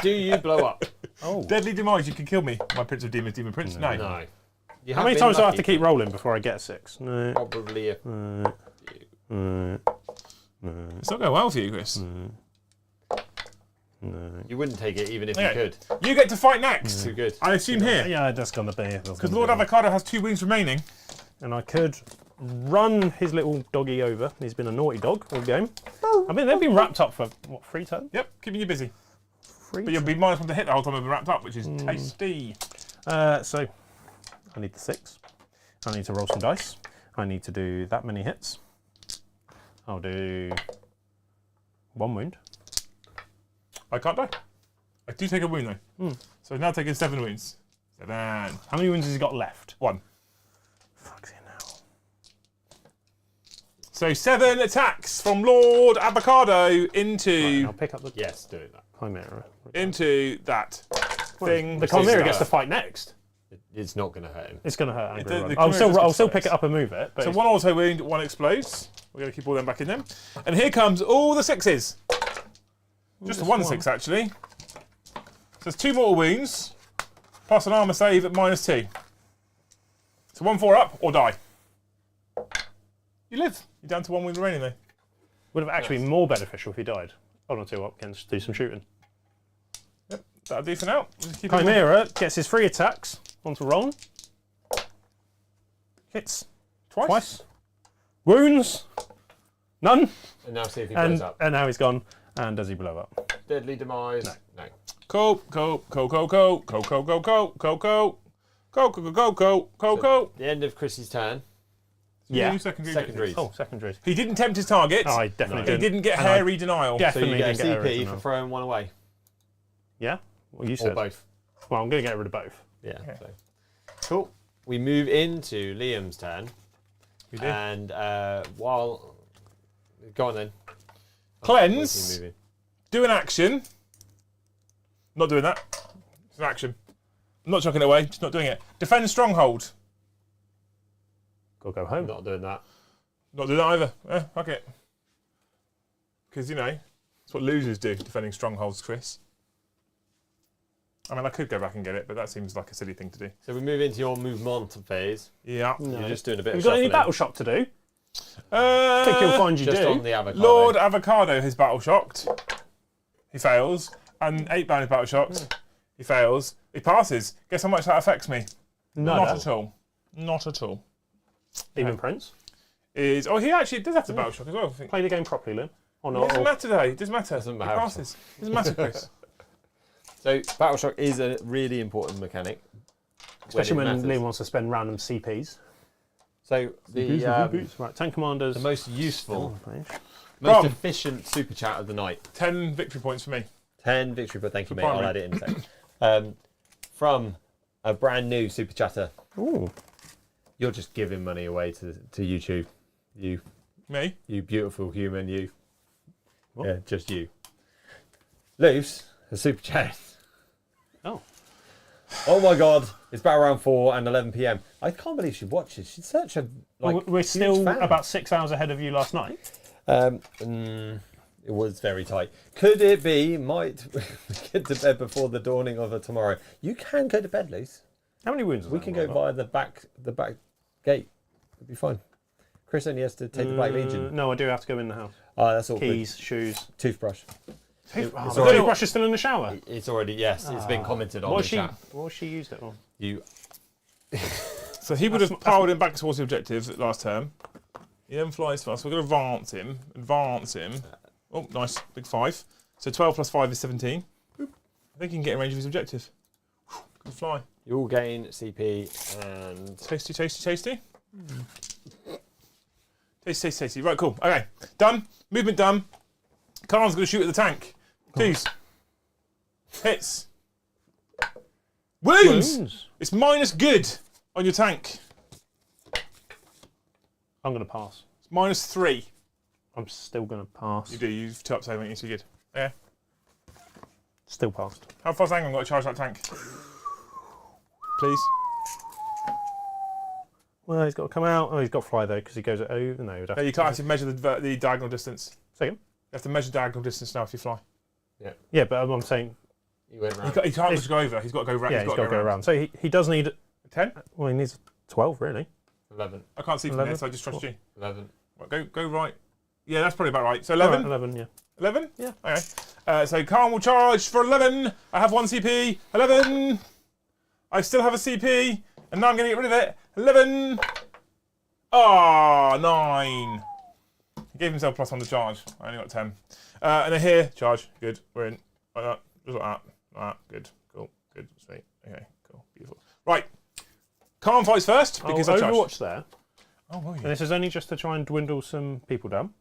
Do you blow up? Oh. Deadly demise. You can kill me, my Prince of Demons, Demon Prince. No. No. You How many times do I have to keep rolling before I get a 6? No. Probably a It's not going well for you, Chris. You wouldn't take it even if Okay. you could. You get to fight next. Too good. I assume here. Yeah, that's going to be. Because Lord Avocado has 2 wounds remaining. And I could run his little doggy over. He's been a naughty dog all game. I mean, they've been wrapped up for, what, 3 turns? Yep, keeping you busy. 3 But you'll be -1 to hit the whole time they've been wrapped up, which is tasty. So, I need the 6. I need to roll some dice. I need to do that many hits. I'll do 1 wound. I can't die. I do take a wound though. So I've now taken 7 wounds. 7. How many wounds has he got left? 1. Fucking hell. So 7 attacks from Lord Avocado into I'll pick up the Yes, do that. Chimera. into that thing. The Chimera gets to fight next. It's not going to hurt him. It's going to hurt Angry the Run. Chimera just I'll still gets pick it up and move it. But So it's- 1 auto wound, 1 explodes. We're going to keep all them back in them. And here comes all the 6s. Just the 1 6 actually. it's 2 mortal wounds, plus an armor save at -2. So 1-4 up or die. You live. You're down to 1 wound remaining though. Would have actually been more beneficial if he died. Hold on 2 up, can do some shooting. Yep, that'll do for now. Just keep Chimera gets his 3 attacks onto Roland. Hits twice. Wounds. None. And now see if he blows up. And now he's gone. And does he blow up? Deadly demise. No. Go. The end of Chrissy's turn. Yeah. Secondaries. Oh, secondaries. He didn't tempt his target. Oh, I definitely He didn't. didn't get And I hairy denial. So Definitely you get a didn't get CP original. for throwing one away. Yeah? Well, you Or said. both. Well, I'm going to get rid of both. Yeah. Okay. So. Cool. We move into Liam's turn. We do. And while... Go on then. Cleanse. Do an action. Not doing that. It's an action. I'm not chucking it away. Just not doing it. Defend stronghold. Go home. Not doing that. Not doing that either. Fuck it. Because, you know, that's what losers do, defending strongholds, Chris. I mean, I could go back and get it, but that seems like a silly thing to do. So we move into your movement phase. Yeah. No. You're just doing a bit Have of you got any shuffling. battle shock to do? I think you'll find you Just do. on the avocado. Lord Avocado has battle shocked. He fails. And 8-bound is battle shocked. He fails. He passes. Guess how much that affects me? No, Not at all. Not at all. Even Prince. He actually does have to battle shock as well, I think. Play the game properly, Liam. Or It not. doesn't matter, though. It doesn't matter. Doesn't He matter. passes. Doesn't matter, Chris. So battle shock is a really important mechanic. Especially when it matters. Liam wants to spend random CPs. So the Right, Tank Commanders. the most useful, page. most Come. efficient super chat of the night. 10 victory points for me. 10 victory, but thank you, mate. primary. I'll add it in a second. From a brand new super chatter. Ooh. You're just giving money away to YouTube. Me? You beautiful human, you. What? Yeah, just you. Loose, a super chat. Oh. Oh my god, it's battle round 4 and 11 PM. I can't believe she watches. She's such a We're huge still fan. about 6 hours ahead of you last night. It was very tight. Could it be, might we get to bed before the dawning of a tomorrow? You can go to bed, Luce. How many wounds? We can go via the back gate. It'll be fine. Chris only has to take the Black Legion. No, I do have to go in the house. Oh, that's all good. Keys, shoes. Toothbrush. The already- toothbrush is still in the shower. It's already, yes, it's been commented on What in has she? chat. What has she used it on? You, So he would have powered him back towards the objective last term. He then flies fast. We're going to advance him. Oh, nice. Big 5. So 12 plus 5 is 17. I think he can get in range of his objective. Good fly. you all gain CP and Tasty, tasty, tasty. Tasty, tasty, tasty. Right, cool. Okay, done. Movement done. Khan's going to shoot at the tank. Twos. Hits. Wounds! It's minus good on your tank. I'm going to pass. It's -3. I'm still going to pass. You do. You've 2 up saving. You so good. Yeah. Still passed. How fast Angron got to charge that tank? Please. Well, he's got to come out. Oh, he's got to fly though because he goes over. No, No, you can't actually measure the diagonal distance. Second. You have to measure diagonal distance now if you fly. Yeah, but I'm saying. you went He round. can't just go over. He's got to go round. Yeah, he's got to go around. So he does need. 10? Well, he needs 12 really. 11. I can't see from 11. there, so I just trust you. 11. Right, go right. Yeah, that's probably about right. So 11? Right, 11, yeah. 11? Yeah. Okay. So Khan will charge for 11. I have 1 CP. 11. I still have a CP. And now I'm going to get rid of it. 11. Ah, 9. He gave himself +1 to charge. I only got 10. And then here, charge. Good. We're in. Like that. Just like that. Like that. Good. Cool. Good. Sweet. Okay. Cool. Beautiful. Right. Khan fights first because I charged. Overwatch there. Oh, will And you? this is only just to try and dwindle some people down.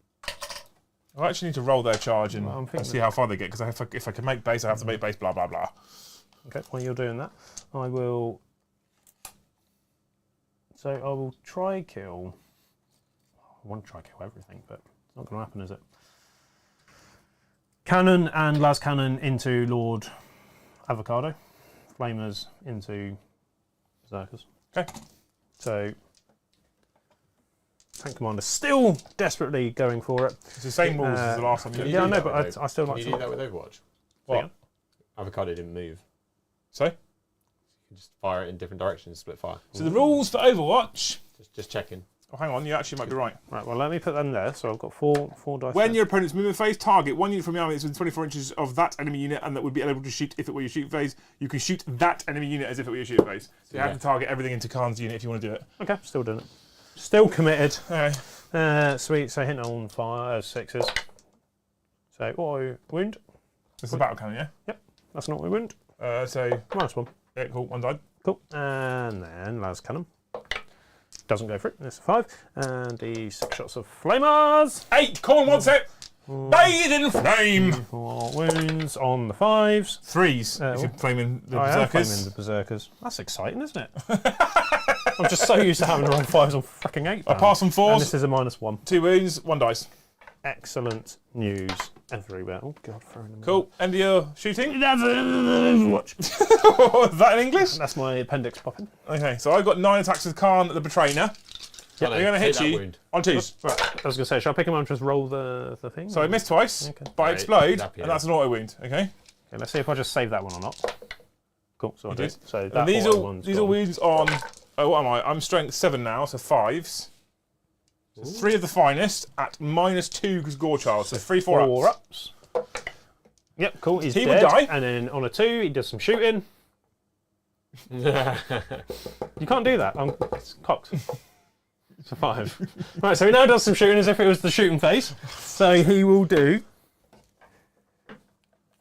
I actually need to roll their charge and, Well, I'm thinking see how far they get, because if I can make base, I have to make base, blah, blah, blah. Okay, while you're doing that, I will. So I will try kill. I want to try kill everything, but it's not going to happen, is it? Cannon and las cannon into Lord Avocado. Flamers into Berserkers. Okay. So Tank Commander still desperately going for it. It's the same rules as the last time. Can you Yeah, I do know, that but with I still Can like you to. do that with Overwatch? What? Avocado didn't move. So? You can just fire it in different directions, split fire. So the rules for Overwatch. Just checking. Oh, hang on, you actually might be right. Right, well, let me put them there. So I've got four dice. When there. your opponent's movement phase, target one unit from your army that's within 24 inches of that enemy unit and that would be able to shoot if it were your shoot phase. You can shoot that enemy unit as if it were your shoot phase. So you have to target everything into Khan's unit if you want to do it. Okay, still doing it. Still committed. Okay. Sweet, so hitting on 6s. So auto wound. This is a battle cannon, yeah? Yep, that's an auto wound. So, -1. yeah, cool, one died. Cool. And then las cannon. Doesn't go for it. It's a 5. And the 6 shots of flamers. 8, Corn wants it. Bathe in flame. 4 wounds on the 5s. 3s, if you're flaming the I am berserkers. flaming the berserkers. That's exciting, isn't it? I'm just so used to having to roll 5s on fucking 8. I pass on And 4s, this is a -1. 2 wounds, 1 dice. Excellent news everywhere. Oh god, throwing them. Cool, end of your shooting. That's Overwatch. Is that in English? That's my appendix popping. Okay, so I've got 9 attacks with Khan the Betrayer. Yeah, They're going to hit you wound. on 2s. Right, I was going to say, shall I pick him up and just roll the thing? So I missed twice, Okay. but I Right, explode, zap you. and that's an auto wound, okay? Okay, let's see if I just save that one or not. Cool, so I You did. did. So And that these auto are one's these are gone. wounds on. Oh, what am I? I'm strength 7 now, so 5s. So 3 of the finest at -2 because Gore Child, so 3 4 ups. ups. Yep, cool. He's He dead. would die. And then on a 2, he does some shooting. You can't do that. It's cocked. It's a 5. Right, so he now does some shooting as if it was the shooting phase. So he will do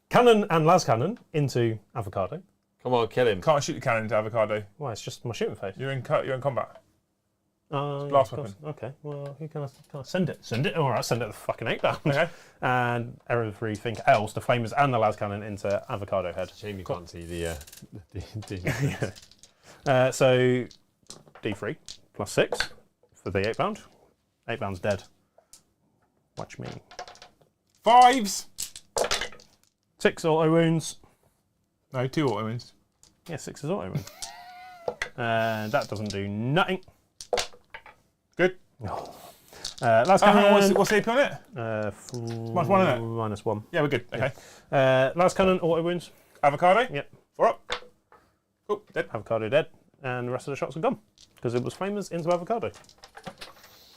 cannon and las cannon into avocado. Come on, kill him. Can't shoot the cannon into avocado. Well, it's just my shooting phase. You're in combat. Blast weapon. Okay, well, who can I send it? Send it? All right, send it the fucking 8 down. Okay. And everything else, the flamers and the las cannon into avocado head. Shame you can't see the. So D3 plus 6 for the 8 pound. 8 pound's dead. Watch me. 5s. 6 auto wounds. No, 2 auto wounds. Yeah, 6 is auto wound. And that doesn't do nothing. Good. Las cannon. What's the AP on it? -1, isn't it? -1. Yeah, we're good. Okay. Las cannon auto wounds. Avocado. Yep. 4 up. Cool. Dead. Avocado dead. And the rest of the shots are gone. Because it was flamers into avocado.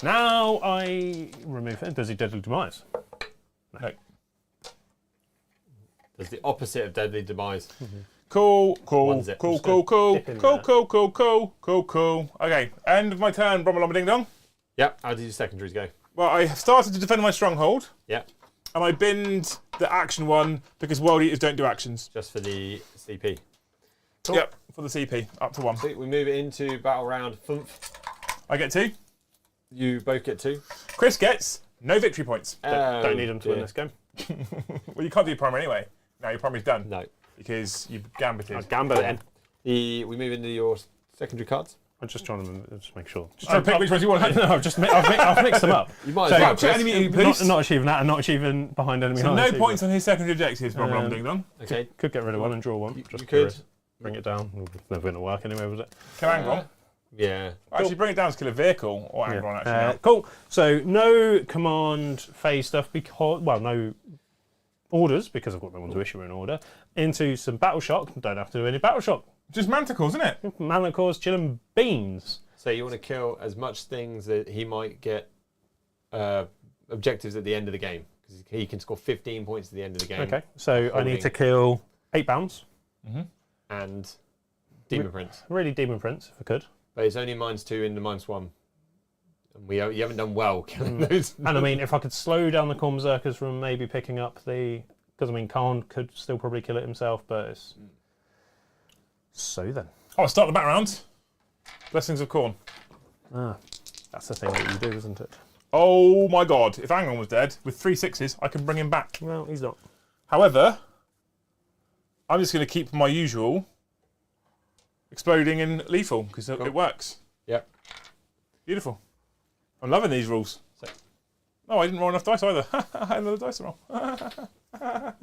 Now I remove him. Does he deadly demise? No. There's the opposite of deadly demise. Cool. One's it. Cool. Just Cool. Cool. dip in Cool. there. Cool. Cool. Cool. Cool. Cool. Okay. End of my turn. Brommelomba Ding Dong. Yep. How did your secondaries go? Well, I have started to defend my stronghold, Yep. and I binned the action one because World Eaters don't do actions. Just for the CP. Cool. Yep, for the CP, up to 1. So we move it into battle round. Thumph. I get 2. You both get 2. Chris gets no victory points. Don't need him to win this game. Well, you can't do primary anyway. No, your primary's done. No. Because you gambited. Gambit then. We move into your secondary cards. I'm just trying to just make sure. Just try to pick which ones you want. No, I've mixed them up. You might So- as well. Capture Chris. enemy Not, boost. not achieving that and not achieving behind enemy So lines no either. points on his secondary objectives, Brommelomba Ding Dong. Okay. Could get rid of one and draw one. You Just could. curious. Bring it down. It's never going to work anyway, was it? Kill Angron. Yeah. Actually, bring it down to kill a vehicle or Angron, actually. now. Cool. So no command phase stuff because, well, no orders because I've got no one to issue an order. Into some battle shock. Don't have to do any battle shock. Just manticores, isn't it? Manacores, chilling beans. So you want to kill as much things that he might get objectives at the end of the game. Because he can score 15 points at the end of the game. Okay. So I need to kill 8 bounds. And Demon Prince. Really Demon Prince, if I could. But it's only -2 into -1. And you haven't done well killing those. And I mean, if I could slow down the Corn Berserkers from maybe picking up the... Because, I mean, Khan could still probably kill it himself, but it's... So then. Oh, start the back round. Blessings of Corn. That's the thing that you do, isn't it? Oh my god, if Angron was dead, with 3 6s, I can bring him back. Well, he's not. However, I'm just going to keep my usual exploding and lethal, because it works. Yep. Beautiful. I'm loving these rules. Oh, I didn't roll enough dice either. I had another dice roll. What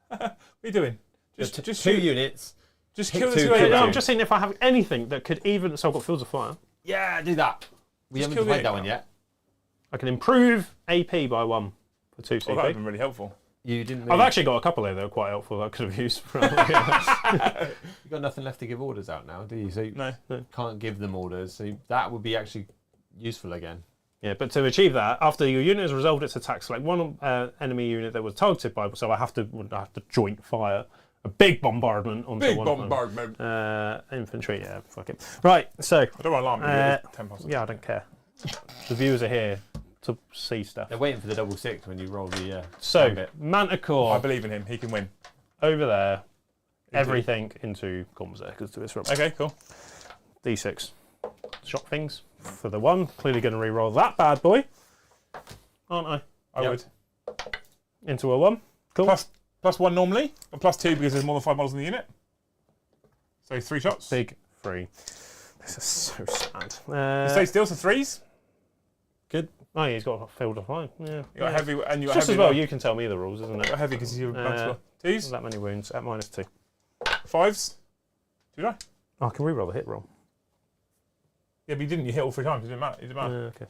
are you doing? Just Two shoot. units. Just pick kill the two, 2 kill eight No, two. I'm just saying if I have anything that could even... So I've got Fields of Fire. Yeah, do that. We Just haven't kill the played eight that now. one yet. I can improve AP by 1 for 2 CP. Oh, that would have been really helpful. You didn't move. I've actually got a couple there that are quite helpful that I could have used. You've got nothing left to give orders out now, do you? So you No. can't give them orders. So that would be actually useful again. Yeah, but to achieve that, after your unit has resolved its attack, select one enemy unit that was targeted by. So I have to joint fire a big bombardment onto Big one of bombardment. them. Infantry, yeah, fuck it. Right, so I don't want to alarm you. 10 points. yeah, I don't care. The viewers are here to see stuff. They're waiting for the double six when you roll the. So gambit. I Manticore believe in him. He can win. over there. Everything into comms there because to its rubber. Okay, cool. D6 shot things for the one. Clearly going to re-roll that bad boy, aren't I? I Yep. would. Into a 1. Cool. +1 normally, and +2 because there's more than 5 models in the unit. So 3 shots. Big 3. This is so sad. Stay still, so 3s. Good. Oh, yeah, he's got a field of line. Yeah. You got heavy, and you got Just heavy. as well, you can tell me the rules, isn't You it? got heavy because you're 2s, That many wounds at -2. 5s. Did I? Oh, I can re-roll the hit roll. Yeah, but you didn't. You hit all 3 times. It didn't matter. It didn't matter. Okay.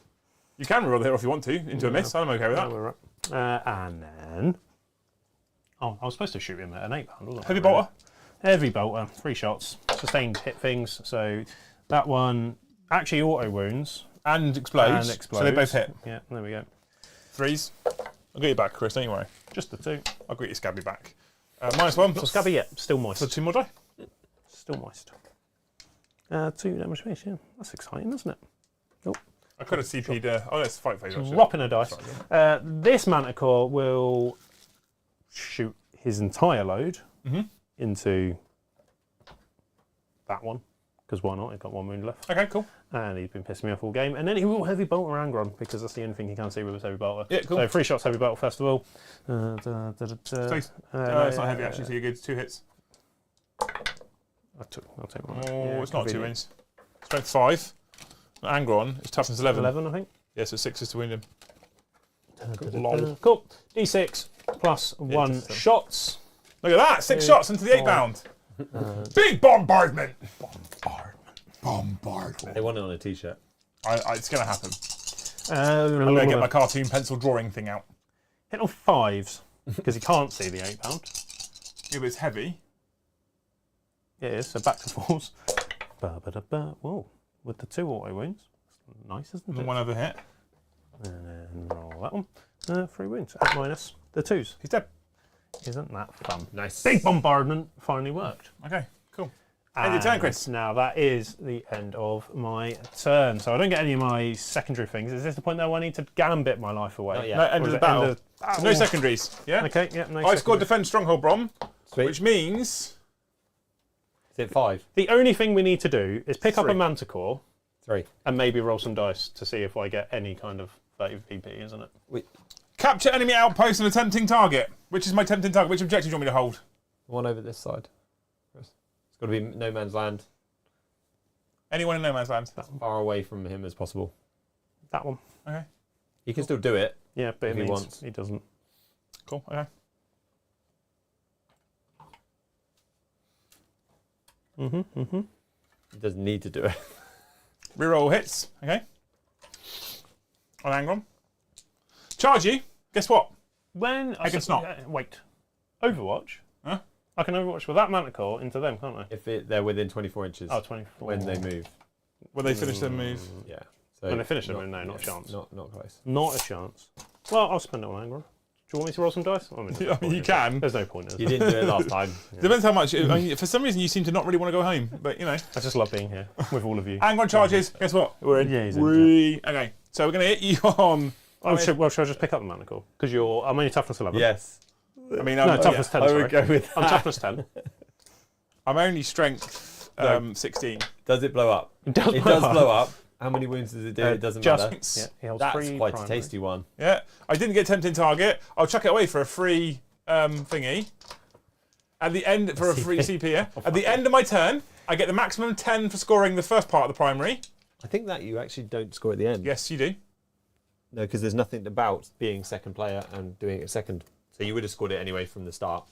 You can roll the hit if you want to into a miss. I'm okay with Yeah, that. we're right. And then... Oh, I was supposed to shoot him at an 8-pound, wasn't I? Heavy bolter. Heavy bolter. 3 shots. Sustained hit things. So that one actually auto wounds. And explodes. So they both hit. Yeah, there we go. 3s. I'll get you back, Chris. Don't you worry. Just the 2. I'll get you Scabby back. -1. Not scabby yet. Still moist. So 2 more die. Still moist. 2 damage space, yeah. That's exciting, isn't it? I could have CP'd. Oh, let's fight phase. actually. Dropping a dice. This Manticore will shoot his entire load into that one. Because why not? He's got 1 wound left. Okay, cool. And he's been pissing me off all game. And then he will heavy bolt Angron because that's the only thing he can see with his heavy bolter. Yeah, cool. So 3 shots heavy bolter first of all. It's not heavy actually, so you're good. 2 hits. I'll take one. Oh, Yeah, it's not 2 convenient. wins. Strength 5. Angron is toughness 11. 11, I think. Yeah, so 6 is to win him. Cool. D6 plus 1 Interesting. shots. Look at that! 6 shots into the 8-pound. Big bombardment. Bombardment. They want it on a t-shirt. It's going to happen. I'm going to get my cartoon pencil drawing thing out. Hit on 5s because he can't see the 8-pound. Yeah, but it's heavy. Yeah, it is. So back to 4s. Whoa, with the 2 auto wounds. Nice, isn't And it? 1 other hit. And then roll that one. 3 wounds at minus the 2s. He's dead. Isn't that fun? Nice. Big bombardment finally worked. Okay, cool. End your turn, Chris. Now that is the end of my turn. So I don't get any of my secondary things. Is this the point that I need to gambit my life away? Not yet. No, end Or of is the it battle. battle? So no secondaries. Yeah? Okay, yeah, no I scored secondaries. defend stronghold Brom, Sweet. which means Is it 5? The only thing we need to do is pick up 3. a Manticore 3. and maybe roll some dice to see if I get any kind of 30 VP, isn't it? Wait. capture enemy outpost and a tempting target. Which is my tempting target? Which objective do you want me to hold? One over this side. It's got to be no man's land. Anyone in no man's land. As far away from him as possible. That one. Okay, He can still do it. Yeah, but If it he means wants. he doesn't. cool. Okay. He doesn't need to do it. Reroll hits. Okay. On Angron. Charge you. Guess what? When I can snot. Wait. Overwatch? Huh? I can Overwatch with that Manticore into them, can't I? If they're within 24 inches Oh, 24. when they move. Will they finish their move? Yeah. So When they finish them, no, not a yes, chance. Not close. Not a chance. Well, I'll spend it on Angron. Do you want me to roll some dice? I mean, I mean, you can. There's no point. Is You there? didn't do it last time. Depends how much. I mean, for some reason, you seem to not really want to go home. But, you know. I just love being here with all of you. Angron charges. Guess what? We're in. Yeah, he's in, Okay. So we're going to hit you on. Should I just pick up the Manticore? Because I'm only toughness 11. Yes. I mean, No, toughness 10, I sorry. would go with I'm toughness 10. I'm only strength 16. Does it blow up? It does It does blow up. How many wounds does it do? It doesn't just, matter. Yeah, he holds That's 3 quite primary. a tasty one. Yeah. I didn't get tempting target. I'll chuck it away for a free thingy. At the end, for a free CP, yeah. At the end of my turn, I get the maximum 10 for scoring the first part of the primary. I think that you actually don't score at the end. Yes, you do. No, because there's nothing about being second player and doing it second. So you would have scored it anyway from the start.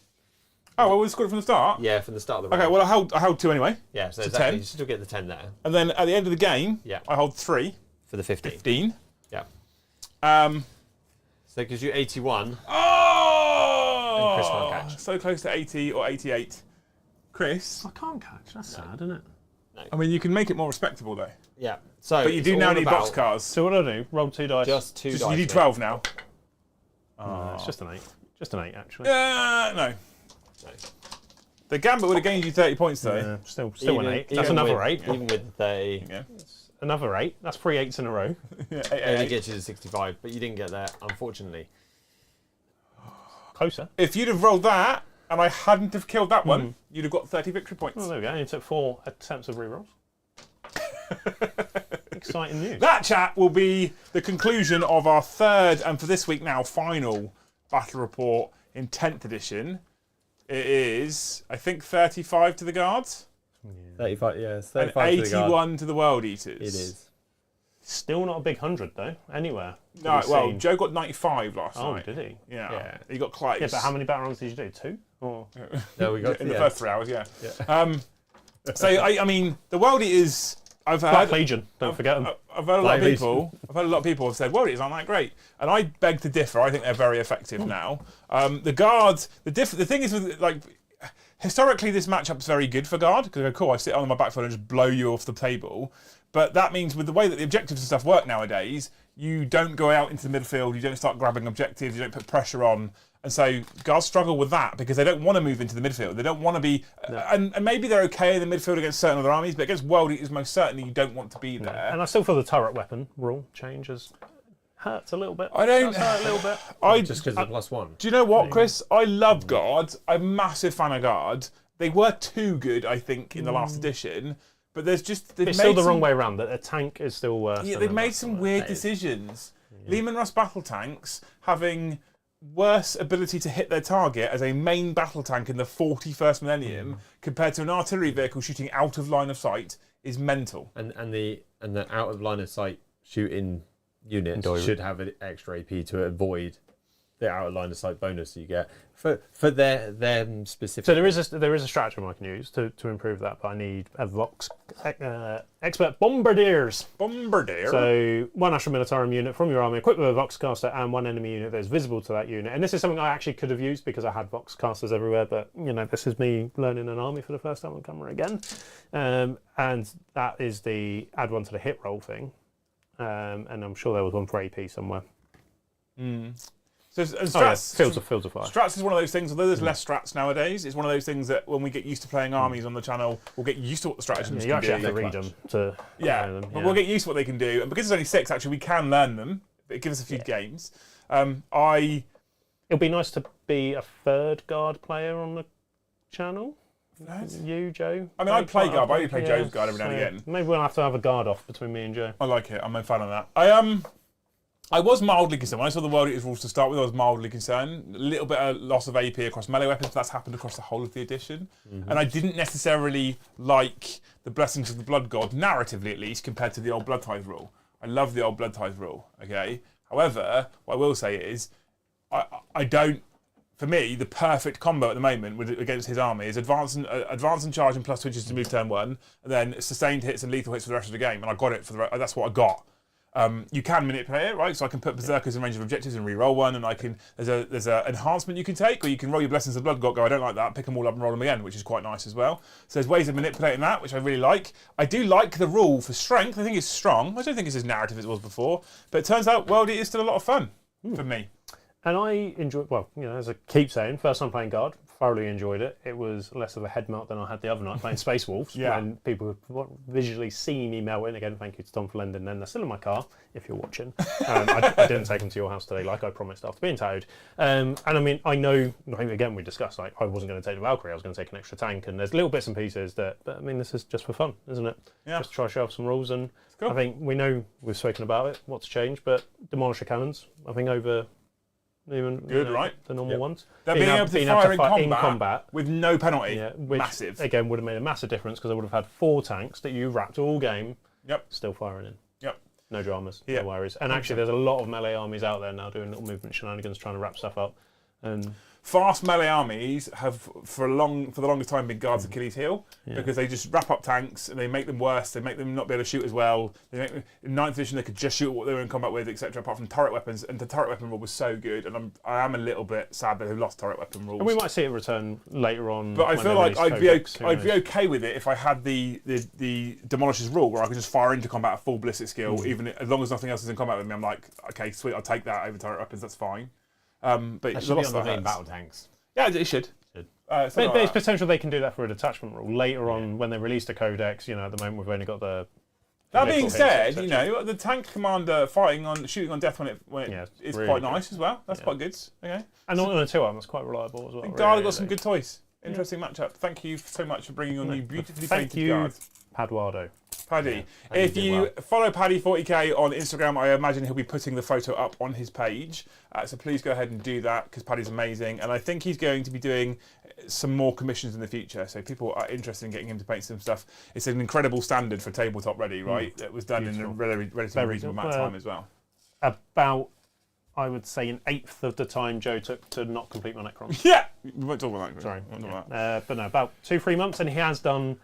Oh, well, we scored it from the start? Yeah, from the start of the round. Okay, well, I hold 2 anyway. Yeah, so to exactly, 10. you still get the 10 there And then at the end of the game, Yeah. I hold 3. for the 15. 15. Yeah. Um, So because you're 81, oh! Oh, Chris can't catch. so close to 80 or 88. Chris, I can't catch. That's sad, isn't it? I mean, you can make it more respectable though. Yeah. So, But you do it's now all need about boxcars. So what do I do? Roll 2 dice. Just two Just, dice. you need mate. 12 now. No, it's just an 8. Just an 8, actually. No. No. The Gambit would have gained you 30 points though. Yeah, still an 8. That's even another with, 8. Even with 30, Yeah. Another 8. That's 3 8s in a row. Yeah, it only gets you to 65, but you didn't get there, unfortunately. Closer. If you'd have rolled that and I hadn't have killed that one, you'd have got 30 victory points. Oh, there we go. You took 4 attempts of rerolls. Exciting news. That chat will be the conclusion of our third and for this week now final battle report in 10th edition. It is, I think, 35 to the guards 35, yeah, it's and 35 to the guard. 81 to the World Eaters. It is. Still not a big 100 though. Anywhere. No, We've well, seen. Joe got 95 last Oh, night. did he? Yeah. Yeah. He got close. Yeah, but how many battle rounds did you do? 2? Or No, we got in the yeah. first 3 hours, yeah. So, I mean, the World Eaters, I've heard... Black Legion. Don't forget them. I've heard a lot of Black people. I've heard a lot of people have said, "Well, it's not that great," and I beg to differ. I think they're very effective now. The guards, the thing is, with, like, historically, this matchup's very good for guard because I go, cool, I sit on my back foot and just blow you off the table. But that means with the way that the objectives and stuff work nowadays, you don't go out into the midfield, you don't start grabbing objectives, you don't put pressure on. And so guards struggle with that because they don't want to move into the midfield. They don't want to be... And maybe they're okay in the midfield against certain other armies, but against World Eaters, most certainly you don't want to be there. And I still feel the turret weapon rule changes. Hurts a little bit. I don't... Does hurt a little bit. Just because of +1. Do you know what, Chris? I love guard. I'm a massive fan of guard. They were too good, I think, in the last edition. But there's just... It's still the wrong way around. That a tank is still worse. Yeah, than they've a made some weird That is- decisions. Lehman Russ battle tanks having worse ability to hit their target as a main battle tank in the 41st millennium compared to an artillery vehicle shooting out of line of sight is mental. And the out of line of sight shooting units should have an extra AP to avoid the out of line of sight bonus you get for them specific. So there is a stratagem I can use to improve that, but I need a Vox expert bombardiers. Bombardier. So 1 Astra Militarum unit from your army equipped with a Vox caster and 1 enemy unit that is visible to that unit. And this is something I actually could have used because I had Vox casters everywhere, but you know, this is me learning an army for the first time on camera again. And that is the add 1 to the hit roll thing. And I'm sure there was one for AP somewhere. So, and Oh, yeah. strats, Fields of fire. strats is one of those things, although there's less strats nowadays, it's one of those things that when we get used to playing armies on the channel, we'll get used to what the stratagems You can actually do. have to read them to Yeah, know them. but we'll get used to what they can do. And because there's only 6, actually, we can learn them. It gives us a few games. It'll be nice to be a third guard player on the channel. You, Joe? I mean, I play guard, but I only play Joe's guard every now and again. Maybe we'll have to have a guard off between me and Joe. I like it. I'm a fan of that. I was mildly concerned. When I saw the World Eaters rules to start with, I was mildly concerned. A little bit of loss of AP across melee weapons, but that's happened across the whole of the edition. And I didn't necessarily like the Blessings of the Blood God, narratively at least, compared to the old Blood Tithe rule. I love the old Blood Tithe rule, okay? However, what I will say is, I don't... For me, the perfect combo at the moment against his army is advance and charge and plus twitches to move turn 1, and then sustained hits and lethal hits for the rest of the game. And I got it for that's what I got. You can manipulate it, right? So I can put berserkers in range of objectives and re-roll one, and I can there's a enhancement you can take, or you can roll your blessings of blood god. Go, I don't like that. Pick them all up and roll them again, which is quite nice as well. So there's ways of manipulating that, which I really like. I do like the rule for strength. I think it's strong. I don't think it's as narrative as it was before, but it turns out World Eater is still a lot of fun for me. And I enjoyed, well, you know, as I keep saying, first time playing guard, thoroughly enjoyed it. It was less of a head melt than I had the other night playing Space Wolves. Yeah. When people could visually see me melt in. Again, thank you to Tom for lending them. They're still in my car, if you're watching. I didn't take them to your house today, like I promised after being towed. And I mean, I know, I think again, we discussed, like, I wasn't going to take the Valkyrie, I was going to take an extra tank, and there's little bits and pieces that, but I mean, this is just for fun, isn't it? Yeah. Just try to show off some rules, and Cool. I think we know we've spoken about it, what's changed, but Demolisher cannons, I think over even Good, right? the normal ones. They're being able to fire in combat with no penalty. Yeah, which Massive. again would have made a massive difference because I would have had 4 tanks that you wrapped all game. Yep. Still firing in. Yep. No dramas, Yeah. no worries. And actually, there's a lot of melee armies out there now doing little movement shenanigans, trying to wrap stuff up. And Fast melee armies have, for the longest time, been Guard's Achilles' heel because they just wrap up tanks and they make them worse. They make them not be able to shoot as well. They make them, in 9th edition, they could just shoot what they were in combat with, etc. Apart from turret weapons, and the turret weapon rule was so good. And I am a little bit sad that they've lost turret weapon rules. And we might see it return later on. But I when feel they like release I'd be okay with it if I had the Demolisher's rule where I could just fire into combat at full ballistic skill, even as long as nothing else is in combat with me. I'm like, okay, sweet, I'll take that over turret weapons. That's fine. But That should be on the main battle tanks. Yeah, it should. But there's potential they can do that for a detachment rule later on when they release the codex. You know, at the moment we've only got the. That being said, you know, the tank commander shooting on death when it is really quite good. nice as well. That's quite good. Okay. And on a 2-arm, that's quite reliable as well. Guard got some good toys. Interesting matchup. Thank you so much for bringing on new beautifully painted Guard. Paduardo. Paddy. Yeah, If you did you well. follow Paddy 40k on Instagram, I imagine he'll be putting the photo up on his page. So please go ahead and do that because Paddy's amazing. And I think he's going to be doing some more commissions in the future. So if people are interested in getting him to paint some stuff, it's an incredible standard for tabletop ready, right? That was done in a relatively reasonable amount of time as well. About, I would say, an eighth of the time Joe took to not complete my Necron. Yeah! We won't talk about that. Sorry. We won't talk about that. But no, about 2-3 months, and he has done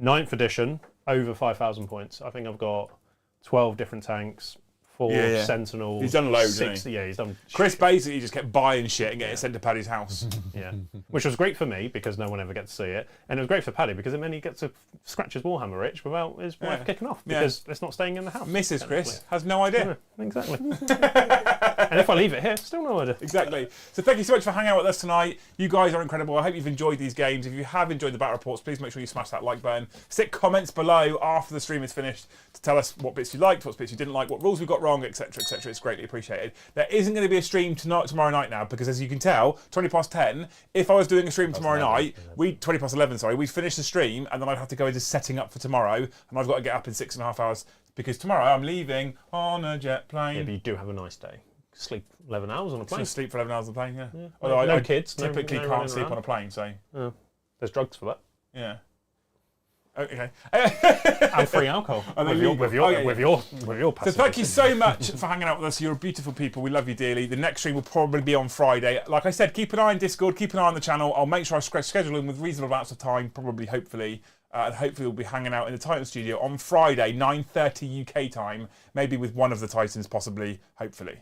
9th edition over 5,000 points. I think I've got 12 different tanks, 4 Sentinels. He's done loads, 6, hasn't he? Yeah, he's done. Chris basically just kept buying shit and getting it sent to Paddy's house. Yeah, which was great for me because no one ever gets to see it, and it was great for Paddy because it meant he gets to scratch his Warhammer itch without his wife kicking off because it's not staying in the house. Mrs. Chris has no idea. Yeah, exactly. And if I leave it here, still no idea. Exactly. So thank you so much for hanging out with us tonight. You guys are incredible. I hope you've enjoyed these games. If you have enjoyed the battle reports, please make sure you smash that like button. Stick comments below after the stream is finished to tell us what bits you liked, what bits you didn't like, what rules we got wrong, etc., etc. It's greatly appreciated. There isn't going to be a stream tomorrow night now because, as you can tell, 20 past 10. If I was doing a stream tomorrow night, 20 past 11. Sorry, we'd finish the stream and then I'd have to go into setting up for tomorrow, and I've got to get up in 6.5 hours because tomorrow I'm leaving on a jet plane. Yeah, but you do have a nice day. Sleep 11 hours on a plane. Just sleep for 11 hours on a plane, yeah. Well, no I kids. typically no can't running sleep around. on a plane, so There's drugs for that. yeah. Okay. And free alcohol. Are they with your legal? So passive thank you so much for hanging out with us. You're beautiful people. We love you dearly. The next stream will probably be on Friday. Like I said, keep an eye on Discord, keep an eye on the channel. I'll make sure I schedule in with reasonable amounts of time, probably, hopefully. And hopefully we'll be hanging out in the Titan studio on Friday, 9:30 UK time, maybe with one of the Titans, possibly, hopefully.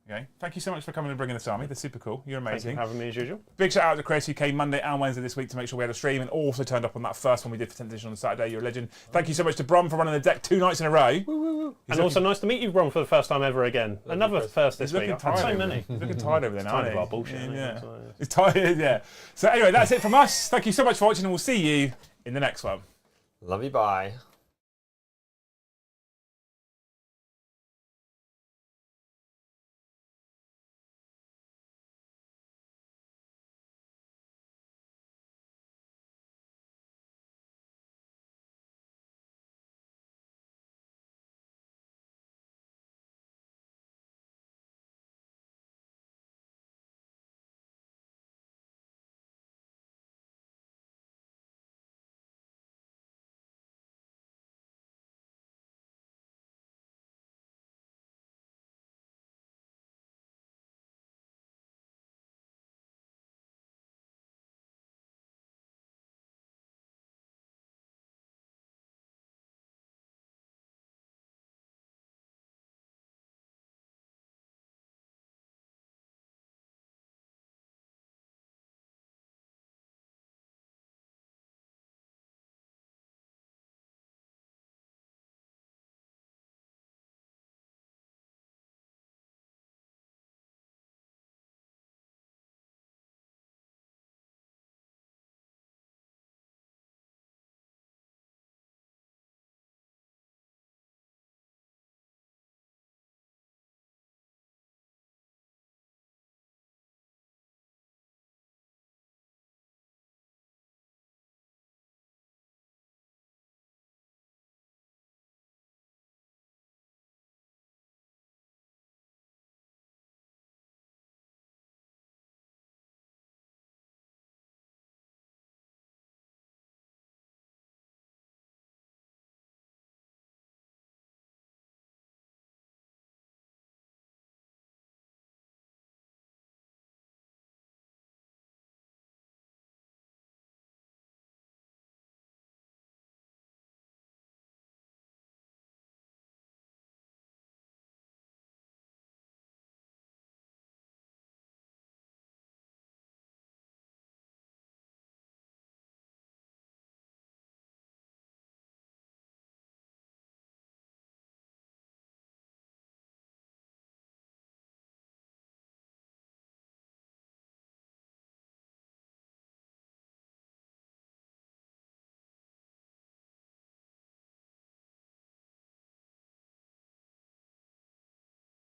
Okay. Thank you so much for coming and bringing this army. They're super cool. You're Thank you amazing. for having me as usual. Big shout out to Chris, who came Monday and Wednesday this week to make sure we had a stream and also turned up on that first one we did for 10th edition on Saturday. You're a legend. Thank you so much to Brom for running the deck 2 nights in a row. And also nice to meet you, Bron, for the first time ever again. Another first this He's week. looking I've had tired so over many. He's looking tired over there now. Tired isn't of he? our bullshit. isn't it? Yeah. So, He's tired, yeah. So anyway, that's it from us. Thank you so much for watching and we'll see you in the next one. Love you, bye.